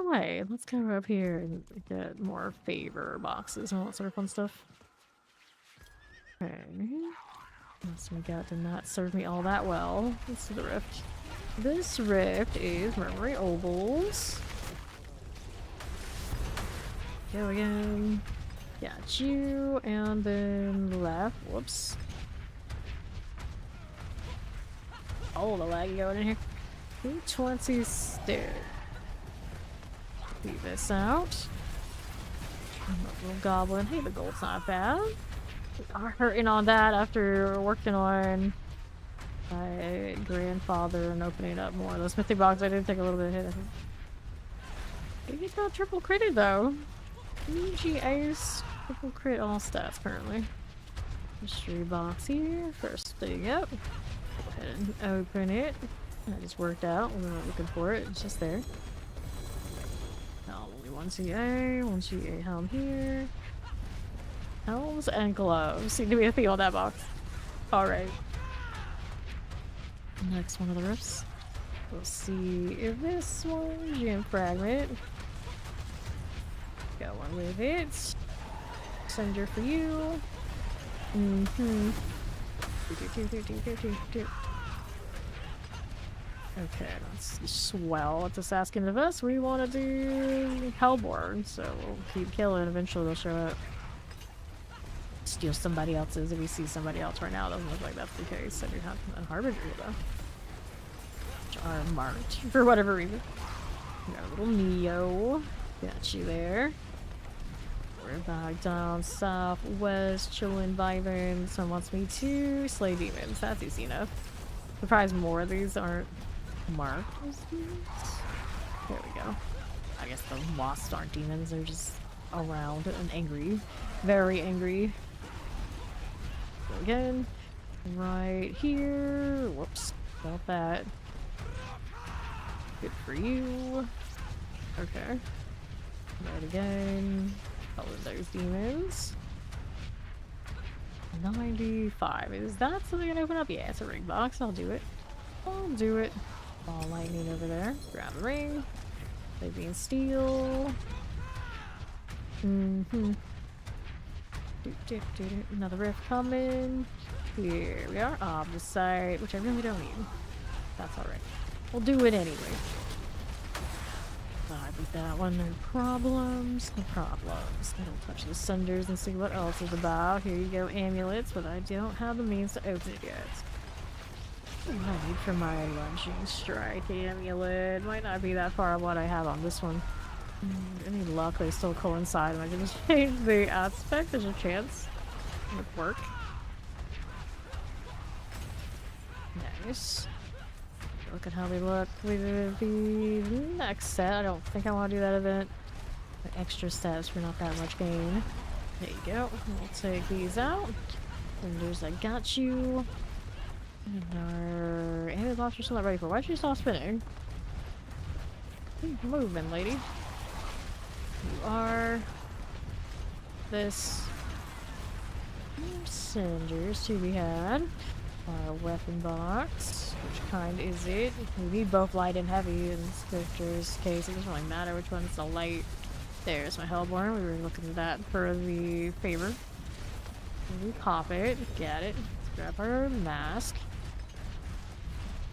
Way, let's go up here and get more favor boxes and all that sort of fun stuff. Okay. This we got did not serve me all that well. Let's see the rift. This rift is Memory Ovals. Go again. Got you, and then left. Whoops. Oh, the laggy going in here. 220 stick. See this out. Little goblin. Hey, the gold's not bad. We are hurting on that after working on my grandfather and opening up more of those mythic boxes. I did take a little bit of hit, I think. Maybe it's got triple critted though. EG Ace, triple crit all stats apparently. Mystery box here. First thing up. Go ahead and open it. That just worked out. We weren't looking for it. It's just there. Now, only one CA, one CA helm here. Helms and gloves. Seem to be a theme on that box. Alright. Next one of the rifts. We'll see if this one, gem fragment. Got one with it. Sender for you. Okay, that's swell. It's just asking of us. We want to do Hellborn, so we'll keep killing. Eventually they'll show up. Steal somebody else's. If we see somebody else right now, it doesn't look like that's the case. So we have a Harbinger though. Which are marked for whatever reason. We got a little Neo. Got you there. We're back down southwest, chilling, vibing. Someone wants me to slay demons. That's easy enough. Surprised more of these aren't marked as demons. There we go. I guess the wasps aren't demons, they're just around and angry. Very angry. Go again. Right here. Whoops. About that. Good for you. Okay. Right again. Follow those demons. 95. Is that something I can open up? Yeah, it's a ring box. I'll do it. I'll do it. Ball lightning over there. Grab the ring. Being steel. Another rift coming. Here we are. Site, which I really don't need. That's alright. We'll do it anyway. I beat that one. No problems. No problems. I don't touch the cinders and see what else is about. Here you go, amulets, but I don't have the means to open it yet. What do I need for my lunging strike amulet? Might not be that far of what I have on this one. Any luck, they still coincide. Am I gonna change the aspect? There's a chance it would work. Nice. Look at how they look with the next set. I don't think I want to do that event. The extra steps for not that much gain. There you go. We'll take these out. And there's I got you. And our amulet lobster's still not ready for. Why'd you stop spinning? Keep moving, lady. You are. This. Cinders to be had. Our weapon box. Which kind is it? We need both light and heavy in this character's case. It doesn't really matter which one's the light. There's my Hellborn. We were looking at that for the favor. We pop it. Get it. Let's grab our mask.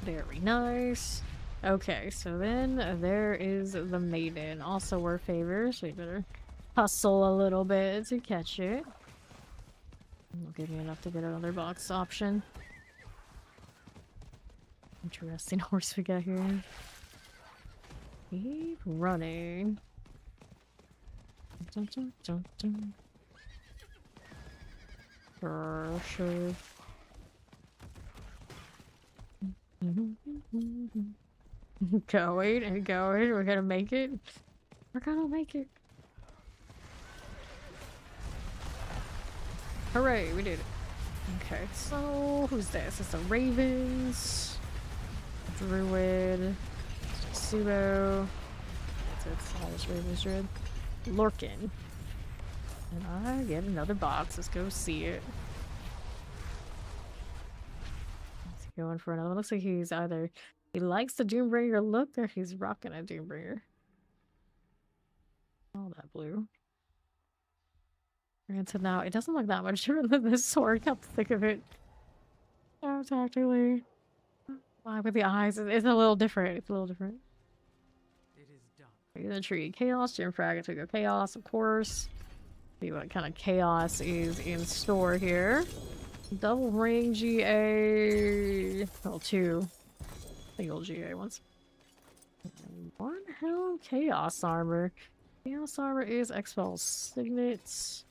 Very nice. Okay, so then there is the maiden. Also we're favors. So we better hustle a little bit to catch it. It'll give me enough to get another box option. Interesting horse we got here. Keep running. Dun, dun, dun, dun. For sure. Going and going. We're gonna make it. We're gonna make it. Hooray, we did it. Okay, so who's this? It's the Ravens. Druid, Subo, that's all this Raven's Druid, Lorkin, and I get another box. Let's go see it. He's going for another one. Looks like he's either he likes the Doombringer look or he's rocking a Doombringer. All that blue. Granted, now it doesn't look that much different than this sword. Come to think of it, oh, tactically. With the eyes, it's a little different. It's a little different. It is done. The tree chaos, gem fragment to go chaos, of course. See what kind of chaos is in store here. Double ring GA. Well, two single GA ones. And one hell chaos armor. Chaos armor is Expel Signets.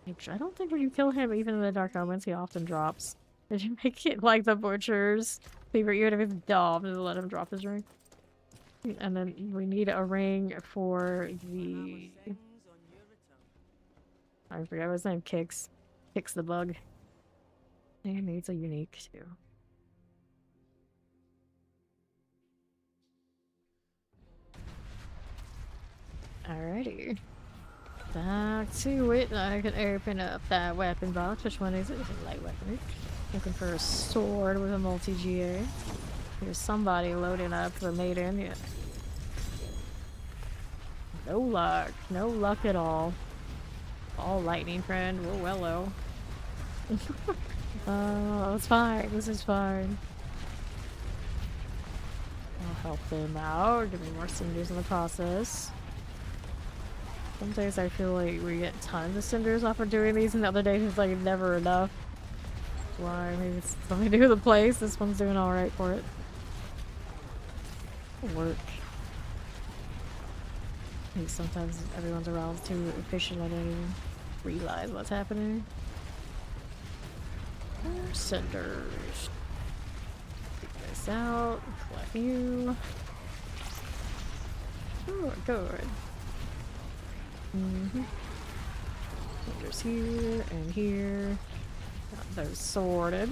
Which I don't think when you kill him, even in the Dark Omens, he often drops. Did you make it like the butcher's favorite? Even if it's dumb, just let him drop his ring. And then we need a ring for the... I forgot what his name. Kicks. Kicks the bug. He needs a unique too. Alrighty. Back to it. I can open up that weapon box. Which one is it? It's a light weapon. Looking for a sword with a multi-GA. There's somebody loading up the maiden. Yeah. No luck. No luck at all. All lightning, friend. Whoa, hello. It's fine. This is fine. I'll help them out. Give me more cinders in the process. Some days I feel like we get tons of cinders off of doing these, and the other days it's like never enough. Why? Maybe it's something to do with the place. This one's doing alright for it. It'll work. Maybe sometimes everyone's around too efficient, I don't even realize what's happening. More cinders. Take this out. Collect you. Oh, good. Cinders here and here. Got those sorted.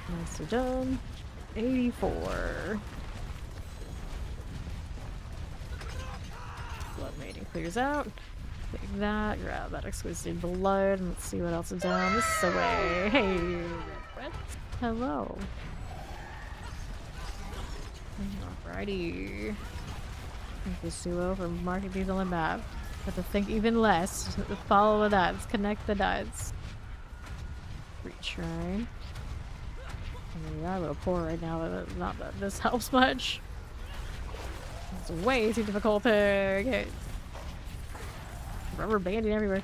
Nicely done. 84. Blood mating clears out. Take that, grab that exquisite blood, and let's see what else is down this way. Hey, Red. Hello. Alrighty. Thank you, Suo, for marking these on the map. Have to think even less. Just follow the dots, connect the dots. Retry. I mean, we are a little poor right now, but not that this helps much. It's way too difficult to get. Rubber banding everywhere.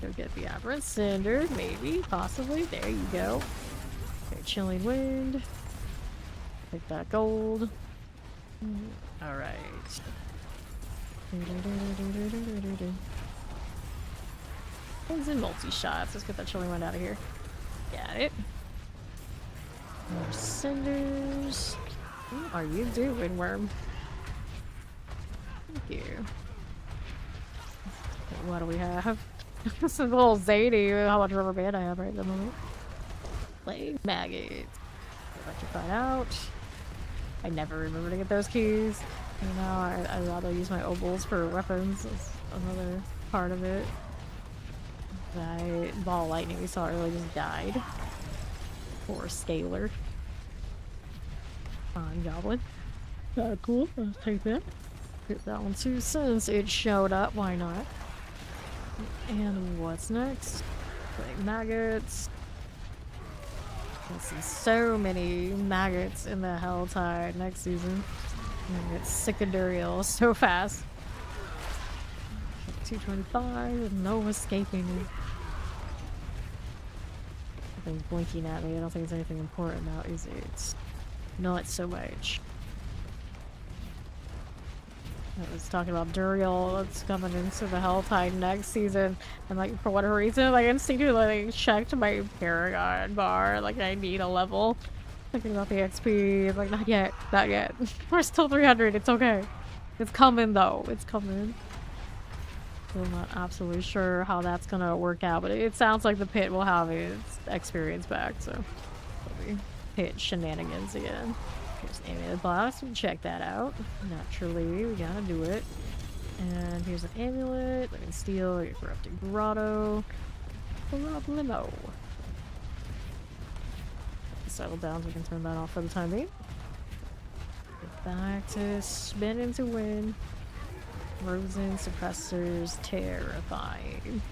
Go get the aberrant cinder, maybe, possibly. There you go. Okay, chilling wind. Take that gold. Alright. Things in multi-shots. Let's get that chilling wind out of here. Got it. More cinders. What are you doing, worm? Thank you. What do we have? This is a little zany how much rubber band I have right at the moment. Plague maggots. Electrified out. I never remember to get those keys. You know, I'd rather use my obols for weapons. That's another part of it. That ball of lightning we saw earlier just died. Poor scalar. Fine goblin. Cool. I'll take that. Get that one too since it showed up. Why not? And what's next? Like maggots. I see so many maggots in the Helltide next season. I'm gonna get sickadurial so fast. 225, no escaping me. Something's blinking at me. I don't think it's anything important now, is it? Not so much. I was talking about Duriel that's coming into the Helltide next season, and like for whatever reason, like instinctively checked my Paragon bar, like I need a level. Thinking about the XP, like not yet, not yet. We're still 300, it's okay. It's coming though, it's coming. I'm not absolutely sure how that's gonna work out, but it sounds like the pit will have its experience back, so it'll be pit shenanigans again. Here's an amulet box, we can check that out. Naturally, we gotta do it. And here's an amulet, living steel, a corrupted grotto. Limo. Settle down so we can turn that off for the time being. Get back to spin into win. Frozen suppressors, terrifying.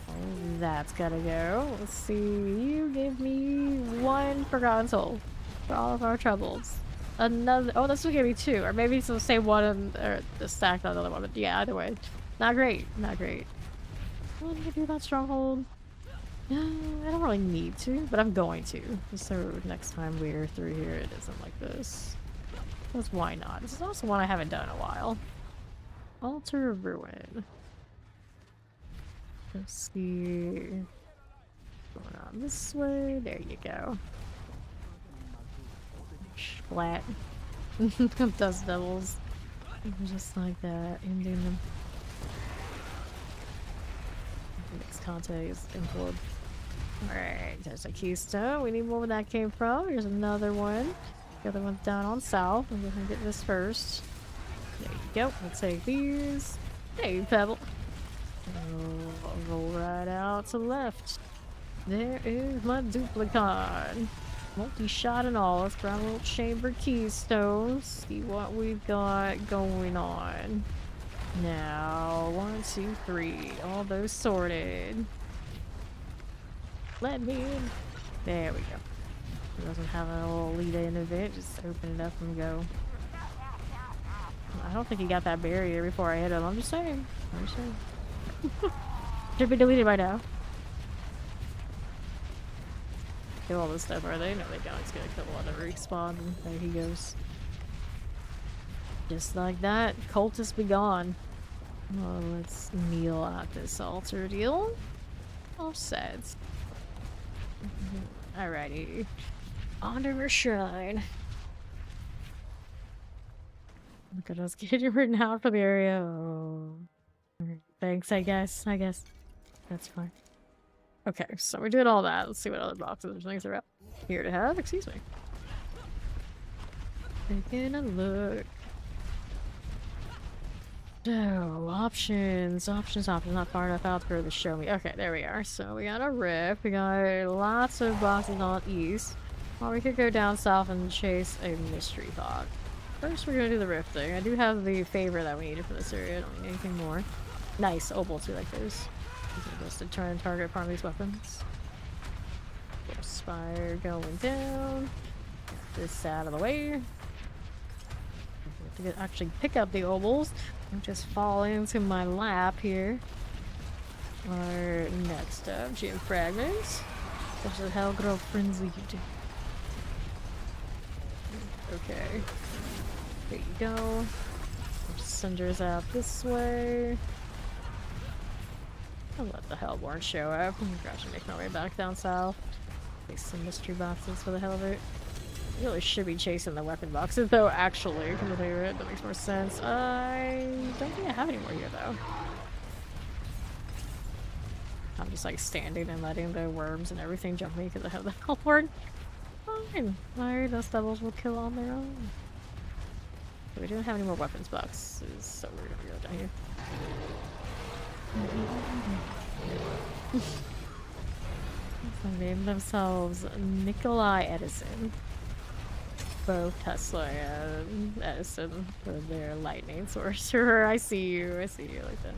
Oh, that's gotta go. Let's see. You give me one forgotten soul for all of our troubles. Another. Oh, this will give me two, or maybe it's the same one and or the stack on the other one. But yeah, either way, not great. Not great. Want to give you that stronghold? No, I don't really need to, but I'm going to. So next time we're through here, it isn't like this. Because why not? This is also one I haven't done in a while. Altar of Ruin. Let's see. Going on this way. There you go. Splat. Dust devils. Just like that. Ending them. Next contact is implode. Alright, there's a keystone. We need more where that came from. Here's another one. The other one's down on south. I'm gonna get this first. There you go. We'll take these. Hey, Pebble. Roll right out to the left. There is my duplicon. Multi-shot and all. Let's grab a little chamber keystone. See what we've got going on. Now, 1, 2, 3. All those sorted. Let me in. There we go. It doesn't have a little lead in event. Just open it up and go. I don't think he got that barrier before I hit him. I'm just saying. I'm just saying. Should be deleted by now. Do all this stuff, are they? No, they don't. It's gonna kill a lot of respawn. And there he goes. Just like that. Cultist be gone. Well, let's kneel at this altar deal. All set. Alrighty. Onto our shrine. Look at us getting written out for the area. Oh. Thanks, I guess. That's fine. Okay, so we did all that. Let's see what other boxes or things are up here to have. Excuse me. Taking a look. So, options. Not far enough out for the show me. Okay, there we are. So we got a rift. We got lots of boxes on east. Well, we could go down south and chase a mystery box. First, we're gonna do the rift thing. I do have the favor that we needed for this area. I don't need anything more. Nice opals. We like those. These are just to try and target part of these weapons. Little spire going down. Get this out of the way. We have to actually pick up the opals. And just fall into my lap here. Our next up, gem fragments. Such a hell grow frenzied. Okay. There you go. Cinders out this way. I'll let the Hellborn show up. I'm gonna actually make my way back down south. Take some mystery boxes for the hell of it. Really should be chasing the weapon boxes though, actually. Come to think of it, that makes more sense. I don't think I have any more here though. I'm just like standing and letting the worms and everything jump me because I have the Hellborn. Fine. My dust devils will kill on their own. We don't have any more weapons boxes, so we're gonna go down here. They named themselves Nikolai Edison. Both Tesla and Edison for their lightning sorcerer. I see you like that.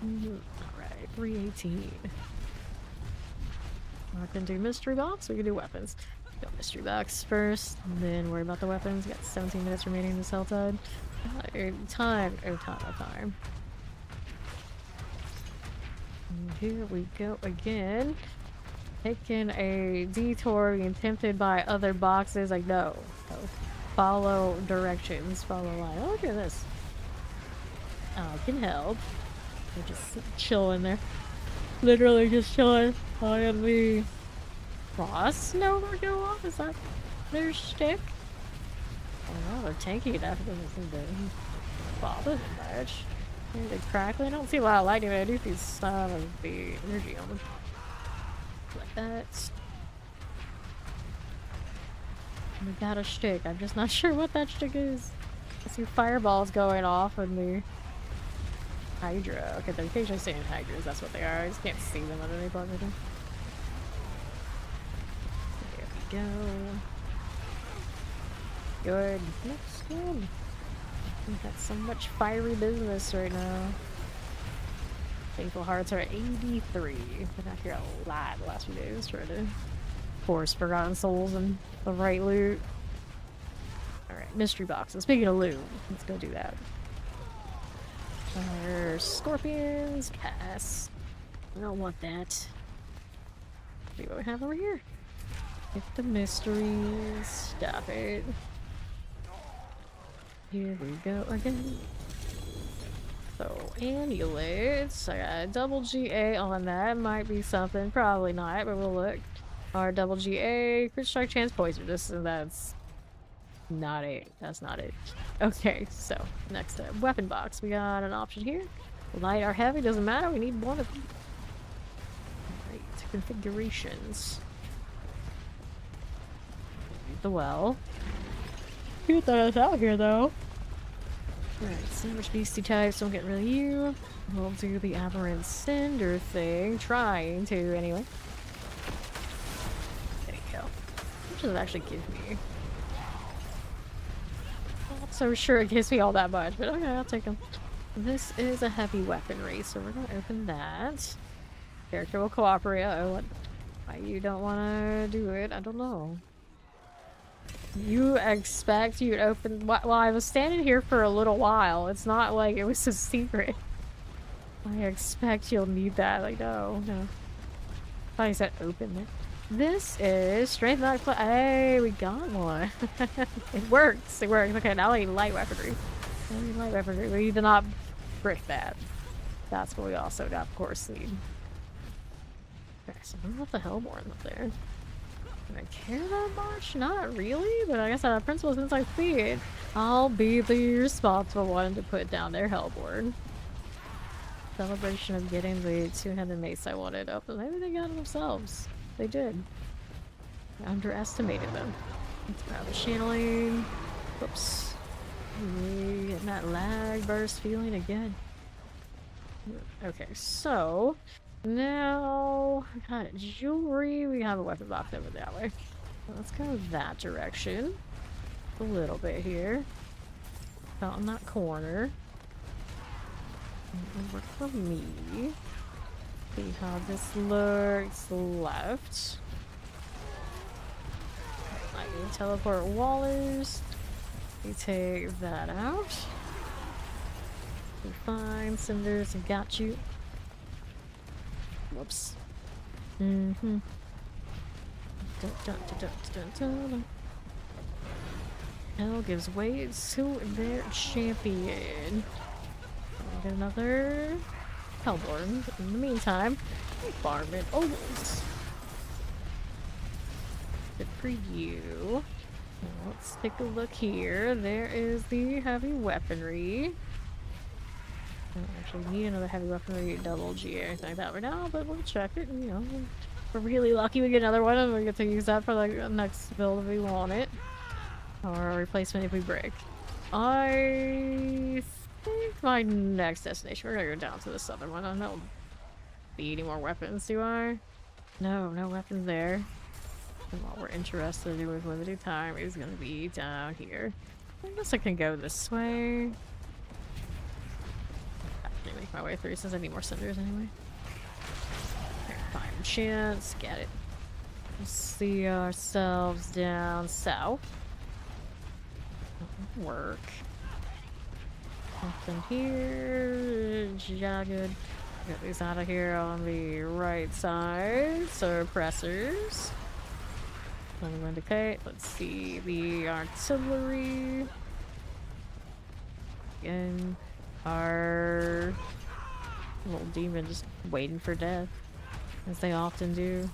Alright, 318. I can do mystery box, we can do weapons. Go mystery box first, and then worry about the weapons. Got 17 minutes remaining this hell tide. Time. And here we go again. Taking a detour, being tempted by other boxes. Like, no. Follow directions, follow line. Oh, look at this. I can help. We're just chilling there. Literally just chilling. I am the cross nova go off? Is that their shtick? Oh no, they're tanky enough. It doesn't seem to bother them much. Maybe they crackle. I don't see a lot of lightning, but I do see some of the energy on them. Like that. We got a shtick. I'm just not sure what that shtick is. I see fireballs going off and the Hydra. Okay, they're occasionally saying Hydras. That's what they are. I just can't see them at any point. There we go. Good. Looks good. We've got so much fiery business right now. Thankful hearts are at 83. Been out here a lot the last few days trying to force forgotten souls and the right loot. Alright, mystery boxes. Speaking of loot, let's go do that. Our scorpions, pass. I don't want that. See what we have over here. Get the mysteries. Stop it. Here we go again. So, amulets. I got a double GA on that. Might be something. Probably not, but we'll look. Our double GA. Crit strike chance poison. That's not it. That's not it. Okay, so next up. Weapon box. We got an option here. Light or heavy. Doesn't matter. We need one of them. Alright. Configurations. The well. Get that out here though. Alright, sandwich beastie types, don't get rid of you. We'll do the aberrant cinder thing. Trying to, anyway. There you go. What does it actually give me? Not so sure it gives me all that much, but okay, I'll take them. This is a heavy weaponry, so we're gonna open that. Character will cooperate. Uh-oh, what? Why you don't wanna do it? I don't know. You expect you'd open— well, I was standing here for a little while. It's not like it was a secret. I expect you'll need that. Like, no. I thought you said open it. This is strength not— hey, we got one. It works. It works. Okay, now I need light weaponry. Light weaponry. We need to not brick that. That's what we also got, of course, need. Okay, so I wonder what the Hellborn up there. Do I care that much? Not really, but I guess out of principle, since I see it, I'll be the responsible one to put down their Hellborn. Celebration of getting the two-handed mace I wanted up. Maybe they got it themselves. They did. I underestimated them. Let's grab the channeling. Whoops. Getting that lag burst feeling again. Okay, so now we got jewelry. We have a weapon box over that way. So let's go that direction. A little bit here. Out in that corner. And work for me. See how this looks left. I can teleport wallers. We take that out. We're fine. Cinders, got you. Whoops. Mm-hmm. Dun, dun, dun, dun, dun, dun. Hell gives way to their champion. I'll get another Hellborn. In the meantime, farm it. Oh, good for you. Let's take a look here. There is the heavy weaponry. I don't actually need another heavy weaponry double G or anything like that right now, but we'll check it. And, you know, we're really lucky we get another one and we get to use that for like the next build if we want it. Or a replacement if we break. I think my next destination, we're gonna go down to the southern one. I don't need any more weapons, do I? No, no weapons there. And what we're interested in with limited time is gonna be down here. I guess I can go this way. Actually make my way through since I need more cinders anyway. Okay, fine chance, get it. Let's see ourselves down south. Work. Nothing here. Jagged. Get these out of here on the right side. Suppressors. I'm going to indicate. Let's see the artillery. Again, our little demon just waiting for death, as they often do.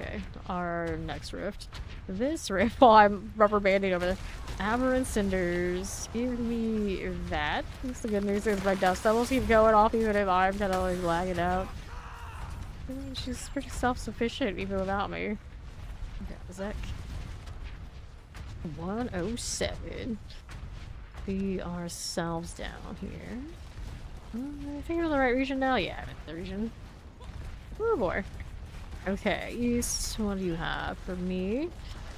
Okay, our next rift. This rift, while I'm rubber banding over there. Aberrant cinders. Give me that. That's the good news is my dust levels keep going off even if I'm kind of like lagging out. She's pretty self-sufficient even without me. Okay, Zek. 107. See ourselves down here. I think we're in the right region now. Yeah, I'm in the region. Oh boy. Okay, East, what do you have for me?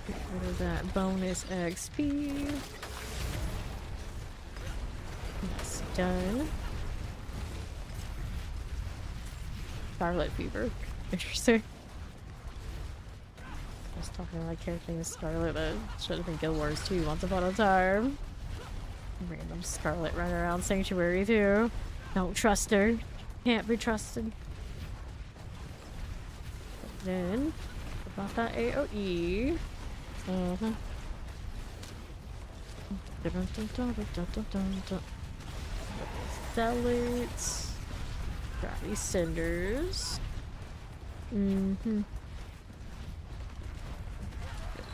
Get rid of that bonus XP. That's done. Scarlet Fever. Interesting. I was talking like character named Scarlet that should have been Guild Wars 2 once upon a time. Random Scarlet running around Sanctuary too. Don't trust her. Can't be trusted. Then, about that AoE. Sell it. Grab these cinders. Good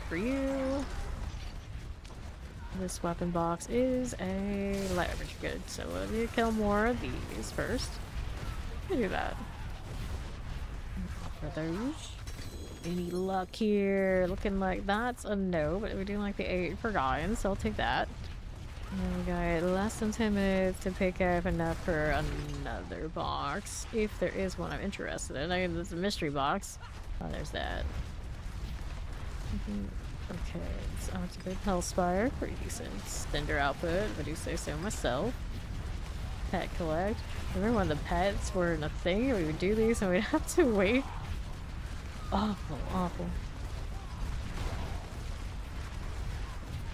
for you. This weapon box is a light average good, so let me kill more of these first. Let me do that. For those. Any luck here? Looking like that's a no, but we do like the 8 Forgotten, so I'll take that. And then we got less than 10 minutes to pick up enough for another box. If there is one I'm interested in. I mean, there's a mystery box. Oh, there's that. Okay, let's activate Hellspire. Pretty decent Cinder output, if I do say so myself. Pet collect. Remember when the pets weren't a thing? We would do these and we'd have to wait. Awful, awful.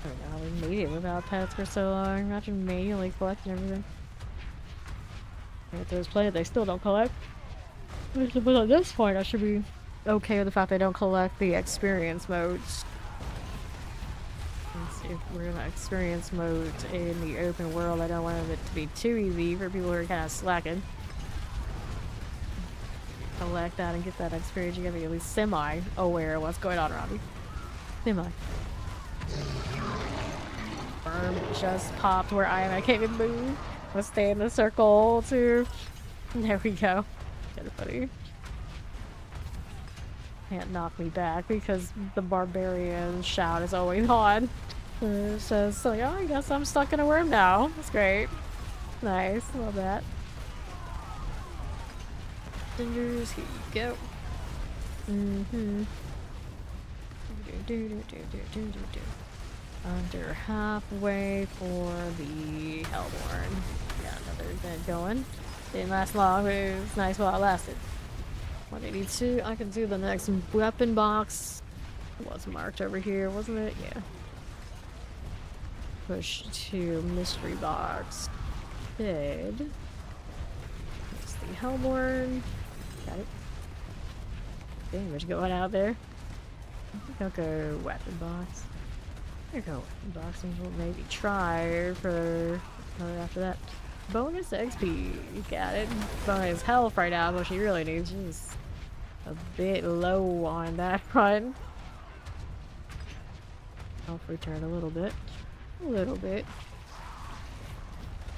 Oh god, we made it without pets for so long. Imagine manually collecting everything. If there's play, they still don't collect. But at this point, I should be okay with the fact they don't collect the experience modes. If we're in experience modes in the open world, I don't want it to be too easy for people who are kind of slacking. Collect that and get that experience. You gotta be at least semi-aware of what's going on around you. Semi. Worm just popped where I am. I can't even move. Let's stay in the circle too. There we go. Kind of funny. Can't knock me back because the Barbarian shout is always on. It says, so yeah, I guess I'm stuck in a worm now. That's great. Nice. Love that. Cinders, here you go. Under halfway for the Hellborn. Got another bed going. Didn't last long, but it was nice while it lasted. 182. I can do the next weapon box. It was marked over here, wasn't it? Yeah. Push to mystery box. Bed. It's the Hellborn. Got it. Dang, what's going out there? I think I'll go weapon box. I'll go weapon box and we'll maybe try for after that. Bonus XP. Got it. Bonus health right now, but she really needs. She's a bit low on that front. Health return a little bit. A little bit.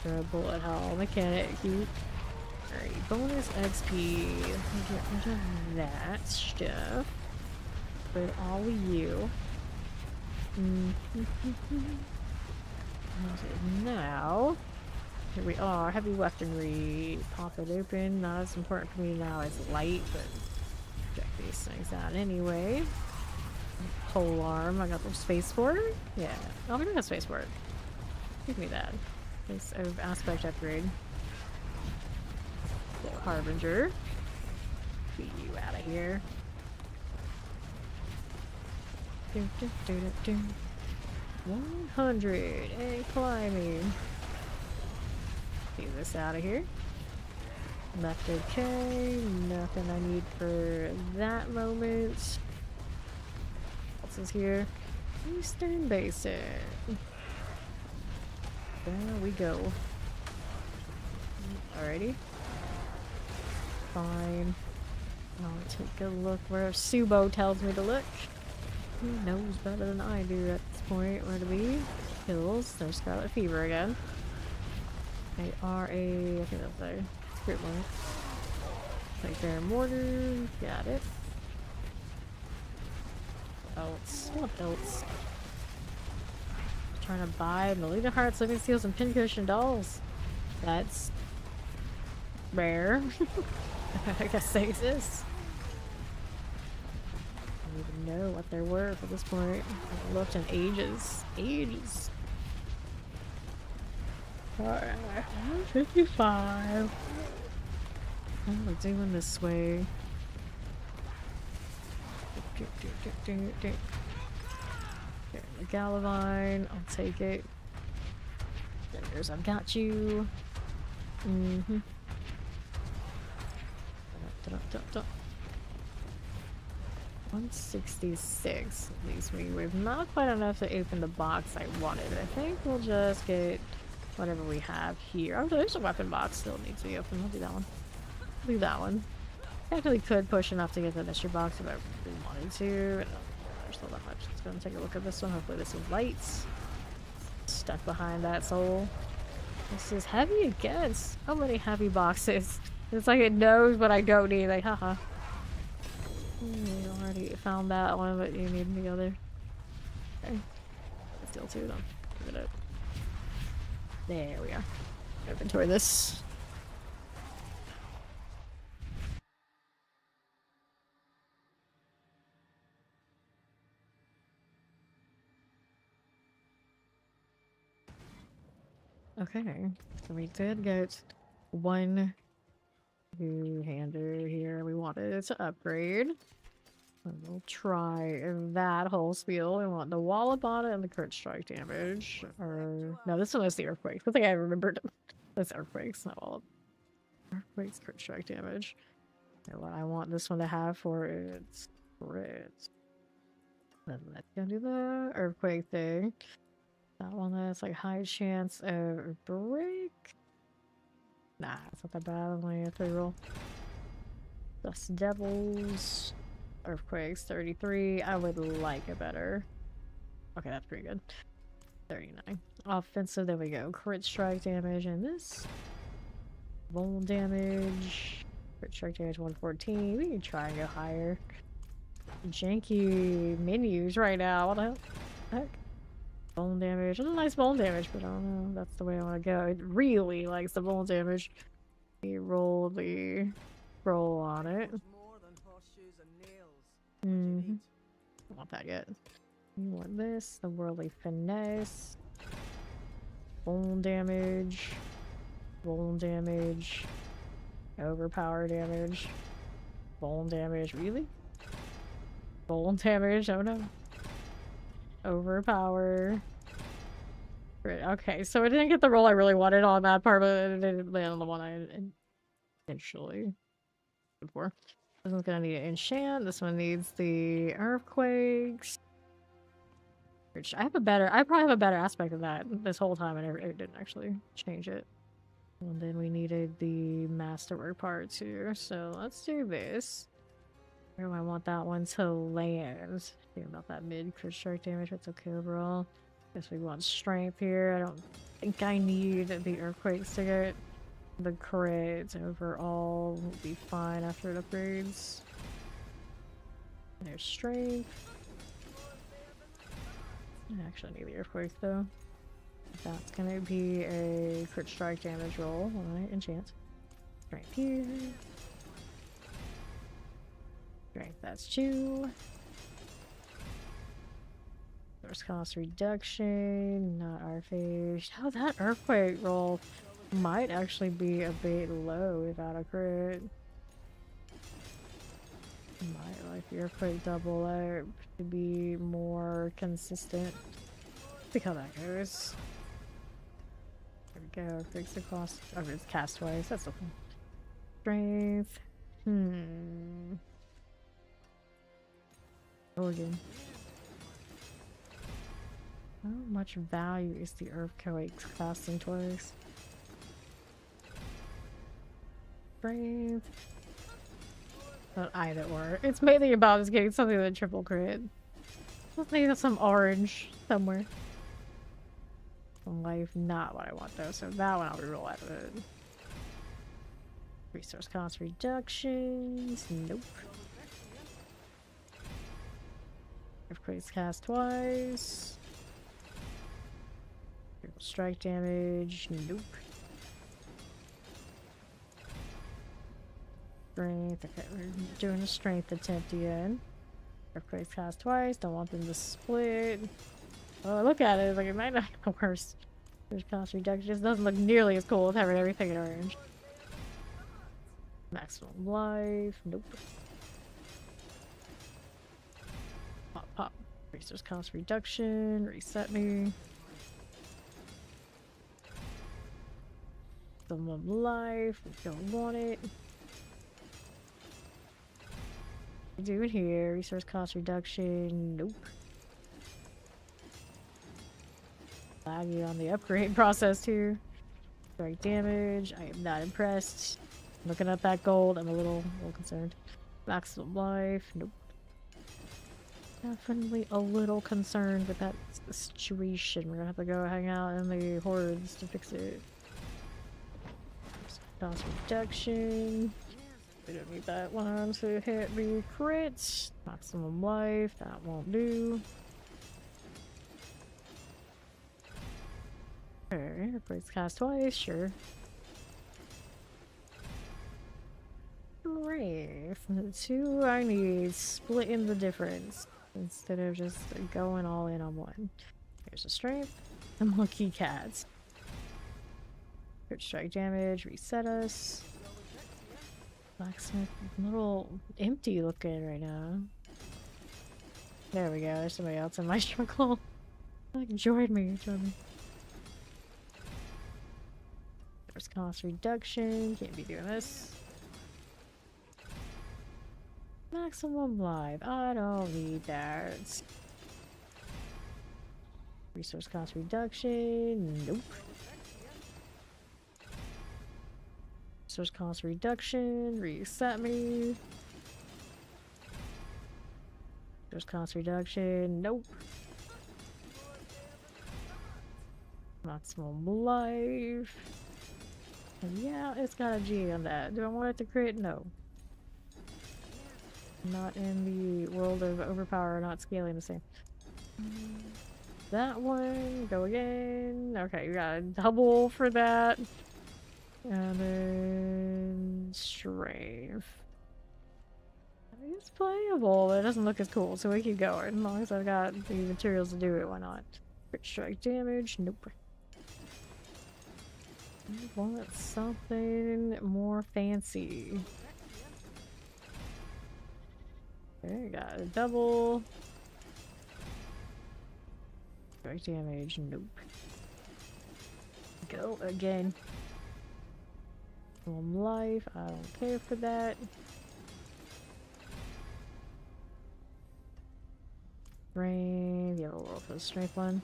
Throw a bullet hell mechanic. Cute. Alright, bonus XP. Get rid of that stuff. Put all of you. Now, here we are. Heavy weaponry. Pop it open. Not as important for me now as light, but check these things out anyway. Pole arm. I got the space for it. Yeah. Oh, we don't have space for it. Give me that. Space of aspect upgrade. Harbinger. Get you out of here. 100 and climbing. Get this out of here. Left okay. Nothing I need for that moment. What else is here? Eastern Basin. There we go. Alrighty. Fine. I'll take a look where Subo tells me to look. He knows better than I do at this point where to be. Hills. There's Scarlet Fever again. They are a... I think that's a spirit one. Like their mortar. Got it. What else? What else? Trying to buy Melita Hearts, Living Seals, and Pincushion dolls. That's rare. I guess they exist. I don't even know what they're worth at this point. I haven't looked in ages. Ages. Alright, 155. What am I doing this way? The Galavine, I'll take it. There's I've got you. 166 leaves me with not quite enough to open the box I wanted. I think we'll just get whatever we have here. Oh, there's a weapon box still needs to be open. We'll do that one. Leave that one. Actually could push enough to get the mystery box if I really wanted to. There's still that much. Let's go and take a look at this one. Hopefully this is lights. Stuck behind that soul. This is heavy again. So many heavy boxes. It's like it knows what I don't need. Like, haha. already found that one, but you need the other. Okay. Still two, don't give it up. There we are. Inventory this. Okay, so we did get one two-hander here. We wanted it to upgrade. We'll try that whole spiel. We want the wallop on it and the crit strike damage. Or no, this one is the earthquake. I think I remembered. That's earthquakes, not wallop. Earthquakes, crit strike damage. And what I want this one to have for its crit. Then let's go do the earthquake thing. That one has like high chance of break. Nah, it's not that bad. Only a 3 roll. Dust Devils. Earthquakes 33. I would like it better. Okay, that's pretty good. 39. Offensive, there we go. Crit strike damage and this. Roll damage. Crit strike damage 114. We can try and go higher. Janky menus right now. What the heck? Bone damage. It's a nice bone damage, but I don't know. That's the way I want to go. It really likes the bone damage. We roll the roll on it. Don't want that yet. We want this. The worldly finesse. Bone damage. Bone damage. Overpower damage. Bone damage. Really? Bone damage? Oh no. Overpower. Okay, so I didn't get the roll I really wanted on that part, but it didn't land on the one I initially looked for. This one's gonna need an enchant. This one needs the earthquakes. Which I probably have a better aspect of that this whole time, and it didn't actually change it. And then we needed the masterwork part too. So let's do this. Where do I want that one to land? Think about that mid crit strike damage. That's okay overall. Guess we want strength here. I don't think I need the earthquakes to get the crits. Overall, will be fine after it upgrades. There's strength. I actually need the earthquakes though. That's gonna be a crit strike damage roll. Alright, enchant. Strength here. Strength, that's 2. There's cost reduction, not our phase. Oh, that earthquake roll might actually be a bit low without a crit. Might like the earthquake double out to be more consistent. See how that goes. There we go. Fix the cost. Oh, it's cast twice. That's okay. Strength. Oh, again. How much value is the earthquake casting twice? Strength. Not either or. It's mainly about us getting something with a triple crit. Let's think of some orange somewhere. Life, not what I want though, so that one I'll reroll out of it. Resource cost reductions. Nope. Earthquakes cast twice. Critical strike damage. Nope. Strength. Okay, we're doing a strength attempt again. Earthquakes cast twice. Don't want them to split. Oh, look at it. Like, it might not be the worst. There's cost reduction. Just doesn't look nearly as cool as having everything in orange. Maximum life. Nope. Pop, pop. Resource cost reduction. Reset me. Maximum life. We don't want it. What are we doing here? Resource cost reduction. Nope. Laggy on the upgrade process too. Strike damage. I am not impressed. Looking at that gold, I'm a little concerned. Maximum life. Nope. Definitely a little concerned with that situation. We're gonna have to go hang out in the hordes to fix it. Cost reduction. We don't need that one to hit the crit. Maximum life, that won't do. Okay, replace cast twice, sure. Great. The two I need, splitting the difference instead of just going all in on one. Here's a strength. The monkey cats. Crit strike damage, reset us. Blacksmith, a little empty looking right now. There we go, there's somebody else in my struggle. Like, join me, join me. There's cost reduction, can't be doing this. Maximum life, I don't need that. Resource cost reduction, nope. Resource cost reduction, reset me. Resource cost reduction, nope. Maximum life. And yeah, it's got a G on that. Do I want it to crit? No. Not in the world of overpower, not scaling the same. That one, go again. Okay, you got a double for that. And then strength. It's playable, but it doesn't look as cool, so we keep going. As long as I've got the materials to do it, why not? Crit strike damage, nope. I want something more fancy. Okay, got a double. Strike damage, nope. Go again. Home life, I don't care for that. Strength, you have a roll for the strength one.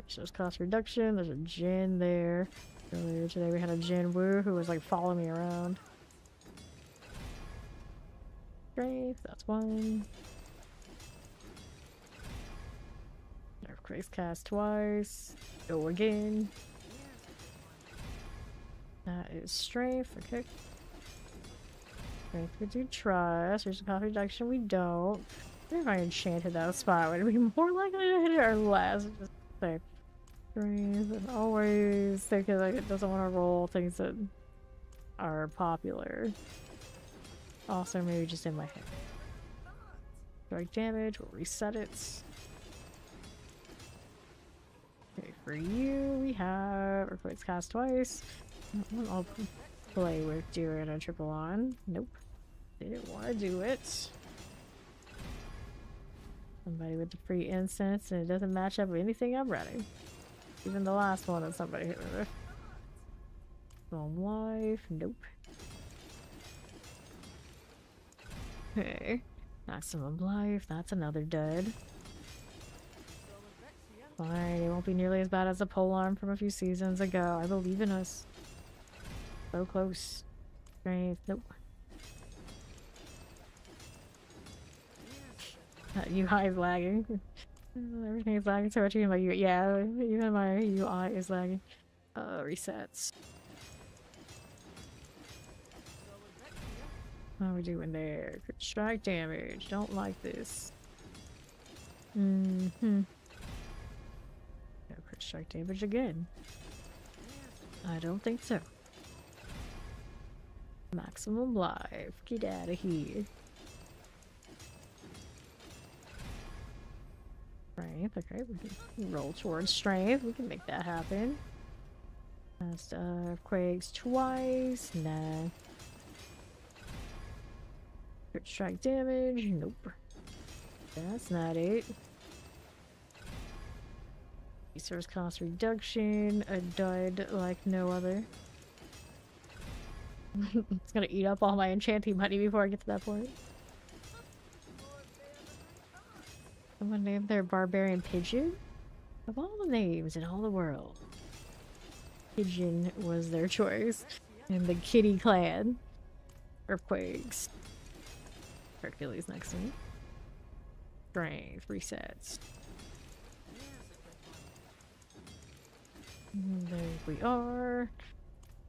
Resource cost reduction, there's a Jin there. Earlier today we had a Jin Woo who was like following me around. Strength, that's one. Nerf Grace cast twice. Go again. That is strength, okay. Strength we do trust. There's a cost reduction we don't. If I enchanted that spot, would it be more likely to hit it or less? Just say strength, and always thinking like it doesn't want to roll things that are popular. Also, maybe just in my head. Strike damage, we'll reset it. Okay, for you, we have replace cast twice. I'll play with doing a triple on. Nope. Didn't want to do it. Somebody with the free incense, and it doesn't match up with anything I'm running. Even the last one that somebody hit with. Long life, nope. Okay. Maximum life, that's another dud. Fine, it won't be nearly as bad as the polearm from a few seasons ago. I believe in us. So close. Strength, nope. UI is lagging. Everything is lagging so much, even my UI, yeah, even my UI is lagging. Resets. How are we doing there? Crit strike damage. Don't like this. No crit strike damage again. I don't think so. Maximum life. Get out of here. Strength. Okay, we can roll towards strength. We can make that happen. Cast Quakes twice. Nah. Crit strike damage. Nope. That's not it. Resource cost reduction. A dud like no other. It's gonna eat up all my enchanting money before I get to that point. Someone named their Barbarian Pigeon? Of all the names in all the world, Pigeon was their choice. And the Kitty Clan. Earthquakes. Hercules next to me. Strength. Resets. And there we are.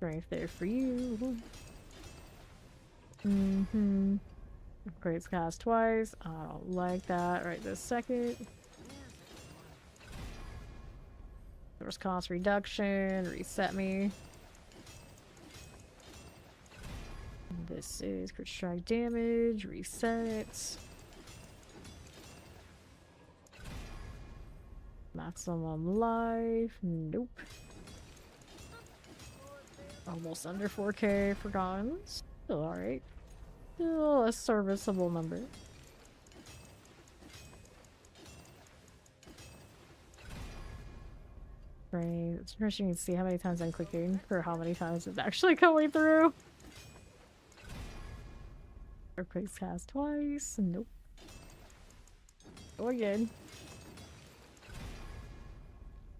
Strength there for you. Mm-hmm. Upgrades cast twice. I don't like that right this second. First cost reduction. Reset me. This is crit strike damage. Reset. Maximum life. Nope. Almost under 4K for guns. Still alright. Still a serviceable number. Right. It's interesting to see how many times I'm clicking for how many times it's actually going through. Earthquakes cast twice. Nope. Go again.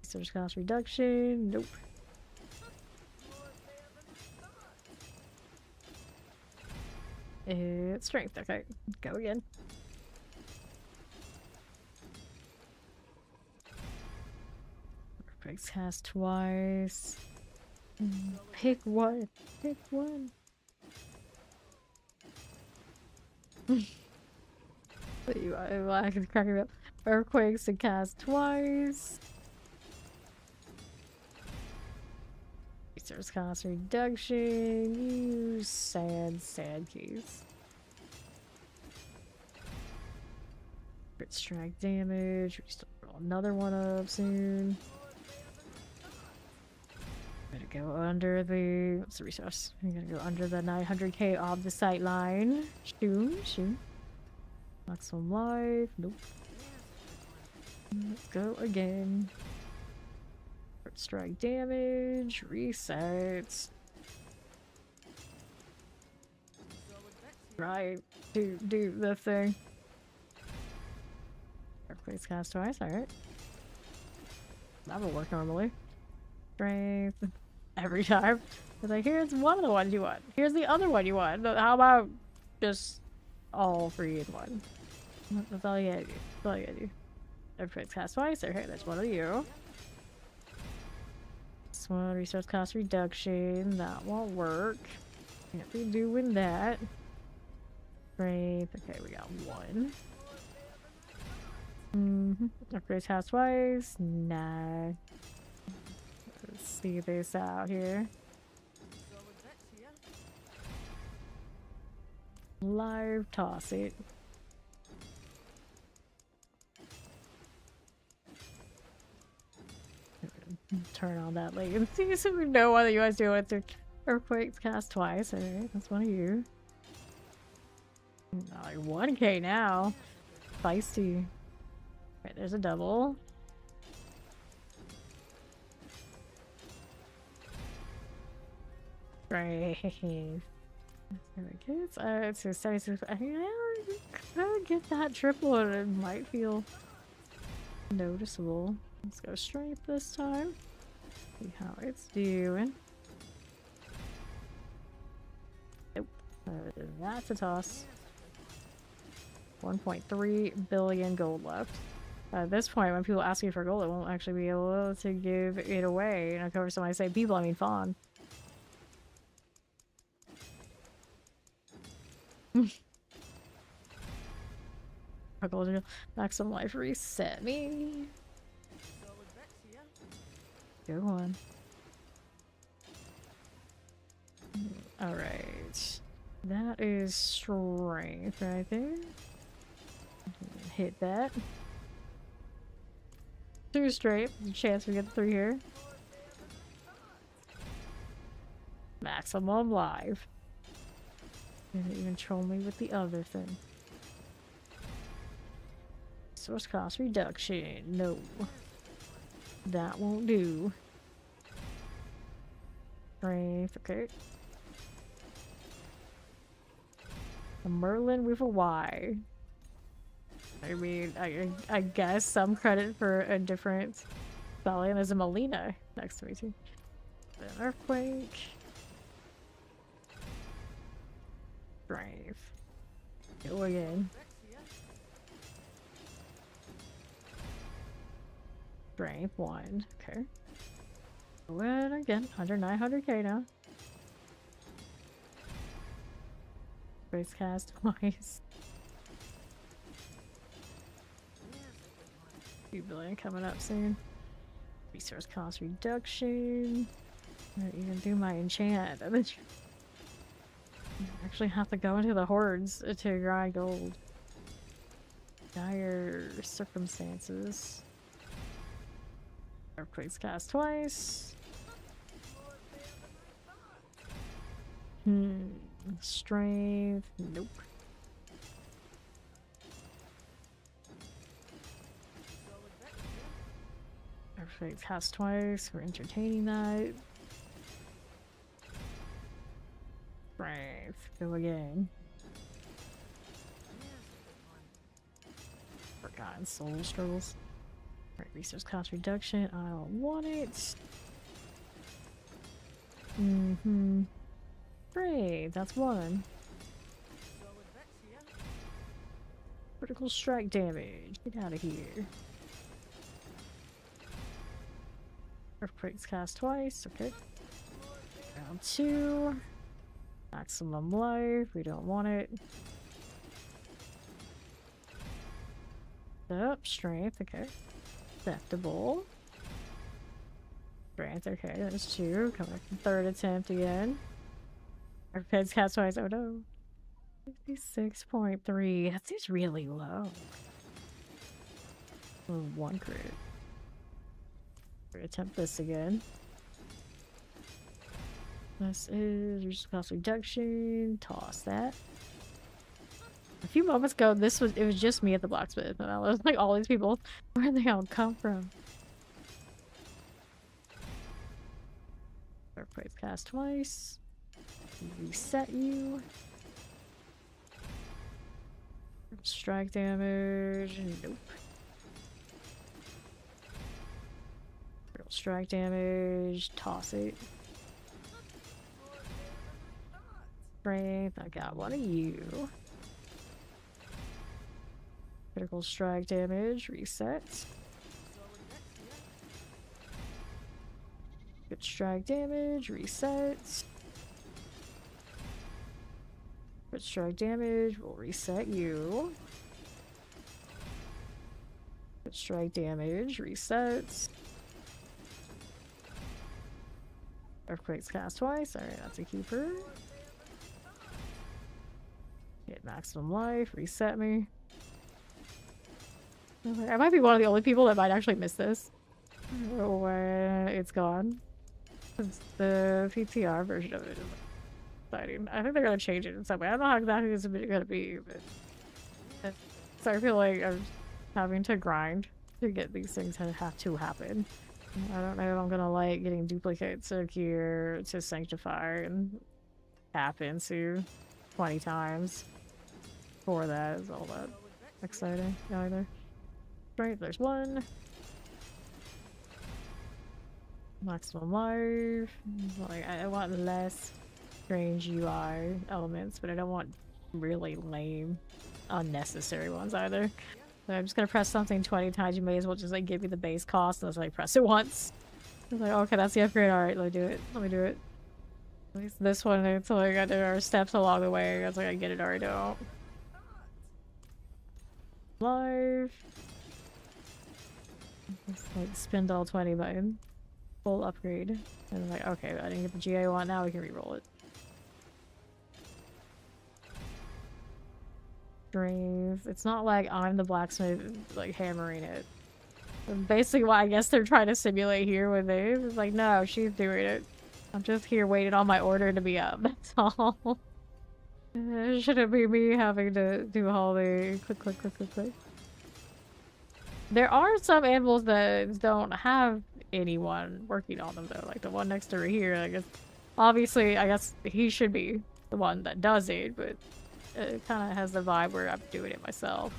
Research cost reduction. Nope. It's strength. Okay. Go again. Earthquakes cast twice. Pick one. Pick one. I can crack it up. Earthquakes to cast twice. Resource cost reduction. You sad keys. Crit strike damage. We still roll another one up soon. Gonna go under the. What's the resource? I'm gonna go under the 900k off the sight line. Shoot. Maximum life. Nope. Let's go again. Crit strike damage. Resets. Right. Do the thing. Earthquakes cast twice. Alright. That will work normally. Strength. Every time. It's like, here's one of the ones you want. Here's the other one you want. How about just all three in one? That's all you gotta do. That's all you gotta do. Earthquakes cast twice. Okay, that's one of you. This one, resource cost reduction. That won't work. Can't be doing that. Strength. Okay, we got one. Upgrades cast twice. Nah. Let's see this out here. Live toss it. Turn on that latency so we know what you guys do with their earthquakes cast twice. Alright, that's one of you. Like 1k now. Feisty. Right, there's a double. Right. It's just 76. I could get that triple and it might feel noticeable. Let's go strength this time. See how it's doing. Nope. That's a toss. 1.3 billion gold left. At this point, when people ask you for gold, it won't actually be able to give it away. And of course, when I say people, I mean Fawn. Maximum life reset me. Go on. Alright. That is strength right there. Hit that. 2 straight. There's a chance we get the 3 here. Maximum life. Didn't even troll me with the other thing. Source cost reduction. No. That won't do. Strength. Okay. A Merlin with a Y. I mean, I guess some credit for a different spelling. There's a Melina next to me too. An earthquake. Strength. Go again. Strength 1. Okay. Go in again. Under 900k now. Face cast twice. 2 billion coming up soon. Resource cost reduction. I don't even do my enchant. I actually have to go into the hordes to grind gold. Dire circumstances. Earthquakes cast twice. Strength. Nope. Earthquakes cast twice. We're entertaining that. Strength. Go again. Forgotten soul struggles. Alright, resource cost reduction. I don't want it. Great, that's one. Critical strike damage. Get out of here. Earthquakes cast twice. Okay. Round 2. Maximum life. We don't want it. Up, strength. Okay. Acceptable. Strength. Okay, that's 2. Coming up from 3rd attempt again. Earthquakes cast twice. Oh no. 56.3. That seems really low. Oh, 1 crit. Attempt this again. This is resource cost reduction. Toss that. A few moments ago, it was just me at the blacksmith, and I was like, all these people, where did they all come from? Earthquakes cast twice. Reset you. Strike damage. Nope. Strike damage. Toss it. Strength. I got one of you. Critical strike damage. Reset. Good strike damage. Reset. Good strike damage. We'll reset you. Good strike damage. Reset. Earthquakes cast twice. Alright, that's a keeper. Get maximum life. Reset me. I might be one of the only people that might actually miss this. When it's gone. It's the PTR version of it is exciting. I think they're gonna change it in some way. I don't know how exactly it's gonna be, but so I feel like I'm having to grind to get these things to have to happen. I don't know if I'm gonna like getting duplicates of gear to sanctify and happen to 20 times for that is all that exciting either. Right, there's one. Maximum life. Like I want less strange UI elements, but I don't want really lame, unnecessary ones either. So I'm just gonna press something 20 times. You may as well just like give me the base cost and I was like press it once. I was like, okay, that's the upgrade. Alright, let me do it. Let me do it. At least this one, until I got there are steps along the way. I was like, I get it or I don't. Life. Just like spend all 20 button. Full upgrade. And I'm like, okay, I didn't get the GA one, now we can reroll it. Brave. It's not like I'm the blacksmith like hammering it. And basically what I guess they're trying to simulate here with Dave is like, no, she's doing it. I'm just here waiting on my order to be up. That's all. It shouldn't be me having to do all the click. There are some animals that don't have anyone working on them though. Like the one next to her here, I guess. Obviously, I guess he should be the one that does it, but it kind of has the vibe where I'm doing it myself.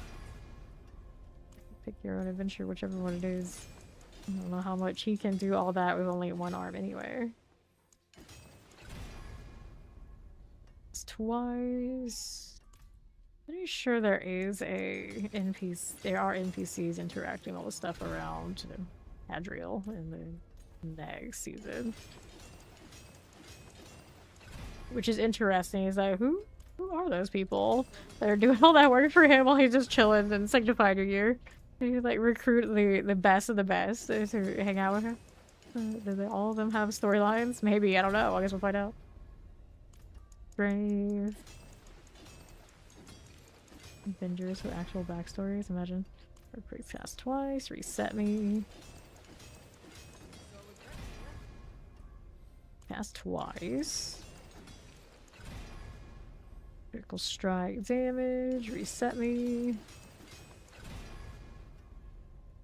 Pick your own adventure, whichever one it is. I don't know how much he can do all that with only one arm anyway. It's twice. Pretty sure there is a NPC. There are NPCs interacting all the stuff around Adriel in the next season. Which is interesting. Is that who Who are those people that are doing all that work for him while he's just chilling and sanctified your year? You like recruit the best of the best to hang out with her. Do they, all of them have storylines? Maybe, I don't know. I guess we'll find out. Brave. Avengers with actual backstories, imagine. Earthquake cast twice, reset me. Cast twice. Critical strike damage, reset me.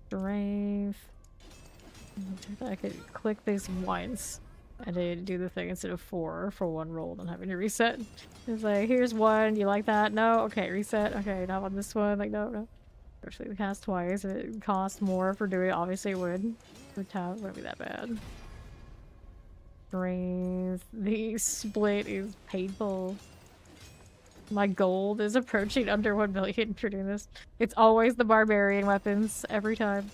Strength. I could click this once and then do the thing instead of 4 for one roll and having to reset. It's like, here's 1, you like that? No? Okay, reset. Okay, not on this one. Like, no. Especially the cast twice. If it costs more for doing it, obviously it would. For tab, it wouldn't be that bad. Strength. The split is painful. My gold is approaching under 1 million for doing this. It's always the barbarian weapons, every time.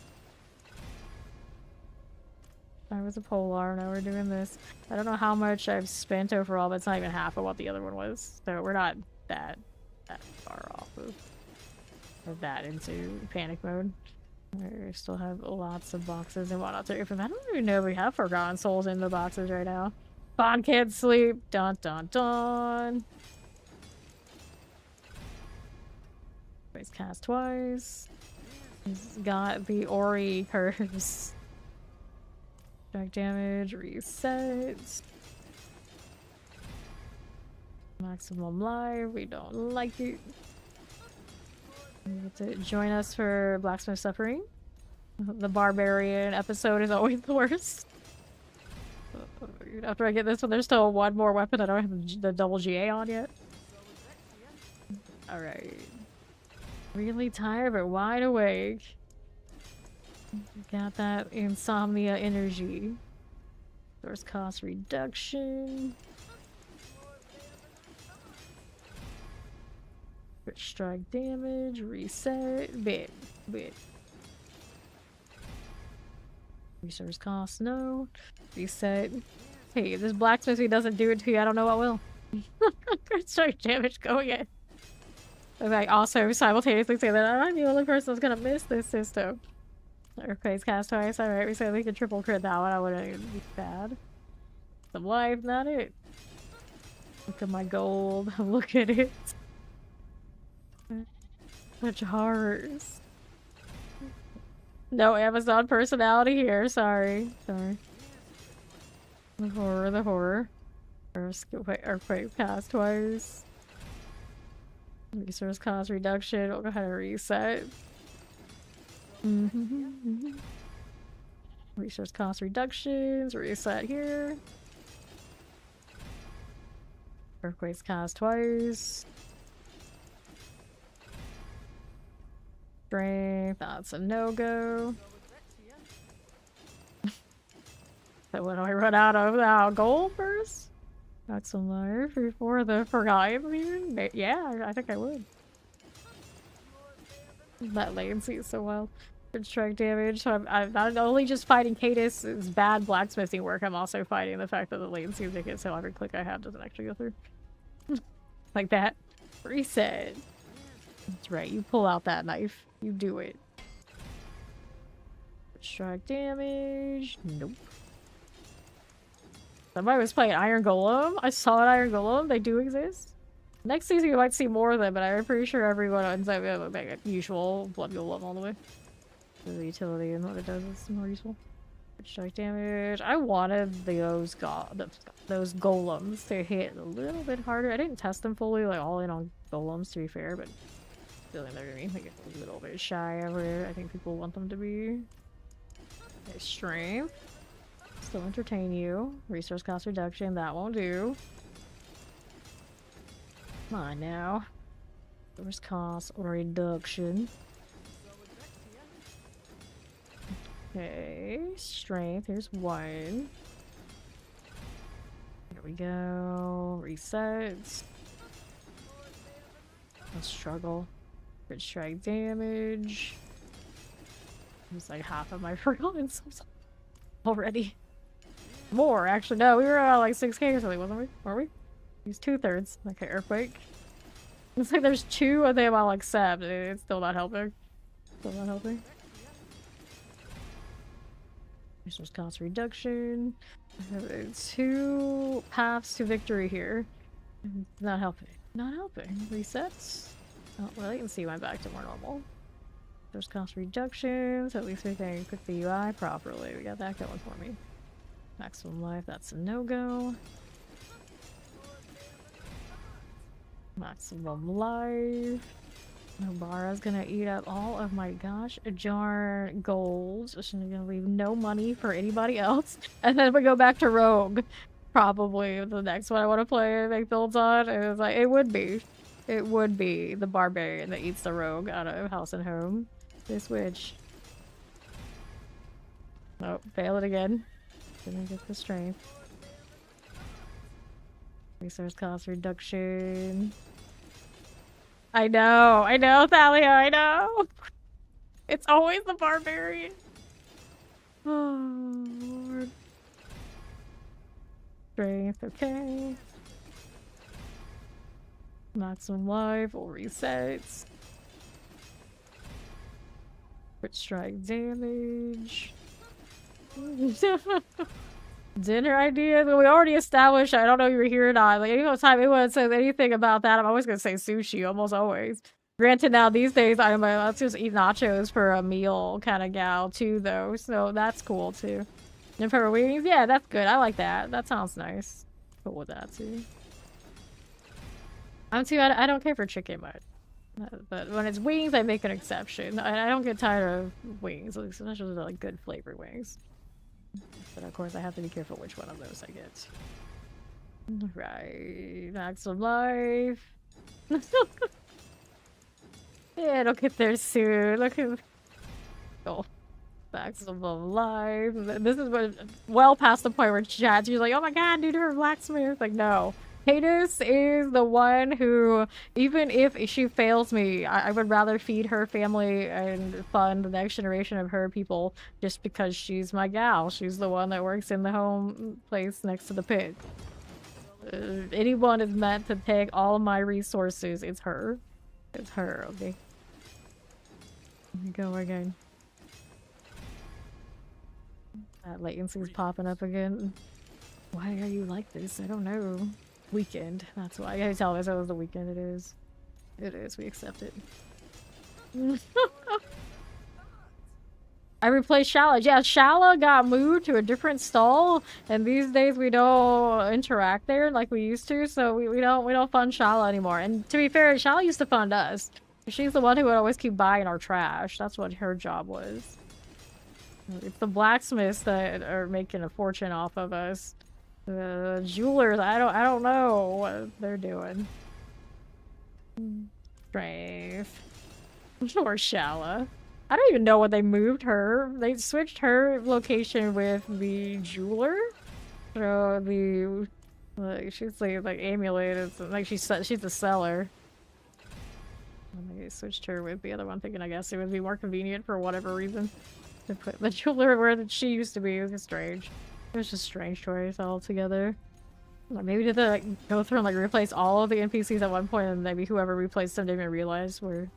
I was a polar, now we're doing this. I don't know how much I've spent overall, but it's not even half of what the other one was. So we're not that far off of that into panic mode. We still have lots of boxes and whatnot to open. I don't even know if we have Forgotten Souls in the boxes right now. Bond can't sleep. Dun dun dun. Always cast twice. He's got the Ori curves. Strike damage, reset. Maximum life, we don't like it. You get to join us for Blacksmith Suffering. The Barbarian episode is always the worst. After I get this one, there's still one more weapon I don't have the double GA on yet. Alright. Really tired but wide awake. Got that insomnia energy. Source cost reduction. Crit strike damage, reset, bit. Resource cost, no. Reset. Hey, if this blacksmithing doesn't do it to you, I don't know what will. Crit strike damage going in. And I also simultaneously say that I'm the only person that's gonna miss this system. Earthquakes cast twice, alright, we said we could triple crit that one, I wouldn't even be bad. Some life, not it. Look at my gold, look at it. Such horrors. No Amazon personality here, sorry. The horror. Earthquake cast twice. Resource cost reduction, we'll go ahead and reset. Resource cost reductions, reset here. Earthquakes cast twice. Strength, that's a no-go. So when do I run out of that gold first? That's some life before the Forgotten even? Yeah, I think I would. That latency is so well. Good strike damage. So I'm not only just fighting Cadis's bad blacksmithing work, I'm also fighting the fact that the latency is ridiculous, so every click I have doesn't actually go through. Like that. Reset. That's right, you pull out that knife. You do it. Strike damage. Nope. Somebody was playing Iron Golem. I saw an Iron Golem. They do exist. Next season you might see more of them, but I'm pretty sure everyone ends up with like a usual Blood Golem all the way. The utility and what it does is more useful. Strike damage. I wanted those golems to hit a little bit harder. I didn't test them fully, like all in on golems to be fair, but feeling they're gonna be like a little bit shy of where I think people want them to be. Okay, strength. Still entertain you. Resource cost reduction, that won't do. Come on now. Resource cost reduction. Okay, strength, here's 1. Here we go. Resets. A struggle. Good strike damage. It's like half of my Forgotten Souls already. More, actually. No, we were at like 6k or something, wasn't we? Were we? He's 2/3. Okay, Earthquake. It's like there's 2 of them I'll accept, and it's still not helping. Still not helping. Resource cost reduction. 2 paths to victory here. Not helping. Not helping. Resets. Oh, well, you can see went back to more normal. There's cost reductions. At least we can click the UI properly. We got that going for me. Maximum life. That's a no-go. Maximum life. Nobara's gonna eat up all of my gosh jar gold. She's gonna leave no money for anybody else. And then we go back to Rogue. Probably the next one I want to play and make builds on. And it's like, it would be the Barbarian that eats the Rogue out of House and Home. This witch. Oh, fail it again. Didn't get the strength. Resource cost reduction. I know, Thalia, I know! It's always the Barbarian. Oh, Lord. Strength, okay. Maximum life, will reset. Crit strike damage. Dinner ideas? Well, we already established, I don't know if you were here or not. Like, any time anyone says anything about that, I'm always gonna say sushi, almost always. Granted, now these days, I'm like, let's just eat nachos for a meal kind of gal, too, though. So that's cool, too. And for wings, yeah, that's good. I like that. That sounds nice. Cool with that, too. I don't care for chicken much. But when it's wings, I make an exception. I don't get tired of wings, especially like good flavored wings. But of course, I have to be careful which one of those I get. Right, maximum life. Yeah, it'll get there soon. Look at oh, maximum life. This is what well past the point where chat's you're like, oh my god, dude, her blacksmith. Like, no. Cadus is the one who, even if she fails me, I would rather feed her family and fund the next generation of her people just because she's my gal. She's the one that works in the home place next to the pit. Anyone is meant to take all of my resources. It's her. It's her, okay? Here we go again. That latency is popping up again. Why are you like this? I don't know. Weekend. That's why. I gotta tell myself it was the weekend. It is. It is. We accept it. I replaced Shala. Yeah, Shala got moved to a different stall, and these days we don't interact there like we used to, so we don't fund Shala anymore. And to be fair, Shala used to fund us. She's the one who would always keep buying our trash. That's what her job was. It's the blacksmiths that are making a fortune off of us. The jewelers, I don't know what they're doing. Strength. Or Shala. I don't even know what they moved her. They switched her location with the jeweler. So the like she's like amulet. It's like she's a seller. And they switched her with the other one, thinking I guess it would be more convenient for whatever reason to put the jeweler where she used to be. It was strange. It was just a strange choice altogether. Like, maybe did they like go through and like replace all of the NPCs at one point, and maybe whoever replaced them didn't even realize where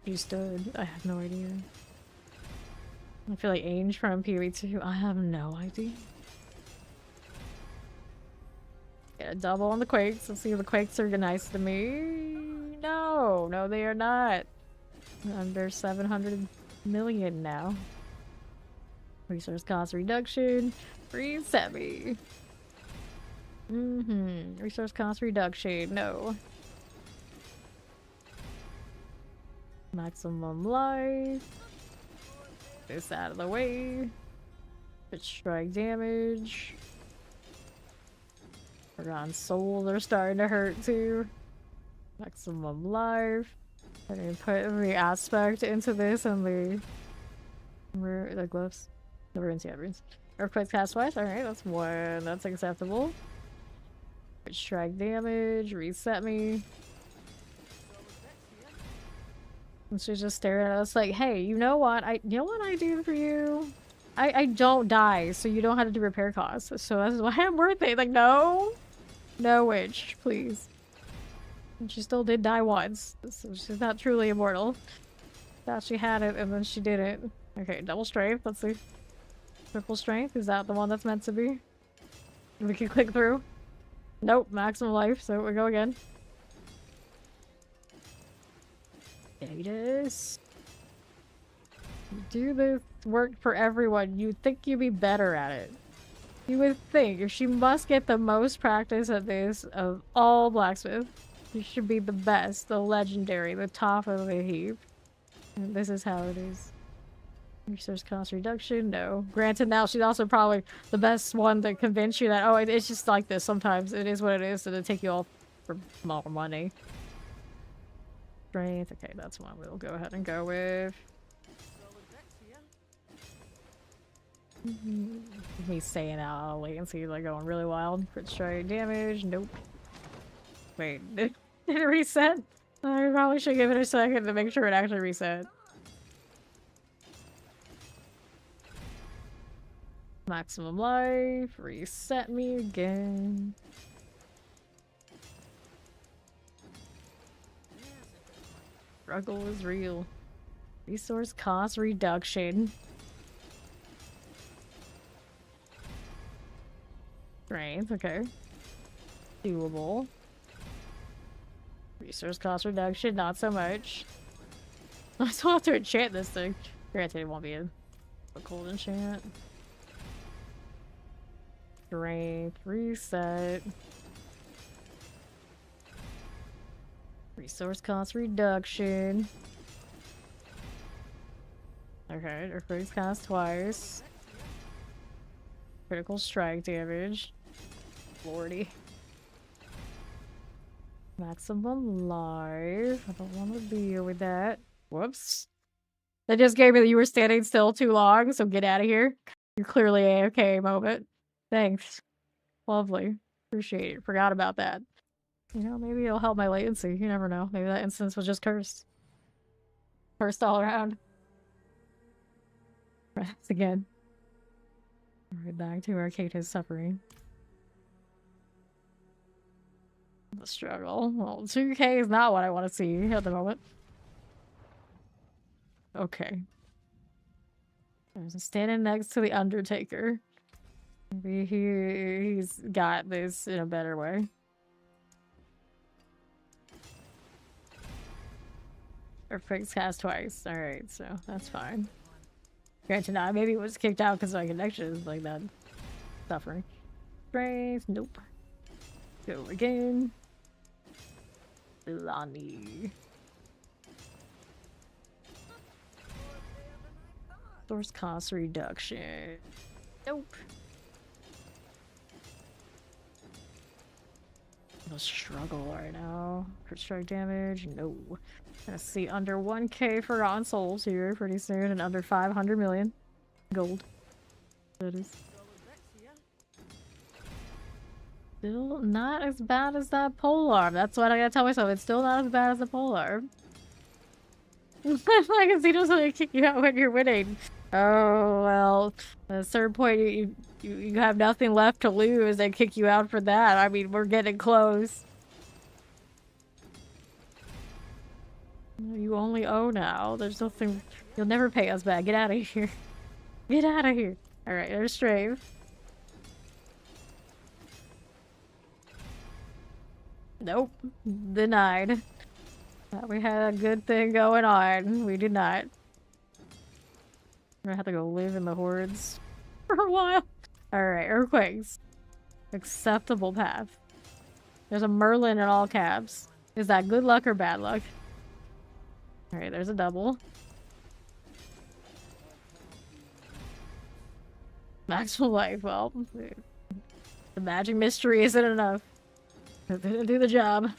she stood. I have no idea. I feel like Ainge from PoE2. I have no idea. Get a double on the Quakes. Let's see if the Quakes are nice to me. No, they are not. Under 700 million now. Resource cost reduction. Reset me. Resource cost reduction. No. Maximum life. This out of the way. Bit strike damage. Forgotten souls are starting to hurt too. Maximum life. I need to put the aspect into this and the glyphs. The runes, yeah, runes. Earthquake cast twice. Alright, that's one. That's acceptable. Strike damage. Reset me. And she's just staring at us like, hey, you know what I do for you? I don't die, so you don't have to do repair costs. So that's why I'm worth it. Like, no. No witch, please. And she still did die once, so she's not truly immortal. Thought she had it, and then she didn't. Okay, double strength, let's see. Triple strength, is that the one that's meant to be? We can click through. Nope, maximum life, so we go again. Status. You do this work for everyone, you'd think you'd be better at it. You would think. She must get the most practice at this of all blacksmiths. She should be the best, the legendary, the top of the heap. And this is how it is. Resource cost reduction? No. Granted, now she's also probably the best one to convince you that, oh, it's just like this sometimes. It is what it is, so it'll take you all for more money. Strength. Okay, that's one we'll go ahead and go with. Me saying out latency like going really wild. Crit strike damage. Nope. Wait, did it reset? I probably should give it a second to make sure it actually reset. Maximum life. Reset me again. Struggle is real. Resource cost reduction. Strength, okay. Doable. Resource cost reduction, not so much. I still have to enchant this thing. Granted, it won't be a cold enchant. Strength, reset. Resource cost reduction. Okay, earthquakes cost twice. Critical strike damage. Lordy. Maximum life. I don't want to deal with that. Whoops. That just gave me that you were standing still too long, so get out of here. You're clearly A-okay moment. Thanks. Lovely. Appreciate it. Forgot about that. You know, maybe it'll help my latency. You never know. Maybe that instance was just cursed. Cursed all around. Rest again. Right back to Arcata's suffering. The struggle. Well, 2K is not what I want to see at the moment. Okay. There's standing next to the Undertaker. Maybe he's got this in a better way. Or fix cast twice. Alright, so that's fine. Granted, now maybe it was kicked out because my connection is like that. Suffering. Strength. Nope. Go again. Lonnie. Source cost reduction. Nope. No struggle right now. Crit strike damage. No. Gonna see under 1K Forgotten Souls here pretty soon, and under 500 million gold. That is still not as bad as that polearm. That's what I gotta tell myself. It's still not as bad as the polearm. I can see something kick you out when you're winning. Oh well, at a certain point you have nothing left to lose. They kick you out for that. I mean, we're getting close. You only owe now. There's nothing. You'll never pay us back. Get out of here. Get out of here. Alright, there's Strave. Nope. Denied. Thought we had a good thing going on. We did not. We're gonna have to go live in the hordes for a while. Alright, earthquakes. Acceptable path. There's a Merlin in all caps. Is that good luck or bad luck? Alright, there's a double. Maximum life. Well, the magic mystery isn't enough. It didn't do the job.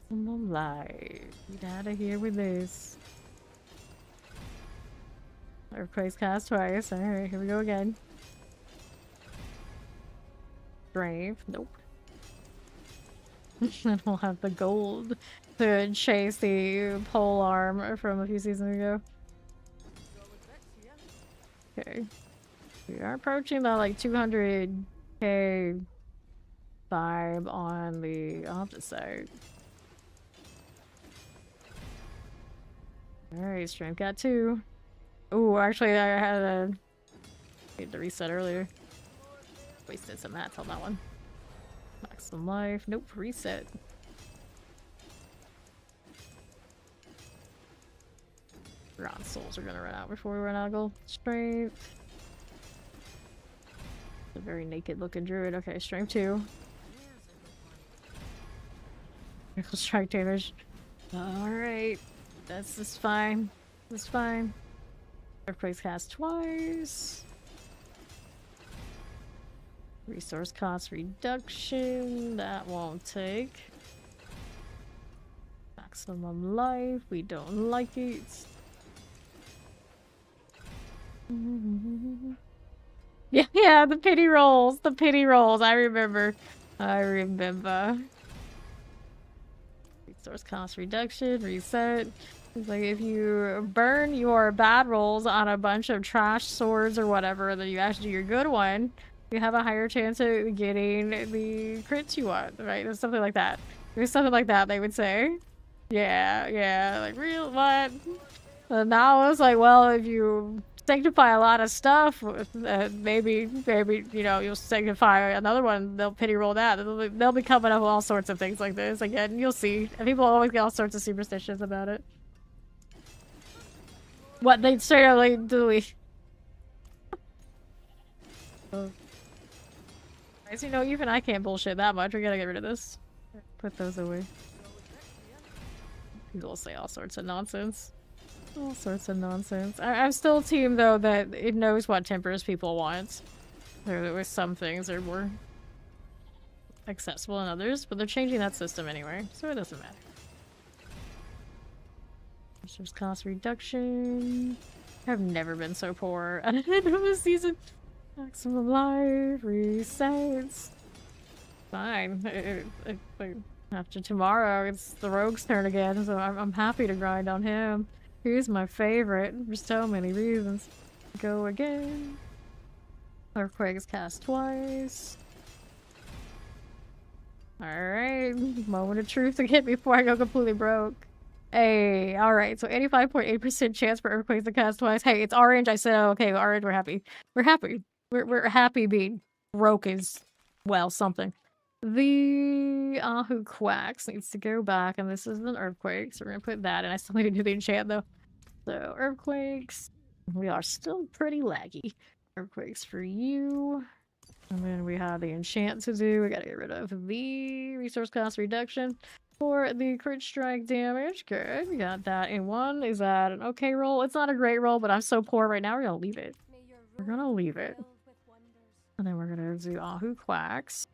Maximum life. Get out of here with this. Earthquakes cast twice. Alright, here we go again. Brave. Nope. Then we'll have the gold to chase the pole arm from a few seasons ago. Okay. We are approaching the like 200k vibe on the opposite side. Alright, strength got 2. Ooh, actually I had a... need to reset earlier. Wasted some mats on that one. Maximum life. Nope, reset. Rotten souls are gonna run out before we run out of gold. Strength. A very naked looking druid. Okay, strength 2. Critical strike damage. Alright. This is fine. This is fine. Earthquakes cast twice. Resource cost reduction. That won't take. Maximum life. We don't like it. Yeah, the pity rolls. The pity rolls. I remember. Resource cost reduction. Reset. It's like if you burn your bad rolls on a bunch of trash swords or whatever, then you actually do your good one, you have a higher chance of getting the crits you want, right? There's something like that. There's something like that they would say. Yeah, like real what? And now it's like, well, if you sanctify a lot of stuff, maybe you know you'll sanctify another one. They'll pity roll that. They'll be coming up with all sorts of things like this again. You'll see. And people always get all sorts of superstitions about it. What they straight up like delete. Guys, you know, even I can't bullshit that much. We gotta get rid of this. Put those away. People will say all sorts of nonsense. All sorts of nonsense. I'm still a team though that it knows what tempers people want. There was some things that are more accessible than others, but they're changing that system anyway, so it doesn't matter. Resource cost reduction. I've never been so poor at the end of a season. Maximum life resets. Fine. After tomorrow, it's the rogue's turn again, so I'm happy to grind on him. He's my favorite for so many reasons. Go again. Earthquake is cast twice. Alright. Moment of truth to get before I go completely broke. Hey, alright. So 85.8% chance for earthquakes to cast twice. Hey, it's orange. I said, oh, okay, orange, we're happy. We're happy. We're happy being broke is, well, something. The Ahu Quacks needs to go back, and this is an earthquake, so we're gonna put that in. I still need to do the enchant though. So earthquakes, we are still pretty laggy. Earthquakes for you, and then we have the enchant to do. We gotta get rid of the resource cost reduction for the crit strike damage. Good, we got that in one. Is that an okay roll? It's not a great roll, but I'm so poor right now. We're gonna leave it. We're gonna leave it, and then we're gonna do Ahu Quacks.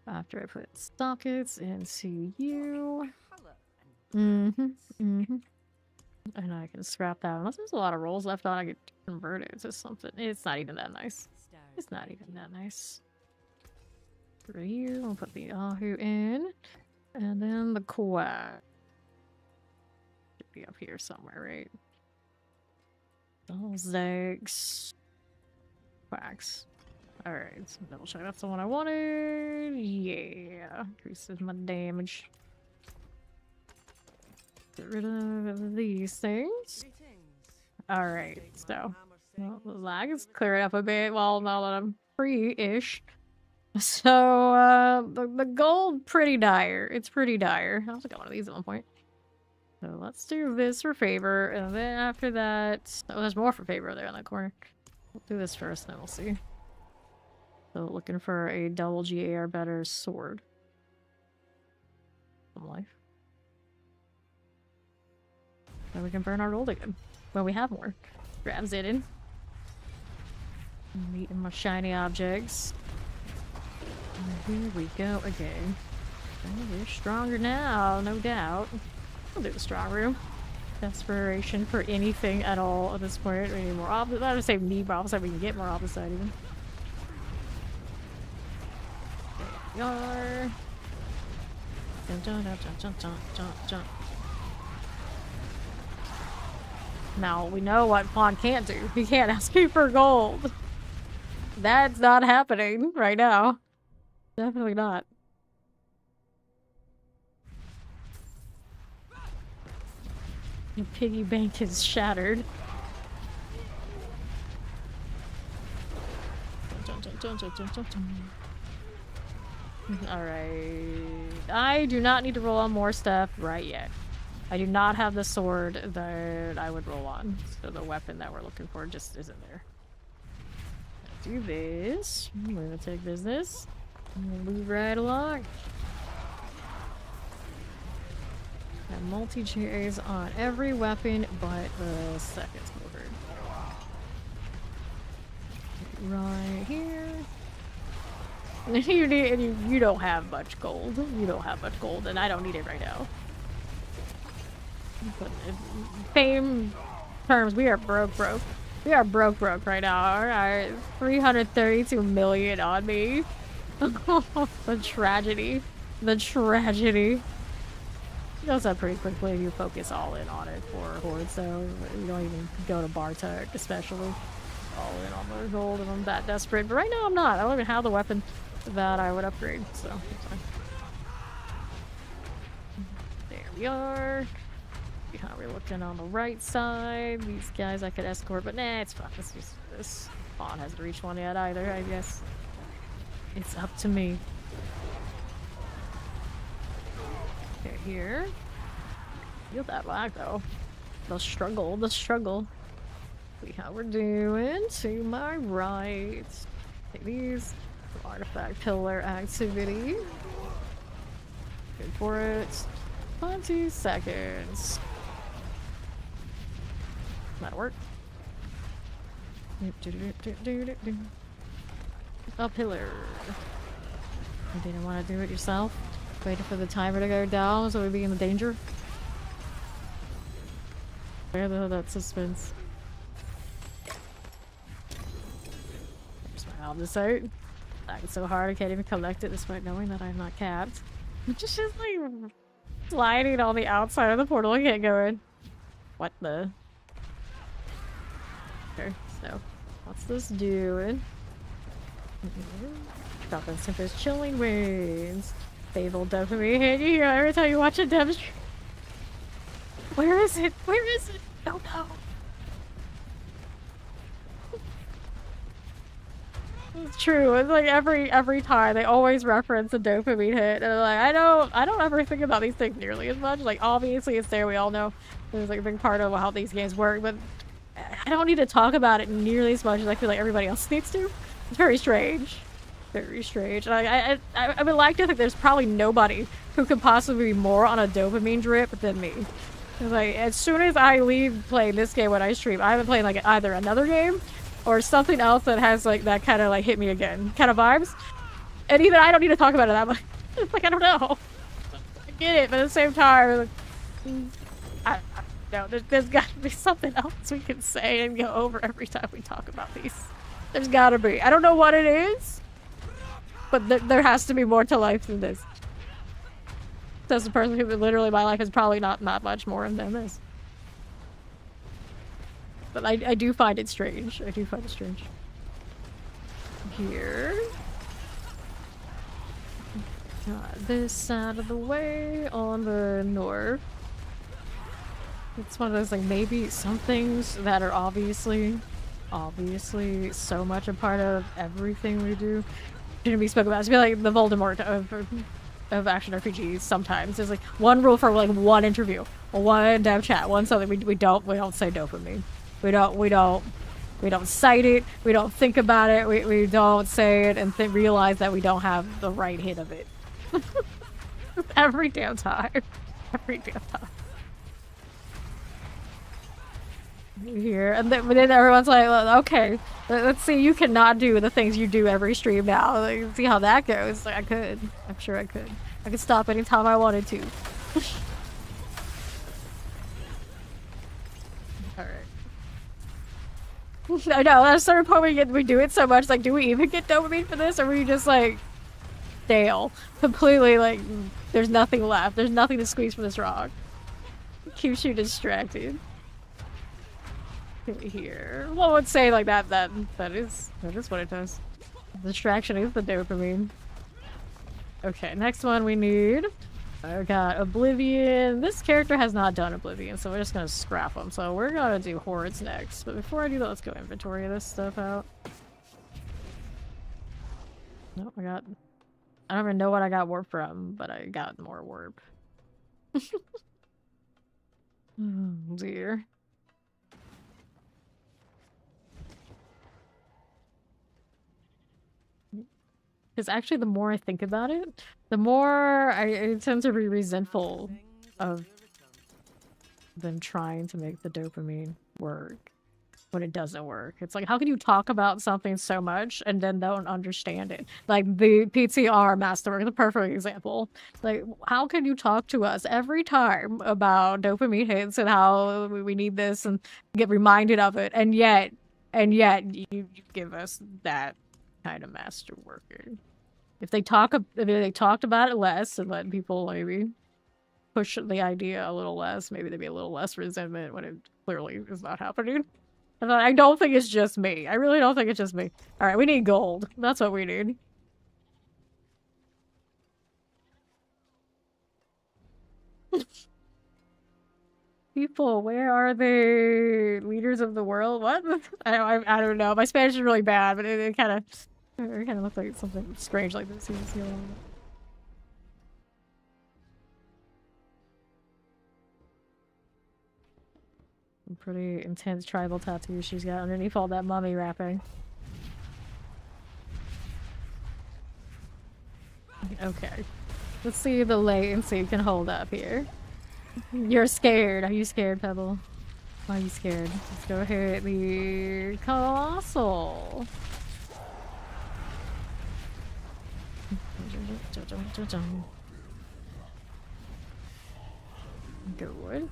After I put sockets into you. And I can scrap that. Unless there's a lot of rolls left on, I could convert it to something. It's not even that nice. It's not even that nice. For you, I'll put the Ahu in. And then the quack. Should be up here somewhere, right? Those eggs. Quacks. Alright, so double check. That's the one I wanted. Yeah. Increases my damage. Get rid of these things. Alright, so. Well, the lag is clearing up a bit. Well, now that I'm free-ish. So, the gold, pretty dire. It's pretty dire. I also got one of these at one point. So let's do this for favor. And then after that... Oh, there's more for favor there in that corner. We'll do this first, then we'll see. So looking for a double GA or better sword. Some life. Then we can burn our gold again. Well, we have more. Grabs it in. Meeting my shiny objects. And here we go again. Oh, we're stronger now, no doubt. We'll do the strong room. Desperation for anything at all at this point. We need more opposite. I would say need more opposite. We can get more opposite even. Yar. Jump. Now we know what Pawn can't do. He can't ask me for gold. That's not happening right now. Definitely not. Your piggy bank is shattered. Alright. I do not need to roll on more stuff right yet. I do not have the sword that I would roll on. So the weapon that we're looking for just isn't there. Do this. We're gonna take business. And move right along. Got multi-chairs on every weapon but the second sword. Right here. you don't have much gold. You don't have much gold, and I don't need it right now. But in fame terms, we are broke. We are broke right now. Alright, 332 million on me. The tragedy. The tragedy. It goes up pretty quickly if you focus all in on it for Horde, so you don't even go to Bartek, especially. All in on the gold if I'm that desperate. But right now I'm not. I don't even have the weapon that I would upgrade, so it's fine. There we are. See how we're looking on the right side. These guys I could escort, but nah, it's fine. This pawn hasn't reached one yet either, I guess. It's up to me. Okay, here. Feel that lag though. The struggle. See how we're doing. To my right. Take these. Artifact pillar activity. Good for it. 20 seconds. That'll work. A pillar. You didn't want to do it yourself? Waiting for the timer to go down so we'd be in danger? Where the hell that suspense? There's my andesite. It's so hard I can't even collect it despite knowing that I'm not capped. It's just like sliding on the outside of the portal. I can't go in. What the? Okay, so what's this doing? Dropping Tempest Chilling Winds. Fatal dopamine hit you here every time you watch a demonstration. Where is it? Where is it? Oh no. It's true. It's like every time they always reference a dopamine hit, and like I don't ever think about these things nearly as much. Like obviously it's there. We all know there's like a big part of how these games work, but I don't need to talk about it nearly as much as I feel like everybody else needs to. It's very strange. Very strange. And I would like to think there's probably nobody who could possibly be more on a dopamine drip than me. Cause like as soon as I leave playing this game when I stream, I've been playing like either another game or something else that has like that kind of like hit me again kind of vibes. And even I don't need to talk about it that much. Like I don't know. I get it, but at the same time, like, I don't know. There's got to be something else we can say and go over every time we talk about these. There's got to be. I don't know what it is, but there has to be more to life than this. That's the person who literally my life is probably not much more than this. But I do find it strange. I do find it strange. Here. Got this side of the way on the north. It's one of those like maybe some things that are obviously so much a part of everything we do shouldn't be spoken about. It's like the Voldemort of action RPGs sometimes. There's like one rule for like one interview, one dev chat, one something. We don't say dopamine. We don't cite it. We don't think about it. We don't say it and realize that we don't have the right hit of it. Every damn time. Every damn time. Here and then everyone's like, well, okay, let's see. You cannot do the things you do every stream now. Like, see how that goes. Like, I could. I'm sure I could. I could stop anytime I wanted to. I know, at a certain point we do it so much, like, do we even get dopamine for this, or are we just, like, stale? Completely, like, there's nothing left. There's nothing to squeeze from this rock. It keeps you distracted. Here. One would say, like, that is what it does. The distraction is the dopamine. Okay, next one we need I got Oblivion. This character has not done Oblivion, so we're just gonna scrap them. So we're gonna do Hordes next. But before I do that, let's go inventory this stuff out. Nope, I don't even know what I got warp from, but I got more warp. Oh dear. Because actually, the more I think about it, the more I tend to be resentful of them trying to make the dopamine work when it doesn't work. It's like, how can you talk about something so much and then don't understand it? Like the PTR masterwork, the perfect example. Like, how can you talk to us every time about dopamine hits and how we need this and get reminded of it, and yet you give us that kind of masterworker. If they talked about it less and let people maybe push the idea a little less, maybe there'd be a little less resentment when it clearly is not happening. And I don't think it's just me. I really don't think it's just me. Alright, we need gold. That's what we need. People, where are the leaders of the world? What? I don't know. My Spanish is really bad, but it kind of looks like something strange like this. Pretty intense tribal tattoo she's got underneath all that mummy wrapping. Okay. Let's see the latency you can hold up here. You're scared. Are you scared, Pebble? Why are you scared? Let's go hit the Colossal.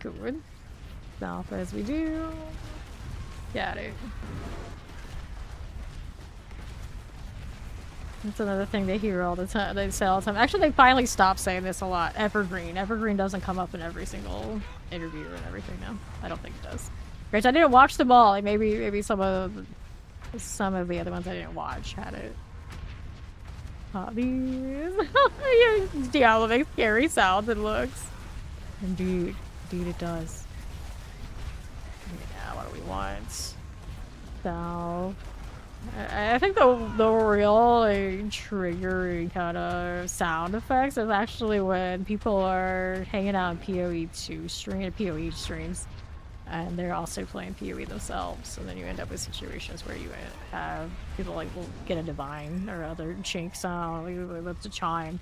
Good. South as we do. Got it. That's another thing they hear all the time. They say all the time. Actually, they finally stopped saying this a lot. Evergreen. Evergreen doesn't come up in every single interview and everything now. I don't think it does. Which I didn't watch them all. Like maybe some of the other ones I didn't watch had it. Hobbies. Diablo makes scary sounds and looks. Indeed it does. Yeah, what do we want? So I think the real like, triggering kind of sound effects is actually when people are hanging out in PoE streams, and they're also playing PoE themselves. And then you end up with situations where you have people like will get a divine or other chink sound, like the chime,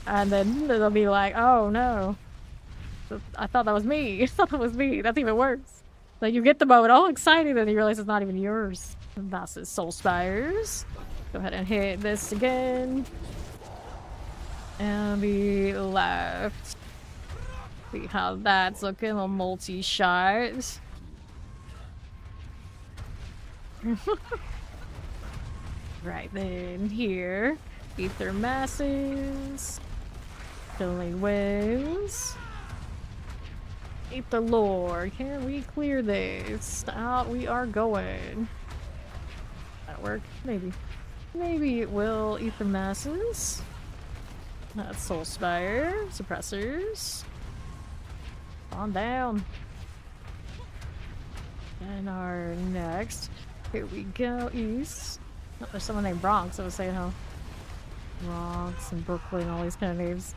and then they'll be like, "Oh no, I thought that was me. I thought that was me." That's even worse. Like you get the moment all excited, then you realize it's not even yours. And that's his Soul Spires. Go ahead and hit this again. And the left. See how that's looking, a multi-shot. Right then, here. Ether Masses. Killing Waves. Ether Lord. Can we clear this? Out we are going. That work? Maybe. Maybe it will. Ether Masses. That's Soul Spire. Suppressors. On down. And our next. Here we go. East. Oh, there's someone named Bronx. I was saying how. Bronx and Brooklyn, all these kind of names.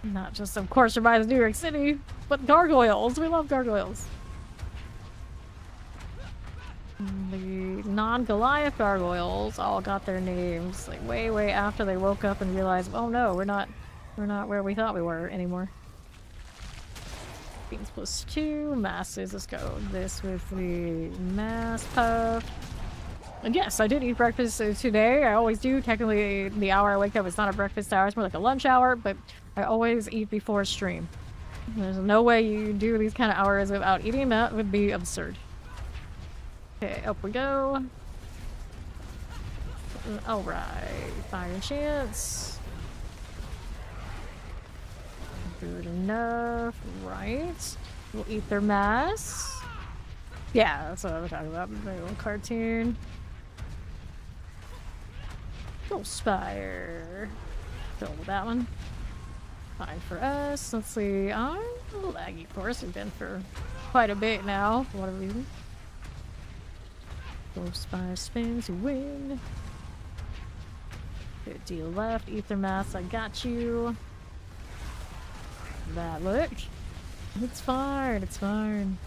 Not just, of course, reminds New York City, but gargoyles. We love gargoyles. The non-Goliath gargoyles all got their names like way after they woke up and realized, oh no, we're not where we thought we were anymore. Beans +2 masses. Let's go this with the mass puff. And yes, I did eat breakfast today. I always do. Technically, the hour I wake up is not a breakfast hour. It's more like a lunch hour, but I always eat before stream. There's no way you do these kind of hours without eating. That would be absurd. Okay, up we go. Alright, fire chance. Good enough, right? We'll eat their mass. Yeah, that's what I was talking about. My little cartoon. Soul Spire. Fill that one. Fine for us. Let's see. I'm laggy, of course. We've been for quite a bit now, for whatever reason. 4 spins, you win. Good deal left. Ether mass, I got you. That look. It's fine, it's fine.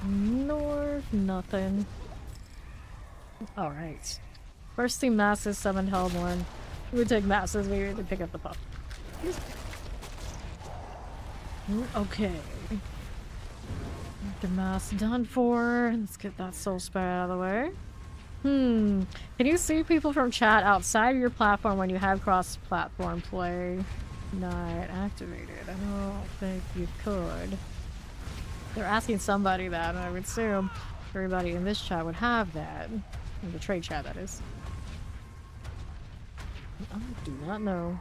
North, nothing. Alright. First team masses, summoned Hellborn. We would take masses, we would pick up the puff. Okay. The mass done for. Let's get that soul spare out of the way. Can you see people from chat outside of your platform when you have cross-platform play? Not activated. I don't think you could. They're asking somebody that, and I would assume everybody in this chat would have that. In the trade chat, that is. I do not know.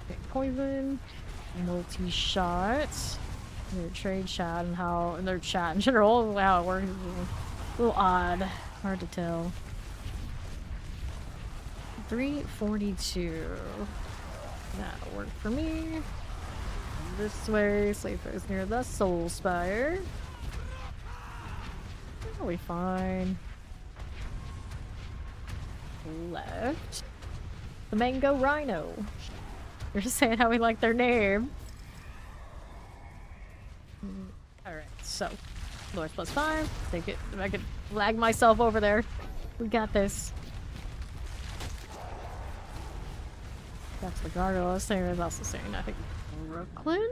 Okay, poison. Multi-shot. Their trade chat and how their chat in general, how it works is a little odd. Hard to tell. 342. That'll work for me. This way, safe is near the Soul Spire. That'll be fine. Left. The Mango Rhino. You're just saying how we like their name. Alright, so North +5. Take it. If I could lag myself over there. We got this. That's the gargoyle. I was saying, I was also saying, I think Brooklyn?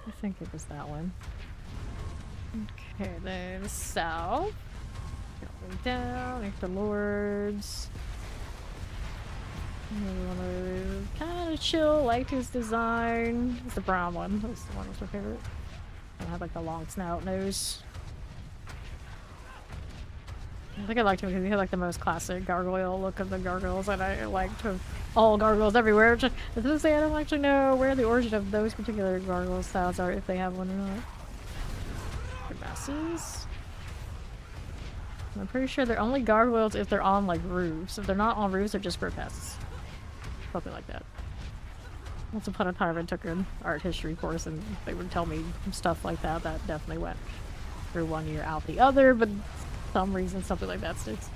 I think it was that one. Okay, then south. Going down, into Lords. Kind of chill, liked his design. It's the brown one. That's the one that was my favorite. I had like the long snout nose. I think I liked him because he had like the most classic gargoyle look of the gargoyles, and I liked all gargoyles everywhere. Just to say, I don't actually know where the origin of those particular gargoyle styles are, if they have one or not. They're masses. I'm pretty sure they're only gargoyles if they're on like roofs. If they're not on roofs, they're just for pests. Something like that. Once upon a time I took an art history course and they would tell me stuff like that. That definitely went through one year out the other, but for some reason something like that sticks.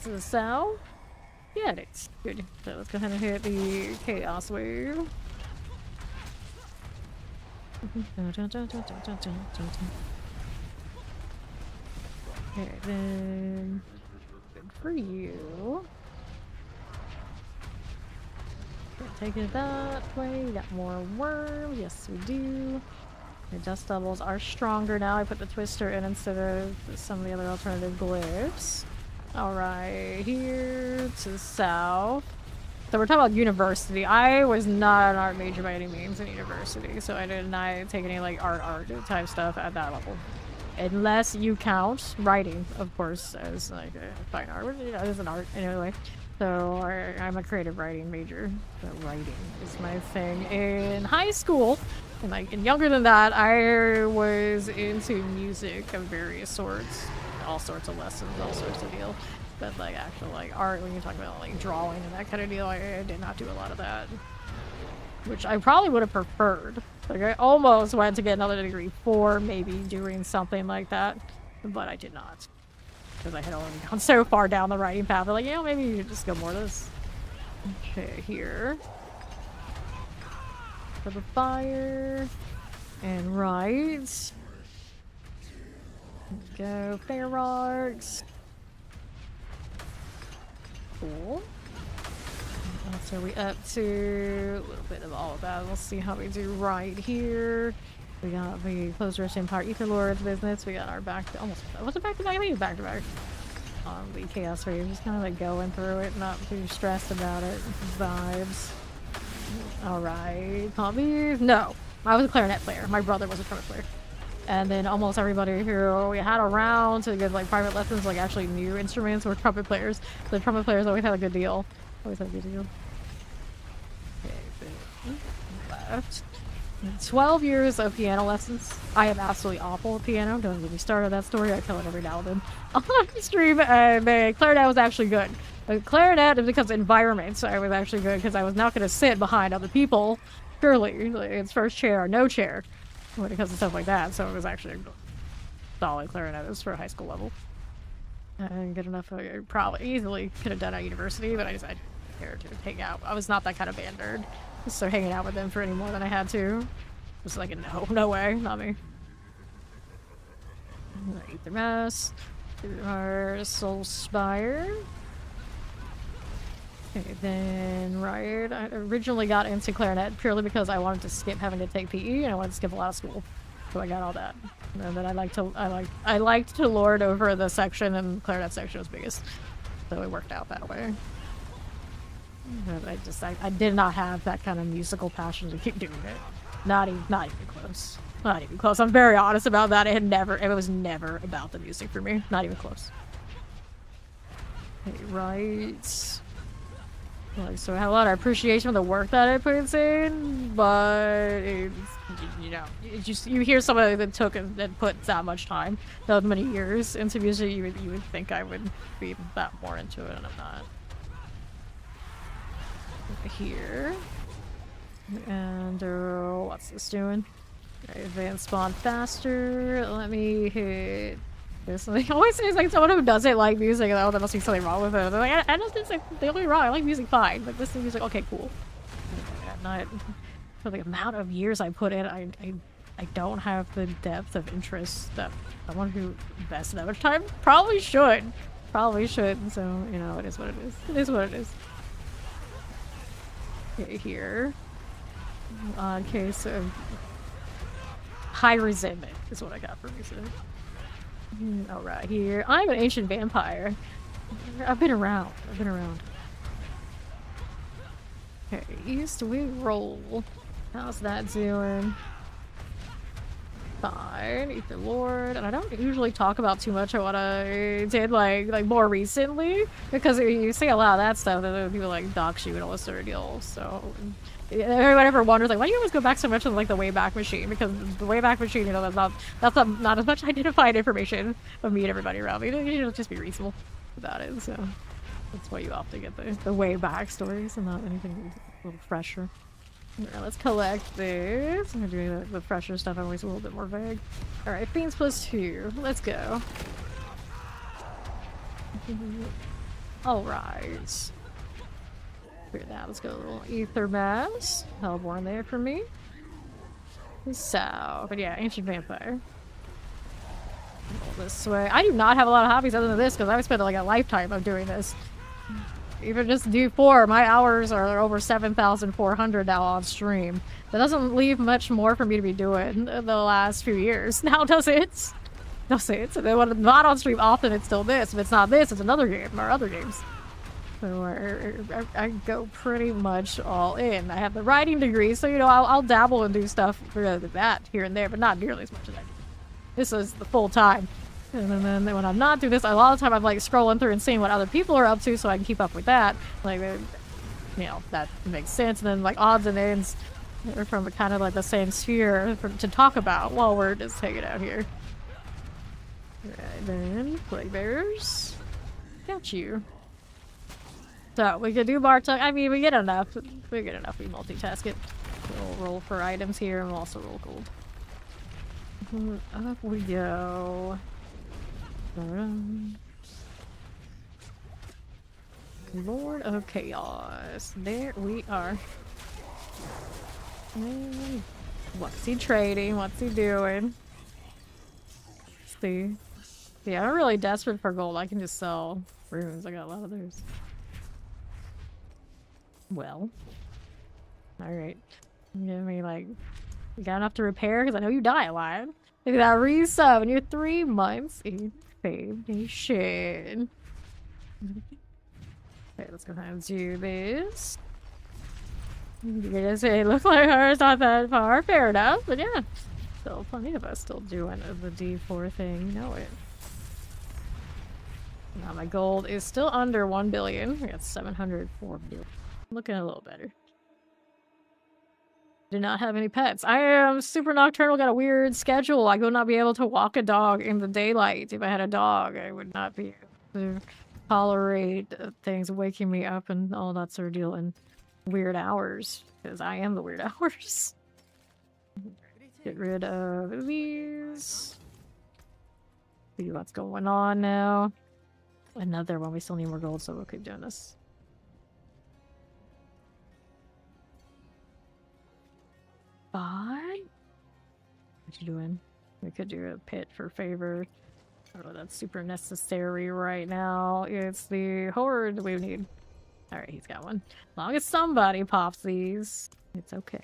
To the south? Yeah, it's good. So let's go ahead and hit the Chaos Wave. Okay, then good for you. Take it that way. We got more worms. Yes, we do. The dust doubles are stronger now. I put the twister in instead of some of the other alternative glyphs. Alright, here to the south. So we're talking about university. I was not an art major by any means in university, so I did not take any like art type stuff at that level. Unless you count writing, of course, as like a fine art, which is an art anyway. So I'm a creative writing major. So writing is my thing. In high school, and like and younger than that, I was into music of various sorts, all sorts of lessons, all sorts of deal. But like actual like art, when you're talking about like drawing and that kind of deal, I did not do a lot of that, which I probably would have preferred. Like I almost went to get another degree for maybe doing something like that, but I did not. Because I had already gone so far down the writing path. I'm like, you know, maybe you should just go more to this. Okay, here. For the fire. And right. Go, Fairarks. Cool. So are we up to a little bit of all of that? We'll see how we do right here. We got the Closed Rift Empire Ether Lord's business. We got our back to almost was it back to back? I think it was back to back. The Chaos Wave. Just kind of like going through it, not too stressed about it. Vibes. Alright. Hobbies? No. I was a clarinet player. My brother was a trumpet player. And then almost everybody who we had around to get like private lessons, like actually new instruments, were trumpet players. The trumpet players always had a good deal. Always had a good deal. Okay, left. 12 years of piano lessons. I am absolutely awful at piano. Don't get me started on that story. I tell it every now and then on the stream. The clarinet was actually good. The clarinet is because of environment, so I was actually good because I was not going to sit behind other people. Purely, like, it's first chair or no chair when it comes to stuff like that. So it was actually a solid clarinetist for a high school level. And good enough. I probably easily could have done at university, but I didn't care to hang out. I was not that kind of band nerd. Just start hanging out with them for any more than I had to. Just like, no way, not me. Eat their mess. Our Soul Spire. Okay, then Riot. I originally got into clarinet purely because I wanted to skip having to take PE and I wanted to skip a lot of school. So I got all that. And then I liked to lord over the section, and clarinet section was biggest. So it worked out that way. I did not have that kind of musical passion to keep doing it. Not even close. Not even close. I'm very honest about that. It was never about the music for me. Not even close. Okay, right. Like, so I have a lot of appreciation for the work that it puts in, but it's, it's just, you hear somebody that put that much time, that many years into music, you would think I would be that more into it, and I'm not. Here. And what's this doing? Advanced spawn faster. Let me hit this. It always seems like someone who doesn't like music, oh, there must be something wrong with it. They're like, I don't think it's the only wrong. I like music fine. Like, listening to music, okay, cool. Not for the amount of years I put in, I don't have the depth of interest that someone who invested that much time probably should. Probably should. So, it is what it is. It is what it is. Okay, here. Case of high resentment is what I got for reason. Alright, here. I'm an ancient vampire. I've been around. Okay, east we roll. How's that doing? Fine. Ether Lord. And I don't usually talk about too much of what I did like more recently, because you see a lot of that stuff that people like dox you and all this sort of deal. So everyone ever wonders like, why do you always go back so much to like the Wayback Machine? Because the Wayback Machine, that's not as much identified information of me and everybody around me. You know, just be reasonable about it. So that's why you often get the Wayback stories and not anything a little fresher. Alright, let's collect this. I'm doing the fresher stuff. I'm always a little bit more vague. Alright, Fiends +2. Let's go. Alright. Clear that. Let's go a little Ether Mass. Hellborn there for me. So, but yeah, Ancient Vampire. Go this way. I do not have a lot of hobbies other than this because I've spent like a lifetime of doing this. Even just D4, my hours are over 7,400 now on stream. That doesn't leave much more for me to be doing the last few years. Now does it? Does it? And then when I'm not on stream often, it's still this. If it's not this, it's another game or other games. So I go pretty much all in. I have the writing degree, so I'll dabble and do stuff for that here and there, but not nearly as much as I do. This is the full time. And then when I'm not doing this, a lot of the time I'm like scrolling through and seeing what other people are up to so I can keep up with that. Like, that makes sense. And then like odds and ends are from kind of like the same sphere to talk about while we're just hanging out here. Alright, then Plague Bearers. Got you. So we can do Bartok. I mean, we get enough. We multitask it. We'll roll for items here and we'll also roll gold. Up we go. Lord of Chaos. There we are. What's he trading? What's he doing? Let's see. Yeah, I'm really desperate for gold. I can just sell runes. I got a lot of those. Well. Alright. Give me like... You got enough to repair? Because I know you die a lot. Look at that resub, and you're 3 months in foundation. Okay, let's go ahead and do this. You're gonna say it looks like hers not that far. Fair enough, but yeah. Still plenty of us still doing the D4 thing. You know it. Now my gold is still under 1 billion. We got 704 billion. Looking a little better. Do not have any pets. I am super nocturnal, got a weird schedule. I would not be able to walk a dog in the daylight. If I had a dog, I would not be able to tolerate things waking me up and all that sort of deal in weird hours, because I am the weird hours. Get rid of these. See what's going on now. Another one. We still need more gold, so we'll keep doing this. Fine. What you doing? We could do a pit for favor. I don't know, that's super necessary right now. It's the horde we need. Alright, he's got one. As long as somebody pops these, it's okay.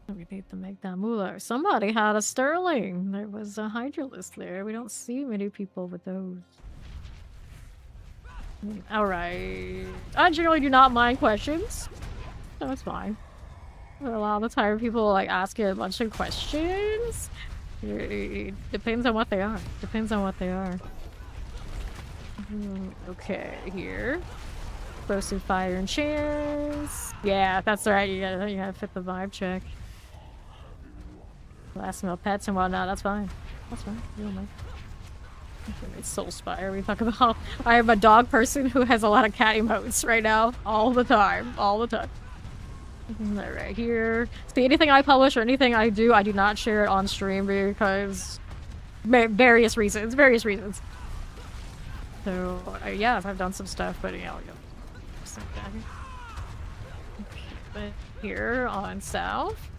We need to make that moolah. Somebody had a sterling. There was a hydralist there. We don't see many people with those. Alright. I generally do not mind questions. No, it's fine. But a lot of the time people like ask you a bunch of questions. It depends on what they are. Depends on what they are. Okay, here. Explosive fire and chance. Yeah, that's right. You gotta fit the vibe check. Last meal pets and whatnot. That's fine. That's fine. You don't mind. It's Soul Spire. We talk about. I am a dog person who has a lot of cat emotes right now. All the time. All the time. Right here. See, anything I publish or anything I do not share it on stream because various reasons. Various reasons. So, yeah, I've done some stuff, but yeah, I'll go. But here on South,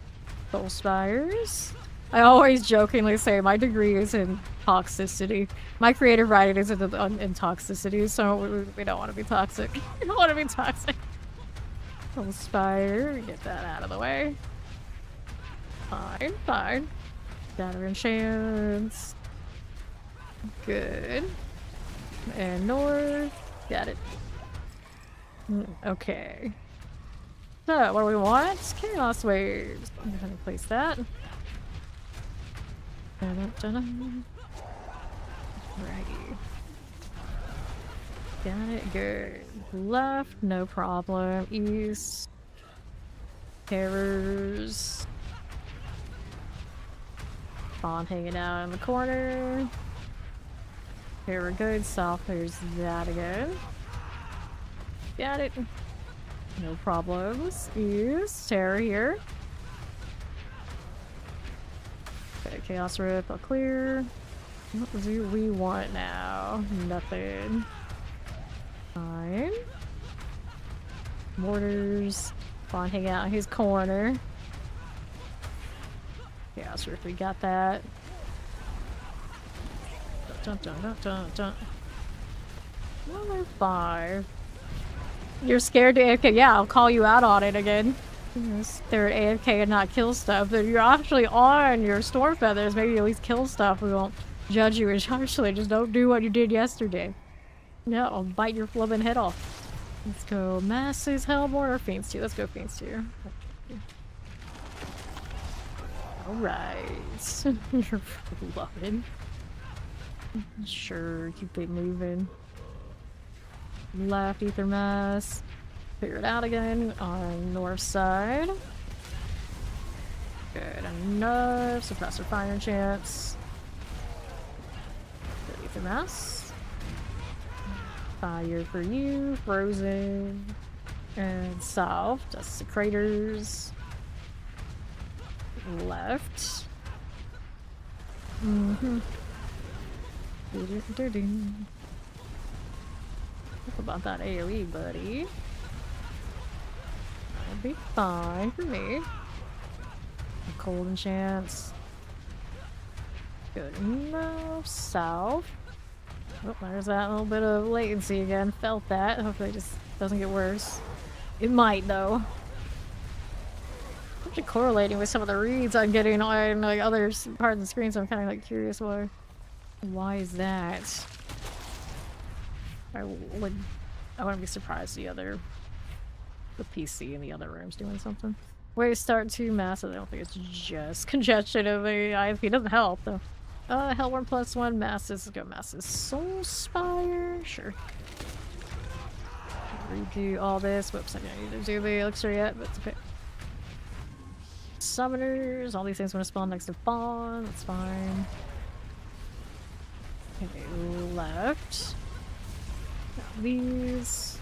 Soul Spires. I always jokingly say my degree is in toxicity. My creative writing is in toxicity, so we don't want to be toxic. We don't want to be toxic. Soul Spire, get that out of the way. Fine, fine. Gathering chance. Good. And north. Got it. Okay. So, what do we want? Chaos Waves. I'm gonna place that. Dun-dun-dun-dun. Righty. Got it. Good. Left, no problem. East. Terrors. Spawn hanging out in the corner. Here we're good. South, there's that again. Got it. No problems. East. Terror here. Okay, Chaos Rip, I'll clear. What do we want now? Nothing. Fine. Mortars. Spawn hang out in his corner. Chaos Rip, we got that. Dun, dun, dun, dun, dun. Number 5. You're scared to AFK? Yeah, I'll call you out on it again. They're AFK and not kill stuff. But you're actually on your storm feathers. Maybe at least kill stuff. We won't judge you as harshly. Just don't do what you did yesterday. Yeah, I'll bite your flippin' head off. Let's go Masses, Hellborn, or Fiends 2. Let's go Fiends 2. Alright. You're loving. Sure, keep it moving. Left, Ether Mass. Figure it out again on north side. Good enough. Suppressor Fire Chance. Good Ether Mass. Fire for you. Frozen. And south. Just the craters. Left. Mm-hmm. What about that AoE, buddy? That'd be fine for me. A cold enchants. Good enough. South. Oh, there's that little bit of latency again. Felt that. Hopefully it just doesn't get worse. It might, though. Actually correlating with some of the reads I'm getting on like other parts of the screen, so I'm kind of like curious why. Why is that? I wouldn't be surprised the PC in the other room's doing something. Way to start 2 masses. I don't think it's just congestion of the IFP. It doesn't help though. Hellworm +1 masses. Let's go masses. Soul Spire. Sure. redo all this. Whoops, I didn't need to do the elixir yet, but it's okay. Summoners, all these things want to spawn next to spawn, that's fine. Okay, left. Got these.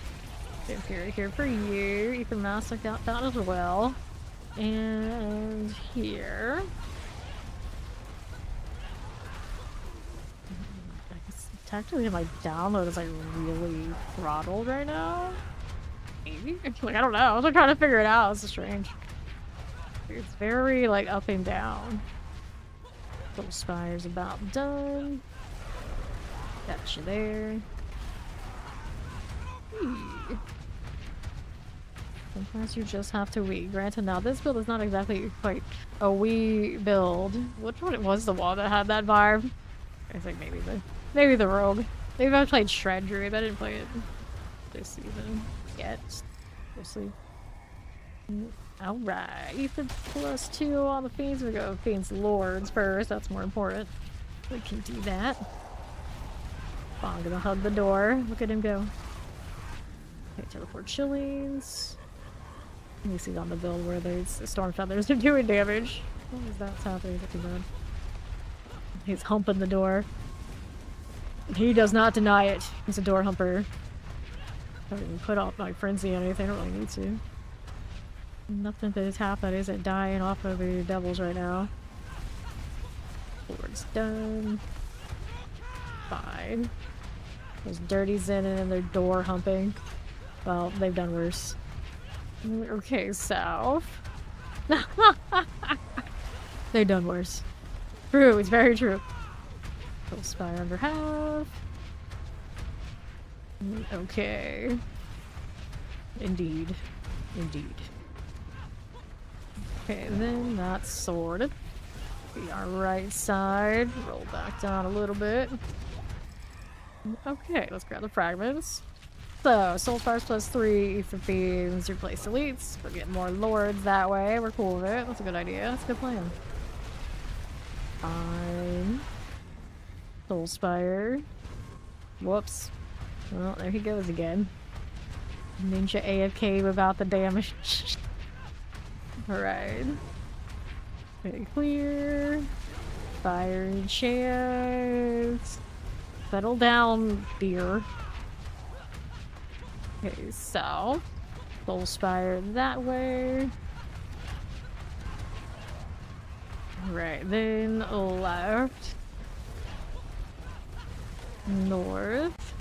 Here for you. Ethan Mouse, I got that as well. And here. I guess technically my download is like really throttled right now. Maybe? Like, I don't know. I'm trying to figure it out. It's strange. It's very like up and down. Little spire's about done. Got you there. Sometimes you just have to Wii. Granted, now this build is not exactly quite a Wii build. Which one it was the one that had that vibe? I think maybe the Rogue. Maybe I played Shred Druid. I didn't play it this season yet. We'll see. Alright, Ethan +2 on the Fiends. We go Fiends Lords first. That's more important. We can do that. I'm gonna hug the door. Look at him go. Okay, teleport Chillings. At least he's on the build where there's Storm Feathers are doing damage. What is that happening? Too bad. He's humping the door. He does not deny it. He's a door humper. I don't even put up my frenzy on anything. I don't really need to. Nothing that has happened isn't dying off of the devils right now. Lord's done. Fine. There's dirty Zen and their door humping. Well, they've done worse. Okay, south. They've done worse. True, it's very true. Full spire under half. Okay. Indeed. Indeed. Okay, then that's sorted. Be our right side. Roll back down a little bit. Okay, let's grab the fragments. So, Soul Spires +3 for Fiends, replace Elites. We're getting more Lords that way. We're cool with it. That's a good idea. That's a good plan. Fine. Soul Spire. Whoops. Well, there he goes again. Ninja AFK without the damage. Alright. Very clear. Fire and chance. Settle down, dear. Okay, so Soul Spire that way. Right, then left. North.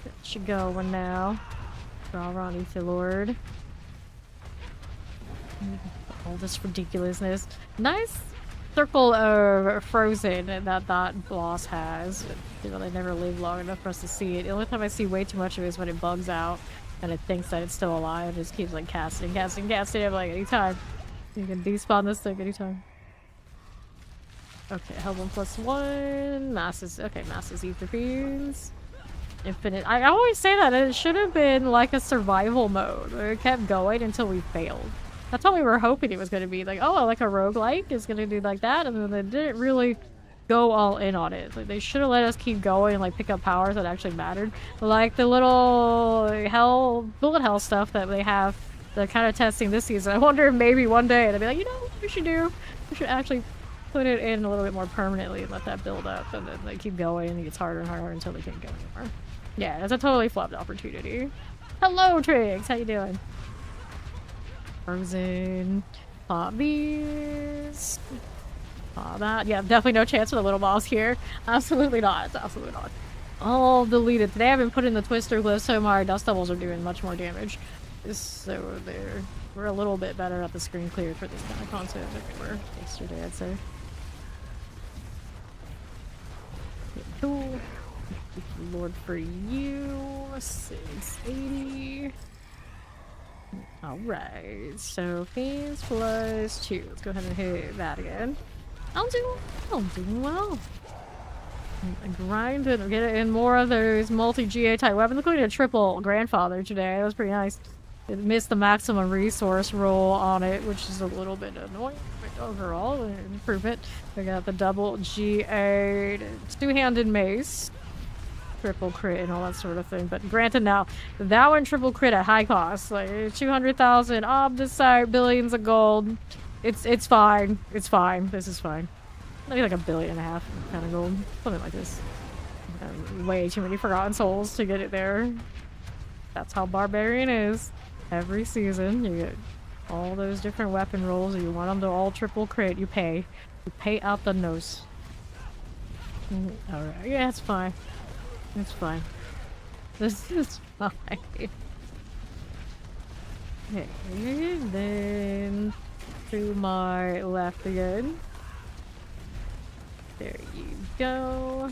Get you going now. Draw Ronnie to Lord. All this ridiculousness. Nice circle of frozen that boss has. You know, they never live long enough for us to see it. The only time I see way too much of it is when it bugs out and it thinks that it's still alive. It just keeps like casting. I'm like, anytime. You can despawn this thing anytime. Okay, Hellbone +1. Masses. Okay, Masses Ether Fiends. Infinite. I always say that it should have been like a survival mode where it kept going until we failed. That's what we were hoping it was going to be. Like, oh, like a roguelike is going to do like that, and then they didn't really go all in on it. Like, they should have let us keep going and like pick up powers that actually mattered. Like the little bullet hell stuff that they have, they're kind of testing this season. I wonder if maybe one day they'll be like, you know what we should do? We should actually put it in a little bit more permanently and let that build up, and then they keep going and it gets harder and harder until they can't go anymore. Yeah, that's a totally flopped opportunity. Hello, Triggs! How you doing? Frozen. Pop these. Pop that. Yeah, definitely no chance for the little boss here. Absolutely not. Absolutely not. All deleted. They haven't put in the Twister glyph, so my Dust Devils are doing much more damage. So we're a little bit better at the screen clear for this kind of content than we were yesterday, I'd say. Cool. Lord for you. 680. Alright, so Fiends +2. Let's go ahead and hit that again. I'm doing well. Grind it, get in more of those multi-GA type weapons, including a triple grandfather today. That was pretty nice. It missed the maximum resource roll on it, which is a little bit annoying, but overall, an improvement. We got the double G8 two-handed mace. triple crit and all that sort of thing. But granted, now that one triple crit at high cost, like 200,000 site, billions of gold. It's fine. It's fine. This is fine. Maybe like 1.5 billion kind of gold, something like this. Way too many Forgotten Souls to get it there. That's how Barbarian is. Every season, you get all those different weapon rolls. You want them to all triple crit. You pay. You pay out the nose. Alright, yeah, it's fine. It's fine. This is fine. Okay, then to my left again. There you go.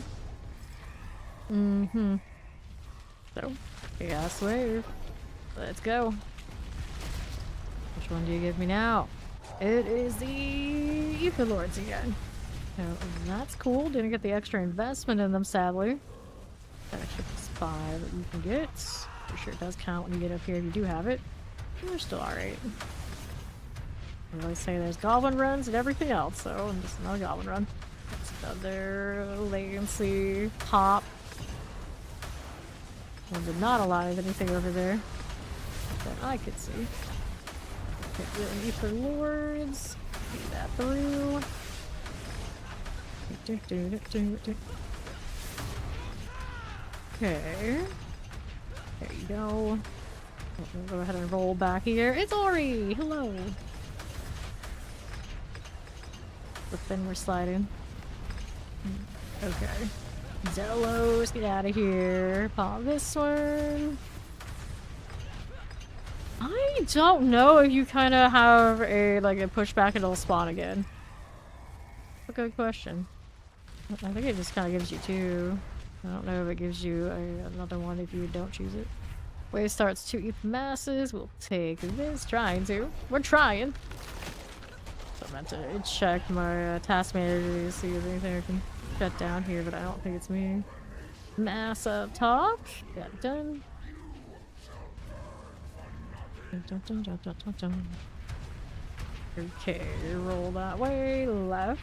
So, chaos wave. Let's go. Which one do you give me now? It is the Ether Lords again. So that's cool. Didn't get the extra investment in them, sadly. That extra +5 that you can get. For sure it does count when you get up here if you do have it. They're still alright. I really say there's goblin runs and everything else, so I'm just another goblin run. That's another latency pop. There's not a lot of anything over there that I could see. Get the Ether Lords. Get that through. Okay. There you go. We'll go ahead and roll back here. It's Ori! Hello! But then we're sliding. Okay. Delos, get out of here. Pop this one. I don't know if you kind of have a pushback and it'll spawn again. That's a good question. I think it just kind of gives you 2. I don't know if it gives you another one if you don't choose it. Wave starts 2 ETH masses. We'll take this. Trying to. We're trying. So I meant to check my task manager to see if anything I can shut down here, but I don't think it's me. Mass up top. Got it done. Okay, roll that way. Left.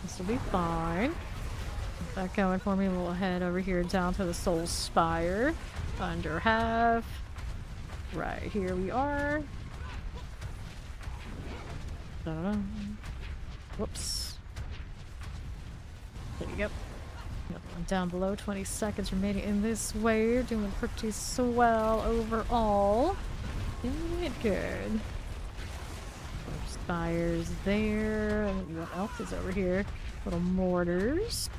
This will be fine. Get that going for me. We'll head over here down to the Soul Spire. Under half. Right here we are. Whoops. There you go. Down below, 20 seconds remaining in this wave. Doing pretty swell overall. Doing it good. Spires there. And what else is over here? Little mortars.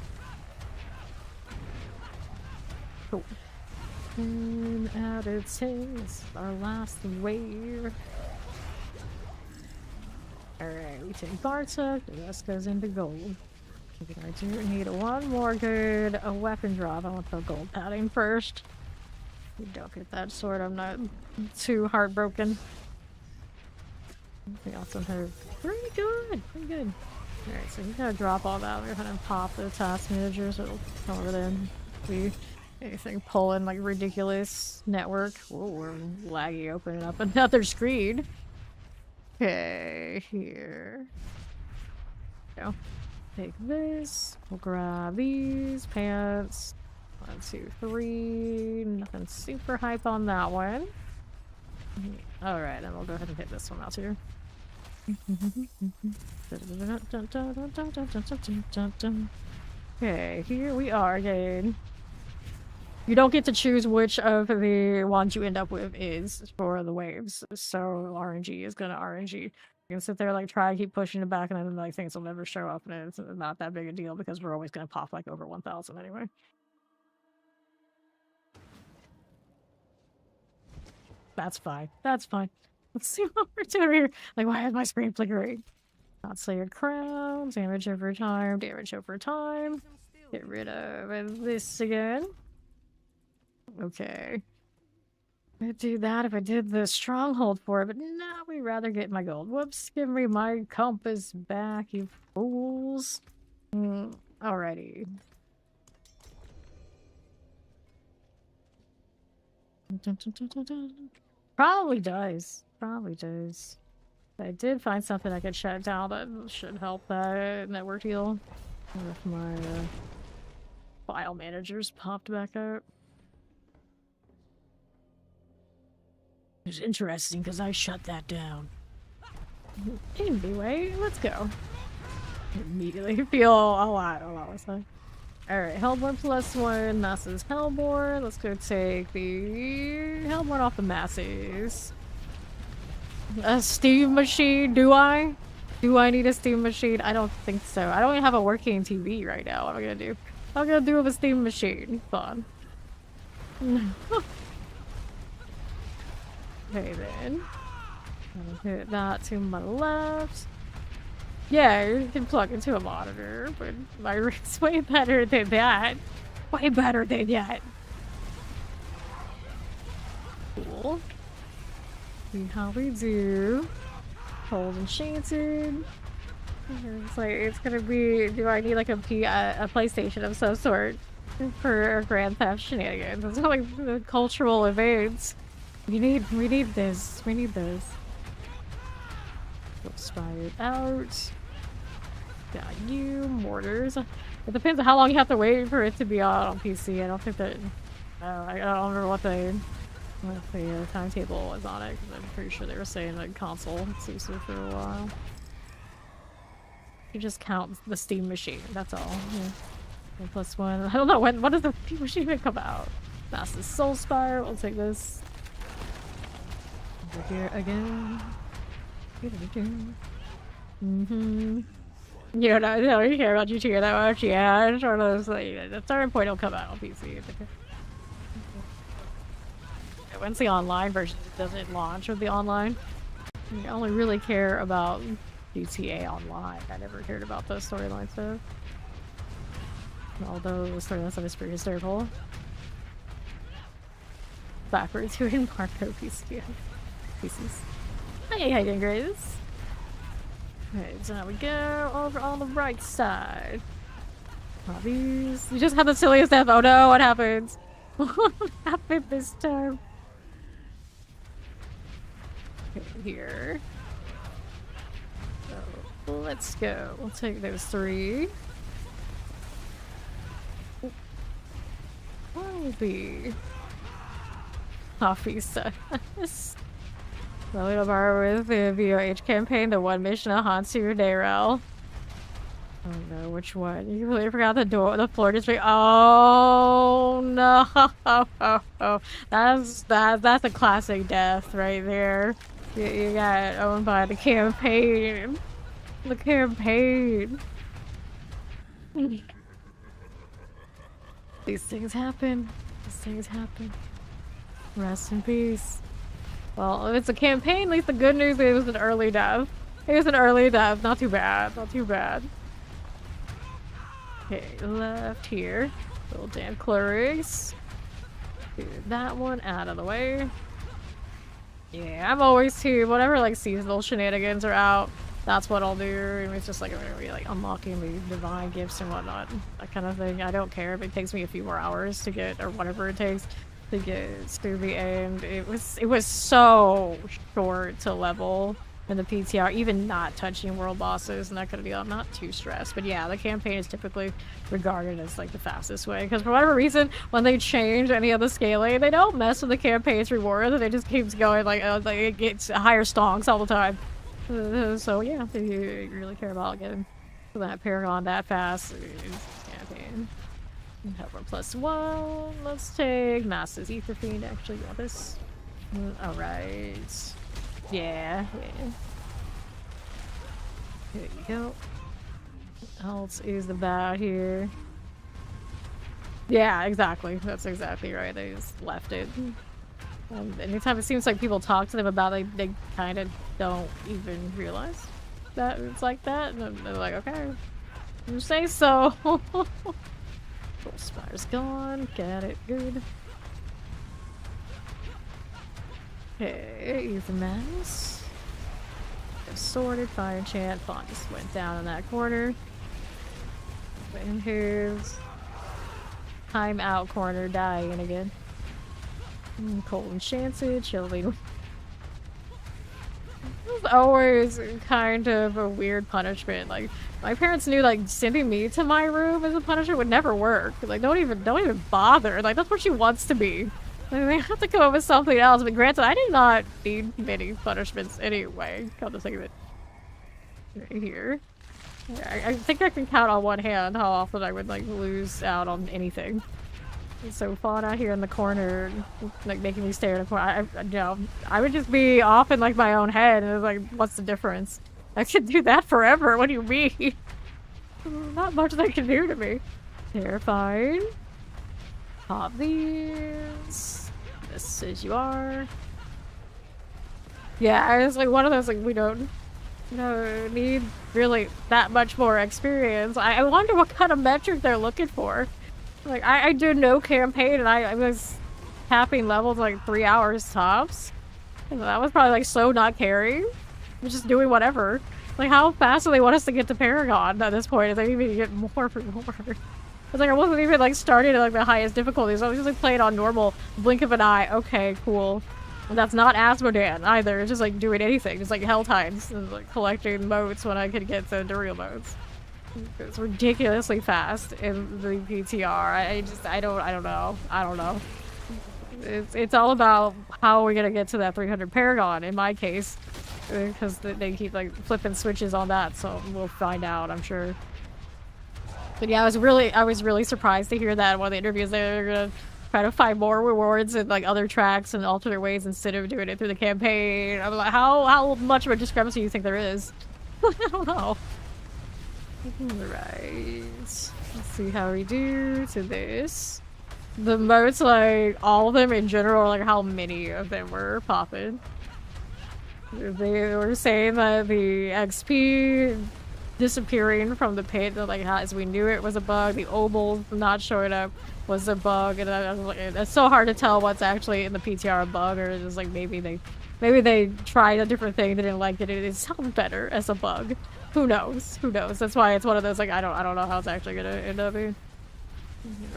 Cool. And out of 10. This is our last wave. Alright, we take Bartok. The rest goes into gold. I do need one more good weapon drop. I want the gold padding first. If you don't get that sword, I'm not too heartbroken. We also have pretty good. Pretty good. Alright, so you gotta drop all that. We're gonna pop the task manager so it'll come over there and see anything pulling like ridiculous network. Whoa, we're laggy opening up another screen. Okay, here. Go. Take this. We'll grab these pants. 1, 2, 3. Nothing super hype on that one. Alright, then we'll go ahead and hit this one out here. Okay, here we are again. You don't get to choose which of the ones you end up with is for the waves, so RNG is gonna RNG. You can sit there, try to keep pushing it back, and then, things will never show up, and it's not that big a deal because we're always gonna pop, over 1,000 anyway. That's fine. That's fine. Let's see what we're doing here. Why is my screen flickering? Not Slayer Crown. Damage over time. Damage over time. Get rid of this again. Okay. I'd do that if I did the stronghold for it, but no, we'd rather get my gold. Whoops, give me my compass back, you fools. Alrighty. Probably does. Probably does. I did find something I could shut down that should help that network heal. If my file managers popped back out. It's interesting because I shut that down. Anyway, let's go. Immediately feel a lot less time. Alright, Hellborn +1, Masses Hellborn. Let's go take the Hellborn off the Masses. A steam machine, do I? Do I need a steam machine? I don't think so. I don't even have a working TV right now. What am I gonna do? What am I gonna do with a steam machine? Fun. Okay then. I'll put that to my left. Yeah, you can plug into a monitor, but my rig's way better than that. Way better than that. Cool. See how we do. Cold Enchanted. It's like, it's gonna be, do I need like a PlayStation of some sort for Grand Theft shenanigans? It's not like the cultural events. We need this. We need this. Expired out. Got you. Mortars. It depends on how long you have to wait for it to be on PC. I don't think that... I don't remember what the timetable was on it, because I'm pretty sure they were saying like console exclusive for a while. You just count the Steam machine, that's all. Yeah. +1. I don't know, when does the Steam machine even come out? Massive Soulspire, we'll take this. Over here again. Mm-hmm. You don't care about GTA that much, yeah. It's one of those, like, at a certain point it'll come out on PC. Once the online version doesn't launch with the online, I only really care about GTA Online. I never cared about those storyline stuff. Although the storyline stuff is pretty hysterical. Backwards doing Marco PC. PCs. Hey, how you doing, Grace? Okay, so now we go over on the right side. Hobbies. You just had the silliest death. Oh no, what happened? What happened this time? Okay, here. So, let's go. We'll take those 3. What will be? Coffee stuff. The little bar with the VOH campaign, the one mission of Hansu Dayrell. Oh no, which one? You completely forgot the floor district. Oh no! That's a classic death right there. You got owned by the campaign. The campaign. These things happen. These things happen. Rest in peace. Well, if it's a campaign, at least the good news is it was an early death. It was an early death. Not too bad. Not too bad. Okay, left here. Little damn clerics. Do that one out of the way. Yeah, I'm always too. Whatever like seasonal shenanigans are out, that's what I'll do. And it's just like I'm gonna be like unlocking the divine gifts and whatnot, that kind of thing. I don't care if it takes me a few more hours to get, or whatever it takes to get through the end. It was so short to level in the PTR, even not touching world bosses and that kind of deal. I'm not too stressed, but yeah, the campaign is typically regarded as like the fastest way, because for whatever reason, when they change any of the scaling, they don't mess with the campaign's reward, and it just keeps going like it gets higher stonks all the time. So yeah, if you really care about getting that Paragon that fast, campaign. Hellborn +1. Let's take Master's Ether Fiend. Actually, got this. Alright. Yeah. There you go. What else is about here? Yeah, exactly. That's exactly right. They just left it. Anytime it seems like people talk to them about it, they kind of don't even realize that it's like that. And they're like, okay, you say so. Spire's gone. Got it. Good. Okay, Ether Mass. Sorted. Fire Enchant. Fawn just went down in that corner. In his time out corner, dying again. Cold Enchanted. Chilling. always kind of a weird punishment. Like, my parents knew, like, sending me to my room as a punishment would never work. Like, don't even bother. Like, that's what she wants to be. Like, they have to come up with something else. But granted, I did not need many punishments anyway. Come to think of it. Right here. I think I can count on one hand how often I would, like, lose out on anything. It's so fun out here in the corner, like, making me stare in a corner. I would just be off in, like, my own head, and it's like, what's the difference? I could do that forever. What do you mean? Not much they can do to me. Terrifying. Pop these. This as you are. Yeah, it's like one of those, like, we don't need really that much more experience. I wonder what kind of metric they're looking for. Like, I did no campaign, and I was tapping levels like 3 hours tops. And that was probably, like, so not caring. I'm just doing whatever. Like, how fast do they want us to get to Paragon at this point? If they even get more for more. It's like, I wasn't even, like, starting at, like, the highest difficulty, so I was just, like, playing on normal, blink of an eye. Okay, cool. And that's not Asmodan either. It's just, like, doing anything. Just, like, hell times. And, like, collecting motes when I could get to real motes. It's ridiculously fast in the PTR. I don't know. It's all about how we're gonna get to that 300 Paragon in my case, because they keep like flipping switches on that. So we'll find out, I'm sure. But yeah, I was really surprised to hear that in one of the interviews. They're gonna try to find more rewards in like other tracks and alternate ways instead of doing it through the campaign. I'm like, how much of a discrepancy do you think there is? I don't know. Alright, let's see how we do to this. The modes, like, all of them in general, like, how many of them were popping. They were saying that the XP disappearing from the pit, like, as we knew it was a bug, the obols not showing up was a bug, and I was like, it's so hard to tell what's actually in the PTR a bug, or just like, maybe they tried a different thing, they didn't like it, it sounds better as a bug. Who knows? Who knows? That's why it's one of those, like, I don't know how it's actually gonna end up being.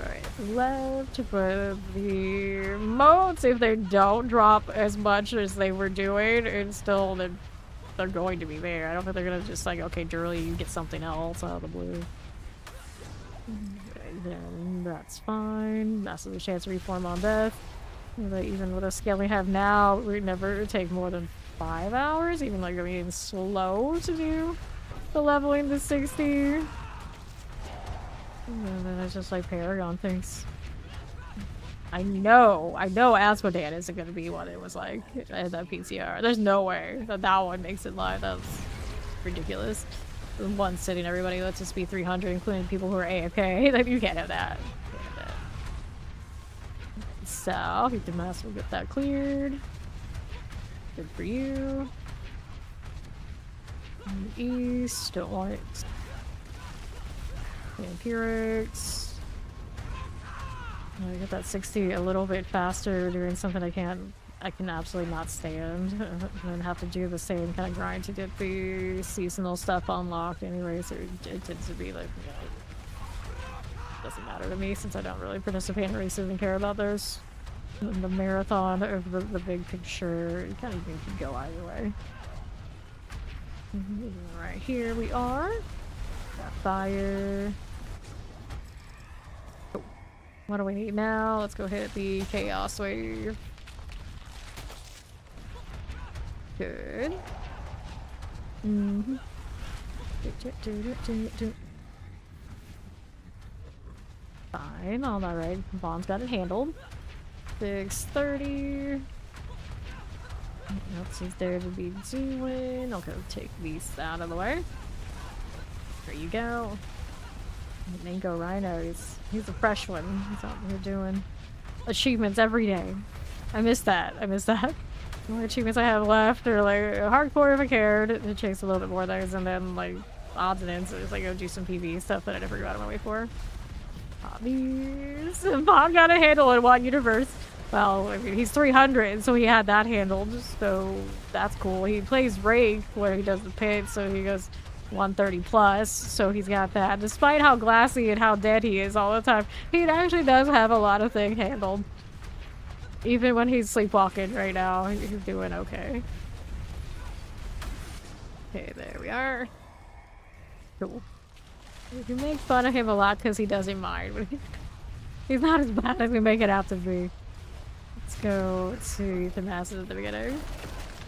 Right, left, but the modes, if they don't drop as much as they were doing, and still they're going to be there. I don't think they're gonna just like, okay, Durley, you get something else out of the blue. Right, then that's fine. Massive chance to reform on death. But even with the scale we have now, we never take more than 5 hours, even like being slow to do the leveling to 60. And then it's just like Paragon things. I know Asmodan isn't gonna be what it was like at that PCR. There's no way that one makes it live. That's ridiculous. The one sitting everybody, let's just be P300, including people who are AFK. Like, you can't have that. So, you can mass will get that cleared. Good for you. East, don't want it. Vampirics. I get that 60 a little bit faster, doing something I can absolutely not stand, and then have to do the same kind of grind to get the seasonal stuff unlocked anyway, so it tends to be like, you know, doesn't matter to me since I don't really participate in races and care about those. And the marathon of the big picture, you kind of could go either way. Right here we are. Got fire. Oh. What do we need now? Let's go hit the chaos wave. Good. Fine, all right. Bond's got it handled. 630. What else is there to be doing? I'll go take these out of the way. There you go. Mango Rhino, he's a fresh one. He's out here doing achievements every day. I miss that. The only achievements I have left are like hardcore if I cared to chase a little bit more of those, and then like odds and ends, like go do some PvE stuff that I never got on my way for. Hobbies. Bob got a handle in one universe. Well, I mean, he's 300, so he had that handled, so that's cool. He plays Rake where he does the pit, so he goes 130 plus, so he's got that. Despite how glassy and how dead he is all the time, he actually does have a lot of things handled. Even when he's sleepwalking right now, he's doing okay. Okay, there we are. Cool. We can make fun of him a lot because he doesn't mind, but he's not as bad as we make it out to be. Let's go to the masses at the beginning.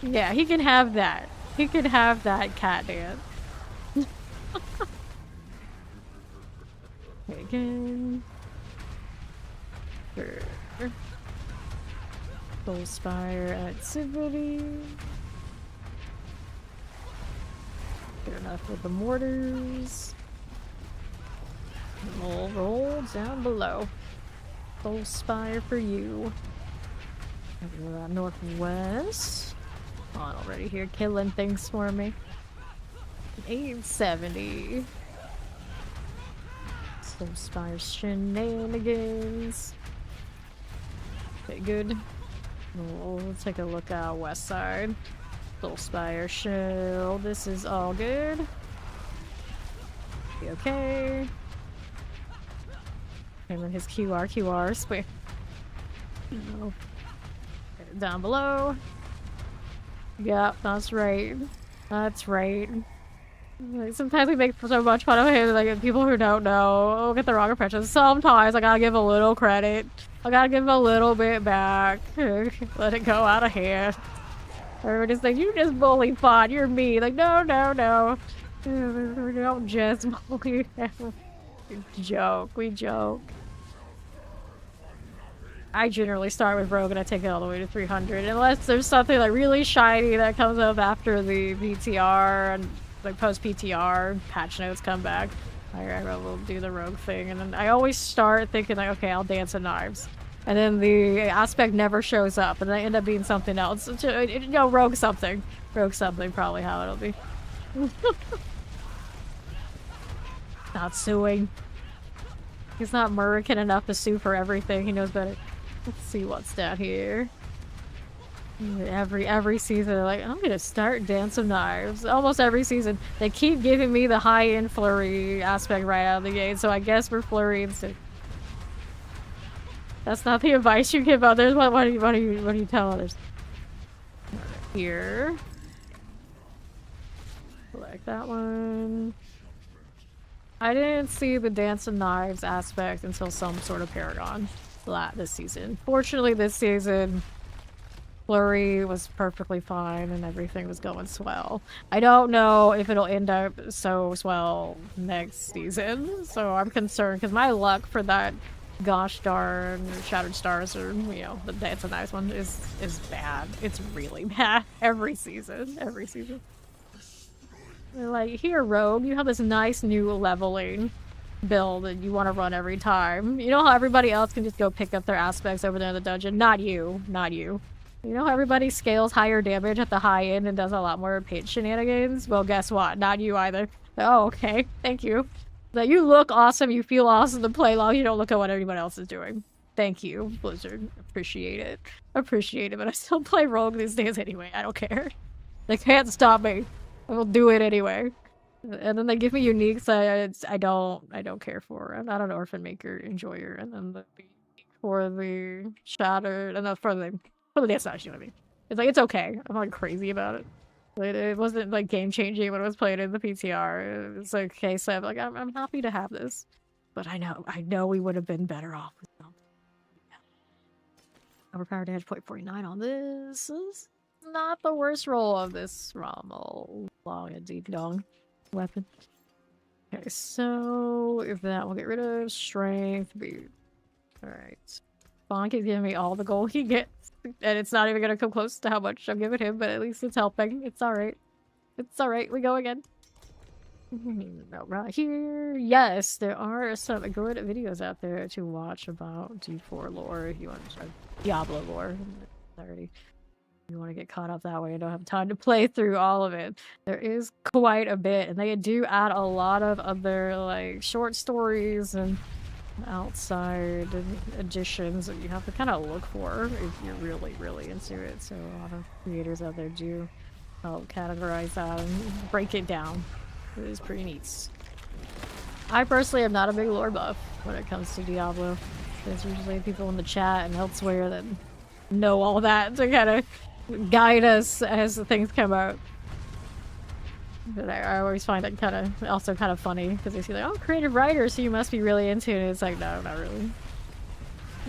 Yeah, he can have that. He can have that cat dance. Okay, again. Sure. Full Spire activity. Good enough with the mortars. Roll down below. Full Spire for you. Northwest. On already here, killing things for me. 870. Full Spire shenanigans. Okay, good. We'll take a look out west side. Full Spire shell. This is all good. Be okay. And then his QR spray. No. Down below. Yep, that's right. That's right. Like, sometimes we make so much fun of him, like people who don't know get the wrong impression. Sometimes I gotta give a little credit. I gotta give him a little bit back. Let it go out of hand. Everybody's like, you just bully Fawn, you're me. Like, no, no, no. We don't just bully him. We joke, we joke. I generally start with Rogue and I take it all the way to 300. Unless there's something like really shiny that comes up after the PTR and like post PTR patch notes come back. I will do the Rogue thing, and then I always start thinking like, okay, I'll dance in knives, and then the aspect never shows up, and then I end up being something else. You know, Rogue something, probably how it'll be. Not suing. He's not American enough to sue for everything. He knows better. Let's see what's down here. Every season, they're like, I'm gonna start Dance of Knives. Almost every season, they keep giving me the high-end flurry aspect right out of the gate, so I guess we're flurry instead. That's not the advice you give others. What do you tell others? Here. Select that one. I didn't see the Dance of Knives aspect until some sort of Paragon this season. Fortunately, this season, Flurry was perfectly fine and everything was going swell. I don't know if it'll end up so swell next season, so I'm concerned because my luck for that gosh darn Shattered Stars, or you know, the Dance of Knives one is bad. It's really bad every season. They're like, here, Rogue, you have this nice new leveling build that you want to run every time. You know how everybody else can just go pick up their aspects over there in the dungeon? Not you. Not you. You know how everybody scales higher damage at the high end and does a lot more pitch shenanigans? Well, guess what? Not you either. Oh, okay. Thank you. That you look awesome, you feel awesome to play long, you don't look at what everyone else is doing. Thank you, Blizzard. Appreciate it. Appreciate it, but I still play Rogue these days anyway. I don't care. They can't stop me. I will do it anyway. And then they give me uniques I don't care for. I'm not an Orphan Maker enjoyer. And then for the Shattered, and then for the Dance Knives, you know what I mean? It's like, it's okay. I'm not crazy about it. It wasn't like game changing when it was played in the PTR. It's like, okay, so I'm like, I'm happy to have this. But I know we would have been better off with something. Yeah. Overpowered damage 0.49 on this. This is not the worst roll of this Rommel long and deep dong weapon. Okay, so if that will get rid of strength, alright. Bonk is giving me all the gold he gets. And it's not even gonna come close to how much I'm giving him, but at least it's helping. It's alright. It's alright, we go again. No, right here. Yes, there are some good videos out there to watch about D4 lore if you want to try Diablo lore. Already. You want to get caught up that way and don't have time to play through all of it. There is quite a bit, and they do add a lot of other like short stories and outside additions that you have to kind of look for if you're really into it. So a lot of creators out there do help categorize that and break it down. It is pretty neat. I personally am not a big lore buff when it comes to Diablo. There's usually people in the chat and elsewhere that know all that to kind of guide us as things come out. But I always find it also kind of funny because they see like, oh, creative writer, so you must be really into it. It's like, no, not really.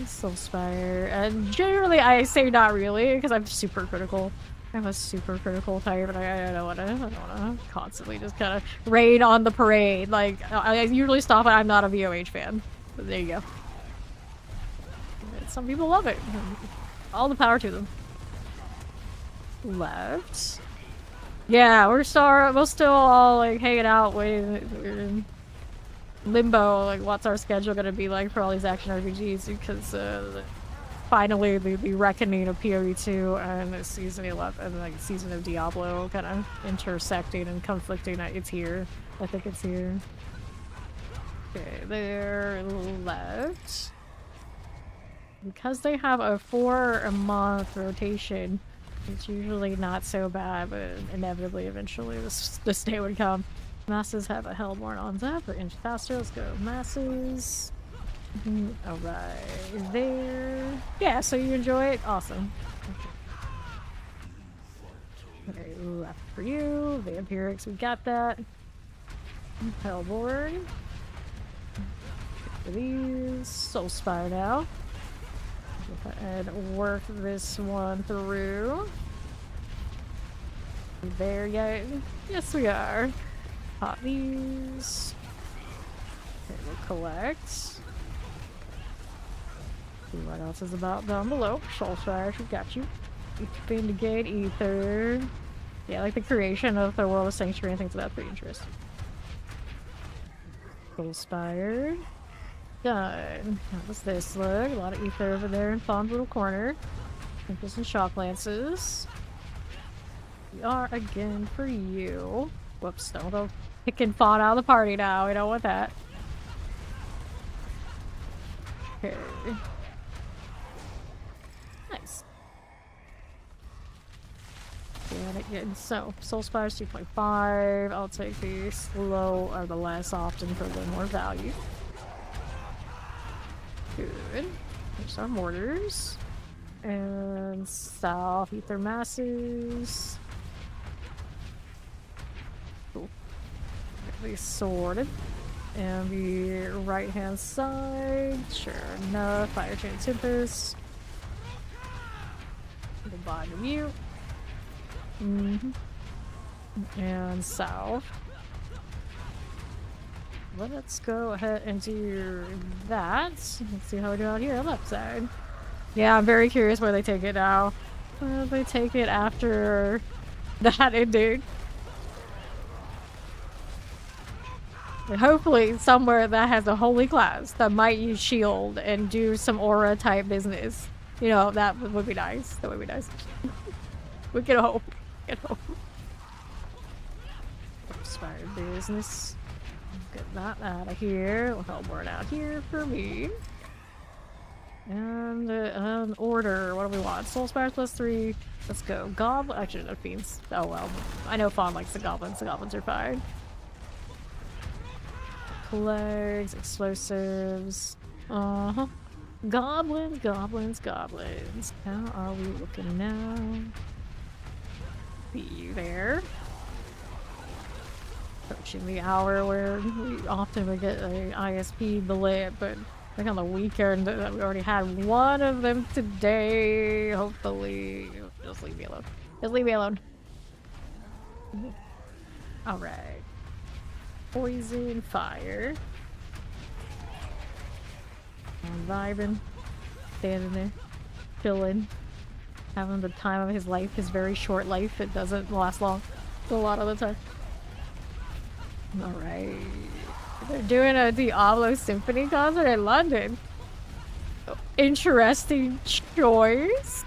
Soulspire. And generally, I say not really because I'm super critical. I'm a super critical type, and I don't wanna constantly just kind of rain on the parade. Like I usually stop. I'm not a VOH fan. But there you go. Some people love it. All the power to them. Left. Yeah, we're still all like hanging out, waiting. We're in limbo. Like, what's our schedule gonna be like for all these action RPGs? Because finally the reckoning of PoE2 and season 11 and like season of Diablo kind of intersecting and conflicting. It's here. I think it's here. Okay, there left. Because they have a 4-month rotation, it's usually not so bad, but inevitably, eventually, this day would come. Masses have a Hellborn on zap, or inch faster. Let's go. Masses. Alright, there. Yeah, so you enjoy it? Awesome. Okay, left for you. Vampirics, we got that. Hellborn. For these. Soulspire now. And work this one through. There yet? Yes, we are. Pop these. Okay, we'll collect. See what else is about down below. Soulspire, we got you. Vindicate, Ether. Yeah, like the creation of the World of Sanctuary and things like that. Pretty interesting. Soulspire. Done. How does this look? A lot of ether over there in Fawn's little corner. There's some shock lances. We are again for you. Whoops, don't picking Fawn out of the party now. We don't want that. Okay. Nice. Get it, good. So, Soulspire's 2.5. I'll take the slow or the less often for a little more value. Good. There's our mortars. And south ether masses. Cool. At least sorted. And the right hand side. Sure enough. Fire Chain Tempest. The bottom of you. And south. Let's go ahead and do that. Let's see how we do out here on the left side. Yeah, I'm very curious where they take it now. Where they take it after that ending. And hopefully somewhere that has a holy class that might use shield and do some aura type business. You know, that would be nice. That would be nice. We can hope. We can hope. Inspired business. Get that out of here. Hellborn out here for me. And an order. What do we want? Soulspire plus 3. Let's go. Goblin. Actually, no fiends. Oh well. I know Fawn likes the goblins. The goblins are fine. Plagues, explosives. Goblins, goblins, goblins. How are we looking now? Be there. Approaching the hour where we often would get a ISP blip, but like on the weekend we already had one of them today. Hopefully, just leave me alone. Just leave me alone. All right. Poison, fire. I'm vibing, standing there, chilling, having the time of his life. His very short life. It doesn't last long. A lot of the time. Alright. They're doing a Diablo Symphony concert in London. Interesting choice.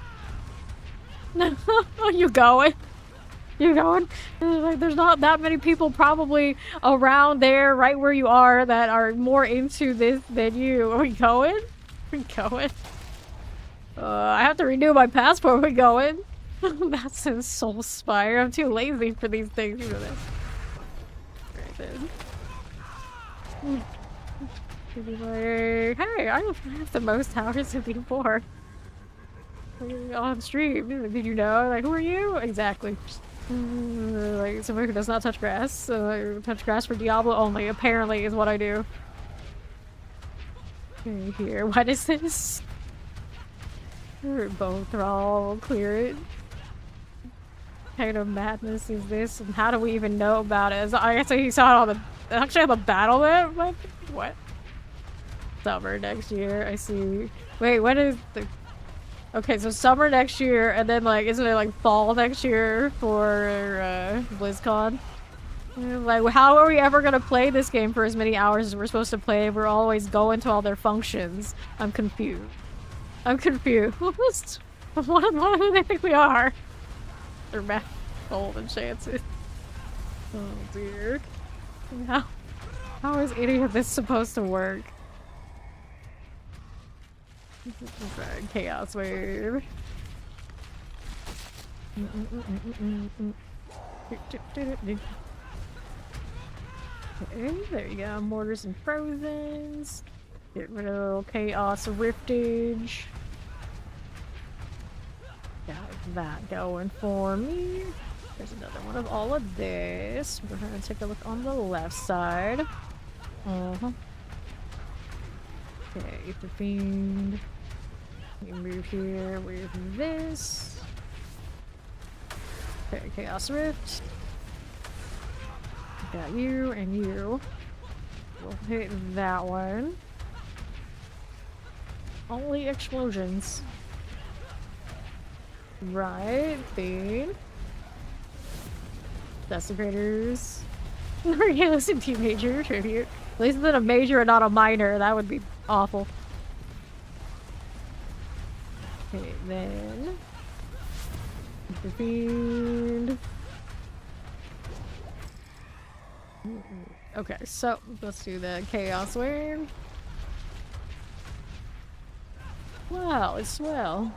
You going? You going? Like, there's not that many people probably around there, right where you are, that are more into this than you. Are we going? Are we going? I have to renew my passport. Are we going? That's in Soulspire. I'm too lazy for these things. You know that. Be like, hey, I have the most hours of before on stream. Did you know? Like, who are you? Exactly. Like someone who does not touch grass. Touch grass for Diablo only, apparently, is what I do. Okay, here. What is this? We're both all clear it. What kind of madness is this? And how do we even know about it? I guess he saw it on the actually on the battle map? What? Summer next year, I see. Wait, when is the okay, so summer next year, and then like isn't it like fall next year for BlizzCon? Like, how are we ever gonna play this game for as many hours as we're supposed to play? We're always going to all their functions. I'm confused. I'm confused. What do they think we are? They're math golden chances. Oh dear. How is any of this supposed to work? Chaos wave. Okay, there you go. Mortars and Frozens. Get rid of chaos riftage. Got that going for me. There's another one of all of this. We're gonna take a look on the left side. Okay, the fiend. We move here with this. Okay, chaos rift. Got you and you. We'll hit that one. Only explosions. Right, Fiend. Desecrators. Realistic team major tribute. At least it's a major and not a minor. That would be awful. Okay, then. The Fiend. Okay, so let's do the chaos wave. Wow, it's swell.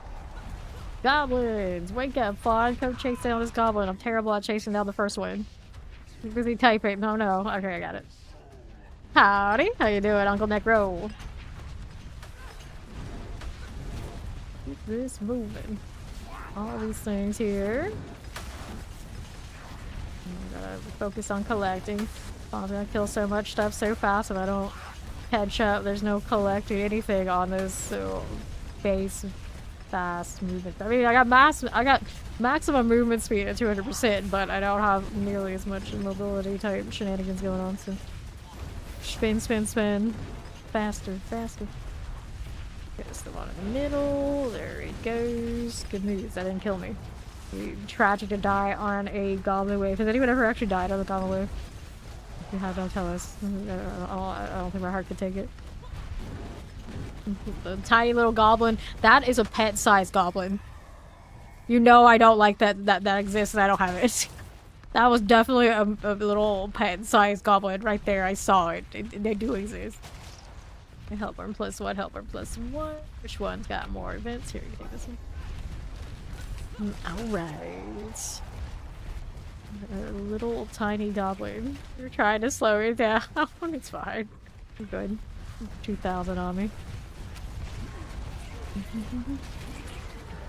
Goblins! Wake up, Fawn. Come chase down this goblin. I'm terrible at chasing down the first one. I'm busy typing. No. Okay, I got it. Howdy. How you doing, Uncle Necro? Keep this moving. All these things here. I'm gotta focus on collecting. I'm gonna kill so much stuff so fast if I don't catch up. There's no collecting anything on this base fast movement. I mean, I got maximum movement speed at 200%, but I don't have nearly as much mobility type shenanigans going on. So spin, faster. There's the one in the middle. There it goes. Good news. That didn't kill me. Tragic to die on a goblin wave. Has anyone ever actually died on the goblin wave? If you have, don't tell us. I don't think my heart could take it. The tiny little goblin. That is a pet-sized goblin. You know I don't like that exists and I don't have it. That was definitely a little pet-sized goblin right there. I saw it. They do exist. Helper +1, helper +1. Which one's got more events? Here, you take this one. Alright. A little tiny goblin. You're trying to slow it down. It's fine. I'm good. 2,000 on me.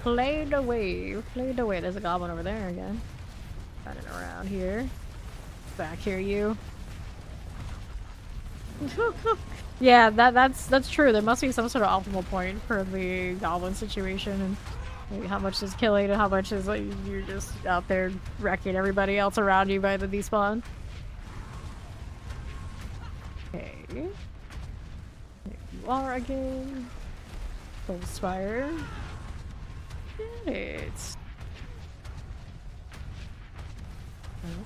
Played away. There's a goblin over there again. Running around here. Back here, you. Yeah, that's true. There must be some sort of optimal point for the goblin situation, and maybe how much is killing and how much is like you're just out there wrecking everybody else around you by the despawn. Okay. There you are again. Full Spire. It's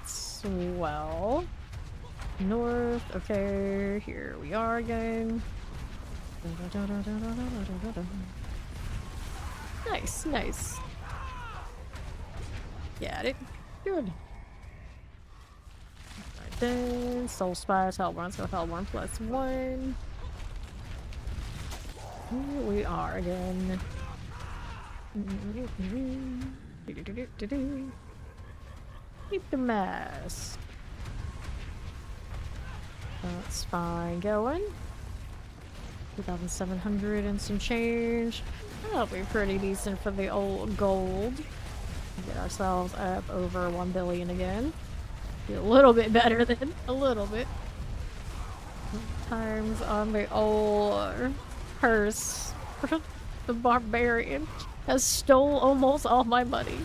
swell. North. Okay, here we are again. Nice. Got it. Good. Right then. Soul Spires, Hellborn's got Hellborn +1. Here we are again. Keep the mass. That's fine going. 2,700 and some change. That'll be pretty decent for the old gold. Get ourselves up over 1 billion again. Be a little bit better than a little bit. Times on the old purse. The Barbarian has stole almost all my money.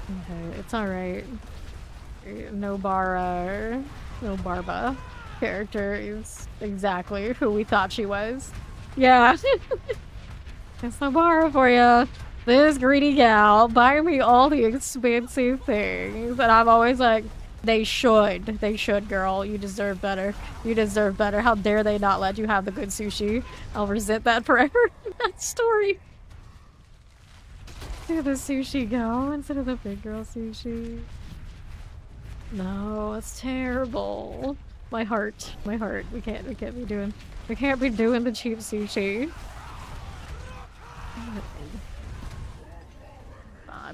Okay, it's alright. No Barba character is exactly who we thought she was. Yeah. It's no Barba for ya. This greedy gal buying me all the expensive things, and I'm always like, they should, girl. You deserve better. You deserve better. How dare they not let you have the good sushi? I'll resent that forever. That story. Look at the sushi go instead of the big girl sushi. No, it's terrible. My heart. We can't be doing the cheap sushi.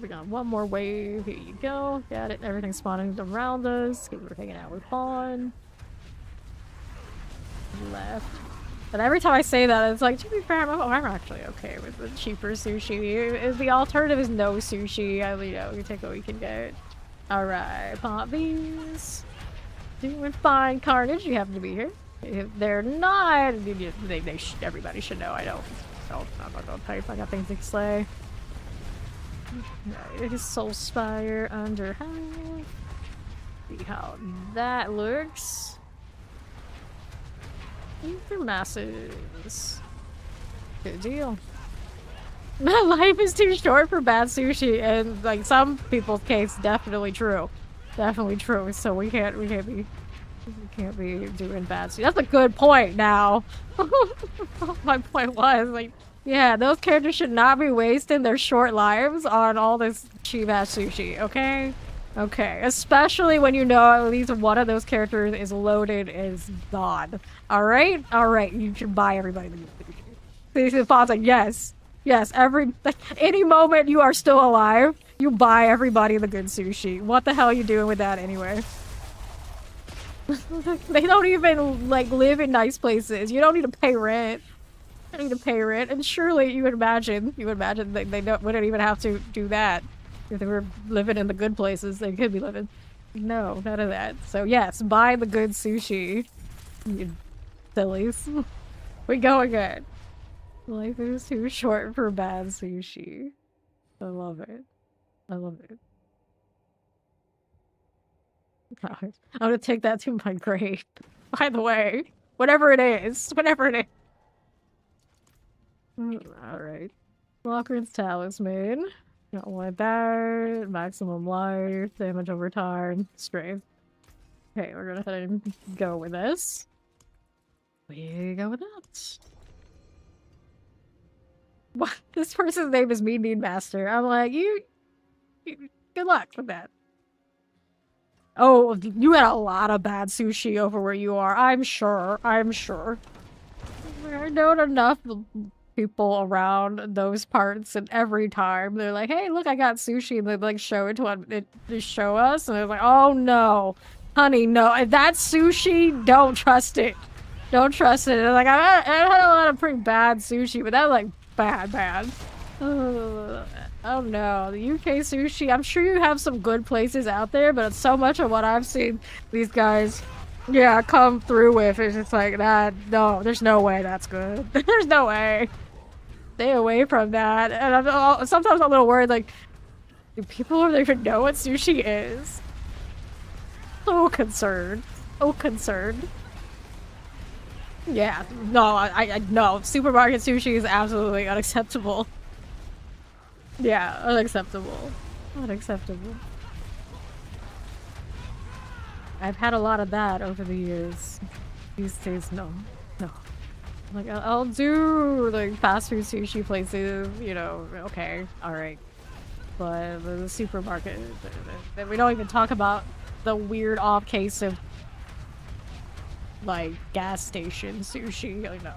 We got one more wave. Here you go. Got it. Everything's spawning around us. We're hanging out with Pawn. Left. But every time I say that, it's like, to be fair, I'm actually okay with the cheaper sushi. The alternative is no sushi. You take what we can get. Alright, pop these. Doing fine, Carnage. You happen to be here. If they're not, everybody should know I don't. I'm not gonna type. I got things to say. Right, Soul Spire under high. See how that looks. Ether masses. Good deal. My life is too short for bad sushi, and like some people's case, definitely true. Definitely true. So we can't be doing bad sushi. That's a good point now. My point was like, yeah, those characters should not be wasting their short lives on all this cheap-ass sushi, okay? Okay, especially when you know at least one of those characters is loaded as God. Alright? Alright, you should buy everybody the sushi. The Fawn's like, yes. Yes, any moment you are still alive, you buy everybody the good sushi. What the hell are you doing with that anyway? They don't even, like, live in nice places. You don't need to pay rent. Need to pay rent, and surely you would imagine they wouldn't even have to do that if they were living in the good places they could be living. No, none of that. So yes, buy the good sushi, you sillies. We go again. Life is too short for bad sushi. I love it. I love it. I'm gonna take that to my grave. By the way, whatever it is. Alright. Locker's Talisman. Don't want that. Maximum life. Damage over time. Strength. Okay, we're gonna head and go with this. We go with that. What? This person's name is Mean Master. I'm like, good luck with that. Oh, you had a lot of bad sushi over where you are. I'm sure. I know enough people around those parts, and every time they're like, hey, look, I got sushi, and they like show it to show us, and they're like, oh no, honey, no, if that's sushi, don't trust it. Don't trust it. And like, I had a lot of pretty bad sushi, but that was like bad. Oh no, the UK sushi, I'm sure you have some good places out there, but so much of what I've seen these guys come through with is just like that. No, there's no way that's good. There's no way. Stay away from that. And sometimes I'm a little worried, like, do people even know what sushi is? So concerned. Yeah, no, I no. Supermarket sushi is absolutely unacceptable. Yeah, unacceptable. I've had a lot of that over the years. These days, no. Like, I'll do, like, fast food sushi places, you know, okay, alright. But the supermarket, we don't even talk about the weird off case of, like, gas station sushi. Like, no,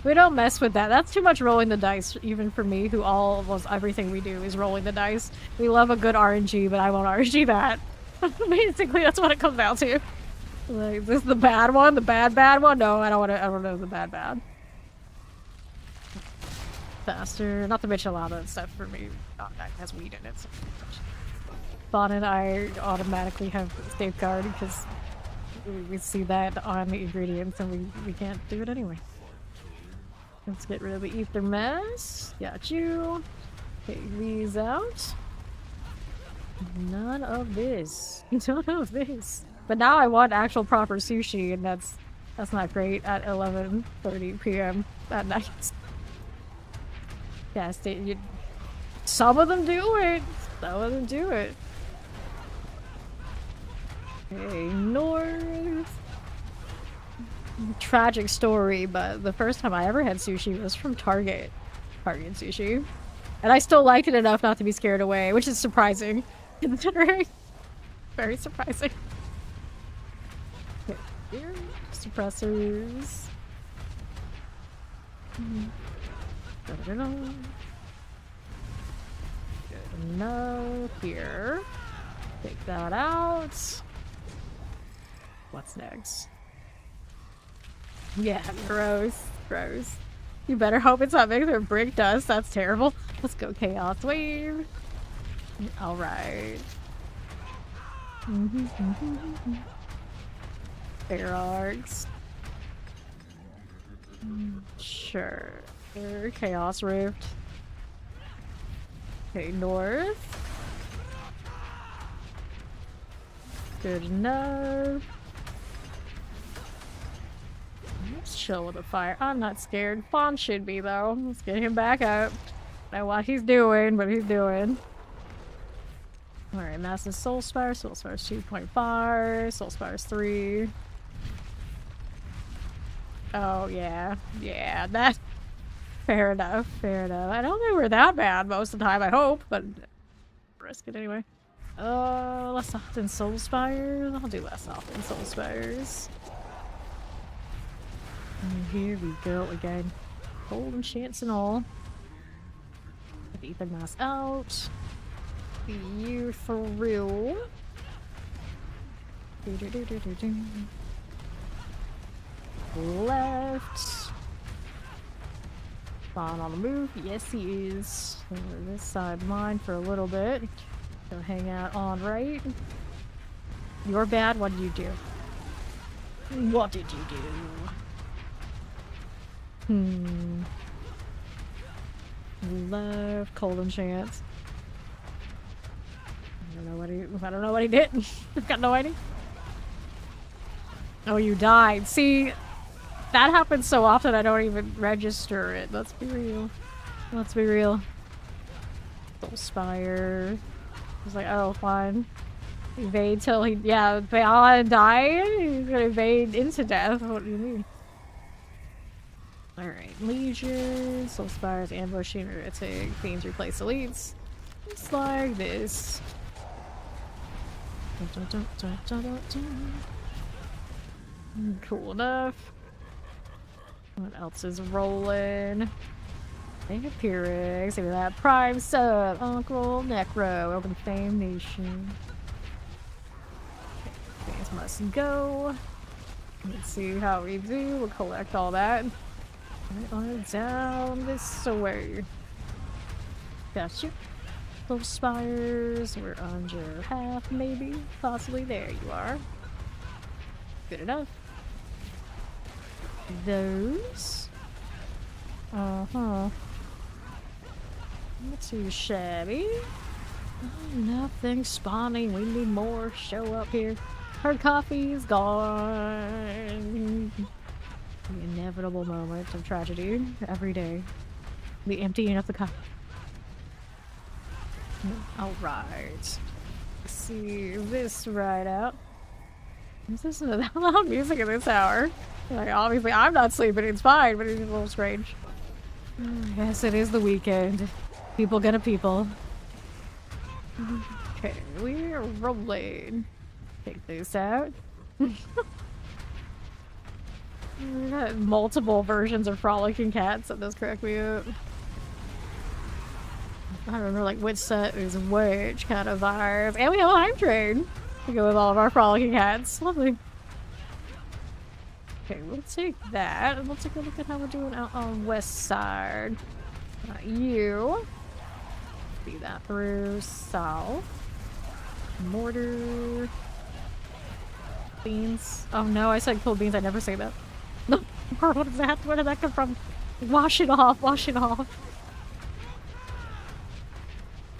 we don't mess with that. That's too much rolling the dice, even for me, who almost everything we do is rolling the dice. We love a good RNG, but I won't RNG that. Basically, that's what it comes down to. Like, is this the bad one? The bad one? No, I don't know the bad. faster. Not to mention a lot of that stuff for me that has weed in it. So. Bon and I automatically have safeguard because we see that on the ingredients and we can't do it anyway. Let's get rid of the ether mess. Got you. Take these out. None of this. None of this. But now I want actual proper sushi, and that's not great at 11:30 p.m. at night. Yeah, some of them do it. Some of them do it. Okay, north. Tragic story, but the first time I ever had sushi was from Target. Target sushi. And I still liked it enough not to be scared away, which is surprising. Considering. Very surprising. Okay, here. Suppressors. Good enough. Here. Take that out. What's next? Yeah, gross. Gross. You better hope it's not making it brick dust. That's terrible. Let's go Chaos Wave. Alright. Air arcs. Sure. Chaos Rift. Okay, north. Good enough. Let's chill with the fire. I'm not scared. Fawn should be, though. Let's get him back up. I know what he's doing, but he's doing. Alright, Massive Soul Spire. Soul Spire's 2.5. Soul Spire's 3. Oh, yeah. Yeah, that... Fair enough. Fair enough. I don't think we're that bad most of the time, I hope, but... Risk it anyway. Less often Soul Spires? I'll do less often Soul Spires. And here we go again. Golden chance and all. Get the ether mask out. You for real. Left. Spawn on the move. Yes, he is. Over this side mine for a little bit. Go hang out on right. You're bad. What did you do? What did you do? Left. Cold enchants. I don't know what he did. I've got no idea. Oh, you died. See, that happens so often I don't even register it. Let's be real. Let's be real. Soul Spire. I was like, oh, fine. Evade till he, yeah, Bala died. He's gonna evade into death. What do you mean? Alright, Legion, Soul Spires, ambushing, heretic, Fiends replace elites. Just like this. Cool enough. What else is rolling? Pyrrhic, give me that Prime Sub, Uncle Necro, Open Fame Nation. Okay, things must go. Let's see how we do. We'll collect all that. Right on down this way. Got you. Little spires. We're under half, maybe. Possibly. There you are. Good enough. Those. Uh-huh. Not too shabby. Oh, nothing spawning. We need more. Show up here. Her coffee's gone. The inevitable moment of tragedy every day. The emptying of the cup. Alright. Let's see this right out. This isn't that loud music in this hour. Like, obviously, I'm not sleeping. It's fine, but it's a little strange. Yes, it is the weekend. People gonna people. Okay, we're rolling. Take this out. We got multiple versions of Frolicking Cats, that does crack me up. I don't remember like which set is which kind of vibe. And we have a Hype Train to go with all of our Frolicking Cats. Lovely. Okay, we'll take that and we'll take a look at how we're doing out on west side. You. See that through south. Mortar. Beans. Oh no, I said cool beans. I never say that. What is that? Where did that come from? Wash it off. Wash it off.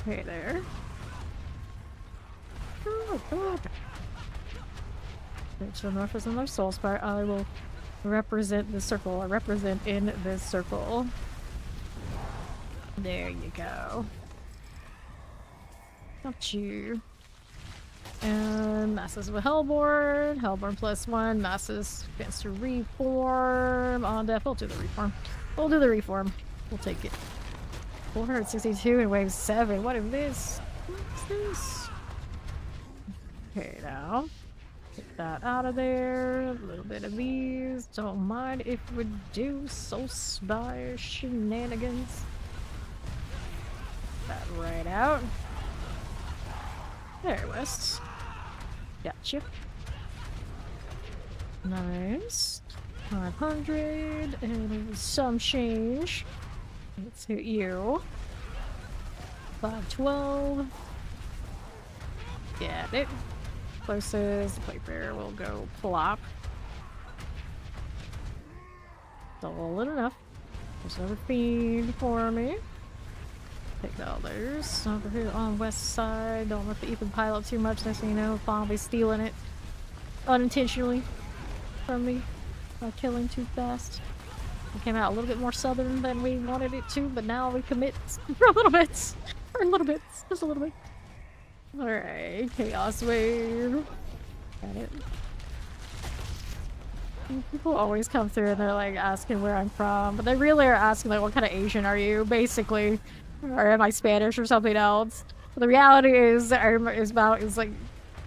Okay, there. Oh, God. To the north is another soul spire. I will represent the circle. I represent in this circle. There you go. Got you. And masses of a Hellborn. Hellborn +1. Masses against a reform. On death. We'll do the reform. We'll do the reform. We'll take it. 462 in wave 7. What is this? What's this? Okay, now. Get that out of there. A little bit of these. Don't mind if we do soul spire shenanigans. That right out. There, West. Gotcha. Nice. 500 and some change. Let's hit you. 512. Get it. Closest plate bearer will go plop. Solid enough. There's another fiend for me. Take all those. Over here on west side. Don't let the Ethan pile up too much. Next thing you know, I'll be stealing it unintentionally from me by killing too fast. It came out a little bit more southern than we wanted it to, but now we commit for a little bit. For a little bit. Just a little bit. Alright, Chaos Wave. Got it. People always come through and they're like asking where I'm from, but they really are asking like what kind of Asian are you, basically. Or am I Spanish or something else? But the reality is like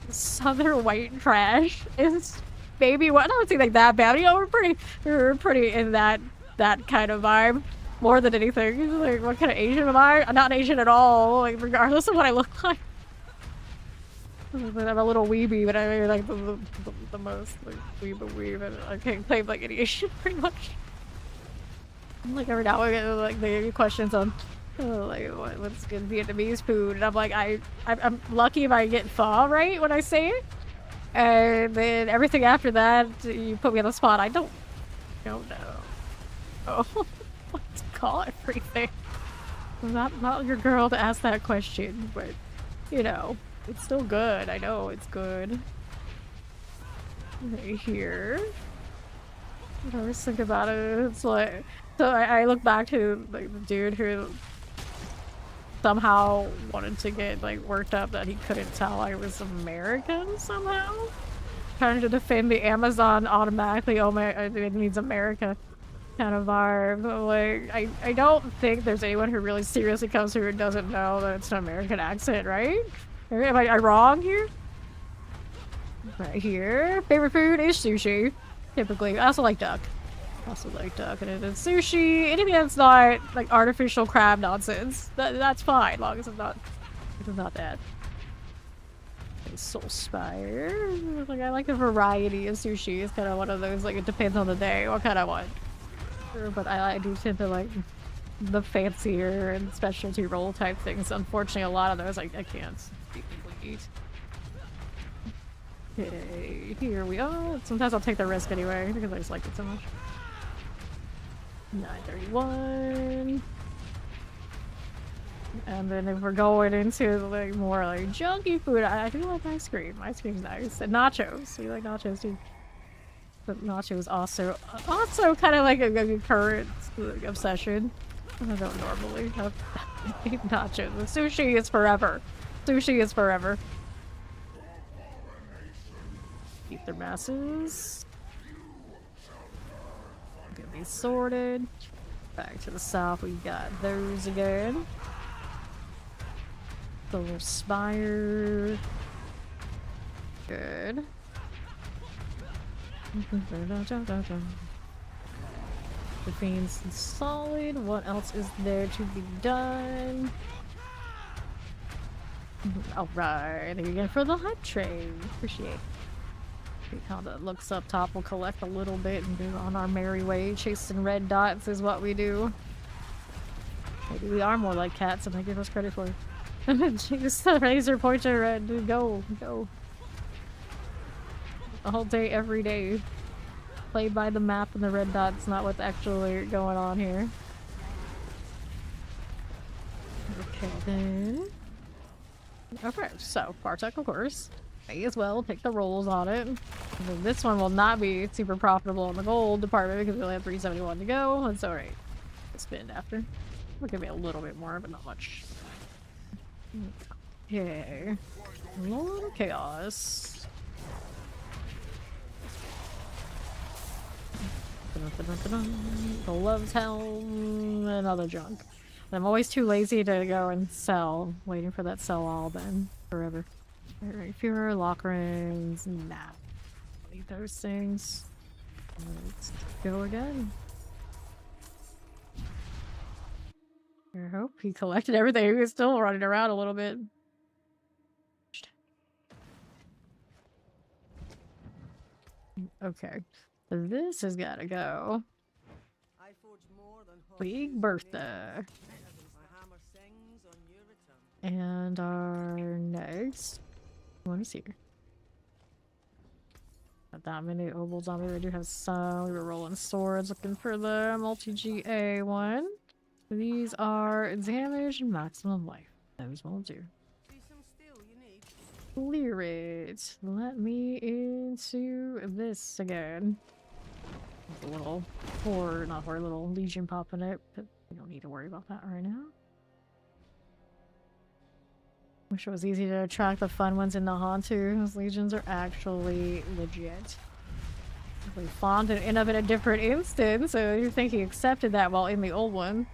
southern white trash. It's maybe what I don't think like that bad. You know, we're pretty in that kind of vibe. More than anything. Like what kind of Asian am I? I'm not Asian at all, like regardless of what I look like. I'm a little weeby, but I mean, like the most like weeb, and I can't claim like any Asian pretty much. Like every now and again, like they get questions on like what's good Vietnamese food, and I'm like I'm lucky if I get pho right when I say it, and then everything after that you put me on the spot. I don't know. Oh, what to call everything? I'm not your girl to ask that question, but you know. It's still good. I know it's good. Right here. I always think about it. It's like, so I look back to like the dude who somehow wanted to get like worked up that he couldn't tell I was American somehow. Trying to defend the Amazon automatically. Oh my, it means America. Kind of vibe. Like I don't think there's anyone who really seriously comes here and doesn't know that it's an American accent, right? Am I wrong here? Right here. Favorite food is sushi. Typically. I also like duck. And it is sushi. Anything that's not like artificial crab nonsense. That's fine, as long as it's not that. Soul Spire. Like I like the variety of sushi. It's kind of one of those like it depends on the day what kind I want. But I do tend to like the fancier and specialty roll type things. Unfortunately, a lot of those I can't eat. Okay, here we are. Sometimes I'll take the risk anyway because I just like it so much. 931. And then if we're going into like more like junky food, I do like ice cream. Ice cream's nice. And nachos. We like nachos too. But nachos also kind of like a current obsession. I don't normally have nachos. The sushi is forever. Sushi is forever. Keep their masses. Get these sorted. Back to the south, we got those again. Solar Spire. Good. The Fiend's solid. What else is there to be done? Alright, thank you again for the hype train. Appreciate it. See how that looks up top. We'll collect a little bit and go on our merry way. Chasing red dots is what we do. Maybe we are more like cats than I give us credit for. Jeez, the laser pointer red. Go, go. All day, every day. Play by the map and the red dot's not what's actually going on here. Okay, then. Okay, so Bartek, of course. May as well take the rolls on it. This one will not be super profitable in the gold department because we only have 371 to go. That's alright. Spend after. It'll give me a little bit more, but not much. Okay. Lord of Chaos. The Love's Helm and other junk. I'm always too lazy to go and sell. Waiting for that sell all then. Forever. Alright, fewer lock rings. Nah. Need those things. Let's go again. I hope he collected everything. He was still running around a little bit. Okay. This has gotta go. Big Bertha. And our next one is here. Not that many obols on me. We do have some. We were rolling swords looking for the multi-GA one. These are damage and maximum life. Those will do. Clear it. Let me into this again. With a little horde, not horde, little legion popping it, but we don't need to worry about that right now. Wish it was easy to attract the fun ones in the Hantu. Those legions are actually legit. We spawned it in a different instance, so you think he accepted that while in the old one.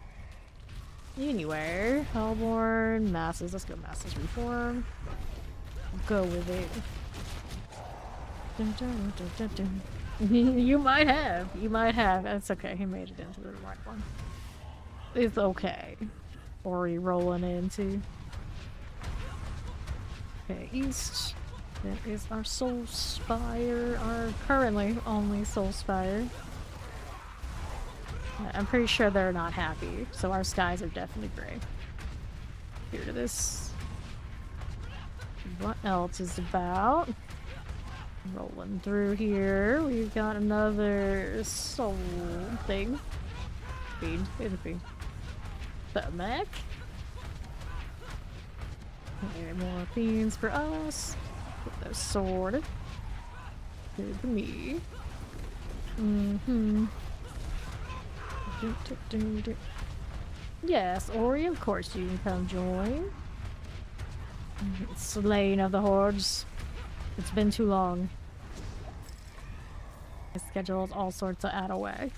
Anyway, Hellborn, Masses. Let's go Masses Reform. Go with it. Dun, dun, dun, dun, dun. You might have. You might have. That's okay. He made it into the right one. It's okay. Or are you rolling into? Okay, East. That is our Soul Spire. Our currently only Soul Spire. I'm pretty sure they're not happy, so our skies are definitely gray. Here to this. What else is about? Rolling through here, we've got another soul thing. Feed, feed. The mech. Okay, more fiends for us. Put those sword. Good for me. Yes, Ori, of course you can come join. Slaying of the hordes. It's been too long. My schedule is all sorts of out of whack.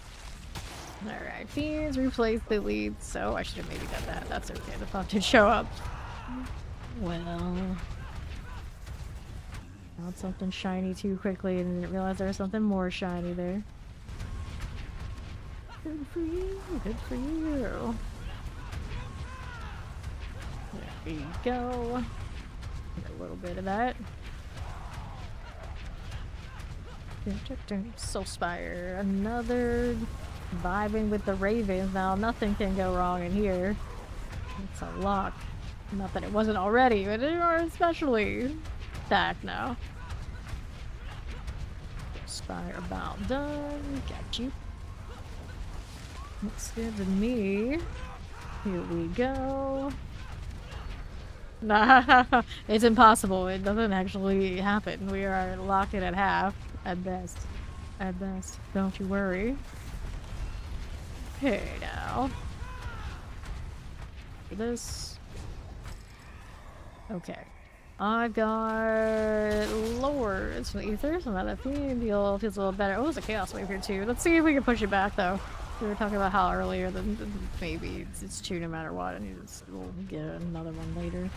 Alright, fiends replace the leads, so I should have maybe done that. That's okay, the pop did show up. Well... Found something shiny too quickly and didn't realize there was something more shiny there. Good for you, good for you. There you go. Get a little bit of that. Soul Spire, another vibing with the ravens. Now nothing can go wrong in here. It's a lock. Not that it wasn't already, but they are especially stacked now. Spire about done. Got you. Looks good to me. Here we go. Nah, it's impossible. It doesn't actually happen. We are locked in at half. At best. At best. Don't you worry. Okay, now. For this. Okay. I've got Lords from Ether. So now that feels a little better. Oh, there's a Chaos Wave here too. Let's see if we can push it back though. We were talking about how earlier than maybe it's 2 no matter what. And we'll get another one later.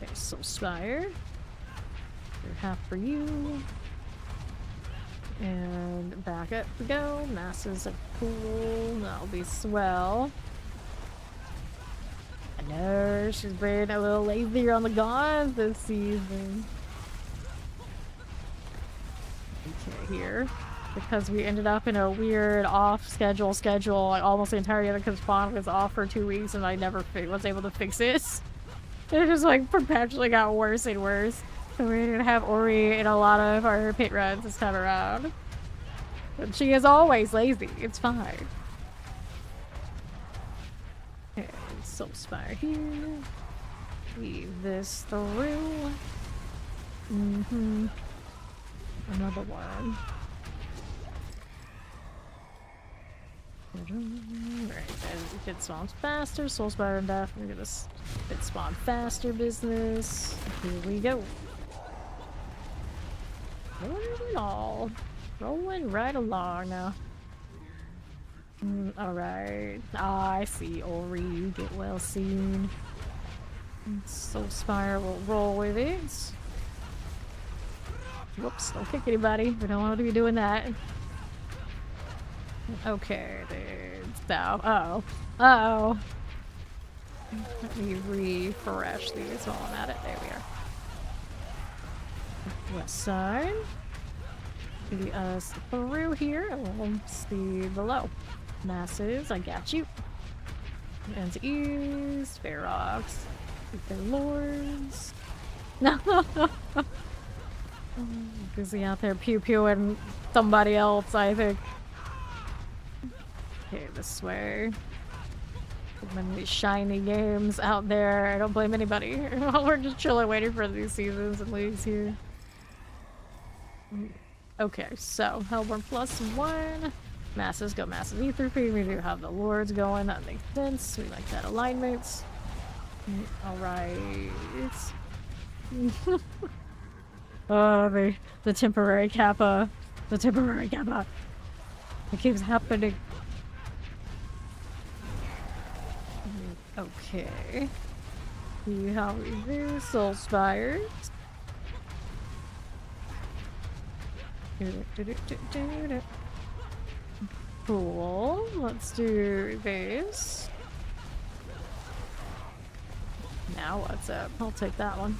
Okay, Soul Spire. Half for you. And back up we go. Masses of cool. That'll be swell. I know she's been a little lazier on the gods this season. Okay, here. because we ended up in a weird off-schedule schedule, like almost the entire year because Spawn was off for 2 weeks and I never was able to fix it. It just like perpetually got worse and worse. So we're gonna have Ori in a lot of our pit runs this time around. But she is always lazy. It's fine. Okay, Soul Spire here. Leave this through. Another one. Alright, and it spawns faster. Soul Spire and Death. We're gonna it spawn faster business. Here we go. Rolling right along now. Alright. I see Ori. You get well seen. Soul Spire will roll with it. Whoops, don't kick anybody. We don't want to be doing that. Okay, dude. Now. Uh-oh. Uh-oh. Let me refresh these while I'm at it. There we are. West side. See us through here, and we'll see below. Masses, I got you. And to east, Ferox. Their lords. No. Busy out there pew-pewing somebody else, I think. Okay, this way. Many shiny games out there. I don't blame anybody. We're just chilling waiting for these seasons and leagues here. Okay, so Hellborn +1. Masses go Masses Etherfeed. We do have the Lords going. That makes sense. We like that alignment. Alright. Oh, the temporary kappa. The temporary kappa. It keeps happening. Okay. See how we do Soul Spires. Cool. Let's do this. Now what's up? I'll take that one.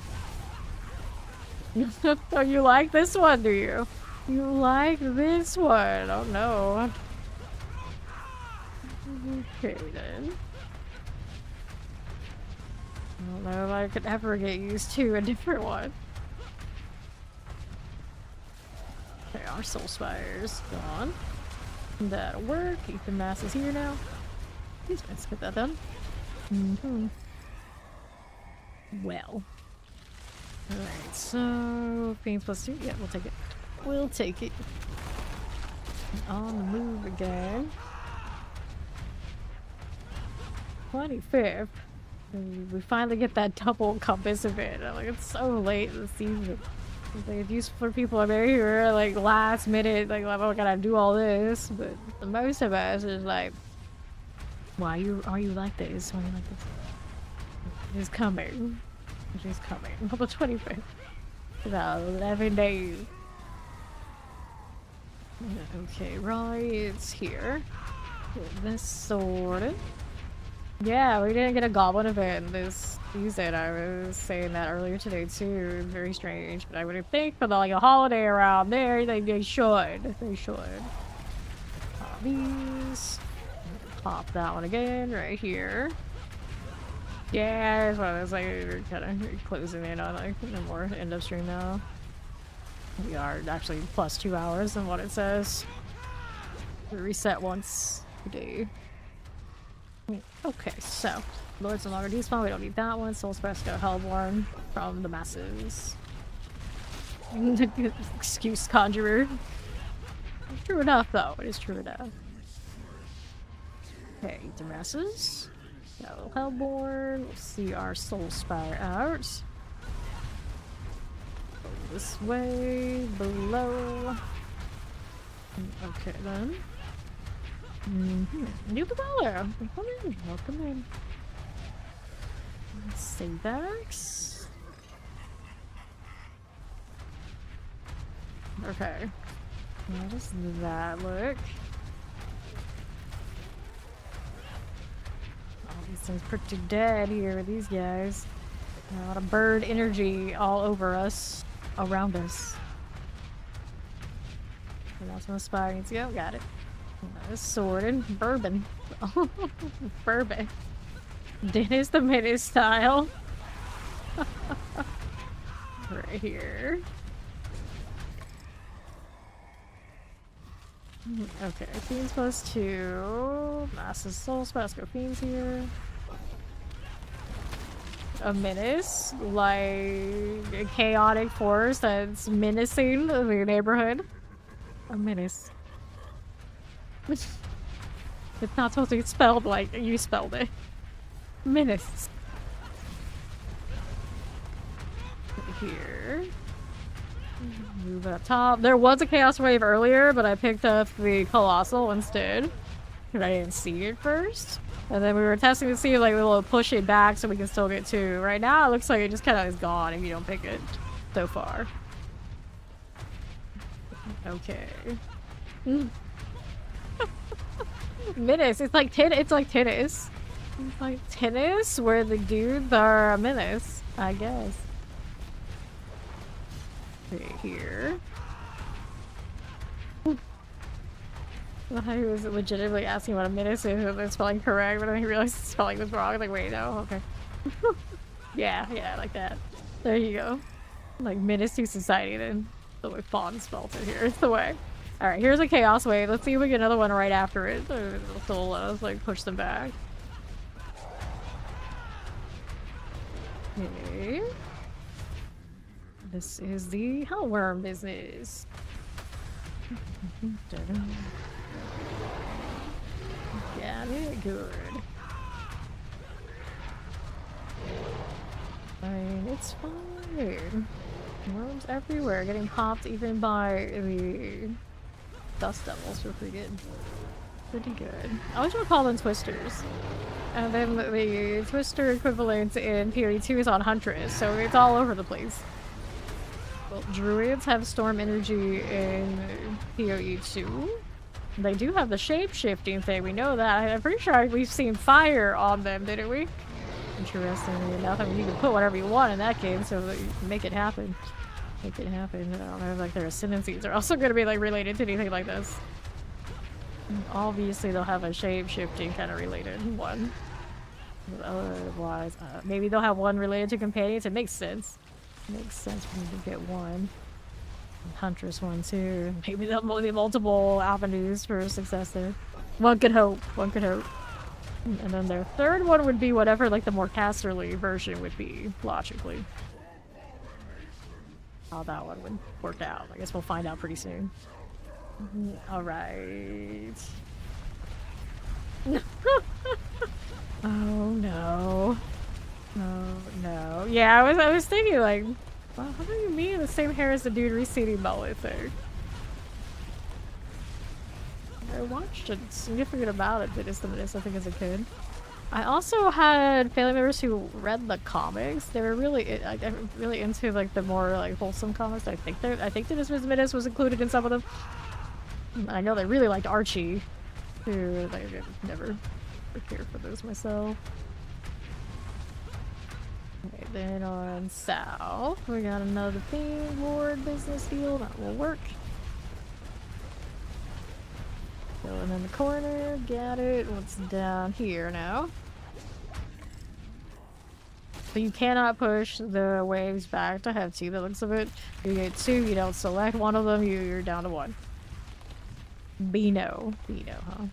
Oh, you like this one, do you? You like this one? Oh no. Okay then. I don't know if I could ever get used to a different one. Okay, our Soul Spire's gone. That'll work. Ethan Mass is here now. Let's get that done. Well. Alright, so Pains +2. Yeah, we'll take it. We'll take it. On the move again. 25th. We finally get that double compass event. Like, it's so late in the season. Like, it's useful for people who are here, like, last minute, like, I gotta do all this. But the most of us is like, why are you like this? Why are you like this? It's coming. It's coming. On the 25th. About 11 days. Okay, right, it's here. Get this sorted. Yeah, we didn't get a goblin event this season. I was saying that earlier today too. Very strange, but I would think for like a holiday around there, they should. They should. Pop these. Pop that one again right here. Yeah, that's what I was like. We're kind of closing in on like no more end of stream now. We are actually +2 hours than what it says. We reset once a day. Okay, so Lords no longer despawn. We don't need that one. Soul Spire go Hellborn from the Masses. Excuse, Conjurer. True enough, though. It is true enough. Okay, the Masses. Go Hellborn. We'll see our Soul Spire out. Go this way, below. Okay, then. New Cavallo! Come in, welcome in. Save X. Okay. How does that look? All these things pretty dead here, these guys. A lot of bird energy all over us, around us. That's my spy needs to go. Got it. Sword and bourbon. Bourbon. Dennis the Menace style. Right here. Okay, Fiends +2. Massive Soul Spell. Go Fiends here. A menace, like a chaotic force that's menacing the neighborhood. A menace. It's not supposed to be spelled like you spelled it. Menace. Here. Move up top. There was a Chaos Wave earlier, but I picked up the Colossal instead. Because I didn't see it first. And then we were testing to see if like we'll push it back so we can still get 2. Right now it looks like it just kind of is gone if you don't pick it so far. Okay. Menace. It's like tennis. It's like tennis. It's like tennis where the dudes are a menace, I guess. Right here. I was legitimately asking what a menace is if they're spelling correct, but then he realized the spelling was wrong. I was like, wait, no, okay. yeah, like that. There you go. Like menace to society then. The way Fawn spelled it here. It's the way. Alright, here's a Chaos Wave. Let's see if we get another one right after it. It'll let us like push them back. Okay. This is the Hellworm business. Got it, good. Fine, it's fine. Worms everywhere, getting popped even by the Dust Devils. We're pretty good. Pretty good. I always want to call them Twisters. And then the Twister equivalent in PoE2 is on Huntress, so it's all over the place. Well, Druids have Storm Energy in PoE2. They do have the shape-shifting thing, we know that. I'm pretty sure we've seen fire on them, didn't we? Interestingly enough, I mean, you can put whatever you want in that game, so that you can make it happen. Make it happen. I don't know if like their ascendancies are also going to be like related to anything like this. Obviously, they'll have a shape-shifting kind of related one. But otherwise, maybe they'll have one related to companions. It makes sense. Makes sense for me to get one. And Huntress one too. Maybe there'll be multiple avenues for success there. One could hope. One could hope. And then their third one would be whatever like the more casterly version would be, logically. How that one would work out. I guess we'll find out pretty soon. Alright. Oh no. Oh no. Yeah, I was thinking like, well, how do you mean the same hair as the dude receding mullet thing? I watched a significant amount of Dennis the Menace, I think, as a kid. I also had family members who read the comics. They were really, really into like the more like wholesome comics. I think Dennis the Menace was included in some of them. I know they really liked Archie, who I never cared for those myself. Okay, then on south, we got another theme board business deal that will work. Going in the corner, got it. What's down here now? So you cannot push the waves back to have 2, the looks of it. You get 2, you don't select one of them, you're down to 1. Beano, huh?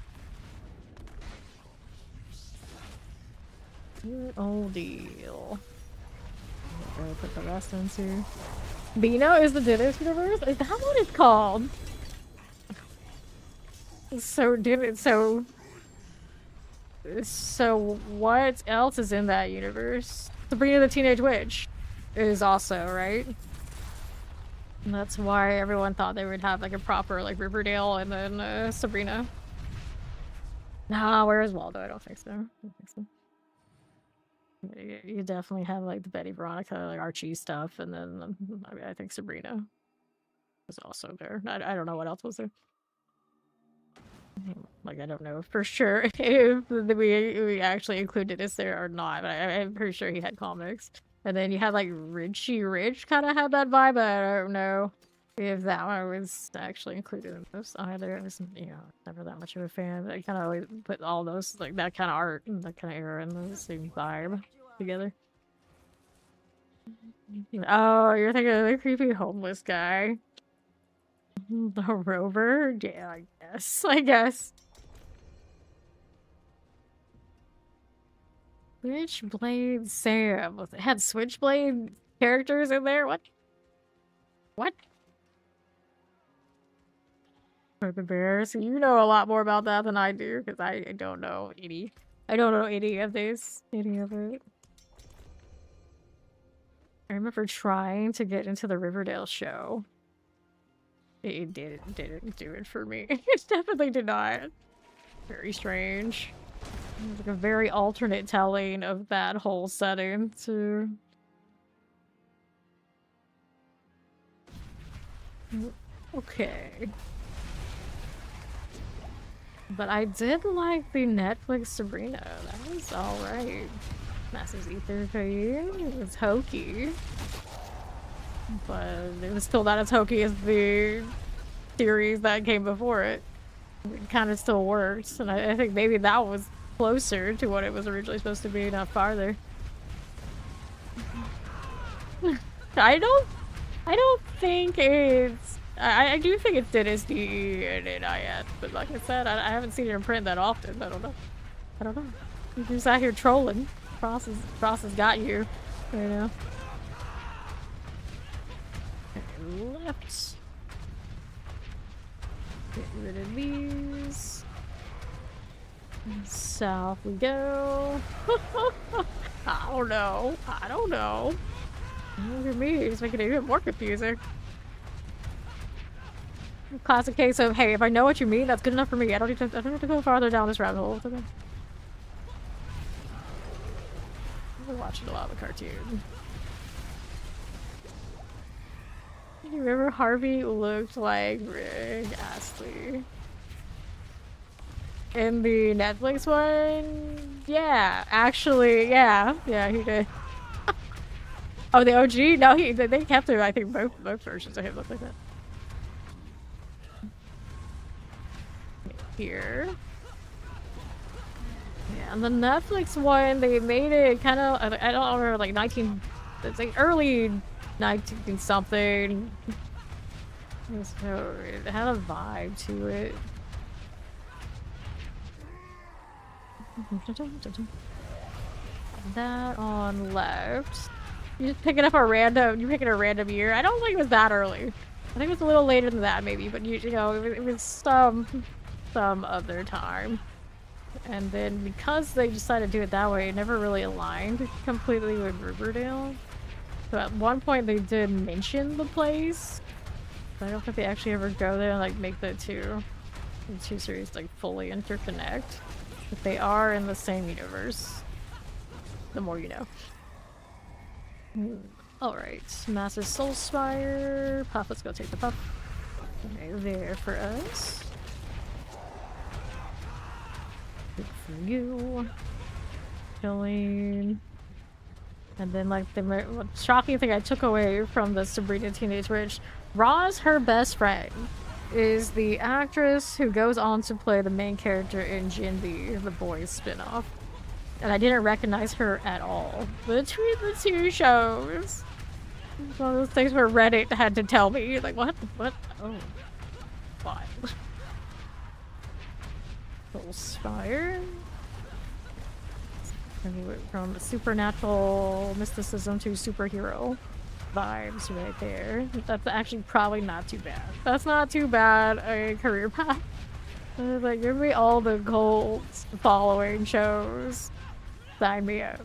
Good old deal. I'm gonna put the rest into. Beano is the Dennis universe? Is that what it's called? So what else is in that universe? Sabrina the Teenage Witch is also, right? And that's why everyone thought they would have like a proper like Riverdale and then Sabrina. Nah, where is Waldo? I don't think so. You definitely have like the Betty Veronica, like Archie stuff, and then I mean, I think Sabrina was also there. I don't know what else was there. Like, I don't know for sure if we actually included this there or not, but I'm pretty sure he had comics. And then you had like Richie Rich kind of had that vibe, but I don't know if that one was actually included in this either. I was, never that much of a fan. But I kind of always put all those, like, that kind of art and that kind of era and the same vibe together. Oh, you're thinking of the creepy homeless guy? The rover? Yeah, I guess. I guess. Switchblade Sam. It had Switchblade characters in there? What? What? For the bears? You know a lot more about that than I do, because I don't know any. I don't know any of this. Any of it. I remember trying to get into the Riverdale show. It didn't do it for me. It definitely did not. Very strange. It was like a very alternate telling of that whole setting, too. Okay. But I did like the Netflix Sabrina. That was alright. Master's Ether Pain. It was hokey. But it was still not as hokey as the series that came before it. It kind of still works. And I think maybe that was closer to what it was originally supposed to be, not farther. I don't think it's... I do think it's Dynasty and NIS, but like I said, I haven't seen it in print that often. I don't know. You're just out here trolling. Frost has got you, you know. And left. Get rid of these. And south we go. I don't know. Look at me, it's making it even more confusing. Classic case of, hey, if I know what you mean, that's good enough for me. I don't have to go farther down this rabbit hole. It's okay. I've been watching a lot of the cartoon. You remember Harvey looked like Rick Astley? In the Netflix one? Yeah, actually, yeah, he did. Oh, the OG? No, they kept him. I think both versions of him look like that. Here. Yeah, and the Netflix one, they made it kind of, I don't remember, like it's like early 19 something. So it had a vibe to it. That on left. You're just picking up a random, you're picking a random year. I don't think it was that early. I think it was a little later than that maybe, but you know, it was some other time. And then because they decided to do it that way, it never really aligned completely with Riverdale. So at one point they did mention the place, but I don't think they actually ever go there and like make the two series like fully interconnect. But they are in the same universe. The more you know. Alright, Master Soulspire. Puff, let's go take the puff. Okay, there for us. Good for you. Killing. And then, like, the shocking thing I took away from the Sabrina Teenage Witch, Roz, her best friend, is the actress who goes on to play the main character in Jinbi, the Boys spinoff. And I didn't recognize her at all. Between the two shows. It's one of those things where Reddit had to tell me. Like, what? Oh. Fine. Soulspire. From supernatural mysticism to superhero vibes right there. That's actually probably not too bad. That's not too bad a career path. Like, give me all the cult following shows. Sign me up.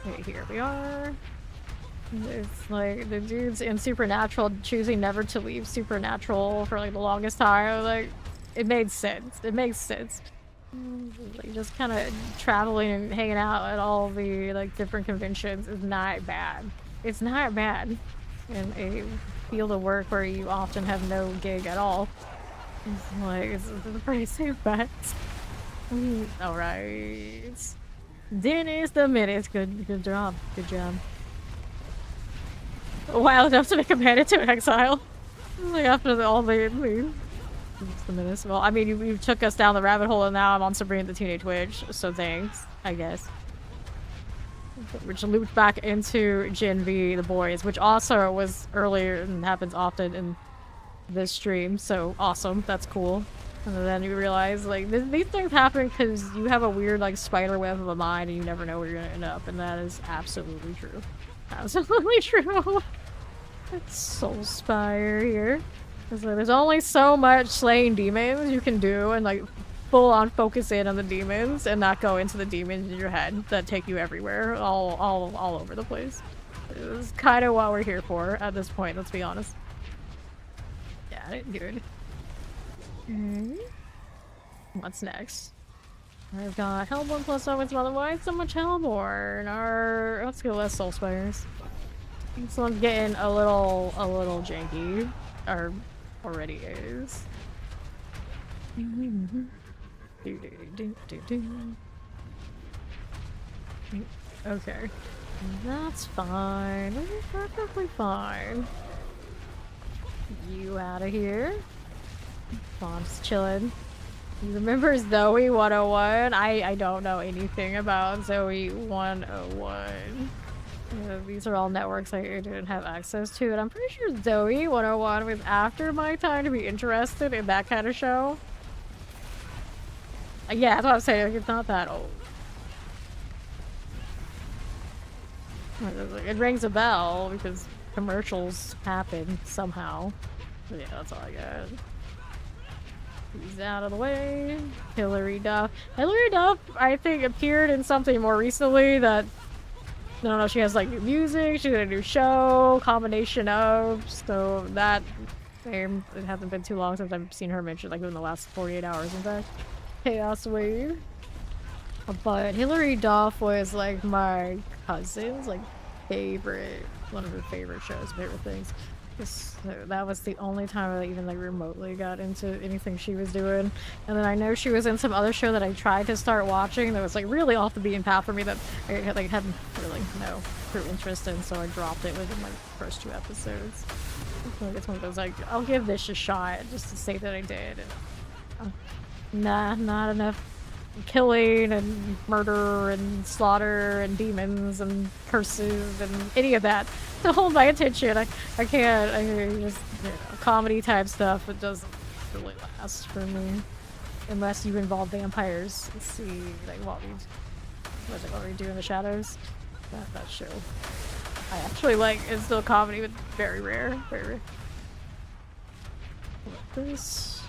Okay, here we are. It's like the dudes in Supernatural choosing never to leave Supernatural for like the longest time. Like, it made sense. It makes sense. Like, just kind of traveling and hanging out at all the like different conventions is not bad. It's not bad in a field of work where you often have no gig at all. It's like it's a pretty safe bet. All right, Dennis the Menace. Good job. Good job. wild enough to make a man into an exile. Like after all the menace. Well, I mean, you took us down the rabbit hole, and now I'm on Sabrina the Teenage Witch. So thanks, I guess. Which looped back into Gen V, the boys, which also was earlier and happens often in this stream. So awesome, that's cool. And then you realize like these things happen because you have a weird like spider web of a mind, and you never know where you're gonna end up, and that is absolutely true. Absolutely true. It's Soulspire here. So there's only so much slaying demons you can do, and like full on focus in on the demons and not go into the demons in your head that take you everywhere, all over the place. It's kind of what we're here for at this point. Let's be honest. Yeah, I didn't do it. What's next? I've got Hellborn plus so much other. Why so much Hellborn? Or let's go less Soulspires. This one's getting a little janky, or already is. Okay, that's fine. That's perfectly fine. You out of here. Mom's chilling. You remember Zoe 101? I don't know anything about Zoe 101. These are all networks I didn't have access to, and I'm pretty sure Zoe 101 was after my time to be interested in that kind of show. Yeah, that's what I'm saying. Like, it's not that old. It rings a bell because commercials happen somehow. But yeah, that's all I got. He's out of the way. Hilary Duff. Hilary Duff, I think, appeared in something more recently that I don't know, she has like new music, she got a new show, combination of, so that it hasn't been too long since I've seen her mentioned, like in the last 48 hours in fact. Chaos Wave. But Hilary Duff was like my cousin's like favorite, one of her favorite shows, favorite things. That was the only time I even like remotely got into anything she was doing. And then I know she was in some other show that I tried to start watching that was like really off the beaten path for me that I like hadn't really no true interest in, so I dropped it within like the first 2 episodes. It's one of those like, I'll give this a shot just to say that I did. And, nah, not enough killing and murder and slaughter and demons and curses and any of that to hold my attention. I can't. I just, you know, comedy type stuff. It doesn't really last for me unless you involve vampires. Let's see, like what we do in the shadows. That show I actually like. It's still comedy, but very rare. Very rare. What this?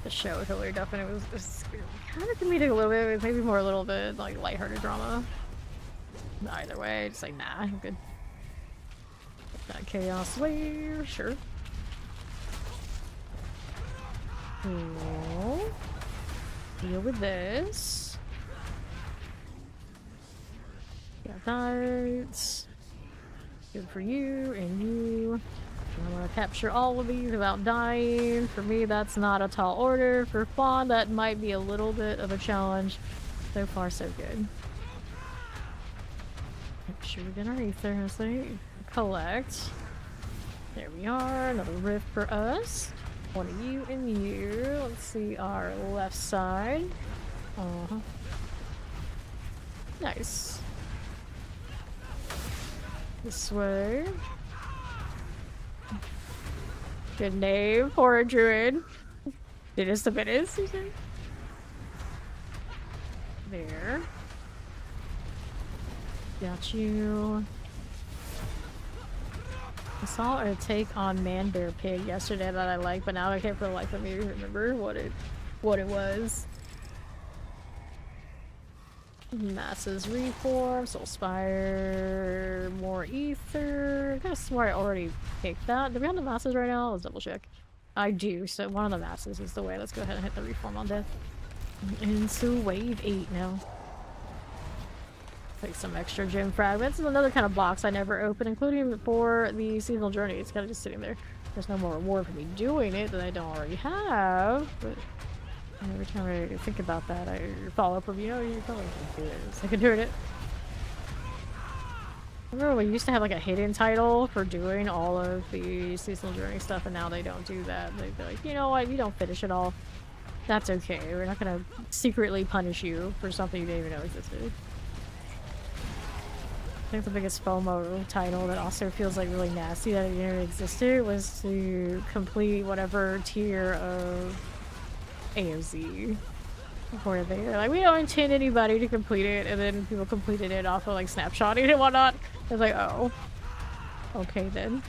The show with Hilary Duff, and it was kind of comedic a little bit, maybe more a little bit like lighthearted drama. Either way, just like nah, I'm good. Got Chaos Wave, sure. Cool. Deal with this. Got that. Good for you and you. I want to capture all of these without dying. For me, that's not a tall order. For Fawn, that might be a little bit of a challenge. So far, so good. Make sure we get our ether as they collect. There we are. Another rift for us. One of you and you. Let's see our left side. Nice. This way. Good name for a druid. It is the menace, you say? There. Got you. I saw a take on Man Bear Pig yesterday that I liked, but now I can't for the life of me remember what it was. Masses Reform, Soulspire, more Ether. I could have swore I already picked that. Do we have the masses right now? Let's double check. I do, so one of the masses is the way. Let's go ahead and hit the Reform on death. Into wave 8 now. Take some extra gem fragments. This is another kind of box I never open, including for the seasonal journey. It's kind of just sitting there. There's no more reward for me doing it that I don't already have, but every time I think about that, I follow up with, you know, you probably can do it. I can do it. Remember we used to have like a hidden title for doing all of the seasonal journey stuff, and now they don't do that. They'd be like, you know what, you don't finish it all. That's okay. We're not gonna secretly punish you for something you didn't even know existed. I think the biggest FOMO title that also feels like really nasty that it never existed was to complete whatever tier of AOZ. Where they're like, we don't intend anybody to complete it, and then people completed it off of like snapshotting and whatnot. It's like, oh, okay then.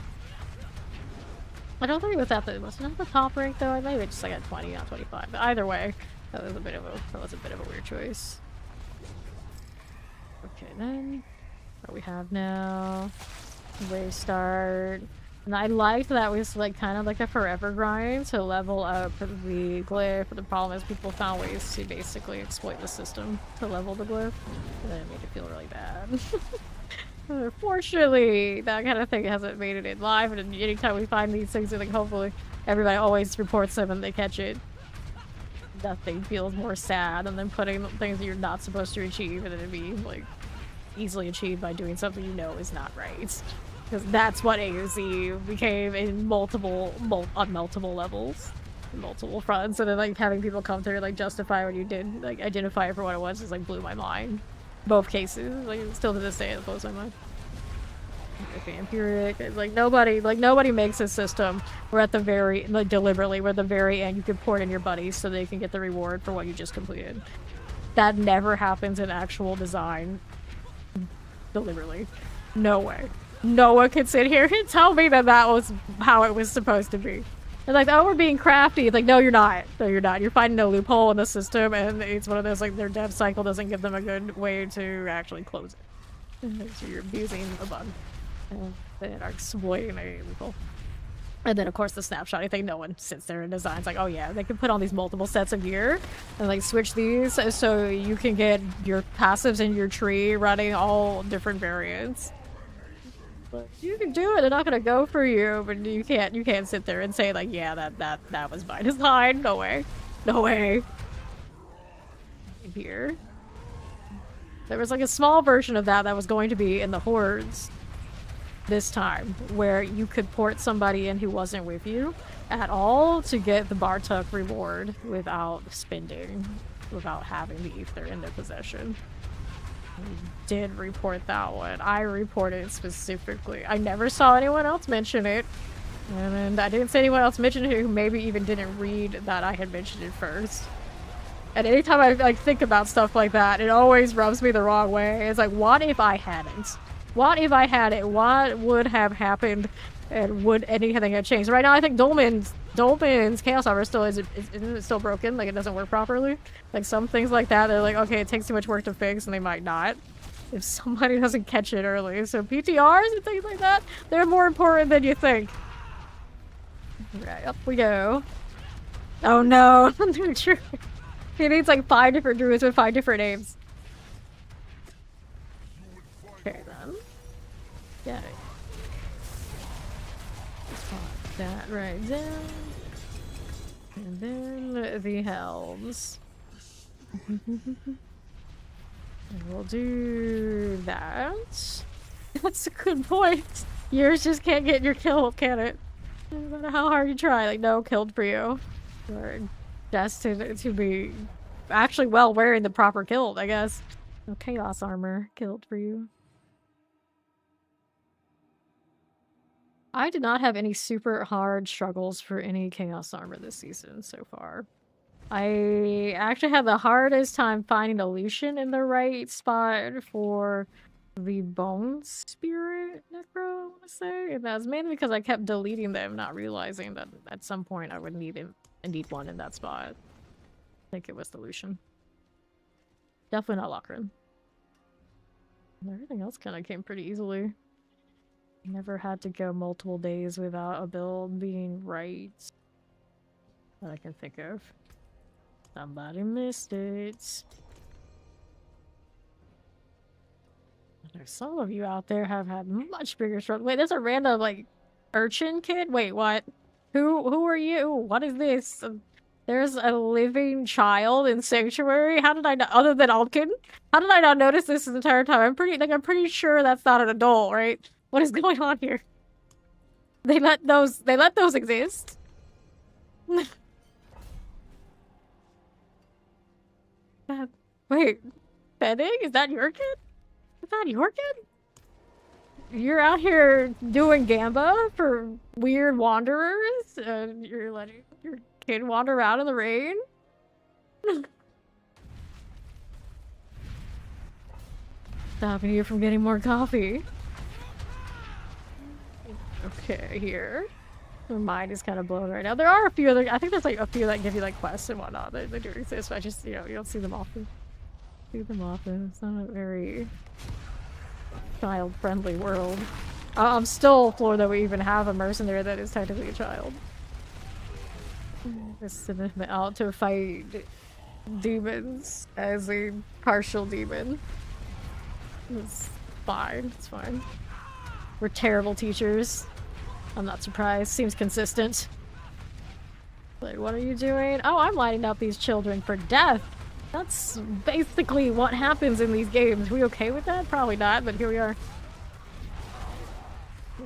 I don't think it was at the, was it at the top rank though? I maybe it's just like at 20, not 25. But either way, that was a bit of a weird choice. Okay then, what we have now? Wave start. And I liked that was like kind of like a forever grind to level up the glyph. The problem is people found ways to basically exploit the system to level the glyph. And then it made it feel really bad. Fortunately, that kind of thing hasn't made it in live, and anytime we find these things, I think hopefully everybody always reports them and they catch it. Nothing feels more sad than then putting things that you're not supposed to achieve and then it'd be like easily achieved by doing something you know is not right. Because that's what AOZ became in on multiple levels, multiple fronts, and then like having people come through and like justify what you did, like identify it for what it was, just like blew my mind. Both cases, like still to this day, it blows my mind. Okay, empiric. Like nobody makes a system where at the very deliberately, where at the very end you can port in your buddies so they can get the reward for what you just completed. That never happens in actual design. Deliberately, no way. No one can sit here and tell me that that was how it was supposed to be. And like, oh, we're being crafty. It's like, no, you're not. No, you're not. You're finding a loophole in the system, and it's one of those, like, their dev cycle doesn't give them a good way to actually close it. So you're abusing a bug. And they are exploiting a loophole. And then, of course, the snapshot thing, no one sits there and designs like, oh yeah, they can put on these multiple sets of gear and like switch these so you can get your passives in your tree running all different variants. But you can do it, they're not gonna go for you, but you can't sit there and say like, yeah, that was by design. No way. No way. Here. There was like a small version of that was going to be in the hordes this time, where you could port somebody in who wasn't with you at all to get the Bartuk reward without spending, without having the ether in their possession. We did report that one. I reported it specifically. I never saw anyone else mention it, and I didn't see anyone else mention it who maybe even didn't read that I had mentioned it first. And anytime I like think about stuff like that, it always rubs me the wrong way. It's like, what if I hadn't? What if I had it? What would have happened? And would anything have changed? Right now, I think Dolmen's Chaos Armor still isn't it still broken? Like, it doesn't work properly? Like, some things like that, they're like, okay, it takes too much work to fix, and they might not. If somebody doesn't catch it early. So PTRs and things like that, they're more important than you think. Right, up we go. Oh no, new druid. He needs like 5 different druids with 5 different names. Okay then. Yeah. Pop that right down. And then the helms. And we'll do that. That's a good point. Yours just can't get your kill, can it? No matter how hard you try. Like, no, killed for you. Or destined to be actually well wearing the proper kilt, I guess. No chaos armor kilt for you. I did not have any super hard struggles for any chaos armor this season so far. I actually had the hardest time finding the Lucian in the right spot for the Bone Spirit Necro, I want to say. And that was mainly because I kept deleting them, not realizing that at some point I would need one in that spot. I think it was the Lucian. Definitely not Lochran. Everything else kind of came pretty easily. Never had to go multiple days without a build being right that I can think of. Somebody missed it. There's some of you out there have had much bigger struggles. Wait, there's a random like urchin kid? Wait, what? Who are you? What is this? There's a living child in Sanctuary? How did I not- other than Altkin? How did I not notice this entire time? I'm pretty sure that's not an adult, right? What is going on here? They let those exist? Wait, Fennec? Is that your kid? Is that your kid? You're out here doing gamba for weird wanderers? You're letting your kid wander around in the rain? Stopping you from getting more coffee. Okay, here. My mind is kind of blown right now. There are a few other- I think there's like a few that give you like quests and whatnot. They do exist, but I just, you know, you don't see them often. It's not a very child-friendly world. I'm still floored that we even have a mercenary that is technically a child. Just send him out to fight demons as a partial demon. It's fine. It's fine. We're terrible teachers. I'm not surprised. Seems consistent. Like, what are you doing? Oh, I'm lining up these children for death. That's basically what happens in these games. We okay with that? Probably not, but here we are.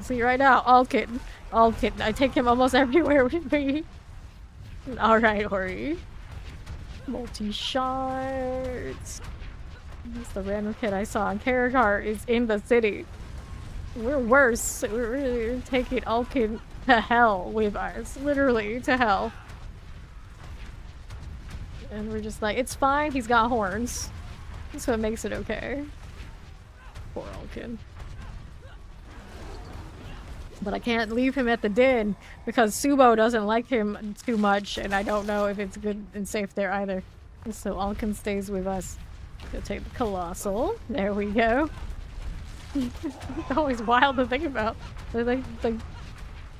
See right now, Altkin. Altkin. I take him almost everywhere with me. Alright, Ori. Multi-shots. That's the random kid I saw on Karagart is in the city. We're worse. We're taking Altkin to hell with us. Literally, to hell. And we're just like, it's fine, he's got horns. So it makes it okay. Poor Altkin. But I can't leave him at the den because Subo doesn't like him too much, and I don't know if it's good and safe there either. And so Altkin stays with us. Go take the Colossal. There we go. It's always wild to think about. They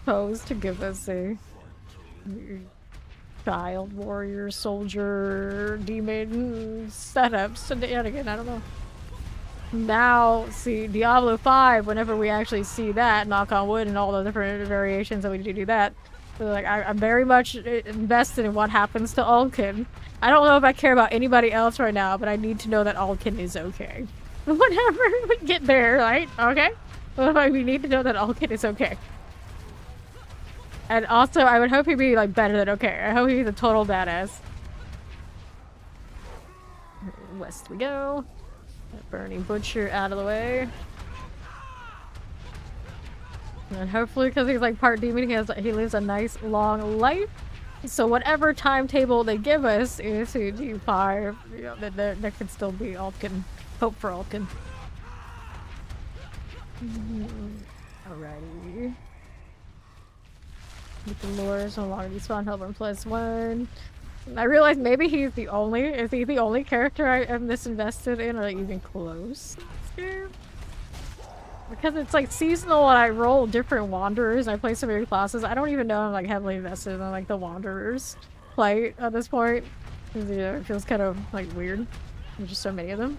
pose to give us a child, warrior, soldier, demon setups. And again, I don't know. Now, see, Diablo 5, whenever we actually see that, knock on wood, and all the different variations that we do that, so like, I'm very much invested in what happens to Altkin. I don't know if I care about anybody else right now, but I need to know that Altkin is okay. Whenever we get there, right? Okay? Well, we need to know that Altkin is okay. And also, I would hope he'd be, like, better than okay. I hope he's a total badass. West we go. Burning Butcher out of the way. And hopefully, because he's like part demon, he lives a nice long life. So whatever timetable they give us is G5, you know, there could still be Altkin. Hope for Altkin. Alrighty. With the lures no longer despawn, Hellborn +1. I realized maybe he's the only- is he the only character I am this invested in, or like even close to? Because it's like seasonal and I roll different wanderers, I play so many classes, I don't even know I'm like heavily invested in like the wanderers play at this point. Because, you know, it feels kind of like weird. There's just so many of them.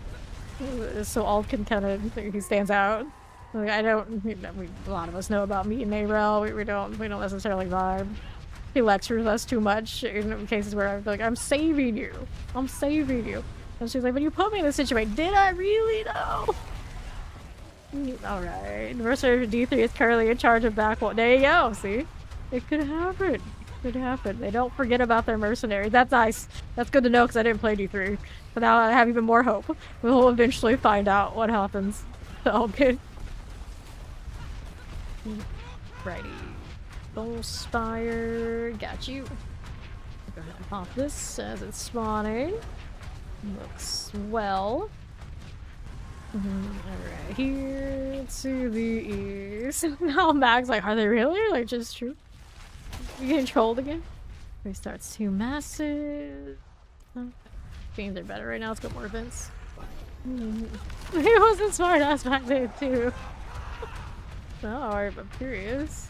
So Altkin kind of, he stands out. Like, I don't, you know, a lot of us know about me and Nayrel, we don't necessarily vibe. He lectures us too much in cases where I'm like, I'm saving you. I'm saving you. And she's like, but you put me in this situation. Did I really though? Alright. Mercenary D3 is currently in charge of backwall. There you go, see? It could happen. It could happen. They don't forget about their mercenaries. That's nice. That's good to know because I didn't play D3. But now I have even more hope. We'll eventually find out what happens. Oh, good. Righty. Soul Spire, got you. Go ahead and pop this as it's spawning. Looks well. Alright, here to the east. Now Mag's like, are they really? Like, just true? You getting trolled again? Restarts too massive. Fiends are better right now, let's go more events. He wasn't smart ass back there too. Alright, I'm curious.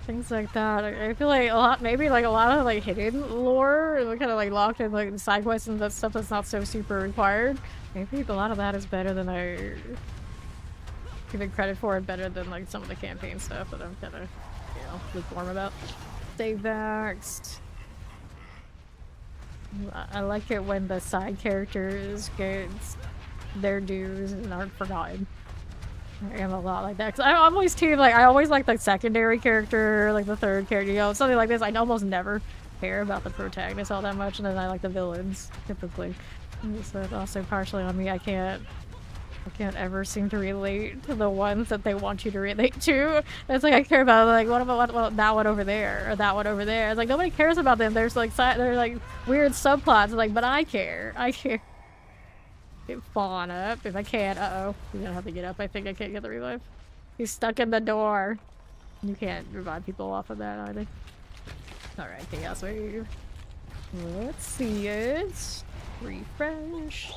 Things like that. I feel like a lot, maybe like a lot of like hidden lore, kind of like locked in like side quests and that stuff that's not so super required. Maybe a lot of that is better than I give it credit for it better than like some of the campaign stuff that I'm kind of, you know, lukewarm about. Stay vaxxed. I like it when the side characters get their dues and aren't forgotten. I am a lot like that because I always team like I always like the secondary character, like the third character, you know, something like this. I almost never care about the protagonist all that much, and then I like the villains typically. So it's also partially on me. I can't ever seem to relate to the ones that they want you to relate to. It's like I care about like what about that one over there or that one over there. It's like nobody cares about them. There's like they're like weird subplots. Like, but I care. I care. Get Fawn up if I can. Uh-oh. You're gonna have to get up. I think I can't get the revive. He's stuck in the door. You can't revive people off of that either. Alright, Chaos Wave. Let's see it. Refresh.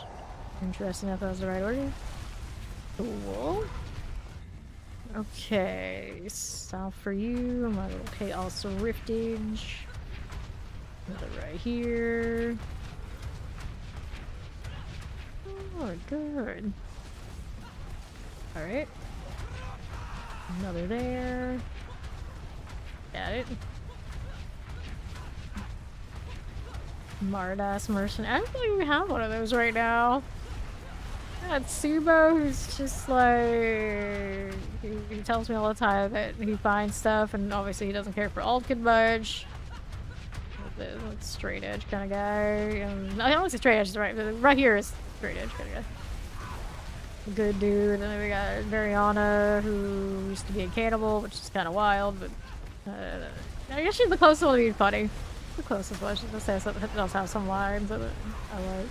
Interesting if that was the right order. Cool. Okay, south for you. My little Chaos Riftage. Another right here. Oh, good. Alright. Another there. Got it. Mardas Mercenary. I don't even have one of those right now. Got Subo, who's just like... He tells me all the time that he finds stuff, and obviously he doesn't care for Altkin much. Straight edge kind of guy. I don't say straight edge is right, but right here is straight edge kind of guy. Good dude. And then we got Mariana, who used to be a cannibal, which is kind of wild, but I guess she's the closest one to being funny. The closest one. She does have some lines that I like.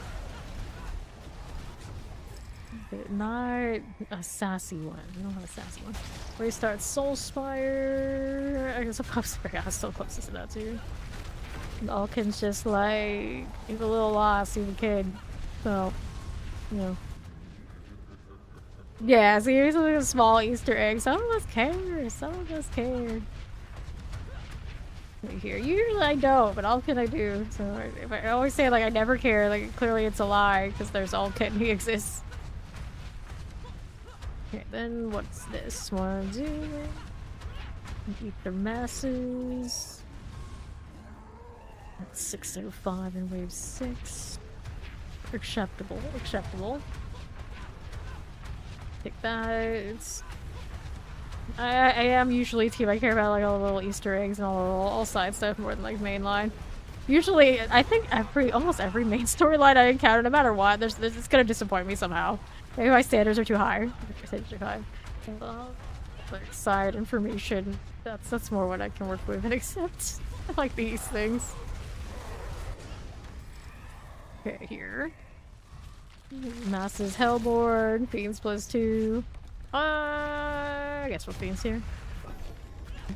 But not a sassy one. We don't have a sassy one. Restart Soulspire. I guess I'm still closest to that too. Alkin's just like, he's a little lost, he's a kid. So, you know. Yeah, so here's like a small Easter egg. Some of us care. Some of us care. Right here. Usually I don't, but Alkin I do. So if I always say like I never care, like clearly it's a lie because there's Alkin, he exists. Okay, then what's this one do? Eat their masses. That's 605 in wave 6. Acceptable. Acceptable. Take that. I am usually team. I care about like all the little Easter eggs and all side stuff more than like mainline. Usually, I think almost every main storyline I encounter, no matter what, it's gonna disappoint me somehow. Maybe my standards are too high. My standards are too high. Like side information. That's more what I can work with and accept. I like these things. Okay, here. Masses Hellborn, Fiends +2. I guess we're Fiends here.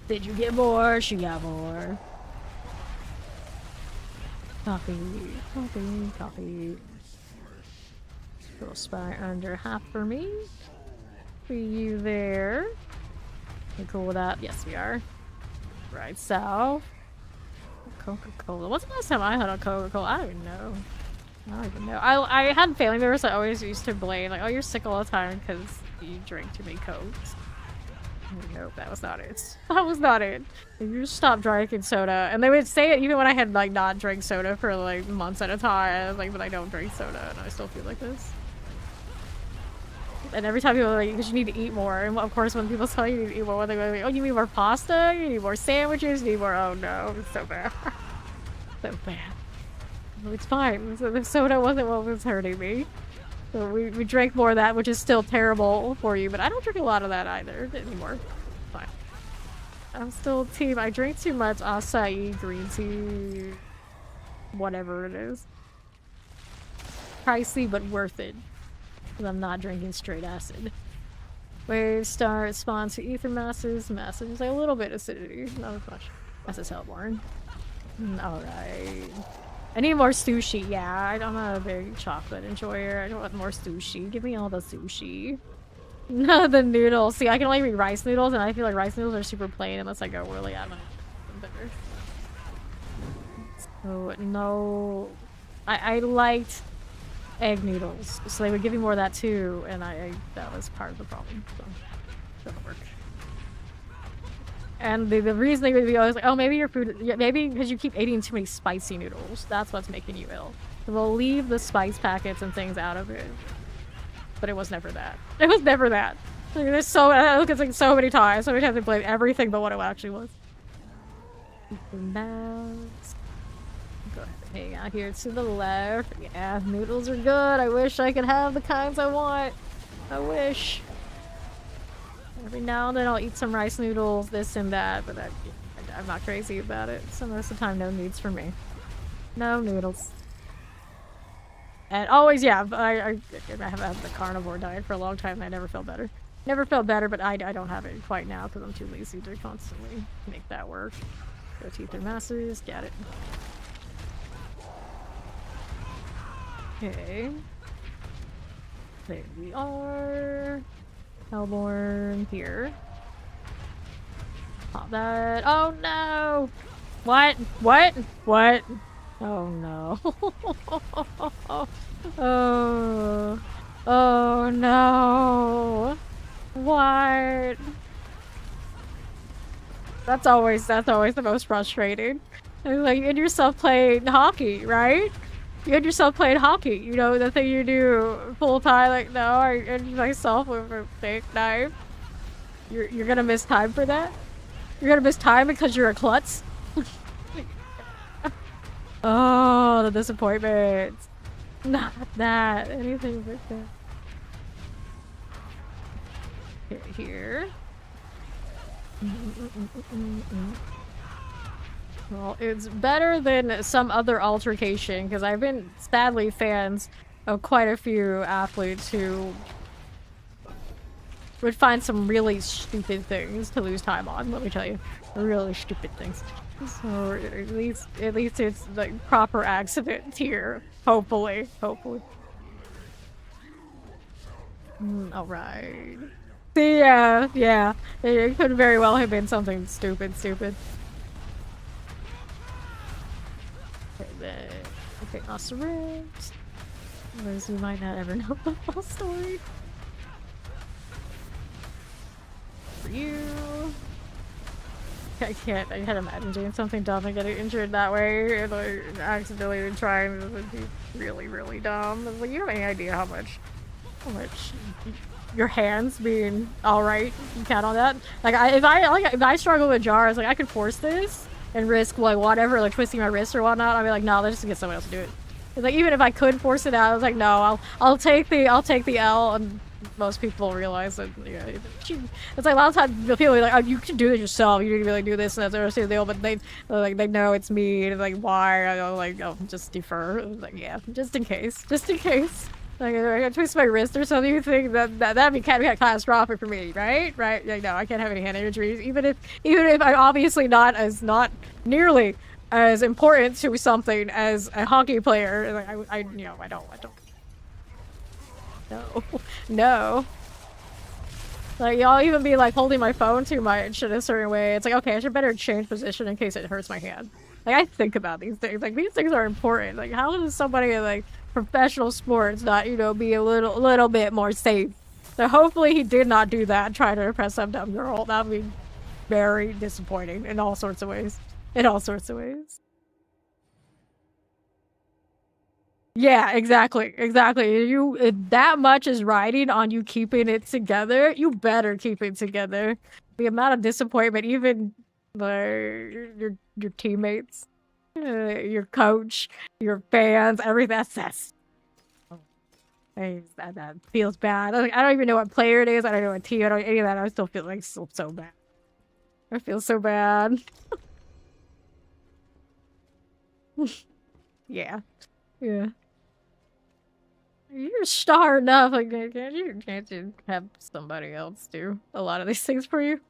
Did you get more? She got more. Copy, copy, copy. Little spy under half for me. For you there. We cool with that? Yes, we are. Right south. Coca-Cola. What's the last time I had a Coca-Cola? I don't even know. I don't even know. I had family members I always used to blame, like, oh, you're sick all the time because you drink too many Cokes. Nope, that was not it. That was not it. You just stop drinking soda. And they would say it even when I had, like, not drank soda for, like, months at a time. I was like, but I don't drink soda, and I still feel like this. And every time people are like, because you need to eat more. And of course, when people tell you to eat more, they go, oh, you need more pasta? You need more sandwiches? You need more... Oh, no. It's so bad. So bad. It's fine. So the soda wasn't what was hurting me. So we drank more of that, which is still terrible for you, but I don't drink a lot of that either anymore. Fine. I'm still team. I drink too much acai, green tea, whatever it is. Pricey, but worth it. Because I'm not drinking straight acid. Wave start, spawn to ether masses. Masses, like a little bit acidity. Not as much. That's a Hellborn. Alright. I need more sushi, yeah. I'm not a big chocolate enjoyer. I don't want more sushi. Give me all the sushi. No, the noodles. See, I can only read rice noodles, and I feel like rice noodles are super plain unless I go really out of them bitter. So, no. I liked egg noodles, so they would give you more of that too, and that was part of the problem. So doesn't work. And the reason they would be always like, oh, maybe your food, yeah, maybe because you keep eating too many spicy noodles. That's what's making you ill. So they'll leave the spice packets and things out of it. But it was never that. It was never that. Like, there's so, I look at like so many times they played everything but what it actually was. Mouse. Go ahead and hang out here to the left. Yeah, noodles are good. I wish I could have the kinds I want. I wish. Every now and then I'll eat some rice noodles, this and that, but I'm not crazy about it. So most of the time, no needs for me. No noodles. And always, yeah, I have had the carnivore diet for a long time and I never felt better. Never felt better, but I don't have it quite now because I'm too lazy to constantly make that work. Go teeth and masses, get it. Okay. There we are. Hellborn here. Pop that. Oh no! What? What? What? Oh no. Oh. Oh no. What? That's always the most frustrating. Like, you and yourself playing hockey, right? You and yourself playing hockey, you know, the thing you do full time, like, no, I injured myself with a fake knife. You're gonna miss time for that? You're gonna miss time because you're a klutz? Oh, the disappointment. Not that. Anything like that. Here. Well, it's better than some other altercation, because I've been, sadly, fans of quite a few athletes who would find some really stupid things to lose time on, let me tell you. Really stupid things. So, at least it's, like, proper accident here. Hopefully. Hopefully. Alright. Yeah. It could very well have been something stupid. Okay, Osirix. Those who might not ever know the full story. For you. I can't imagine doing something dumb and getting injured that way and like accidentally trying. It would be really, really dumb. Like, you don't have any idea how much your hands being alright, you count on that. Like, if I struggle with jars, like, I could force this and risk like whatever, like twisting my wrist or whatnot. I'd be like, no, let's just get someone else to do it. It's like, even if I could force it out, I was like, no, I'll take the L. And most people realize that, yeah, it's like a lot of times people are like, oh, you can do this yourself. You need to really do this and that's the deal. But they know it's me and like, why? I'm like, oh, just defer. Like, yeah, just in case. Like, if I twist my wrist or something, you think that'd be kind of catastrophic for me, right? Right? Like, no, I can't have any hand injuries, even if I'm obviously not nearly as important to something as a hockey player. Like, I don't. No. Like, y'all even be like holding my phone too much in a certain way. It's like, okay, I should better change position in case it hurts my hand. Like, I think about these things. Like, these things are important. Like, how does somebody like professional sports not, be a little bit more safe? So hopefully he did not do that, try to impress some dumb girl. That would be very disappointing in all sorts of ways. Yeah, exactly. You, that much is riding on you keeping it together. You better keep it together. The amount of disappointment, even your teammates, your coach, your fans, everything. That feels bad. I don't even know what player it is. I don't know what team. I don't any of that. I still feel like so bad. I feel so bad. Yeah. You're a star enough. Like, can't you have somebody else do a lot of these things for you?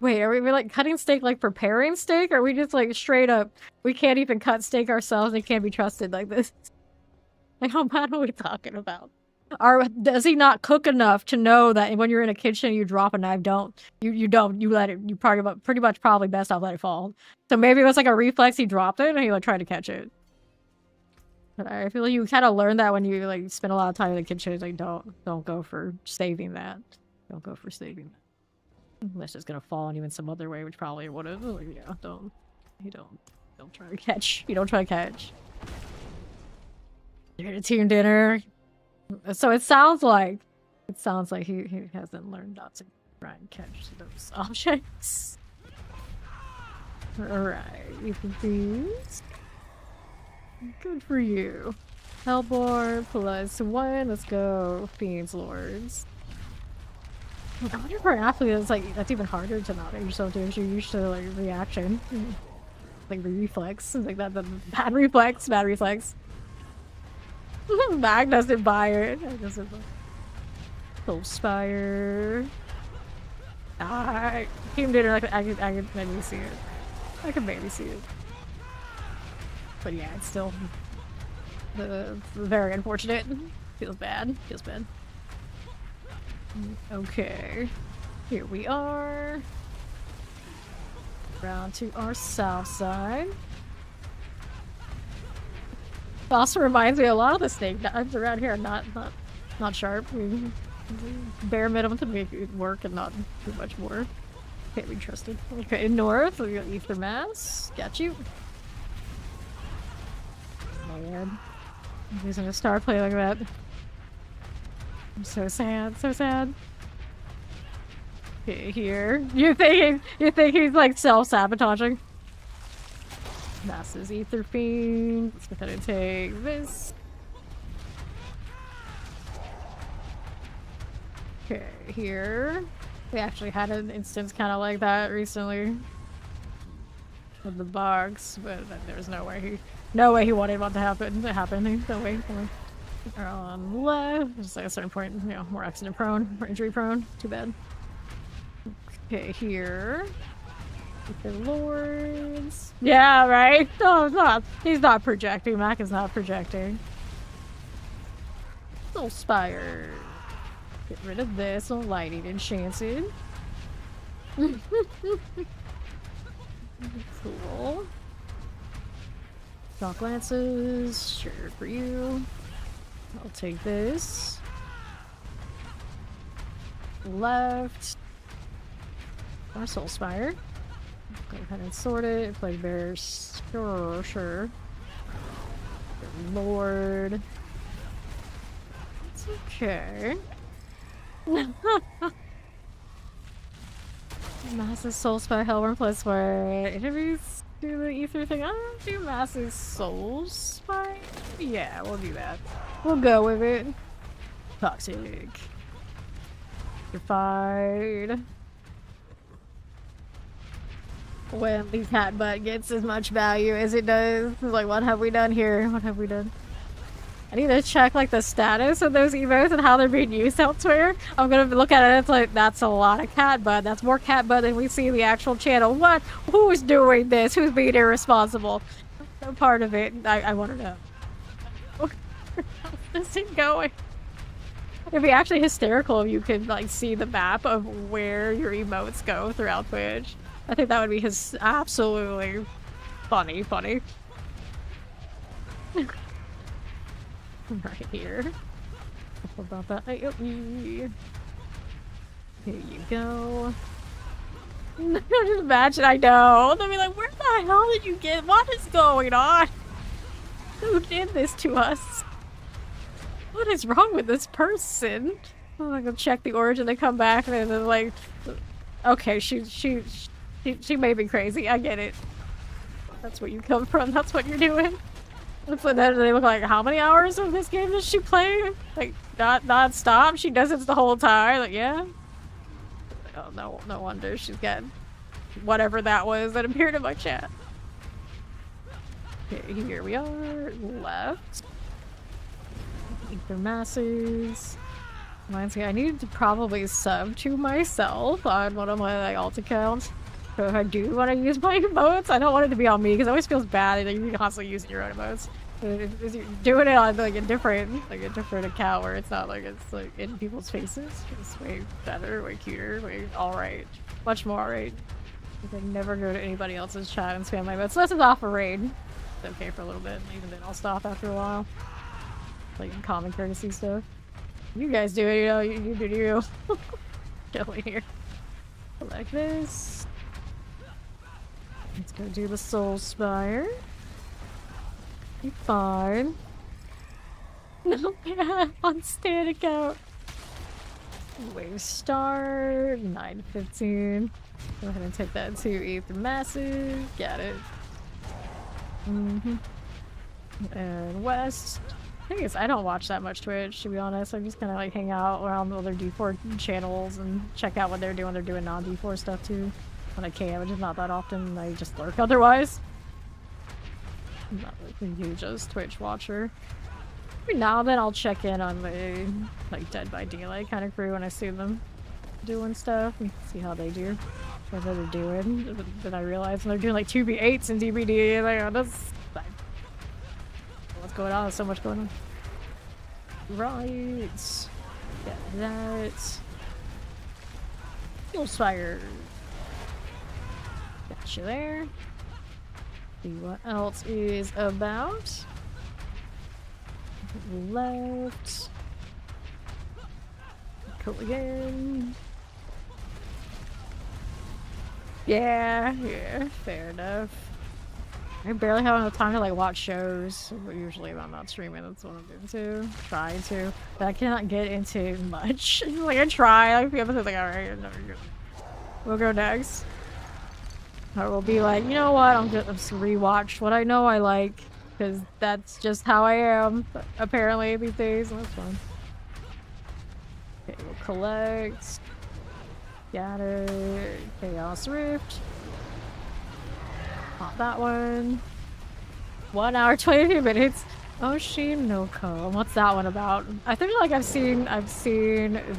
Wait, are we like cutting steak, like preparing steak? Or are we just like straight up, we can't even cut steak ourselves and can't be trusted like this? Like, how bad are we talking about? Or does he not cook enough to know that when you're in a kitchen you drop a knife, you let it, you pretty much probably best off let it fall. So maybe it was like a reflex, he dropped it and he like tried to catch it. But I feel like you kind of learn that when you like spend a lot of time in the kitchen. Like, don't go for saving that. Don't go for saving that. Unless it's gonna fall on you in some other way, which probably would have. Like, yeah, don't try to catch. You don't try to catch. You're at a team dinner. So it sounds like he hasn't learned not to try and catch those objects. Alright, you confused. Good for you. Hellbourne +1. Let's go. Fiends Lords. I wonder for an athlete that's even harder to not yourself to if you're used to like reaction. Like reflex. Like that the bad reflex. Mag doesn't buy it. Mag doesn't buy it. Soul Spire. Team dinner, like I can maybe see it. I can maybe see it. But yeah, it's still very unfortunate. Feels bad. Feels bad. Okay. Here we are. Round to our south side. It also reminds me a lot of the snake knives around here are not sharp. Bare minimum to make it work and not too much more. Can't be trusted. Okay, north, we got Ether Mass. Got you. Man. He's gonna start playing like that. I'm so sad, so sad. Okay, here. You think he's like self-sabotaging? Masses Ether Fiend. Let's go ahead and take this. Okay, here. We actually had an instance kind of like that recently. With the box, but there was no way he wanted what to happen. No way. On the left, just like a certain point, you know, more accident prone, more injury prone. Too bad. Okay, here. The Lords. Yeah, right? No, it's not. He's not projecting. Mac is not projecting. Soul Spire. Get rid of this. Lighting Enchanted. Cool. Shock Lances. Sure, for you. I'll take this. Left. Our Soul Spire. Go ahead and sort it. Plague Bear. Sure. Lord. It's okay. Massive Soul Spy Hellborn +4. Interviews do the ether thing. I don't do Massive Soul Spy. Yeah, we'll do that. We'll go with it. Toxic. Defied. When the cat butt gets as much value as it does. Like, what have we done here? What have we done? I need to check like the status of those emotes and how they're being used elsewhere. I'm gonna look at it, it's like, that's a lot of cat butt. That's more cat butt than we see in the actual channel. What? Who's doing this? Who's being irresponsible? No part of it. I want to know. How's this going? It'd be actually hysterical if you could like see the map of where your emotes go throughout Twitch. I think that would be absolutely funny. Right here. What about that? Here you go. Just imagine, I know. They'll be like, where the hell did you get? What is going on? Who did this to us? What is wrong with this person? I'm gonna check the origin. They come back and they're like, okay, she may be crazy. I get it. That's where you come from. That's what you're doing. Looks like that. They look like, how many hours of this game does she play? Like, non-stop? She does it the whole time? Like, yeah? Oh, no wonder she's got whatever that was that appeared in my chat. Okay, here we are. Left. Ether Masses. Reminds me, I need to probably sub to myself on one of my like alt accounts. So if I do want to use my emotes, I don't want it to be on me because it always feels bad that you're constantly using your own emotes. If you're doing it on like a different account where it's not like it's like in people's faces, it's way better, way cuter, way alright, much more alright. I can never go to anybody else's chat and spam my emotes. So this is off a raid. It's okay for a little bit, even then I'll stop after a while. Like common courtesy stuff. You guys do it, you know, you do you. Go in here. Collect this. Let's go do the Soul Spire. Be fine. No, yeah, on stand account. Wave start, 9:15. Go ahead and take that to Ether Massive. Got it. And West. Thing is, I don't watch that much Twitch, to be honest. I just kind of like hang out around the other D4 channels and check out what they're doing. They're doing non-D4 stuff too. When I can, which is not that often. I just lurk otherwise. I'm not like the hugest Twitch watcher. Every now and then I'll check in on the like Dead by Daylight kind of crew when I see them doing stuff and see how they do. What they're doing. Then I realize when they're doing like 2v8s and DBD, like, oh, that's what's going on? There's so much going on. Right. Got that. Fuel Spire. Got you there. See what else is about. Left. Go again. Yeah, fair enough. I barely have enough time to like watch shows, but usually if I'm not streaming, that's what I'm doing too. Trying to, but I cannot get into much. Like I try, like the episode's like, alright, we'll go next. Or we'll be like, you know what, I'm just rewatch what I know I like, because that's just how I am, apparently, these days, and that's fun. Okay, we'll collect. Got it. Chaos Rift. Pop that one. 1 hour, 22 minutes. Oshin no Ko. What's that one about? I feel like I've seen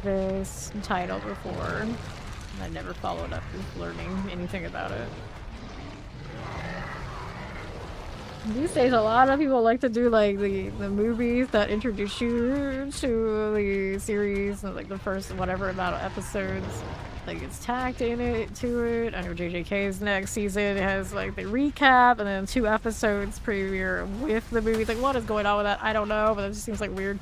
this title before. And I never followed up with learning anything about it. These days a lot of people like to do like the movies that introduce you to the series and like the first whatever amount of episodes. Like it's tagged in it to it. I know JJK's next season has like the recap and then 2 episodes premiere with the movie. Like what is going on with that? I don't know, but it just seems like weird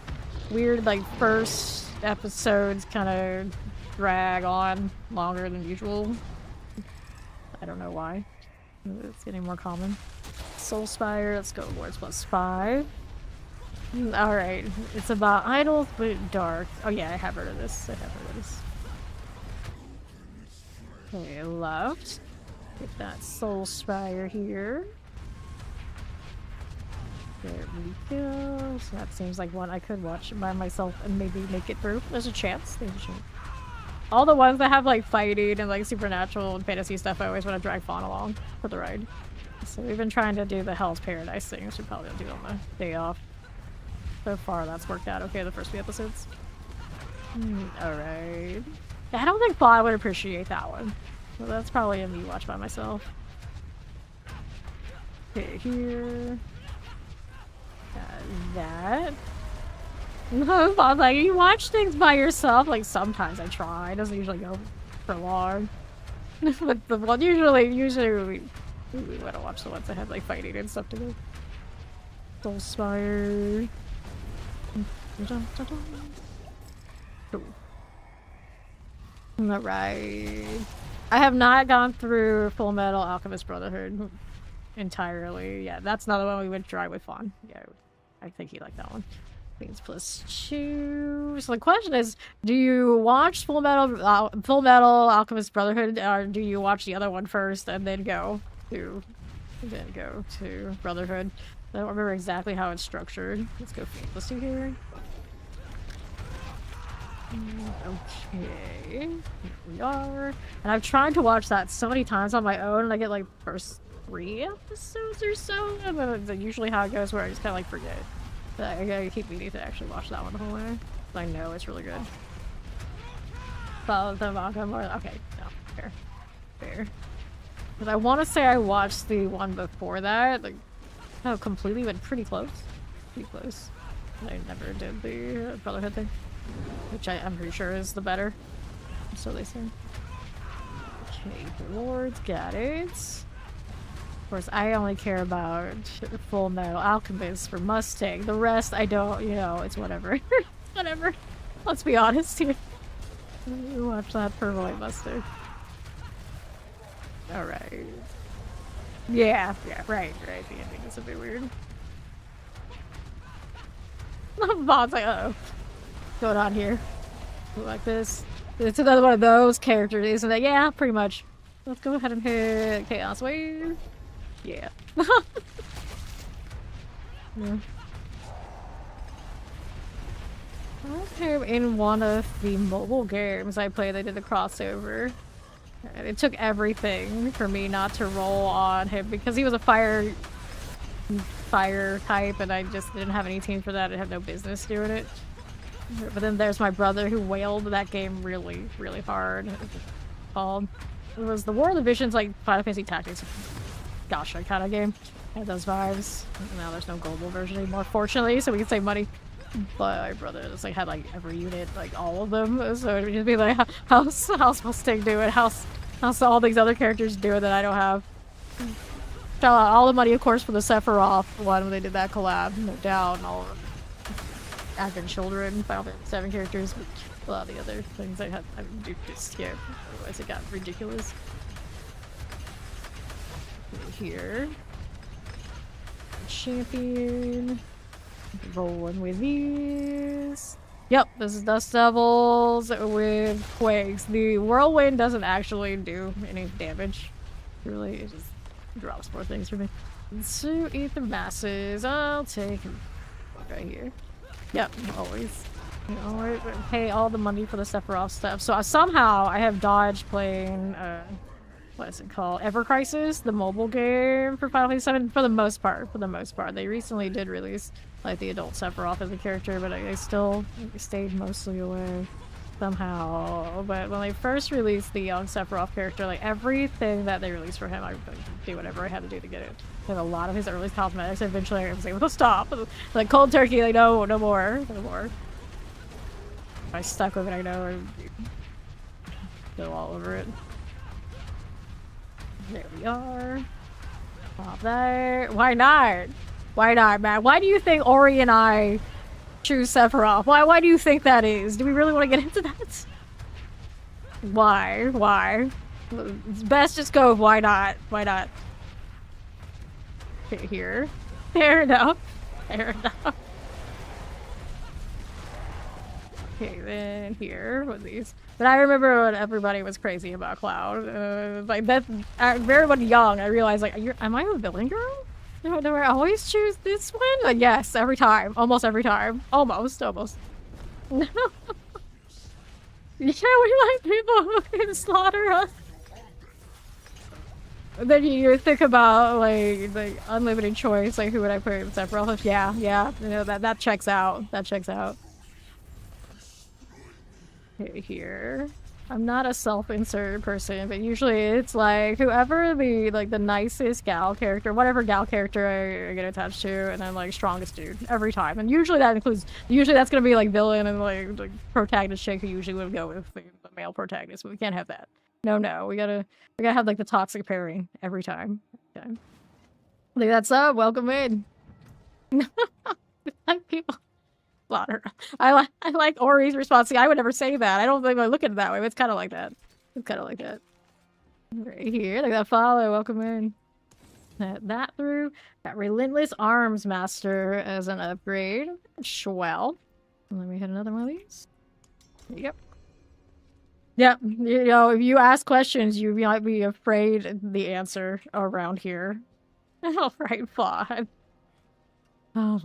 like first episodes kind of drag on longer than usual. I don't know why. It's getting more common. Soul Spire, let's go Lords +5. Alright, it's about idols but dark. Oh yeah, I have heard of this. Okay, left. Get that Soul Spire here. There we go. So that seems like one I could watch by myself and maybe make it through. There's a chance. There's a chance. All the ones that have like fighting and like supernatural and fantasy stuff, I always want to drag Fawn along for the ride. So we've been trying to do the Hell's Paradise thing, which we probably will do on the day off. So far, that's worked out okay the first few episodes. Alright. I don't think Fawn would appreciate that one. Well, that's probably a me watch by myself. Okay, here. Got that. No, Fawn's like, you watch things by yourself? Like, sometimes I try. It doesn't usually go for long. But the one usually we want to watch the ones that have like fighting and stuff to do. Soul Spire. Cool. Alright. I have not gone through Full Metal Alchemist Brotherhood entirely. Yeah, that's another one we went dry with Fawn. Yeah, I think he liked that one. Queens +2. So the question is, do you watch Full Metal Alchemist Brotherhood, or do you watch the other one first and then go to Brotherhood? I don't remember exactly how it's structured. Let's go +2 here. Okay, here we are. And I've tried to watch that so many times on my own, and I get like first 3 episodes or so, and then it's usually how it goes where I just kind of like forget. But I gotta keep meaning to actually watch that one the whole way. I know it's really good. Follow the manga more. Okay, no, fair. But I want to say I watched the one before that, like, not completely, but pretty close. I never did the Brotherhood thing, which I'm pretty sure is the better. So they say. Okay, the Lords, got it. Of course, I only care about Full Metal Alchemist for Mustang. The rest, I don't, you know, it's whatever. Whatever. Let's be honest here. Watch that Purple White Mustang. Alright. Yeah, right. The ending is a bit weird. Bob's like, uh-oh. What's going on here? Like this. It's another one of those characters, isn't it? Yeah, pretty much. Let's go ahead and hit Chaos Wave. Yeah. Yeah. In one of the mobile games I played, they did a crossover. And it took everything for me not to roll on him because he was a fire type and I just didn't have any team for that. I had no business doing it. But then there's my brother who wailed that game really, really hard. It was the War of the Visions, like Final Fantasy Tactics. Gosh, that kind of game. Had those vibes. Now there's no global version anymore, fortunately, so we can save money. But my brother just like had like every unit, like all of them. So it would just be like, how's Mustang doing? How's all these other characters doing that I don't have? Shout out all the money, of course, for the Sephiroth one when they did that collab, no doubt, and all of Advent Children, Final Fantasy 7 characters, but a lot of the other things I do just skip. Otherwise, it got ridiculous. Here, champion. Rolling with these. Yep, this is Dust Devils with Quakes. The Whirlwind doesn't actually do any damage. Really, it just drops more things for me. So, Ether Masses. I'll take right here. Yep, always. You always pay all the money for the Sephiroth stuff. So, somehow I have dodged playing, what is it called? Ever Crisis, the mobile game for Final Fantasy 7, for the most part. They recently did release like the adult Sephiroth as a character, but I still stayed mostly away somehow. But when they first released the young Sephiroth character, like everything that they released for him, I would do whatever I had to do to get it. With a lot of his early cosmetics, eventually I was able to stop. Like cold turkey, like no more. If I stuck with it, I know I'd go all over it. There we are. Pop there. Why not? Why not, man? Why do you think Ori and I choose Sephiroth? Why do you think that is? Do we really want to get into that? Why? It's best just go with why not? Why not? Okay, here. Fair enough. Okay, then here with these. But I remember when everybody was crazy about Cloud. Like that, very much young, I realized like, am I a villain girl? Do I always choose this one? Like, yes, every time. Almost every time. Almost. No. Yeah, we like people who can slaughter us. Then you think about like unlimited choice, like who would I put in Sephiroth? Yeah, you know, that checks out. Here. I'm not a self-insert person, but usually it's like whoever the nicest gal character, whatever gal character I get attached to, and then like strongest dude every time. And usually that's gonna be like villain and like protagonist chick who usually would go with the male protagonist, but we can't have that. No, we gotta have like the toxic pairing every time. Okay. Like that's up. Welcome in. Like people. Slaughter. I like Ori's response. See, I would never say that. I don't think I look at it that way, but it's kind of like that. Right here, like that follow. Welcome in. That through. Got Relentless Arms Master as an upgrade. Swell. Let me hit another one of these. Yep. You know, if you ask questions, you might be afraid the answer around here. All right, fine. All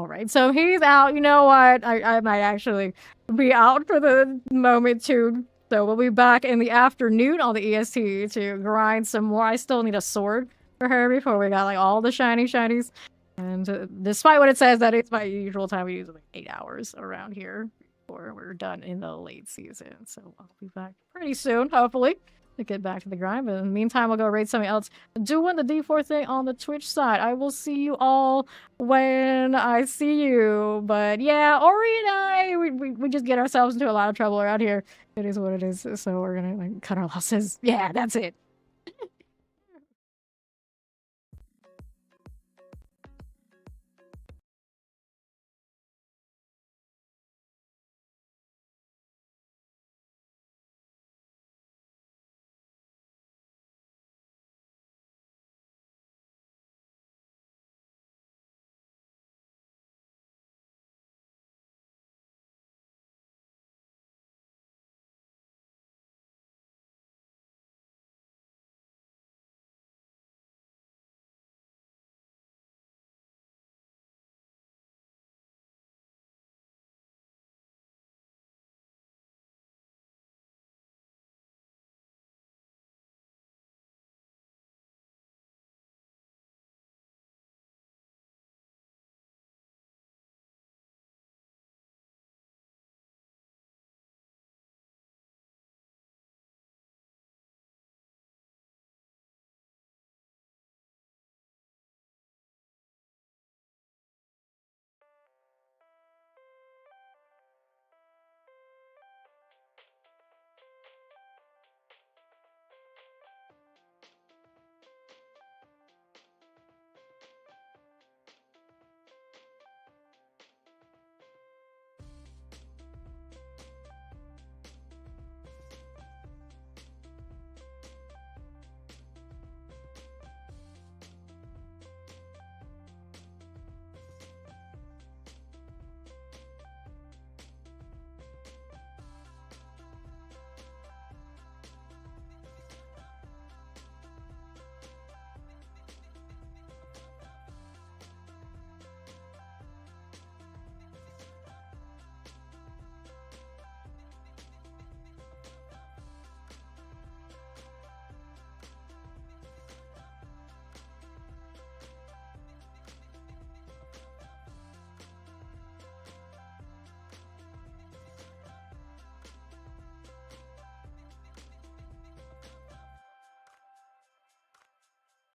right. So he's out. You know what? I might actually be out for the moment too. So we'll be back in the afternoon on the EST to grind some more. I still need a sword for her before we got like all the shinies. And despite what it says, that it's my usual time. We use like 8 hours around here before we're done in the late season. So I'll be back pretty soon, hopefully, to get back to the grind. But in the meantime, I'll go raid something else. Doing the D4 thing on the Twitch side. I will see you all when I see you. But yeah, Ori and I, we just get ourselves into a lot of trouble around here. It is what it is. So we're gonna like cut our losses. Yeah, that's it.